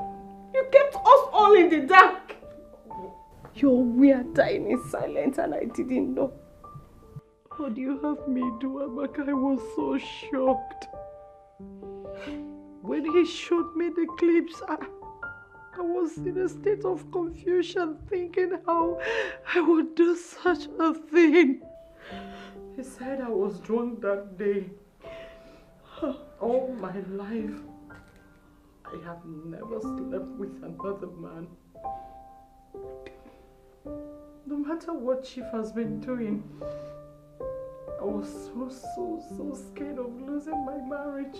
You kept us all in the dark. Your weird dying in silence and I didn't know. What do you have me do, Amaka? I was so shocked. When he showed me the clips, I was in a state of confusion, thinking how I would do such a thing. He said I was drunk that day. All my life, I have never slept with another man. No matter what Chief has been doing, I was so scared of losing my marriage.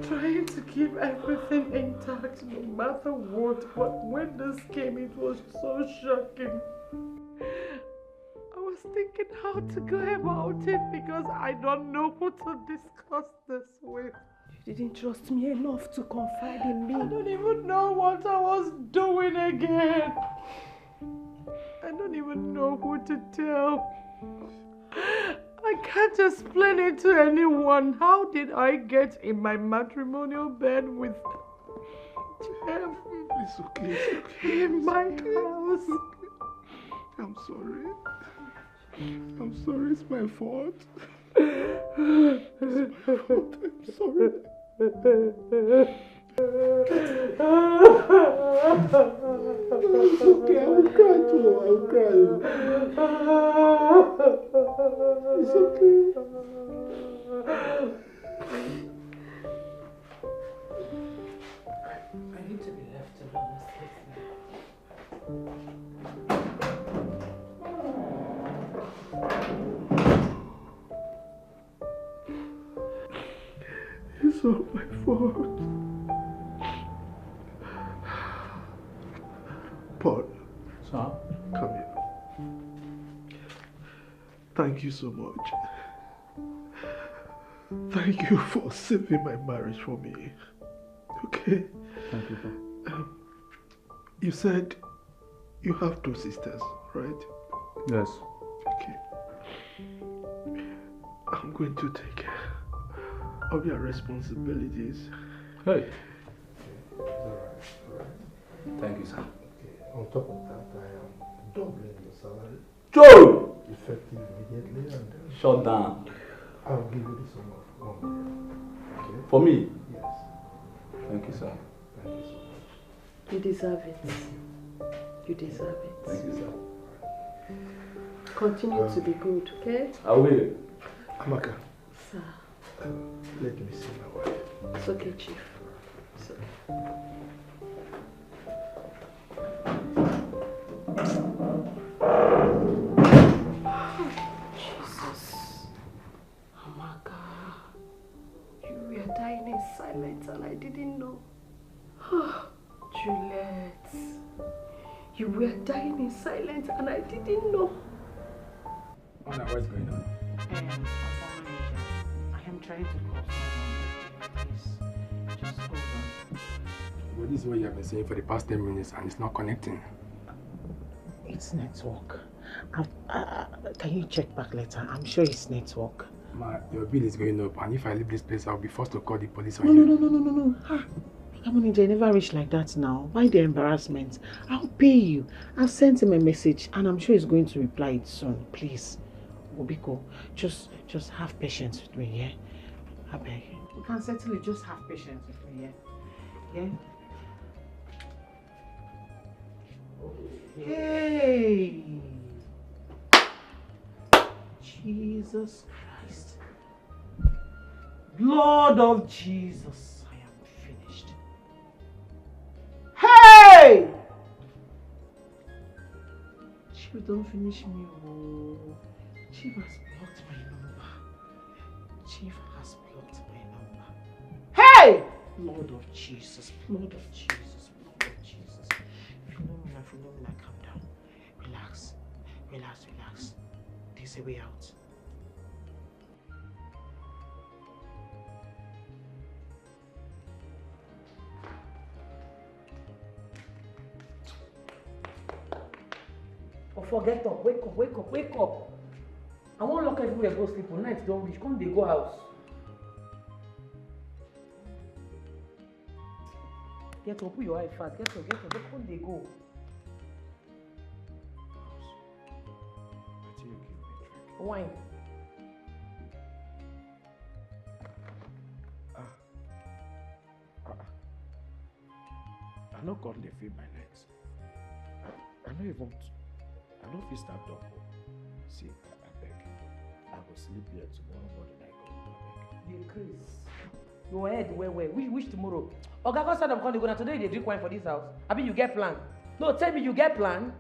Trying to keep everything intact no matter what, but when this came, it was so shocking. I was thinking how to go about it because I don't know who to discuss this with. You didn't trust me enough to confide in me. I don't even know what I was doing again. I don't even know who to tell. I can't explain it to anyone. How did I get in my matrimonial bed with Jeff? It's okay, it's okay. In my house. I'm sorry. I'm sorry, it's my fault. It's my fault. I'm sorry. It's okay, I will cry too. I will cry. It's okay. I need to be left alone. It's all my fault. Paul. Sir? Come here. Thank you so much. Thank you for saving my marriage for me. Okay? Thank you, sir. You said you have 2 sisters, right? Yes. Okay. I'm going to take care of your responsibilities. Hey. Alright. Thank you, sir. Okay. On top of that, I am doubling your salary. Joe! Effective immediately, and shut down. I'll give you the sum of 1 million. Okay? For me? Yes. Thank you, sir. Thank you so much. You deserve it. You deserve it. Thank you, sir. Continue to be good, okay? I will. Amaka. Sir. Let me see my wife. It's okay, Chief. It's okay. Jesus. Amaka. You were dying in silence and I didn't know. Juliet. You were dying in silence and I didn't know. What's going on? I am trying to call someone. Please, just hold on. Well, this is what you have been saying for the past 10 minutes and it's not connecting. It's network. Can you check back later? I'm sure it's network. Your bill is going up, and if I leave this place, I'll be forced to call the police on No, you. no. Come on, they never reach like that now. Why the embarrassment? I'll pay you. I've sent him a message, and I'm sure he's going to reply it soon. Please, Obiko, just have patience with me, yeah? I beg. You can certainly just have patience with me, yeah? Yeah? Hey! Jesus Christ. Blood of Jesus, I am finished. Hey! Chief, don't finish me. Oh. Chief has blocked my number. Chief has blocked my number. Hey! Lord of Jesus, Lord of Jesus, Lord of Jesus. Philomena, calm down. Relax. There's a way out. Oh, forget up. Wake up. I won't lock everywhere go sleep. On night don't reach. Come they go house. Get up, put your eye fast. Get up. Come they go. Wine. I no God they feel my legs. I no even. I don't feel stand up. See, I beg. I will sleep here tomorrow morning. I go. The Chris. Your head where? Which tomorrow? Okay, go stand up. Come go now. Today they drink wine for this house. I mean you get plan. No, tell me you get plan.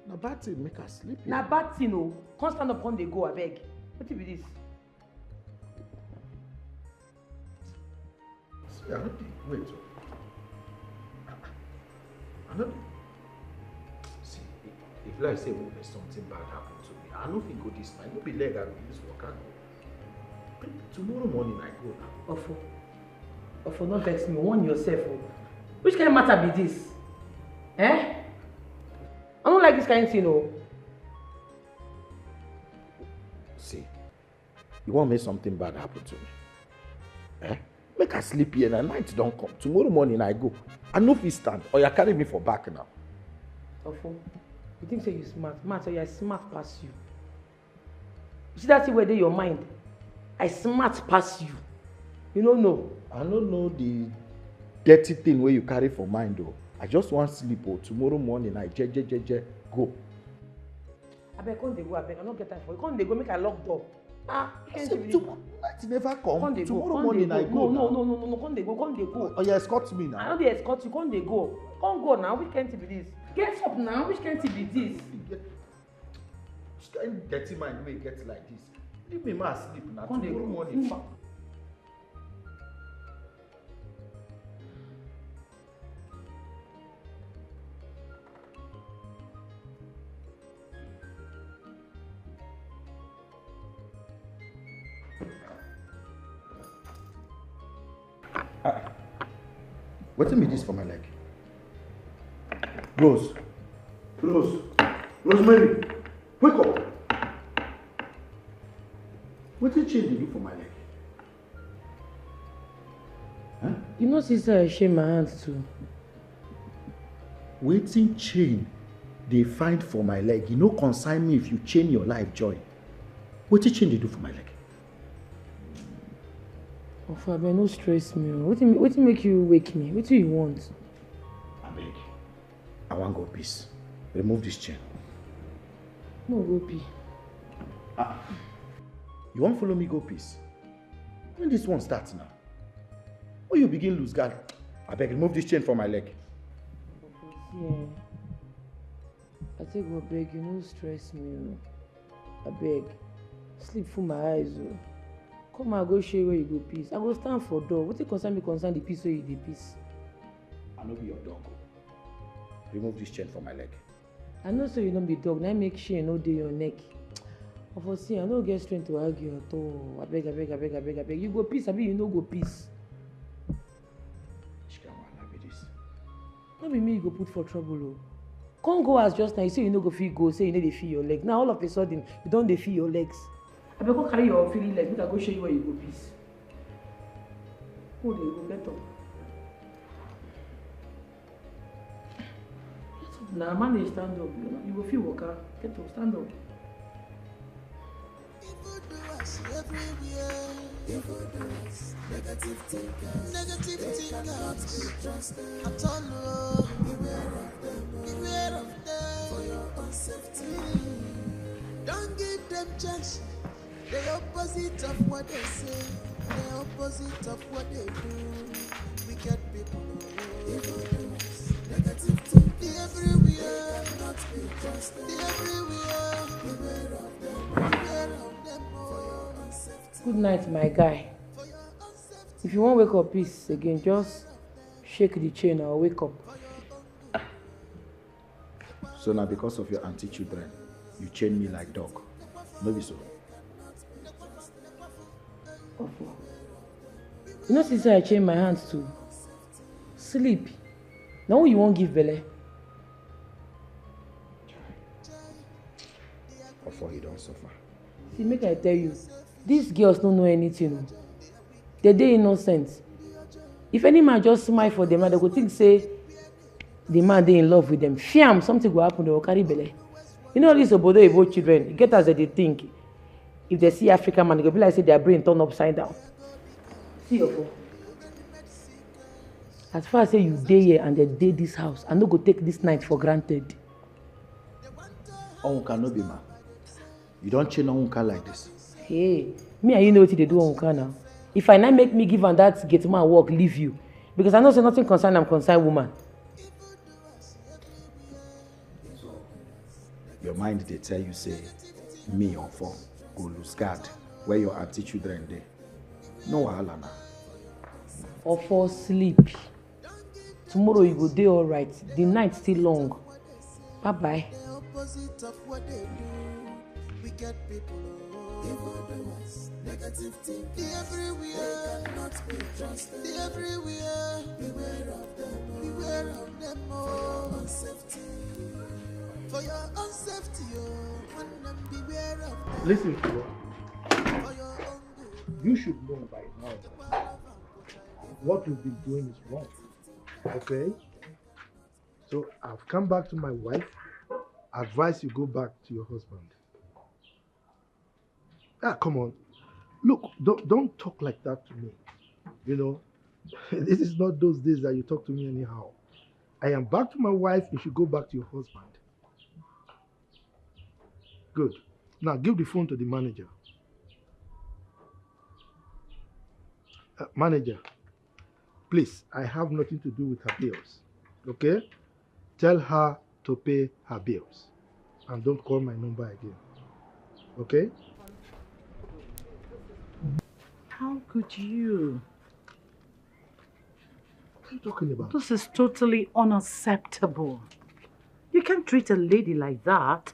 Na bad thing make us sleep. Na bad thing no. Come stand up. Come they go. I beg. What be this? See, I don't think. Wait. I don't. See, if like say something bad happen to me, I don't think go this night. No be leg I go use work. I go. Tomorrow morning I go now. Ofo, not vex me. Warn yourself. Oh. Which kind of matter be this? Eh? I don't like this kind of thing, no. See, you want make something bad happen to me? Eh? Make I sleep here and night don't come. Tomorrow morning I go. I know if you stand or you carry me for back now. Ofo, you think say you smart? Matt, or you smart past you. You see that thing where they your mind? I smart past you. You don't know. I don't know the dirty thing where you carry for mind though. I just want sleep or tomorrow morning I go. I beg, come they go, I beg. I don't get time for you. Come they go, make a lock door. Ah, night never come. Tomorrow morning I go. No, come they go. Oh, you escort me now. I know they escort you, come they go. Come go now, which can't be this? Get up now, which can't be this? Which kind of dirty mind way get like this? Leave me man sleep now. Tomorrow morning. What's me this for my leg? Rosemary, wake up. What did you do for my leg? Huh? You know, sister, I shame my hands too. Waiting chain they find for my leg. You know, consign me if you chain your life, joy. What did you do for my leg? Oh, Fabian, no stress me. What make you wake me? What do you want? I beg. I want go peace. Remove this chain. No, go pee. You won't follow me go peace? When this one starts now? When you begin lose guard, I beg, remove this chain from my leg. Yeah. I take go beg, you no stress me. I beg. Sleep for my eyes. Come and go show you where you go peace. I go stand for door. What concern the peace where you dey peace? I no be your dog. Remove this chain from my leg. I know so you don't be dog. Now make sure you no dey your neck. For see, I no get strength to argue at all. I beg. You go peace, I mean you no go peace. No be me you go put for trouble. Oh. Can't go as just now. You say you no go feel go. Say you know they feel your leg. Now all of a sudden you don't they feel your legs. I better go carry your feeling leg. Make I go show you where you go peace. Oh, there you go. Get up. Now manage stand up. You go feel walker. Get up. Stand up. Negative thinkers, at all, beware of them for your own safety. Don't give them chance. The opposite of what they say, the opposite of what they do. Wicked people, evil doers, negative thinkers. Good night, my guy. If you won't wake up peace again, just shake the chain or wake up. So now because of your anti-children, you chain me like dog. Maybe so. You know since I chain my hands to sleep. Now you won't give belly. Before you don't suffer. See, make I tell you, these girls don't know anything. They're innocent. If any man just smile for them, they could think say the man they in love with them. Fiam, something will happen, they will carry belly. You know this about children, get as they think. If they see African man, they will be like say their brain turned upside down. See your phone. As far as say you day here and they day this house, I'm not go take this night for granted. Onwuka no be man. You don't chain Onwuka like this. Hey, me and you know what they do Onwuka now. If I not make me give and that get man work, leave you. Because I know say nothing concern I'm concerned woman. Your mind they tell you say me or for go lose guard where your anti-children dey. No wahala na. Or for sleep. Tomorrow you go day all right. The night still long. Bye bye. Negative thinking everywhere, not be trusted everywhere. Beware of them all. Unsafety. For your own safety, and them beware of them. Listen to me. You should know by now that what you've been doing is wrong. Okay? So I've come back to my wife. Advise you go back to your husband. Ah, come on. Look, don't talk like that to me. You know, this is not those days that you talk to me anyhow. I am back to my wife. You should go back to your husband. Good. Now give the phone to the manager. Manager, please, I have nothing to do with her bills. Okay? Tell her to pay her bills. And don't call my number again. Okay? How could you? What are you talking about? This is totally unacceptable. You can't treat a lady like that.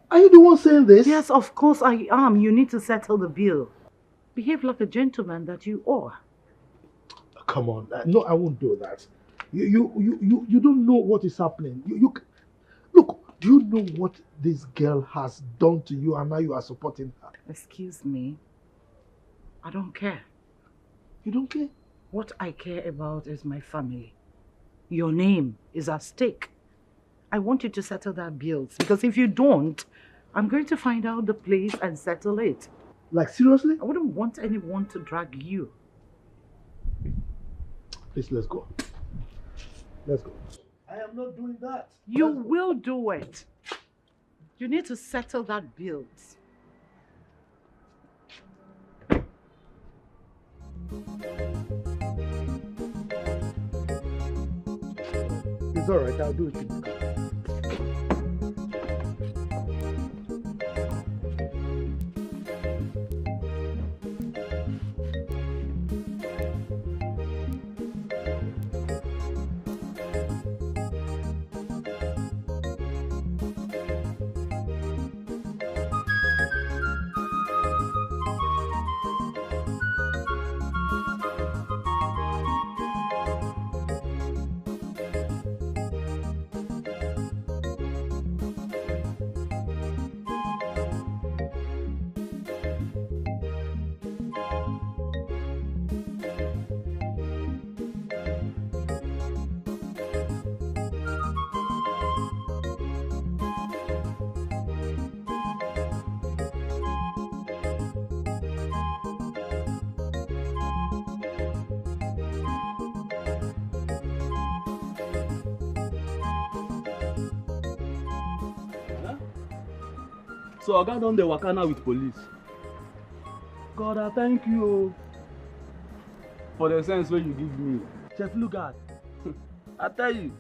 Are you the one saying this? Yes, of course I am. You need to settle the bill. Behave like a gentleman that you are. Come on. No, I won't do that. You don't know what is happening. Look, do you know what this girl has done to you and now you are supporting her? Excuse me. I don't care. You don't care? What I care about is my family. Your name is at stake. I want you to settle that bills because if you don't, I'm going to find out the place and settle it. Like seriously? I wouldn't want anyone to drag you. Please, let's go. Let's go. I am not doing that. You will do it. You need to settle that bills. It's all right. I'll do it. So Oga don dey waka now with police. God, I thank you for the sense wey you give me. Chef Lugard, I tell you,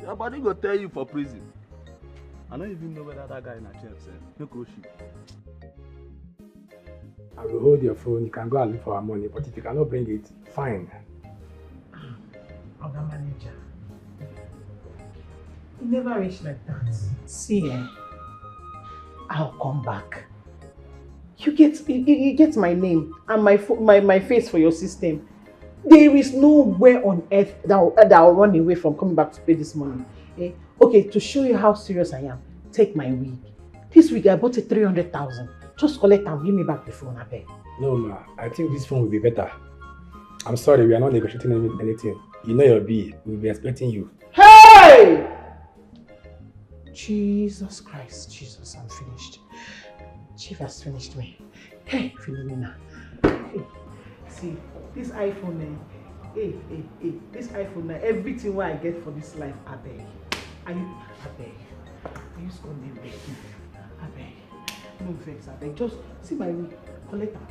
Your body go tell you for prison. I don't even know whether that guy in a chef said. No go shit. I will hold your phone. You can go and look for our money, but if you cannot bring it, fine. Other manager. It never reached like that. See, I'll come back. You get my name and my face for your system. There is nowhere on earth that I'll run away from coming back to pay this money. Okay, to show you how serious I am, take my wig. This wig I bought it 300,000. Just collect and give me back the phone, I beg. No, ma. I think this phone will be better. I'm sorry, we are not negotiating anything. You know your B. We'll be expecting you. Hey! Jesus Christ, Jesus, I'm finished. Chief has finished me. Hey, Philomena. Hey, see, this iPhone, this iPhone, everything what I get for this life, I beg. I beg. I use God name, beg. I beg. No vex, I beg. Just see my week, collect them.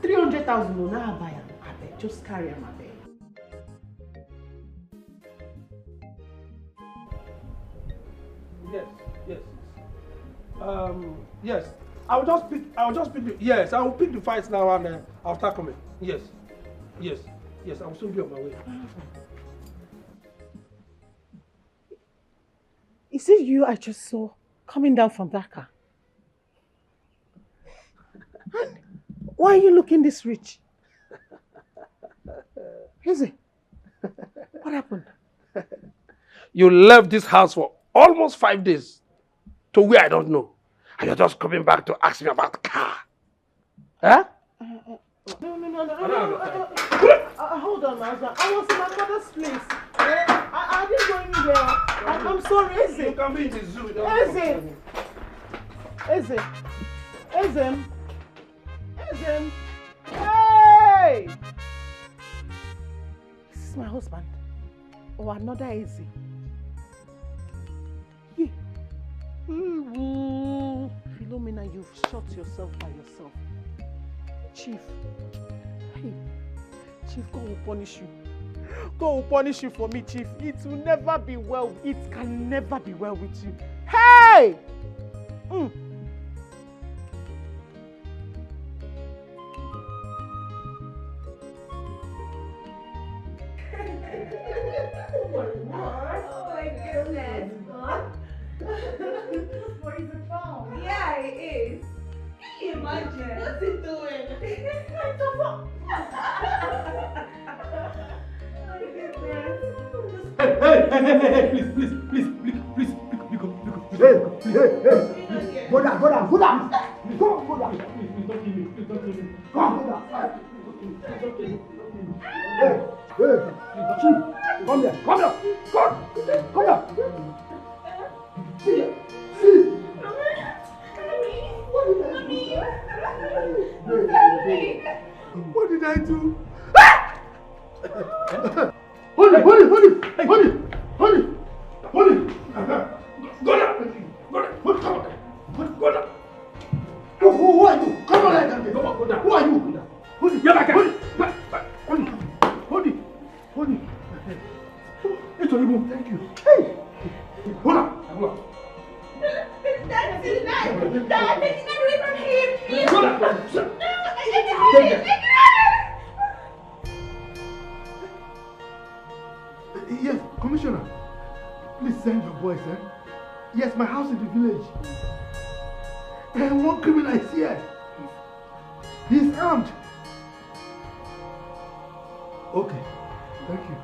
300,000, no, now I buy them. I beg. Just carry them, I beg. Yes. I'll just pick yes, I will pick the fights now and I'll start coming. Yes. I will soon be on my way. Is it you I just saw coming down from that car? Why are you looking this rich? Is it? What happened? You left this house for almost 5 days to where I don't know. And you're just coming back to ask me about the car. Huh? No. Hold on, my husband. I was in my mother's place. I didn't go anywhere. I'm sorry, Eze. You can be in the zoo. Eze. Hey! This is my husband. Or another Eze. Yeah. Philomena, you've shot yourself by yourself. Chief. Hey. Chief, God will punish you. God will punish you for me, Chief. It will never be well. It can never be well with you. Hey! Yeah, it is. Can you imagine? What's it doing? Please. Hey. Go down. Go down. Please don't kill me. Go down. Hey. Chief, come here. Come here. See. What did I do? Hold it. Go down. Who are you? Come on, go down. Who are you? Hold it. Hold it. It's horrible. Thank you. Hey. Hold on. Dad, take it away from him. Hold on. Yes, Commissioner. Please send your boys, eh? Yes, my house in the village. And one criminal is here. He's armed. Okay, thank you.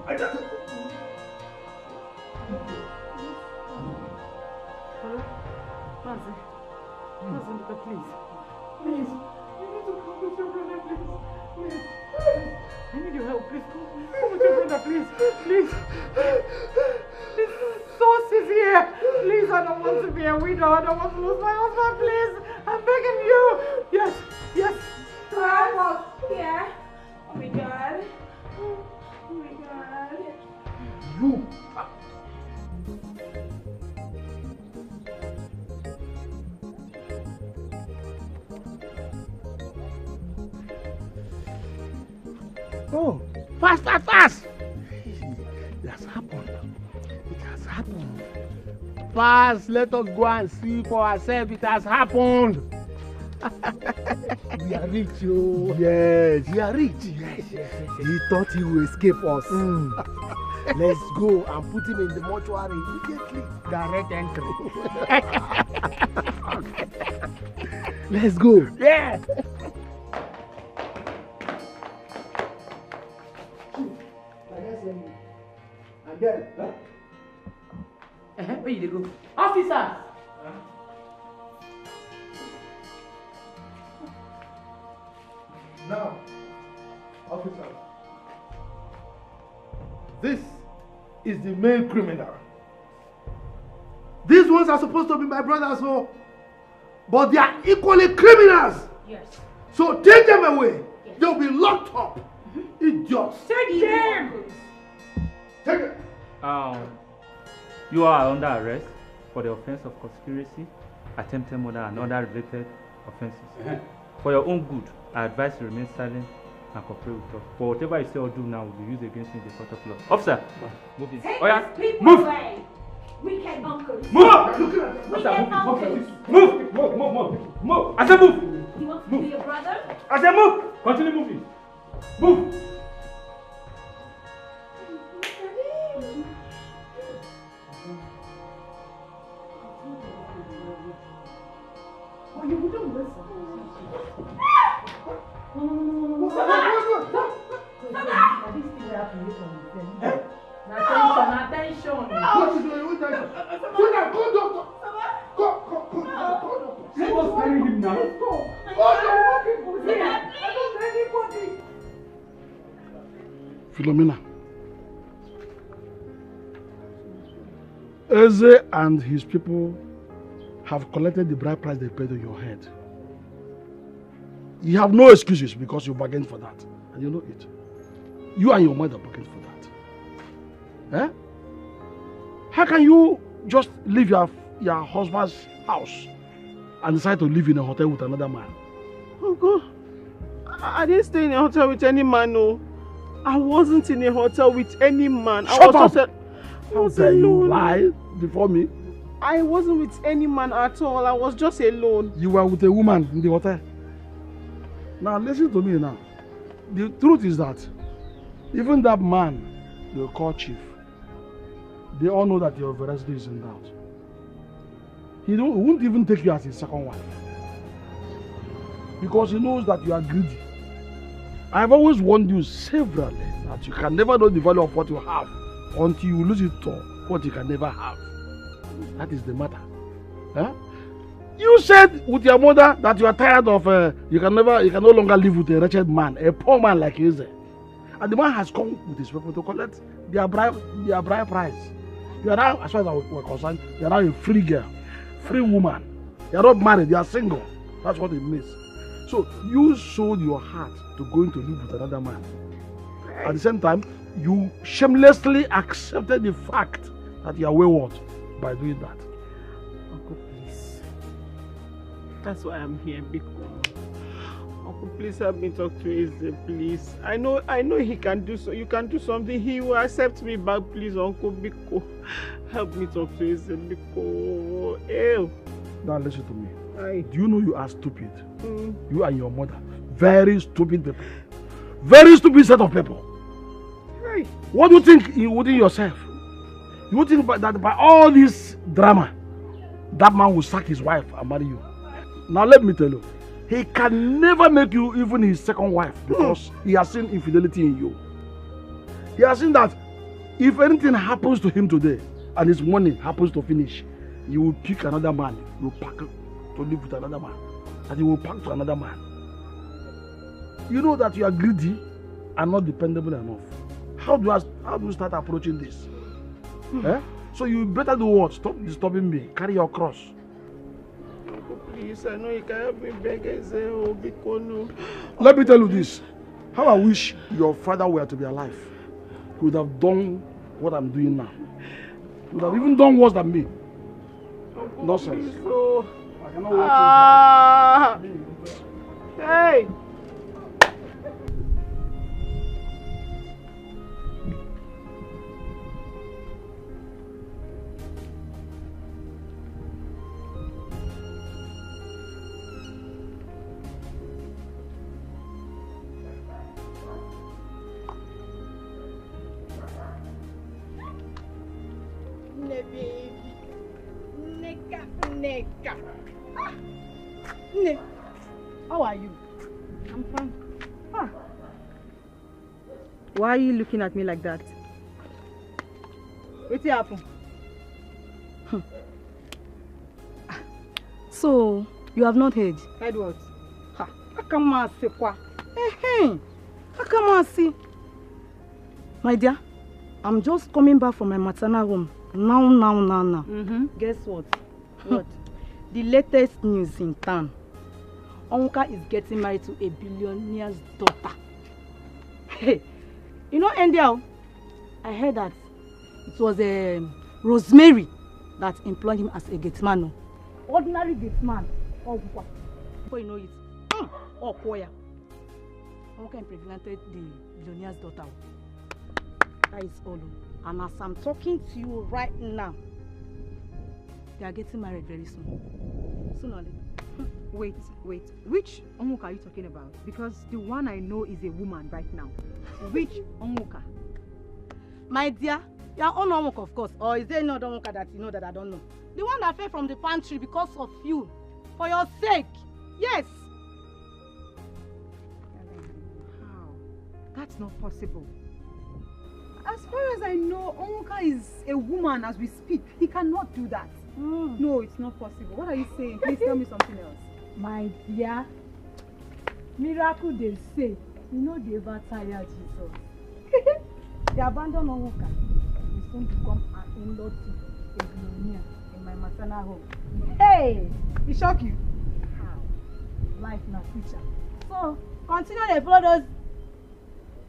I just... Nancy, please. You need to come with your brother, please. I need your help, please. Come with your brother, please. Please. This source is here. Please, I don't want to be a widow. I don't want to lose my husband, please. I'm begging you. Yes. Grandma, yeah. Oh my God. You. Oh, fast, fast, fast! It has happened. It has happened. Fast, let us go and see for ourselves. It has happened. We are rich, oh. Yes. We are rich. Yes. He thought he would escape us. Let's go and put him in the mortuary immediately. Direct entry. Let's go. Yeah. And then, Where you dey go? Officer! Now, officer, this is the main criminal. These ones are supposed to be my brothers, but they are equally criminals. Yes. So take them away. Yes. They'll be locked up. Idiots. Take them! Take it. You are under arrest for the offense of conspiracy, attempted murder, and other related offenses. For your own good, I advise you remain silent and cooperate with us. For whatever you say or do now will be used against you in the court of law. Officer, move in. Take Oya, these people move! away! Wicked uncles! Move! Wicked uncles! Move! I said move! You want to be your brother? I said move! Continue moving. Move! Oh, you wouldn't listen. Attention. What is going on? Go, doctor. Go. Let us carry him now. Philomena. Eze and his people have collected the bride price they paid on your head. You have no excuses because you bargained for that. And you know it. You and your mother bargained for that. Eh? How can you just leave your husband's house and decide to live in a hotel with another man? Oh God. I didn't stay in a hotel with any man, no. I wasn't in a hotel with any man. Shut up! How dare you lie before me? I wasn't with any man at all. I was just alone. You were with a woman in the hotel. Now listen to me now. The truth is that even that man you call chief, they all know that your veracity is in doubt. He won't even take you as his second wife. Because he knows that you are greedy. I've always warned you severally that you can never know the value of what you have until you lose it to what you can never have. That is the matter. Huh? You said with your mother that you are tired of you can no longer live with a wretched man, a poor man like Eze. And the man has come with his people to collect their bride price. You are now, as far as we're concerned, you are now a free girl, free woman. You are not married, you are single. That's what it means. So you sold your heart to going to live with another man. At the same time, you shamelessly accepted the fact that you are wayward by doing that. Uncle, please. That's why I'm here, Biko. Uncle, please help me talk to Eze, please. I know he can do so. You can do something. He will accept me back, please, Uncle Biko. Help me talk to Eze, Biko. Ew. Now listen to me. Do you know you are stupid? You and your mother. Very stupid people. Very stupid set of people. What do you think within yourself? You think that by all this drama, that man will sack his wife and marry you? Now let me tell you, he can never make you even his second wife because he has seen infidelity in you. He has seen that if anything happens to him today and his money happens to finish, he will pick another man. He will pack to live with another man. And he will pack to another man. You know that you are greedy and not dependable enough. How do you start approaching this? Eh? So you better do what? Stop disturbing me. Carry your cross. Uncle, please, I know you can help me beg Eze, Biko, no. Let me tell you this. How I wish your father were to be alive. He would have done what I'm doing now. He would have even done worse than me. Uncle, Nonsense. please, no. I cannot watch you. Hey! Chineka. Ne, how are you? I'm fine. Ah. Why are you looking at me like that? What's happened? So, you have not heard? Heard what? Ha, how come I say what? How come I see? My dear, I'm just coming back from my maternal home. Now. Guess what? What? The latest news in town. Onka is getting married to a billionaire's daughter. Hey, you know, India, I heard that it was Rosemary that employed him as a gate man. Ordinary gate man. Oh, before you know it. Oh, Koya. Onka impregnated the billionaire's daughter. That is all. And as I'm talking to you right now, they are getting married very soon. Soon. Wait. Which Onwuka are you talking about? Because the one I know is a woman right now. Which Onwuka? My dear, you are on Onwuka, of course. Or is there another Onwuka that you know that I don't know? The one that fell from the pantry because of you. For your sake. Yes. How? That's not possible. As far as I know, Onwuka is a woman as we speak. He cannot do that. No, it's not possible. What are you saying? Please tell me something else. My dear, miracle they say, you know they ever tire Jesus. They abandon Onwuka. He's going to become an in-law to a billionaire in my maternal home. Hey! He shock you? How? Life na future. So, continue to follow those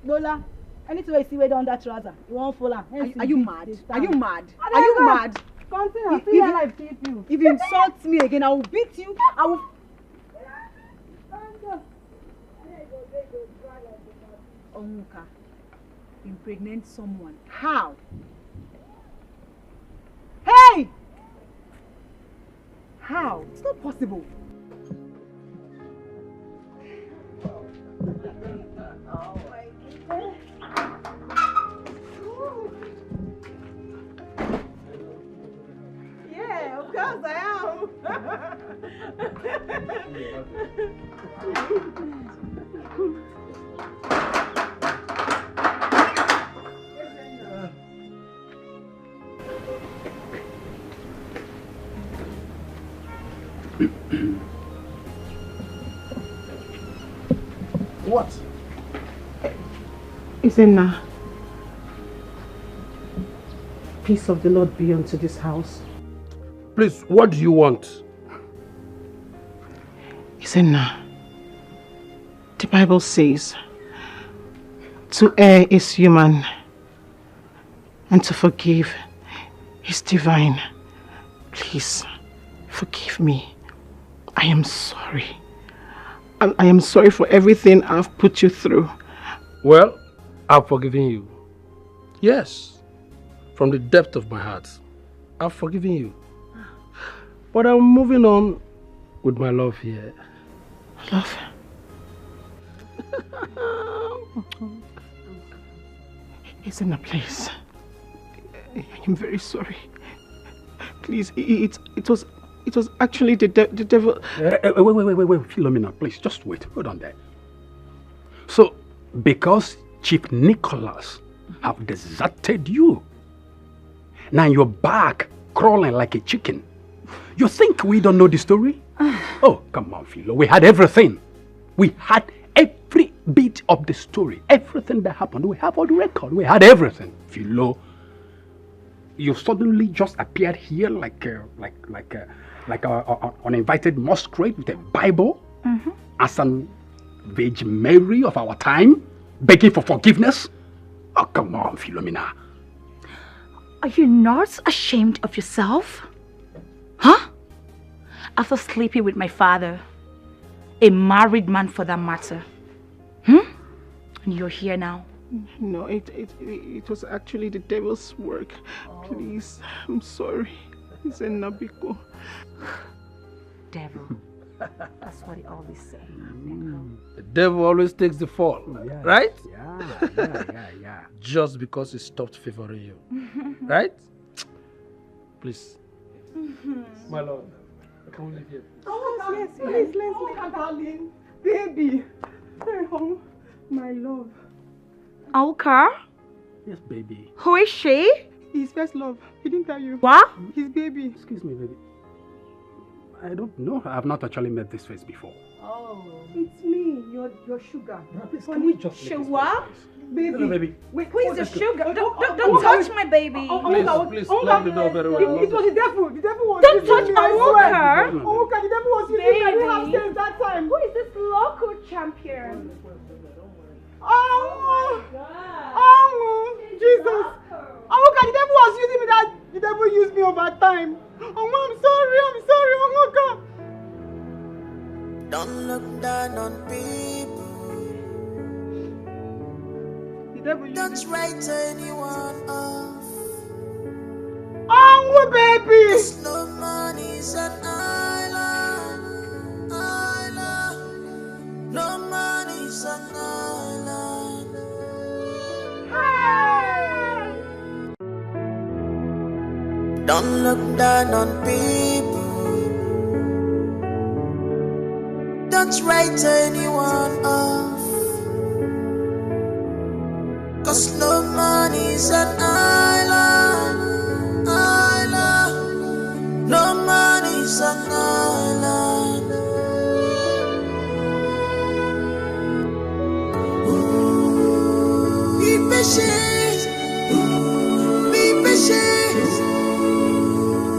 Lola. Anything you see way down that trouser, you won't follow. Are you mad? Are you mad? Are you mad? Continue. See your life keep you. If you insult me again, I will beat you. I will. Onwuka impregnate someone. How? Hey! How? It's not possible. Oh my goodness. Yeah, of course I am. What? Izenna, peace of the Lord be unto this house. Please, what do you want? Izenna, the Bible says, to err is human, and to forgive is divine. Please, forgive me. I am sorry. I am sorry for everything I've put you through. Well, I've forgiven you. Yes, from the depth of my heart, I've forgiven you. But I'm moving on with my love here. Love? Izenna, please. I am very sorry. Please, it was actually the devil. Wait, Philomena, please, just wait. Hold on there. So, because Chief Nicholas have deserted you, now you're back crawling like a chicken. You think we don't know the story? Oh, come on, Philo. We had everything. We had every bit of the story. Everything that happened. We have all the record. We had everything. Philo, you suddenly just appeared here like an uninvited masquerade with a Bible as an Virgin Mary of our time, begging for forgiveness. Oh, come on, Philomena. Are you not ashamed of yourself? Huh? After sleeping with my father, a married man for that matter. And you're here now. No, it was actually the devil's work. Please, I'm sorry. It's a Nabiko. Devil. That's what he always say. The devil always takes the fall, right? Yeah. Just because he stopped favoring you, right? Please. My lord. Can we leave here? Oh, yes, please, let's darling. Baby. Hey, home. My love. Awka? Yes, baby. Who is she? His first love. He didn't tell you. What? His baby. Excuse me, baby. I don't know. I've not actually met this face before. Oh. It's me, your sugar. Please, can we just Sugar? Baby. No, baby. Wait, who is the sugar? Don't touch my baby. Please, lock the door very well. It was the devil. The devil was Don't using touch me, I Awka. swear. Awka, the devil was using me. I didn't have sense that time. Who is this local champion? Oh Jesus. Awka, the devil was using me. That the devil used me over time. I'm sorry, Awka. Don't look down on people. Don't write anyone off. Oh, baby! 'Cause no money's an island. No money's an island. Hey! Don't look down on people. Don't write anyone off. 'Cause no money's an island. No money's an island. Ooh, be patient. Be patient.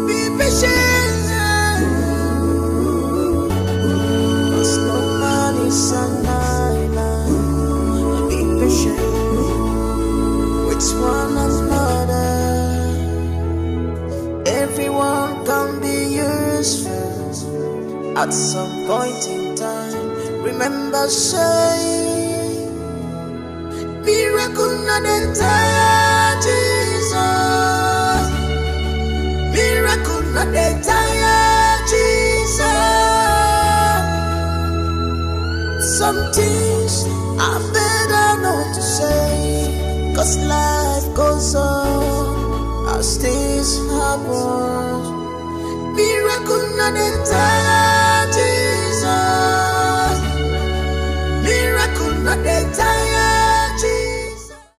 Be patient. 'Cause no money's an island. Be patient. It's one another. Everyone can be useful at some point in time. Remember, say, miracle not entire Jesus. Miracle not entire Jesus. Some things are better not to say. 'Cause life goes on as things happen.